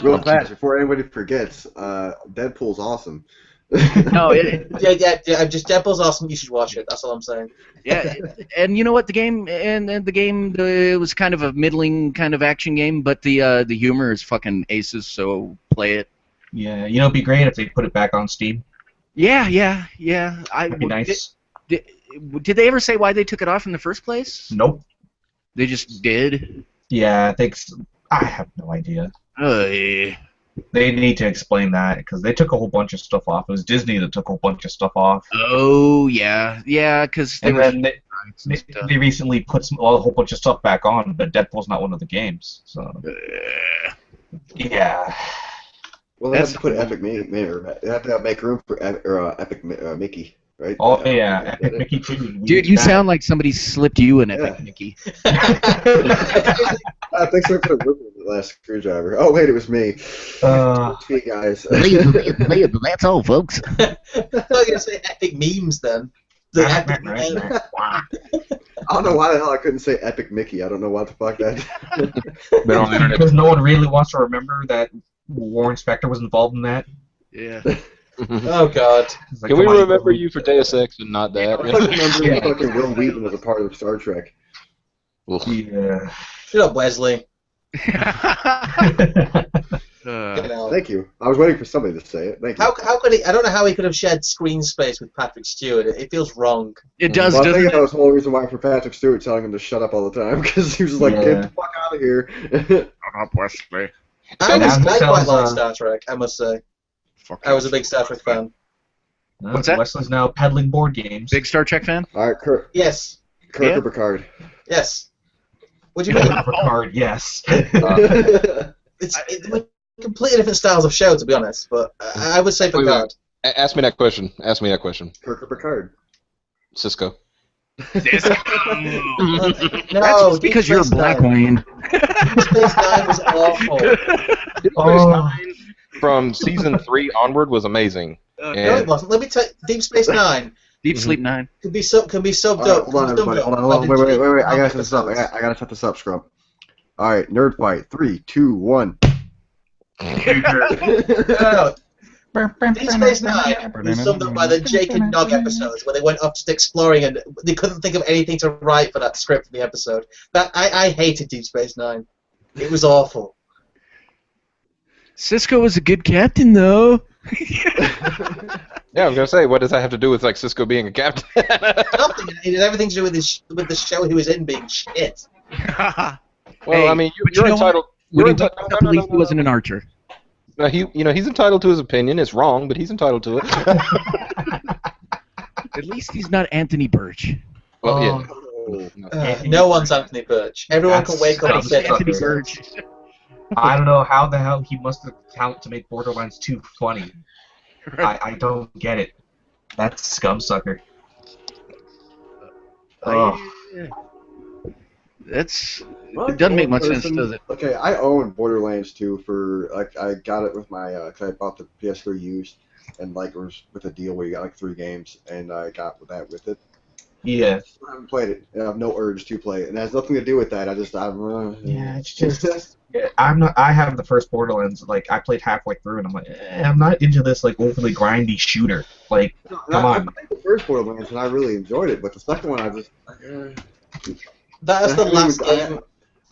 Speaker 1: Real fast, before anybody forgets, Deadpool's awesome.
Speaker 2: No,
Speaker 4: just Deadpool's awesome. You should watch it. That's all I'm saying.
Speaker 2: Yeah, and you know what? The game it was kind of a middling kind of action game, but the humor is fucking aces. So play it.
Speaker 5: Yeah, it'd be great if they put it back on Steam.
Speaker 2: Yeah.
Speaker 5: That'd be nice.
Speaker 2: Did they ever say why they took it off in the first place?
Speaker 5: Nope.
Speaker 2: They just did?
Speaker 5: Yeah, I have no idea.
Speaker 2: Yeah.
Speaker 5: They need to explain that, because they took a whole bunch of stuff off. It was Disney that took a whole bunch of stuff off.
Speaker 2: Oh, yeah. Yeah, because
Speaker 5: they recently put a whole bunch of stuff back on, but Deadpool's not one of the games. So. Yeah.
Speaker 1: Well, they have to put Epic Mickey, they have to make room for Epic Mickey. Right?
Speaker 5: Oh yeah, Epic Mickey too.
Speaker 2: Dude, you sound like somebody slipped you an Epic Mickey.
Speaker 1: I think so. Put a ripple in the last screwdriver. Oh wait, it was me. Hey guys.
Speaker 8: That's all, folks.
Speaker 4: I thought you were gonna say epic memes then.
Speaker 1: I don't know why the hell I couldn't say Epic Mickey. I don't know what the fuck that.
Speaker 5: Because no one really wants to remember that Warren Spector was involved in that.
Speaker 2: Yeah.
Speaker 4: Oh God!
Speaker 6: Can we remember you for Deus Ex and not that?
Speaker 1: I remember fucking Will Wheaton was a part of Star Trek.
Speaker 5: Yeah.
Speaker 4: Shut up, Wesley.
Speaker 1: Thank you. I was waiting for somebody to say it. Thank you.
Speaker 4: How could he? I don't know how he could have shared screen space with Patrick Stewart. It feels wrong.
Speaker 2: It does.
Speaker 1: Well, I think that was the whole reason why for Patrick Stewart telling him to shut up all the time, because he was like, "Get the fuck out of here."
Speaker 2: Shut up, Wesley.
Speaker 4: I quite like Star Trek, I must say. I was a big Star Trek fan.
Speaker 2: What's that?
Speaker 5: Wesley's now peddling board games.
Speaker 2: Big Star Trek fan?
Speaker 1: All right, Kirk.
Speaker 4: Yes.
Speaker 1: Kirk or Picard?
Speaker 4: Yes. What do you mean?
Speaker 5: Picard, yes.
Speaker 4: When completely different styles of show, to be honest. But I would say Picard.
Speaker 6: Ask me that question. Ask me that question.
Speaker 1: Kirk or Picard?
Speaker 6: Cisco.
Speaker 4: No,
Speaker 2: That's just because
Speaker 4: Deep
Speaker 2: you're a
Speaker 4: Space
Speaker 2: black
Speaker 4: Nine.
Speaker 2: man.
Speaker 4: Deep Space Nine was awful.
Speaker 6: Deep Space Nine from season 3 onward was amazing.
Speaker 4: No, it wasn't. Let me tell you, Deep Space Nine
Speaker 2: Deep Sleep 9.
Speaker 4: can be subbed
Speaker 1: All right,
Speaker 4: up.
Speaker 1: hold on, everybody. Hold on. Wait. I gotta set this up. I gotta set this up, Scrub. All right, nerd fight. 3, 2, 1.
Speaker 4: No, Deep Space Nine was summed up by the Jake and Nog episodes where they went off just exploring and they couldn't think of anything to write for that script for the episode. I hated Deep Space Nine. It was awful.
Speaker 2: Cisco was a good captain, though.
Speaker 6: Yeah, I was gonna say, what does that have to do with like Cisco being a captain?
Speaker 4: Nothing. It had everything to do with the show he was in being shit.
Speaker 6: Well,
Speaker 2: Hey,
Speaker 6: I mean,
Speaker 2: but
Speaker 6: you're
Speaker 2: you know what?
Speaker 6: entitled.
Speaker 2: When
Speaker 6: You're
Speaker 2: he waked
Speaker 6: entitled.
Speaker 2: up, at least he wasn't an archer.
Speaker 6: No, he's entitled to his opinion. It's wrong, but he's entitled to it.
Speaker 2: At least he's not Anthony Birch.
Speaker 6: Well, yeah.
Speaker 4: No one's Anthony Birch. Everyone can wake up and say
Speaker 2: Anthony
Speaker 4: that.
Speaker 2: Birch.
Speaker 5: I don't know how the hell he must have talent to make Borderlands 2 funny. I don't get it. That's scumsucker.
Speaker 2: That's it doesn't make much sense, does it?
Speaker 1: Okay, I own Borderlands 2 for like I got it with my cause I bought the PS3 used and like it was with a deal where you got like 3 games and I got that with it.
Speaker 5: Yeah.
Speaker 1: I haven't played it. And I have no urge to play it, and it has nothing to do with that.
Speaker 5: Yeah, it's just I have the first Borderlands. Like I played halfway through, and I'm like, I'm not into this like overly grindy shooter. Like, come on.
Speaker 1: I played the first Borderlands and I really enjoyed it, but the second one I just.
Speaker 4: That's the last game.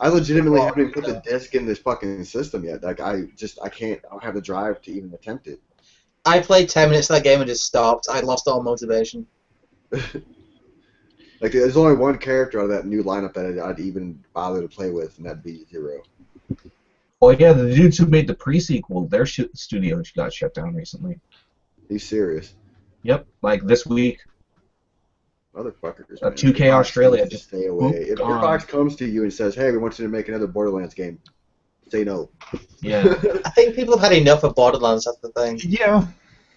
Speaker 1: I legitimately haven't even put the disc in this fucking system yet. Like I can't. I don't have the drive to even attempt it.
Speaker 4: I played 10 minutes of that game and just stopped. I lost all motivation.
Speaker 1: Like there's only one character out of that new lineup that I'd even bother to play with, and that'd be Zero.
Speaker 5: Oh yeah, the dudes who made the pre-sequel, their studio got shut down recently.
Speaker 1: He's serious.
Speaker 5: Yep, like this week.
Speaker 1: Motherfuckers.
Speaker 5: 2K Australia just
Speaker 1: stay away. If Gearbox comes to you and says, "Hey, we want you to make another Borderlands game," say no.
Speaker 5: Yeah.
Speaker 4: I think people have had enough of Borderlands. That's the thing.
Speaker 3: Yeah.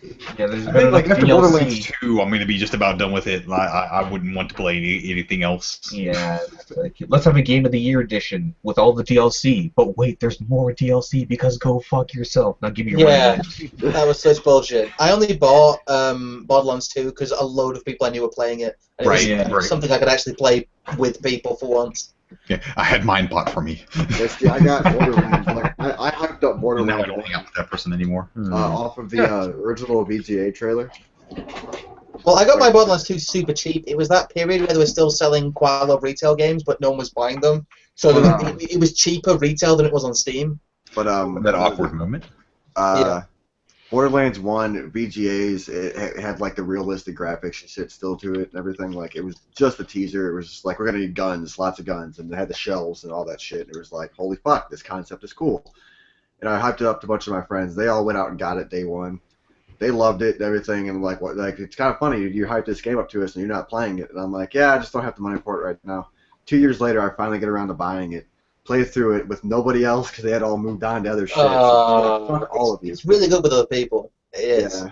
Speaker 5: Yeah, there's
Speaker 3: I
Speaker 5: been
Speaker 3: think, like
Speaker 5: enough
Speaker 3: after
Speaker 5: DLC.
Speaker 3: Borderlands 2, I'm going to be just about done with it. I wouldn't want to play anything else.
Speaker 5: Yeah, like, let's have a Game of the Year edition with all the DLC. But wait, there's more DLC because go fuck yourself. Now give me your
Speaker 4: Yeah,
Speaker 5: money.
Speaker 4: that was such bullshit. I only bought Borderlands 2 because a load of people I knew were playing it. And it was
Speaker 3: Right.
Speaker 4: something I could actually play with people for once.
Speaker 3: Yeah, I had mine bought for me.
Speaker 1: Yeah, I got Borderlands. Like, I hyped up
Speaker 3: Now
Speaker 1: Borderlands
Speaker 3: I don't hang out with that person anymore.
Speaker 1: off of the original VGA trailer.
Speaker 4: Well, I got my Borderlands 2 super cheap. It was that period where they were still selling quite a lot of retail games, but no one was buying them. So it was cheaper retail than it was on Steam.
Speaker 1: But
Speaker 3: That awkward moment.
Speaker 4: Yeah.
Speaker 1: Borderlands 1 VGAs, it had like the realistic graphics and shit still to it and everything. Like it was just a teaser. It was just like we're gonna need guns, lots of guns, and they had the shells and all that shit. It was like, holy fuck, this concept is cool. And I hyped it up to a bunch of my friends. They all went out and got it day one. They loved it and everything. And like, what? Like it's kind of funny. You hyped this game up to us and you're not playing it. And I'm like, yeah, I just don't have the money for it right now. 2 years later, I finally get around to buying it. Play through it with nobody else because they had all moved on to other shit. So, fuck all of you.
Speaker 4: It's really good with other people. It is.
Speaker 1: Yeah.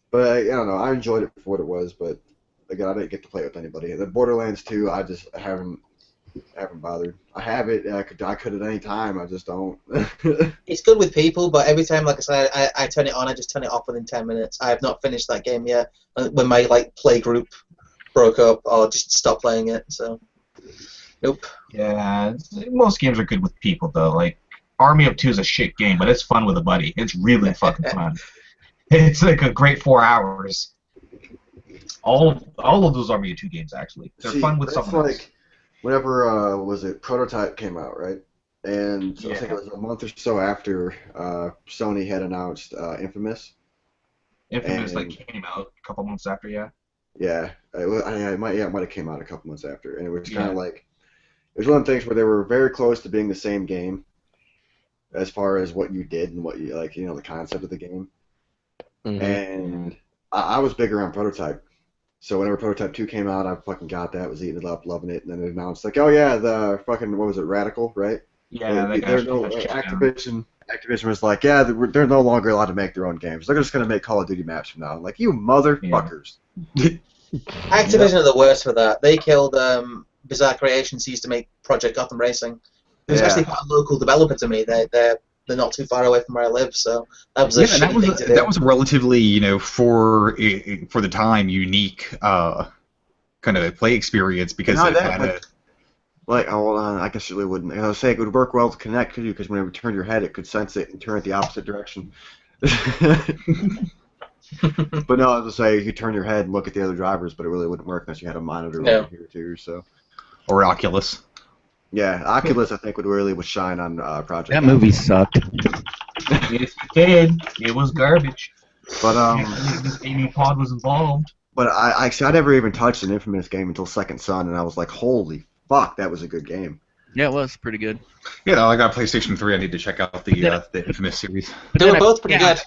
Speaker 1: But I don't know. I enjoyed it for what it was, but again, I didn't get to play it with anybody. The Borderlands 2, I just haven't bothered. I have it. I could at any time. I just don't.
Speaker 4: It's good with people, but every time, like I said, I turn it on, I just turn it off within 10 minutes. I have not finished that game yet. When my play group broke up, or just stopped playing it. So, nope.
Speaker 5: Yeah, most games are good with people though. Like Army of Two is a shit game, but it's fun with a buddy. It's really fucking fun. It's like a great 4 hours. All of those Army of Two games actually, they're fun with someone else.
Speaker 1: Like whenever was it Prototype came out, right? And I think it was a month or so after Sony had announced Infamous.
Speaker 5: Infamous came out a couple months after, yeah.
Speaker 1: Yeah, it might have came out a couple months after, and it was kind of like it was one of the things where they were very close to being the same game, as far as what you did and what you like, the concept of the game. Mm-hmm. And I was bigger on Prototype, so whenever Prototype 2 came out, I fucking got that, was eating it up, loving it, and then it announced like, oh yeah, the fucking what was it, Radical, right?
Speaker 5: Yeah,
Speaker 1: there's no Activision. Activision was like, yeah, they're no longer allowed to make their own games. They're just going to make Call of Duty maps from now. I'm like, you motherfuckers.
Speaker 4: Activision are the worst for that. They killed Bizarre Creations, who used to make Project Gotham Racing. It was actually quite a local developer to me. They're not too far away from where I live, so that was a shitty thing to do.
Speaker 3: That was a relatively, for the time, unique kind of play experience because it had a...
Speaker 1: Like, I guess it really wouldn't. I was saying it would work well to connect, could you? Because whenever you turn your head, it could sense it and turn it the opposite direction. But no, I was to say you could turn your head and look at the other drivers, but it really wouldn't work unless you had a monitor over here too. So.
Speaker 3: Or Oculus.
Speaker 1: Yeah, Oculus I think would shine on Project.
Speaker 8: That movie sucked.
Speaker 5: Yes, it did. It was garbage.
Speaker 1: But
Speaker 5: Amy Pod was involved.
Speaker 1: But I never even touched an Infamous game until Second Son, and I was like, holy fuck, that was a good game.
Speaker 2: Yeah, it was pretty good.
Speaker 3: Yeah, I got PlayStation 3. I need to check out the Infamous series.
Speaker 4: They were both pretty good.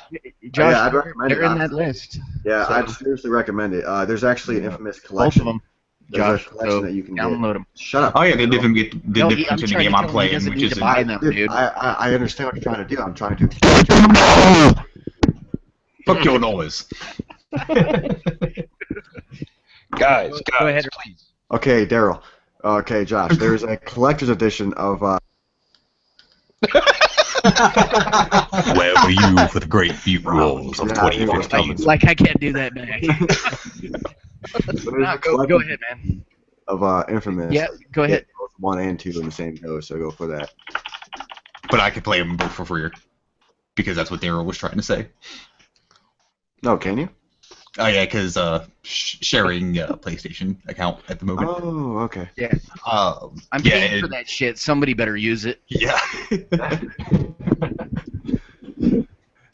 Speaker 2: Josh,
Speaker 1: I'd recommend
Speaker 2: they're in that list.
Speaker 1: Yeah,
Speaker 2: So-
Speaker 1: I'd seriously recommend it. There's actually an Infamous collection.
Speaker 2: Both of them.
Speaker 1: There's
Speaker 2: Josh,
Speaker 1: a collection
Speaker 2: so
Speaker 1: that you can
Speaker 2: download
Speaker 1: get.
Speaker 2: them.
Speaker 1: Shut up.
Speaker 3: Oh yeah, they didn't get
Speaker 2: No, I'm
Speaker 3: into the
Speaker 2: trying
Speaker 3: game
Speaker 2: to
Speaker 3: I'm
Speaker 2: tell him he
Speaker 3: playing,
Speaker 2: doesn't
Speaker 3: which
Speaker 2: need
Speaker 3: is
Speaker 2: to buy them, dude.
Speaker 1: I understand what you're trying to do. I'm trying to
Speaker 3: fuck your noise.
Speaker 6: Guys,
Speaker 2: Go ahead.
Speaker 6: please.
Speaker 1: Okay, Daryl. Okay, Josh. There's a collector's edition of.
Speaker 3: Where were you for the great few rounds of
Speaker 1: Yeah,
Speaker 3: 2014?
Speaker 2: It's like I can't do that back.
Speaker 1: There's
Speaker 2: No,
Speaker 1: a
Speaker 2: go
Speaker 1: collector's
Speaker 2: ahead, man.
Speaker 1: Of Infamous.
Speaker 2: Yeah, go ahead.
Speaker 1: Both 1 and 2 in the same go, so go for that.
Speaker 3: But I could play them both for free because that's what Daryl was trying to say.
Speaker 1: No, can you?
Speaker 3: Oh yeah, because sharing PlayStation account at the moment.
Speaker 1: Oh, okay.
Speaker 2: I'm paying for that shit. Somebody better use it.
Speaker 3: Yeah.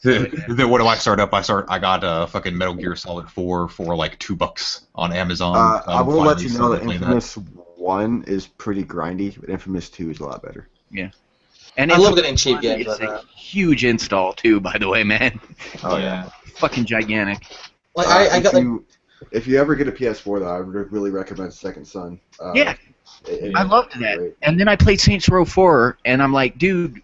Speaker 3: Then what do I start up? I got fucking Metal Gear Solid 4 for like $2 on Amazon.
Speaker 1: I will let you know that
Speaker 3: playing
Speaker 1: Infamous 1 is pretty grindy, but Infamous 2 is a lot better.
Speaker 2: Yeah. And
Speaker 4: I love
Speaker 2: Infamous
Speaker 4: getting cheap
Speaker 2: 1
Speaker 4: games
Speaker 2: is
Speaker 4: like
Speaker 2: a
Speaker 4: that.
Speaker 2: huge install too, by the way, man.
Speaker 1: Oh yeah.
Speaker 2: Fucking gigantic.
Speaker 4: Like I got
Speaker 1: if you ever get a PS4 though, I would really recommend Second Son.
Speaker 2: Yeah. I loved that.
Speaker 1: Great.
Speaker 2: And then I played Saints Row 4, and I'm like, dude,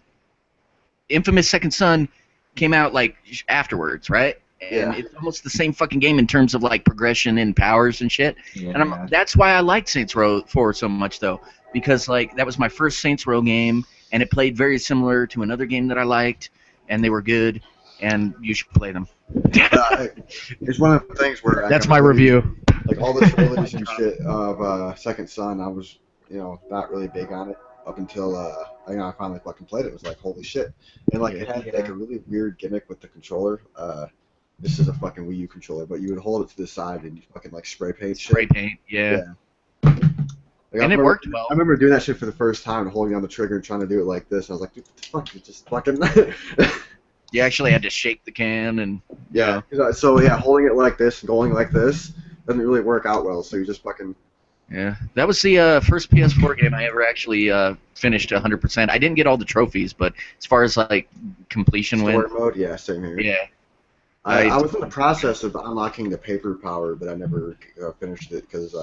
Speaker 2: Infamous Second Son came out like afterwards, right? And it's almost the same fucking game in terms of like progression and powers and shit.
Speaker 5: Yeah.
Speaker 2: And that's why I liked Saints Row 4 so much though, because like that was my first Saints Row game, and it played very similar to another game that I liked, and they were good, and you should play them.
Speaker 1: It's one of the things where
Speaker 2: That's my review.
Speaker 1: Like all the trailers and shit of Second Son, I was not really big on it up until I finally fucking played it. It was like holy shit, and like it had like a really weird gimmick with the controller. This is a fucking Wii U controller, but you would hold it to the side and you fucking like spray paint shit.
Speaker 2: Spray paint, yeah.
Speaker 1: Like,
Speaker 2: And it worked well.
Speaker 1: I remember doing that shit for the first time and holding on the trigger and trying to do it like this. And I was like, dude, what the fuck? You just fucking.
Speaker 2: You actually had to shake the can and.
Speaker 1: Yeah. So yeah, holding it like this and going like this doesn't really work out well. So you just fucking.
Speaker 2: Yeah, that was the first PS4 game I ever actually finished 100%. I didn't get all the trophies, but as far as like completion
Speaker 1: Story
Speaker 2: went.
Speaker 1: mode, yeah, same here.
Speaker 2: Yeah.
Speaker 1: I was in the process of unlocking the paper power, but I never finished it because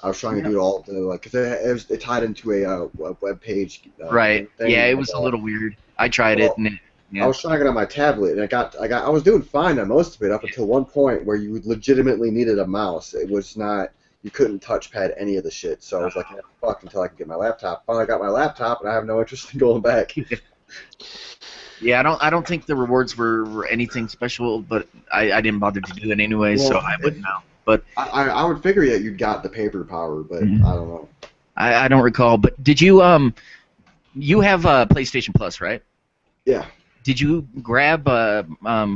Speaker 1: I was trying to do it all because it tied into a web page.
Speaker 2: Right.
Speaker 1: Thing.
Speaker 2: Yeah, it was a little weird. I tried it and
Speaker 1: I was trying it on my tablet, and I was doing fine on most of it up until one point where you legitimately needed a mouse. It was not. You couldn't touchpad any of the shit, so I was like, fuck, until I could get my laptop. Finally, I got my laptop, and I have no interest in going back.
Speaker 2: Yeah, I don't think the rewards were anything special, but I didn't bother to do it anyway, so I wouldn't know. But
Speaker 1: I would figure that you'd got the paper power, but I don't know.
Speaker 2: I don't recall. But did you you have PlayStation Plus, right?
Speaker 1: Yeah.
Speaker 2: Did you grab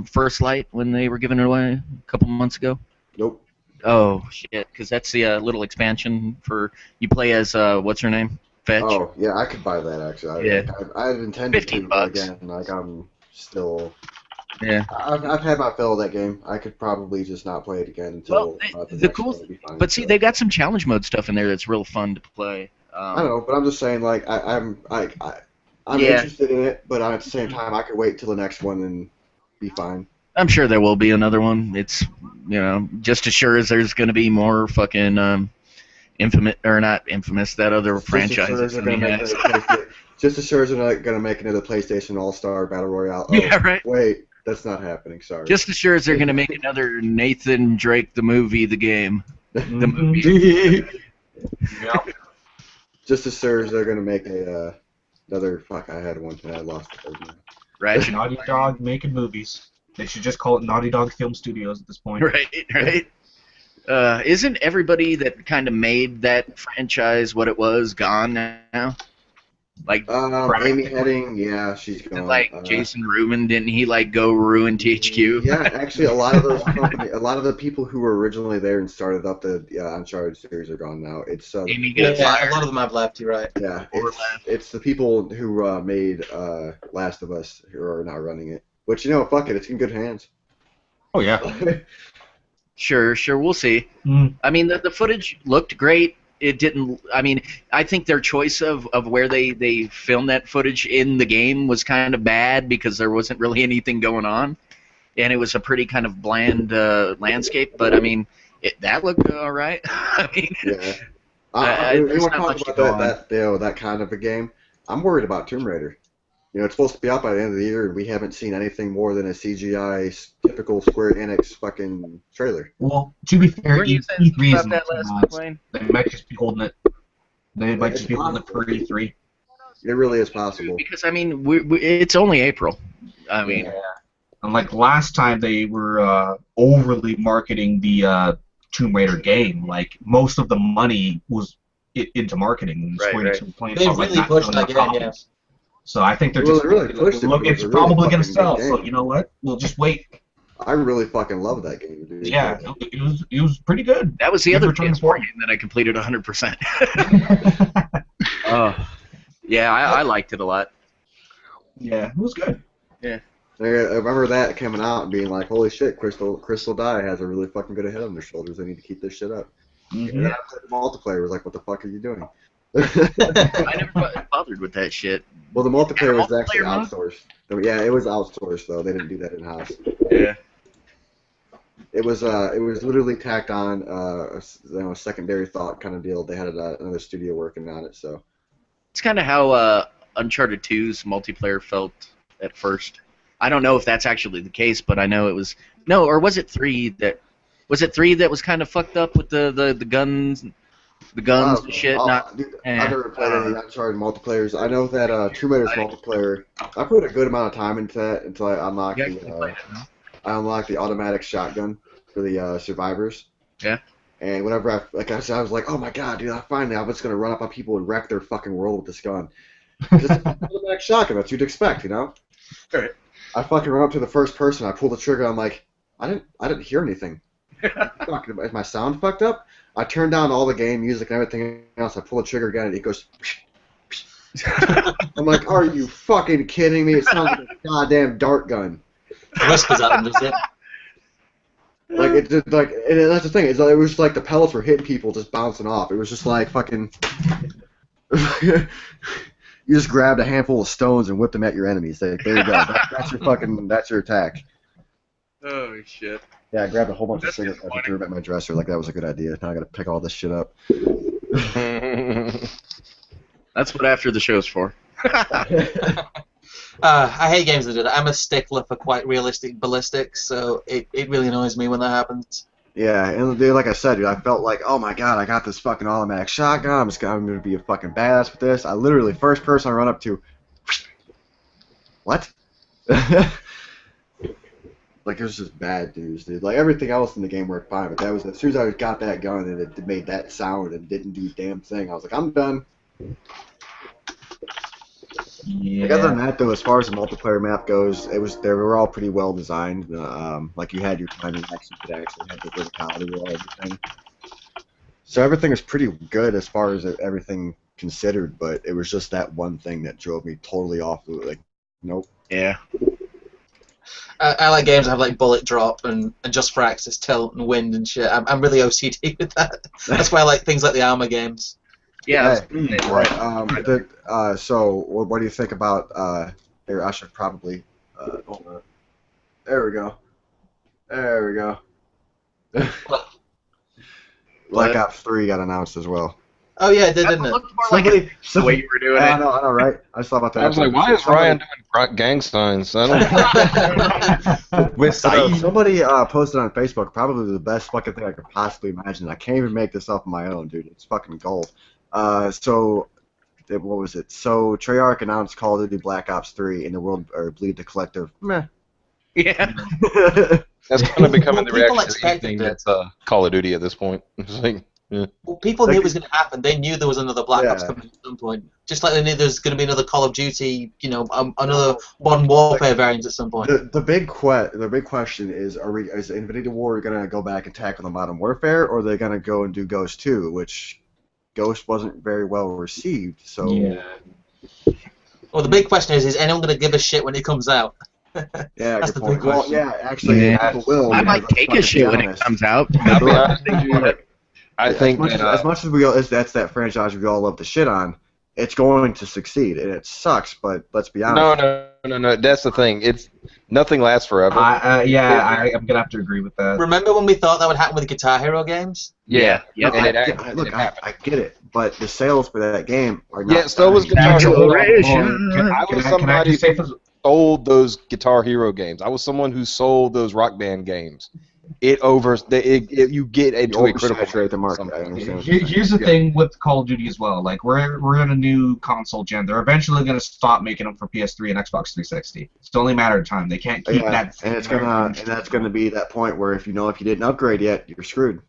Speaker 2: First Light when they were giving it away a couple months ago?
Speaker 1: Nope.
Speaker 2: Oh shit! Because that's the little expansion for you play as what's her name? Fetch.
Speaker 1: Oh yeah, I could buy that actually. I had intended to, but again, like I'm still.
Speaker 2: Yeah.
Speaker 1: I've had my fill of that game. I could probably just not play it again until
Speaker 2: the cool. But see, they've got some challenge mode stuff in there that's real fun to play.
Speaker 1: I know, but I'm just saying, like I'm interested in it, but at the same time, I could wait till the next one and be fine.
Speaker 2: I'm sure there will be another one. It's just as sure as there's going to be more fucking Infamous or not Infamous, that other franchise.
Speaker 1: Just as sure as they're not gonna make another PlayStation All-Star Battle Royale. Oh,
Speaker 2: yeah, right.
Speaker 1: Wait, that's not happening. Sorry.
Speaker 2: Just as sure as they're gonna make another Nathan Drake the movie, the game, the movie.
Speaker 5: Yep.
Speaker 1: Just as sure as they're gonna make another. Fuck, I had one and I lost it.
Speaker 2: Right.
Speaker 5: Naughty Dog making movies. They should just call it Naughty Dog Film Studios at this point.
Speaker 2: Right. Isn't everybody that kind of made that franchise what it was gone now? Like
Speaker 1: Amy Hennig, yeah, she's gone.
Speaker 2: Like Jason Rubin, didn't he like go ruin THQ?
Speaker 1: Yeah, actually, a lot of those a lot of the people who were originally there and started up the Uncharted series are gone now. It's
Speaker 2: Amy
Speaker 4: a lot of them have left. You're right.
Speaker 1: Yeah, it's the people who made Last of Us who are now running it. Which fuck it, it's in good hands.
Speaker 5: Oh yeah.
Speaker 2: Sure, we'll see. I mean, the footage looked great. It didn't. I mean, I think their choice of where they filmed that footage in the game was kind of bad because there wasn't really anything going on, and it was a pretty kind of bland landscape. But I mean, that looked all right. I mean,
Speaker 1: yeah. We want to talk about that kind of a game. I'm worried about Tomb Raider. It's supposed to be out by the end of the year, and we haven't seen anything more than a CGI typical Square Enix fucking trailer.
Speaker 5: Well, to be fair, E3
Speaker 2: about that last plane?
Speaker 5: They might just be holding it. They might just be holding it for E3.
Speaker 1: It really is possible.
Speaker 2: Because I mean, it's only April. I mean,
Speaker 5: yeah. And like last time, they were overly marketing the Tomb Raider game. Like most of the money was into marketing.
Speaker 2: Right.
Speaker 4: They really pushed that game, yeah.
Speaker 5: So I think they're just
Speaker 1: really pushed it.
Speaker 5: It's probably going to sell. So you know what? We'll just wait.
Speaker 1: I really fucking love that game, dude.
Speaker 5: Yeah, it was pretty good.
Speaker 2: That was the other PS4 game that I completed 100%. Yeah, I liked it a lot.
Speaker 5: Yeah, it was good.
Speaker 2: Yeah.
Speaker 1: I remember that coming out and being like, holy shit, Crystal Dye has a really fucking good head on their shoulders. They need to keep this shit up.
Speaker 5: Mm-hmm.
Speaker 1: And the multiplayer was like, what the fuck are you doing?
Speaker 2: I never bothered with that shit.
Speaker 1: Well, the multiplayer was actually outsourced. Yeah, it was outsourced though. They didn't do that in house.
Speaker 2: Yeah.
Speaker 1: It was literally tacked on a secondary thought kind of deal. They had another studio working on it, so.
Speaker 2: It's kind of how Uncharted 2's multiplayer felt at first. I don't know if that's actually the case, but I know it was or was it 3 that was kind of fucked up with the guns. The guns and shit.
Speaker 1: I've never played any Uncharted multiplayers. I know that Tomb Raider's multiplayer. I put a good amount of time into that until I unlocked the automatic shotgun for the survivors.
Speaker 2: Yeah.
Speaker 1: And whenever I was like, oh my god, dude! I'm just gonna run up on people and wreck their fucking world with this gun. It's an automatic shotgun. That's what you'd expect,
Speaker 2: Right.
Speaker 1: I fucking run up to the first person. I pull the trigger. I'm like, I didn't hear anything. Is my sound fucked up? I turn down all the game music and everything else. I pull the trigger again and it goes. I'm like, are you fucking kidding me? It sounds like a goddamn dart gun.
Speaker 4: Whispers at them, does it?
Speaker 1: And that's the thing. It was like the pellets were hitting people, just bouncing off. It was just like fucking. You just grabbed a handful of stones and whipped them at your enemies. There you go. That's your attack.
Speaker 2: Oh shit.
Speaker 1: Yeah, I grabbed a whole bunch of cigarettes and threw them at my dresser. Like that was a good idea. Now I got to pick all this shit up.
Speaker 2: That's what after the show's for.
Speaker 4: I hate games that do that. I'm a stickler for quite realistic ballistics, so it really annoys me when that happens.
Speaker 1: Yeah, and dude, like I said, dude, I felt like, oh my god, I got this fucking automatic shotgun. I'm gonna be a fucking badass with this. I literally, first person I run up to, what? Like, it was just bad news, dude. Like, everything else in the game worked fine, but that was, as soon as I got that gun and it made that sound and didn't do a damn thing, I was like, I'm done.
Speaker 5: Yeah.
Speaker 1: Like, other than that, though, as far as the multiplayer map goes, they were all pretty well designed. Like, you had your timing action, you could actually have the verticality with everything. So everything was pretty good as far as everything considered, but it was just that one thing that drove me totally off. Like, nope.
Speaker 2: Yeah.
Speaker 4: I like games that have like bullet drop and just for axis tilt and wind and shit. I'm really OCD with that. That's why I like things like the Arma games.
Speaker 2: Yeah.
Speaker 1: Right. So, what do you think about? Here, I should probably. Hold on. There we go. Black Ops 3 got announced as well.
Speaker 4: Oh yeah, it did, didn't it?
Speaker 2: Looked more like the way you were doing it.
Speaker 1: I know, right? I saw about that.
Speaker 6: I was like, why is Ryan doing gang signs? I don't.
Speaker 7: With Saeed.
Speaker 1: Somebody posted on Facebook probably the best fucking thing I could possibly imagine. I can't even make this up on my own, dude. It's fucking gold. What was it? So Treyarch announced Call of Duty Black Ops 3 in the world, or Bleed the Collective. Meh.
Speaker 2: Yeah.
Speaker 6: That's kind of becoming the
Speaker 4: People
Speaker 6: reaction to anything that's Call of Duty at this point. It's like, yeah.
Speaker 4: Well, people knew it was going to happen. They knew there was another Black Ops coming at some point. Just like they knew there was going to be another Call of Duty, another Modern Warfare variant at some point.
Speaker 1: The big question is, is Infinity Ward going to go back and tackle the Modern Warfare, or are they going to go and do Ghost 2, which Ghost wasn't very well received. So
Speaker 5: Yeah.
Speaker 4: Well, the big question is anyone going to give a shit when it comes out?
Speaker 1: Yeah,
Speaker 4: That's
Speaker 1: good
Speaker 4: the
Speaker 1: point.
Speaker 4: big
Speaker 1: Well,
Speaker 4: question.
Speaker 1: yeah, actually, people will.
Speaker 2: I might take a shit when it comes out.
Speaker 6: I'll be honest with you, I think
Speaker 1: as much as that's that franchise we all love to shit on, it's going to succeed, and it sucks. But let's be honest.
Speaker 6: No. That's the thing. It's nothing lasts forever.
Speaker 5: I'm gonna have to agree with that.
Speaker 4: Remember when we thought that would happen with the Guitar Hero games?
Speaker 2: Yeah.
Speaker 1: I get it, but the sales for that game are not.
Speaker 6: Yeah, so was Guitar Hero.
Speaker 5: I
Speaker 6: was somebody who sold those Guitar Hero games. I was someone who sold those Rock Band games. You get into a critical
Speaker 1: the market. I understand.
Speaker 5: Here's the thing with Call of Duty as well. Like we're in a new console gen. They're eventually going to stop making them for PS3 and Xbox 360. It's only a matter of time. They can't keep that.
Speaker 1: And that's gonna be that point where if you didn't upgrade yet, you're screwed.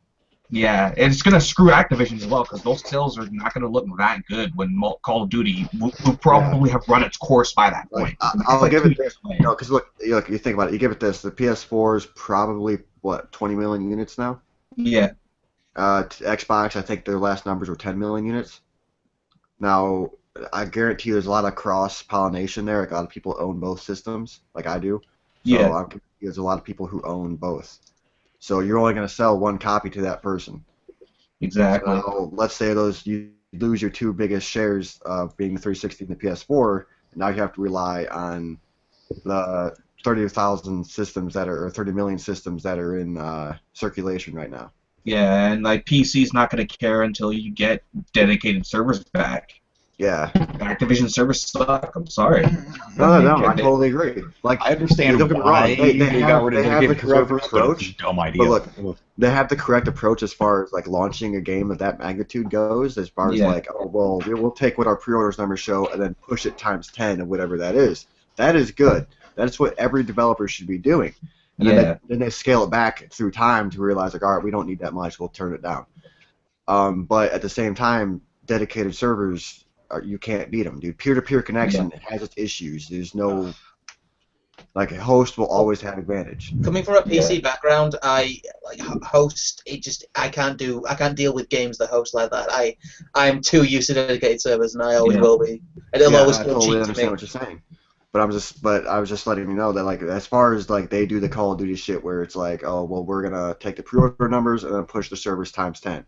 Speaker 5: Yeah, and it's going to screw Activision as well because those sales are not going to look that good when Call of Duty will probably have run its course by that point.
Speaker 1: I'll give it this. Because look, you think about it. You give it this. The PS4 is probably 20 million units now.
Speaker 5: Yeah.
Speaker 1: Xbox, I think their last numbers were 10 million units. Now, I guarantee there's a lot of cross-pollination there. Like a lot of people own both systems, like I do. So there's a lot of people who own both. So you're only going to sell one copy to that person.
Speaker 5: Exactly.
Speaker 1: So let's say you lose your two biggest shares of being the 360 and the PS4. And now you have to rely on the 30,000 systems or 30 million systems that are in circulation right now.
Speaker 5: Yeah, and like PC's not going to care until you get dedicated servers back.
Speaker 1: Yeah.
Speaker 5: Activision servers suck. I'm sorry.
Speaker 1: No, I totally agree. Like,
Speaker 7: I understand
Speaker 1: why
Speaker 7: they got rid of
Speaker 1: they have the correct approach.
Speaker 7: Dumb idea.
Speaker 1: But look, they have the correct approach as far as like launching a game of that magnitude goes. As far as like, oh well, we'll take what our pre-orders numbers show and then push it times 10 or whatever that is. That is good. That's what every developer should be doing. And then they scale it back through time to realize like, all right, we don't need that much. We'll turn it down. But at the same time, dedicated servers. You can't beat them, dude. Peer-to-peer connection has its issues. There's no, like, a host will always have advantage.
Speaker 4: Coming from a PC background, host. I can't deal with games that host like that. I'm too used to dedicated servers, and I always will be. And it'll always feel cheap to me. I totally understand
Speaker 1: what you're saying. But I was just letting you know that like as far as like they do the Call of Duty shit where it's like, oh well, we're gonna take the pre-order numbers and then push the servers times 10.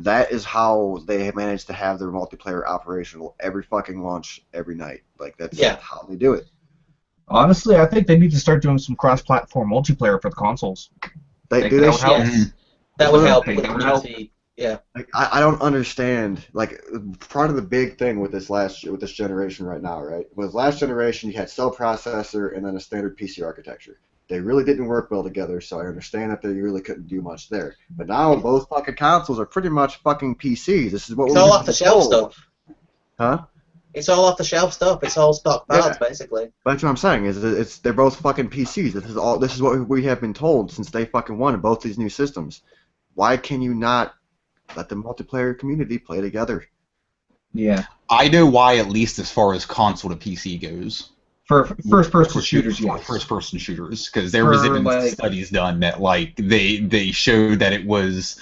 Speaker 1: That is how they have managed to have their multiplayer operational every fucking launch every night. Like that's how they do it.
Speaker 5: Honestly, I think they need to start doing some cross-platform multiplayer for the consoles.
Speaker 4: That would help. Yeah.
Speaker 1: Like, I don't understand. Like part of the big thing with this generation right now, right? With last generation, you had cell processor and then a standard PC architecture. They really didn't work well together, so I understand that they really couldn't do much there. But now both fucking consoles are pretty much fucking PCs. This is what
Speaker 4: it's all off the shelf stuff.
Speaker 1: Huh?
Speaker 4: It's all off the shelf stuff. It's all stock parts, basically.
Speaker 1: That's what I'm saying. They're both fucking PCs. This is what we have been told since day fucking one in both these new systems. Why can you not let the multiplayer community play together?
Speaker 5: Yeah.
Speaker 7: I know why, at least as far as console to PC goes.
Speaker 5: For first-person shooters, yes.
Speaker 7: First-person shooters, because there was even studies done that like they showed that it was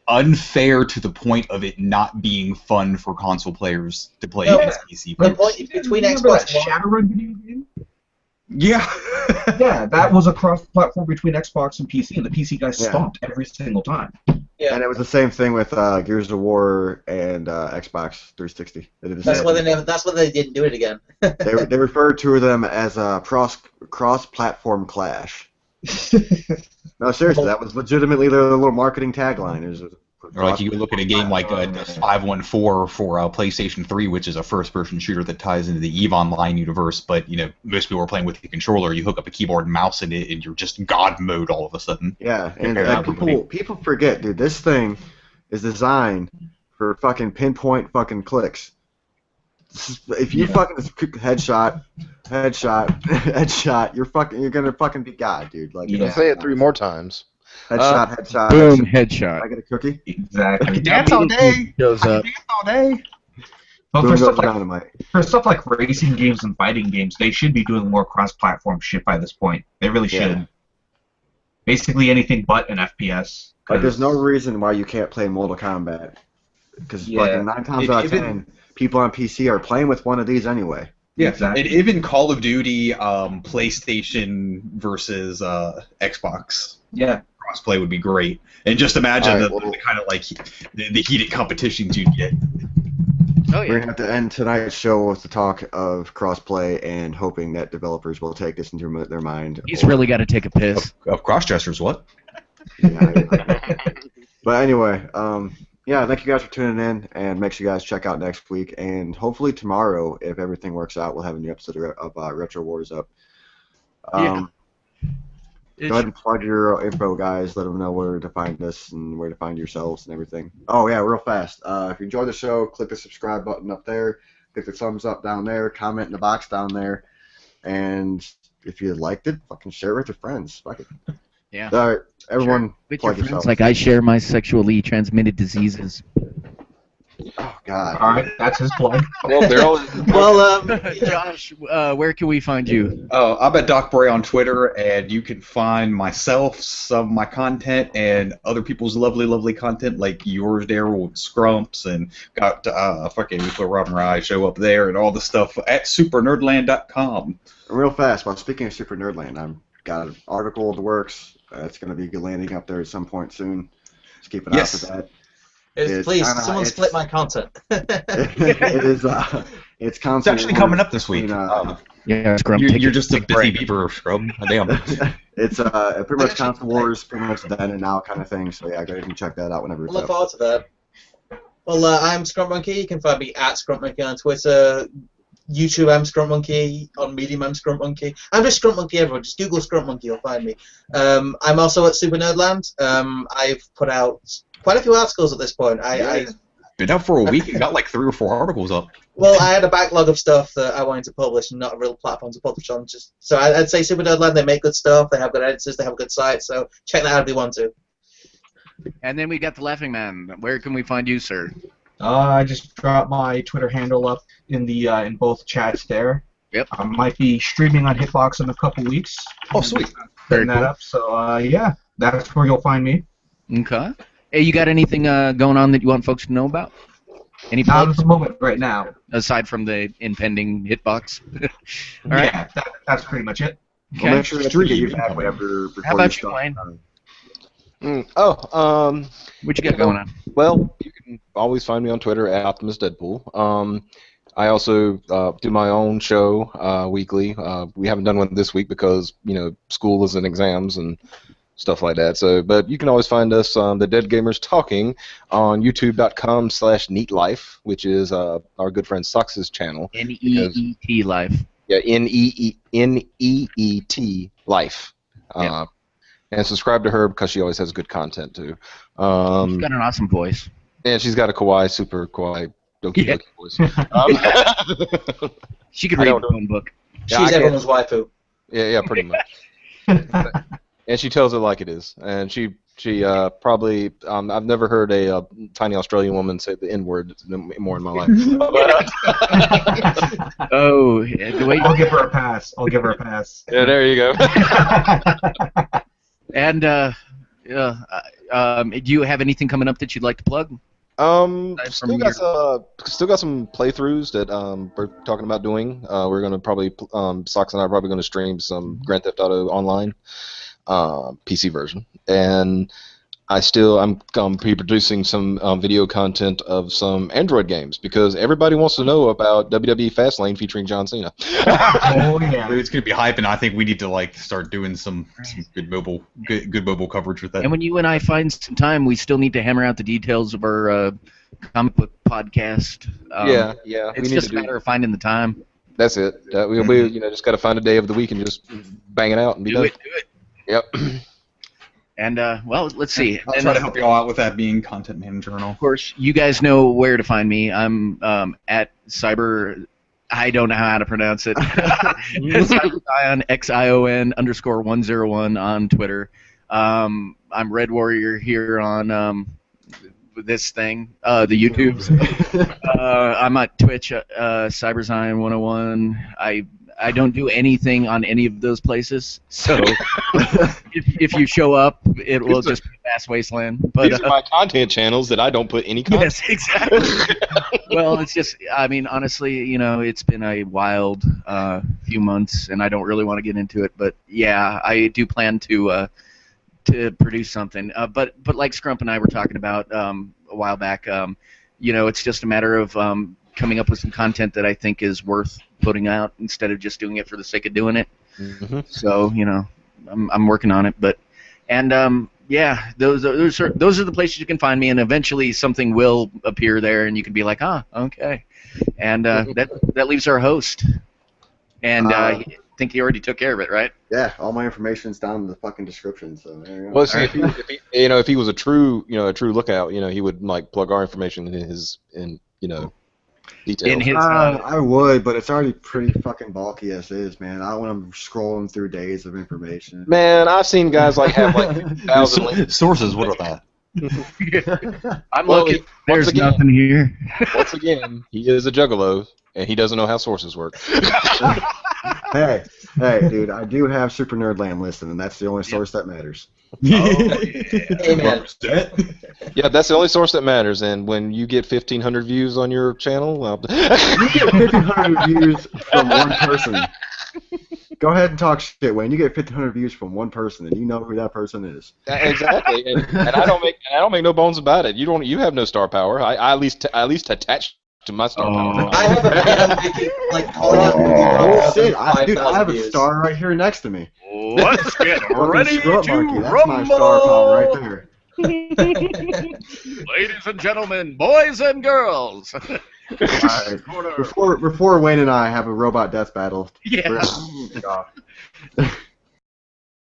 Speaker 7: unfair to the point of it not being fun for console players to play against PC players.
Speaker 4: The point between Xbox
Speaker 5: Shadowrun video game?
Speaker 7: Yeah.
Speaker 5: Yeah, that was a cross-platform between Xbox and PC, and the PC guys stomped every single time.
Speaker 1: Yeah. And it was the same thing with Gears of War and Xbox 360.
Speaker 4: That's why they didn't do it again.
Speaker 1: they referred to them as a cross-platform clash. No, seriously, that was legitimately their little marketing tagline. Is
Speaker 7: Or like you look at a game like 514 for PlayStation 3, which is a first-person shooter that ties into the EVE Online universe, but most people are playing with the controller. You hook up a keyboard and mouse in it, and you're just God mode all of a sudden.
Speaker 1: Yeah, and people forget, dude. This thing is designed for fucking pinpoint fucking clicks. If you fucking headshot, you're gonna fucking be God, dude. Like,
Speaker 6: Say it 3 more times.
Speaker 1: Headshot.
Speaker 2: Boom, headshot.
Speaker 1: I get a cookie.
Speaker 5: Exactly.
Speaker 2: Dance all day. Shows up.
Speaker 5: Dance all day. But
Speaker 1: Boom
Speaker 5: for
Speaker 1: goes
Speaker 5: stuff,
Speaker 1: dynamite.
Speaker 5: for stuff like racing games and fighting games, they should be doing more cross-platform shit by this point. They really should.
Speaker 1: Yeah.
Speaker 5: Basically anything but an FPS.
Speaker 1: Like, there's no reason why you can't play Mortal Kombat. Because fucking 9 times out of 10, people on PC are playing with one of these anyway.
Speaker 7: Yeah,
Speaker 5: Exactly.
Speaker 7: and even Call of Duty, PlayStation versus Xbox.
Speaker 5: Yeah.
Speaker 7: Crossplay would be great. And just imagine
Speaker 6: All right,
Speaker 7: the kind of like the heated competitions you'd get.
Speaker 2: Oh,
Speaker 1: We're gonna have to end tonight's show with the talk of crossplay and hoping that developers will take this into their mind.
Speaker 2: He's really got to take a piss.
Speaker 7: Of cross-dressers, what?
Speaker 1: Yeah, but anyway, yeah, thank you guys for tuning in, and make sure you guys check out next week, and hopefully tomorrow, if everything works out, we'll have a new episode of Retro Wars up. Go ahead and plug your info, guys. Let them know where to find us and where to find yourselves and everything. Oh, yeah, real fast. If you enjoyed the show, click the subscribe button up there. Click the thumbs up down there. Comment in the box down there. And if you liked it, fucking share it with your friends. Fuck it.
Speaker 2: Yeah.
Speaker 1: All right, everyone,
Speaker 2: With your
Speaker 1: plug
Speaker 2: friends,
Speaker 1: yourself.
Speaker 2: like I share my sexually transmitted diseases.
Speaker 1: Oh, God.
Speaker 5: All right, that's his plug.
Speaker 6: Well, Daryl.
Speaker 4: Well,
Speaker 2: Josh, where can we find you?
Speaker 7: Oh, I'm at Doc Bray on Twitter, and you can find myself, some of my content, and other people's lovely, lovely content, like yours, Daryl, with Scrumps, and got fucking we put Robin Rye show up there, and all the stuff at supernerdland.com.
Speaker 1: Real fast, well, speaking of Super Nerdland, I've got an article in the works. It's going to be landing up there at some point soon. Just keep an eye out for that.
Speaker 4: please, someone split my content.
Speaker 1: It is. It's constantly.
Speaker 7: It's actually coming up this week.
Speaker 2: Yeah, Scrum.
Speaker 7: You're just a busy beaver, Scrum. Damn.
Speaker 1: It's pretty much console wars, pretty much then and now kind of thing. So yeah, go ahead and check that out whenever
Speaker 4: I
Speaker 1: it's
Speaker 4: look
Speaker 1: up.
Speaker 4: forward to that. Well, I'm Scrum Monkey. You can find me at Scrum Monkey on Twitter. YouTube, I'm Scrum Monkey. On Medium, I'm Scrum Monkey. I'm just Scrum Monkey everywhere. Just Google Scrum Monkey, you'll find me. I'm also at Super Nerdland. I've put out quite a few articles at this point. I've
Speaker 7: been out for a week and got like 3 or 4 articles up.
Speaker 4: Well, I had a backlog of stuff that I wanted to publish and not a real platform to publish on. So I'd say Super Nerdland, they make good stuff, they have good editors, they have a good site, so check that out if you want to.
Speaker 2: And then we got the Laughing Man. Where can we find you, sir?
Speaker 5: I just dropped my Twitter handle up in the in both chats there.
Speaker 2: Yep.
Speaker 5: I might be streaming on Hitbox in a couple weeks.
Speaker 7: Oh, sweet.
Speaker 5: Setting that up. So yeah, that's where you'll find me.
Speaker 2: Okay. Hey, you got anything going on that you want folks to know about? Any
Speaker 5: Not at
Speaker 2: plugs?
Speaker 5: the moment, right now.
Speaker 2: Aside from the impending hitbox. All right.
Speaker 5: Yeah, that's pretty much it.
Speaker 2: Okay.
Speaker 1: We'll make sure to get you back whenever before
Speaker 2: How about
Speaker 1: you
Speaker 2: you,
Speaker 1: start.
Speaker 2: Wayne?
Speaker 6: What
Speaker 2: you got going on?
Speaker 6: Well, you can always find me on Twitter at Optimus Deadpool. I also do my own show weekly. We haven't done one this week because school is in exams and stuff like that. So, but you can always find us the Dead Gamers Talking on YouTube.com/NeetLife, which is our good friend Sox's channel.
Speaker 2: N-E-E-T Life.
Speaker 6: Yeah, N-E-E-T Life.
Speaker 2: Yeah.
Speaker 6: And subscribe to her because she always has good content too.
Speaker 2: She's got an awesome voice.
Speaker 6: And she's got a super kawaii, doki voice.
Speaker 2: She could read her own book.
Speaker 6: Yeah,
Speaker 4: She's everyone's waifu.
Speaker 6: Yeah, pretty much. And she tells it like it is. And she probably I've never heard a tiny Australian woman say the N-word more in my life.
Speaker 2: Oh, the way
Speaker 5: I'll give her a pass.
Speaker 6: Yeah, there you go.
Speaker 2: And do you have anything coming up that you'd like to plug?
Speaker 6: Still got some playthroughs that we're talking about doing. We're gonna probably Sox and I are probably gonna stream some Grand Theft Auto Online, PC version, and I'm pre-producing some video content of some Android games because everybody wants to know about WWE Fastlane featuring John Cena.
Speaker 7: Oh yeah, it's gonna be hype, and I think we need to like start doing some good mobile coverage with that.
Speaker 2: And when you and I find some time, we still need to hammer out the details of our comic book podcast.
Speaker 6: Yeah.
Speaker 2: It's just a matter of finding the time.
Speaker 6: That's it. We just got to find a day of the week and just bang it out and be done.
Speaker 2: Do it. Yep. And well, let's see.
Speaker 7: I'll try to help you all out with that, being content manager and all.
Speaker 2: Of course, you guys know where to find me. I'm at Cyber. I don't know how to pronounce it. Cyberzion XION_101 on Twitter. I'm Red Warrior here on this thing, the YouTubes. I'm at Twitch, Cyberzion101. I don't do anything on any of those places, so if you show up, it will just be a vast wasteland. But
Speaker 6: these are my content channels that I don't put any content.
Speaker 2: Yes, exactly. Well, it's just, I mean, honestly, it's been a wild few months, and I don't really want to get into it. But yeah, I do plan to produce something. But like Scrump and I were talking about a while back, it's just a matter of coming up with some content that I think is worth putting out instead of just doing it for the sake of doing it. Mm-hmm. So I'm working on it, yeah, those are the places you can find me, and eventually something will appear there, and you can be like, okay, and that leaves our host, and I think he already took care of it, right?
Speaker 1: Yeah, all my information's down in the fucking description. So there you go.
Speaker 6: Well, see, if he was a true lookout, he would like plug our information in his details.
Speaker 2: In his,
Speaker 1: I would, but it's already pretty fucking bulky as is, man. I don't want to scrolling through days of information.
Speaker 6: Man, I've seen guys like have like 1,000 links.
Speaker 7: Sources. What are
Speaker 2: that? I'm looking. There's nothing here.
Speaker 6: Once again, he is a juggalo, and he doesn't know how sources work.
Speaker 1: Hey, dude, I do have Super Nerdland listed, and that's the only source that matters.
Speaker 4: Amen.
Speaker 6: Yeah, that's the only source that matters. And when you get 1,500 views on your channel, well,
Speaker 1: you get 1,500 views from one person. Go ahead and talk shit, Wayne. You get 1,500 views from one person, and you know who that person is.
Speaker 6: Exactly, and I don't make no bones about it. You have no star power. I at least attach to my star power.
Speaker 4: I have a man making calling out
Speaker 1: shit! I have a star right here next to me.
Speaker 2: Let's get ready to rumble!
Speaker 1: That's my star power right there.
Speaker 2: Ladies and gentlemen, boys and girls.
Speaker 1: Right. Before Wayne and I have a robot death battle.
Speaker 2: Yeah.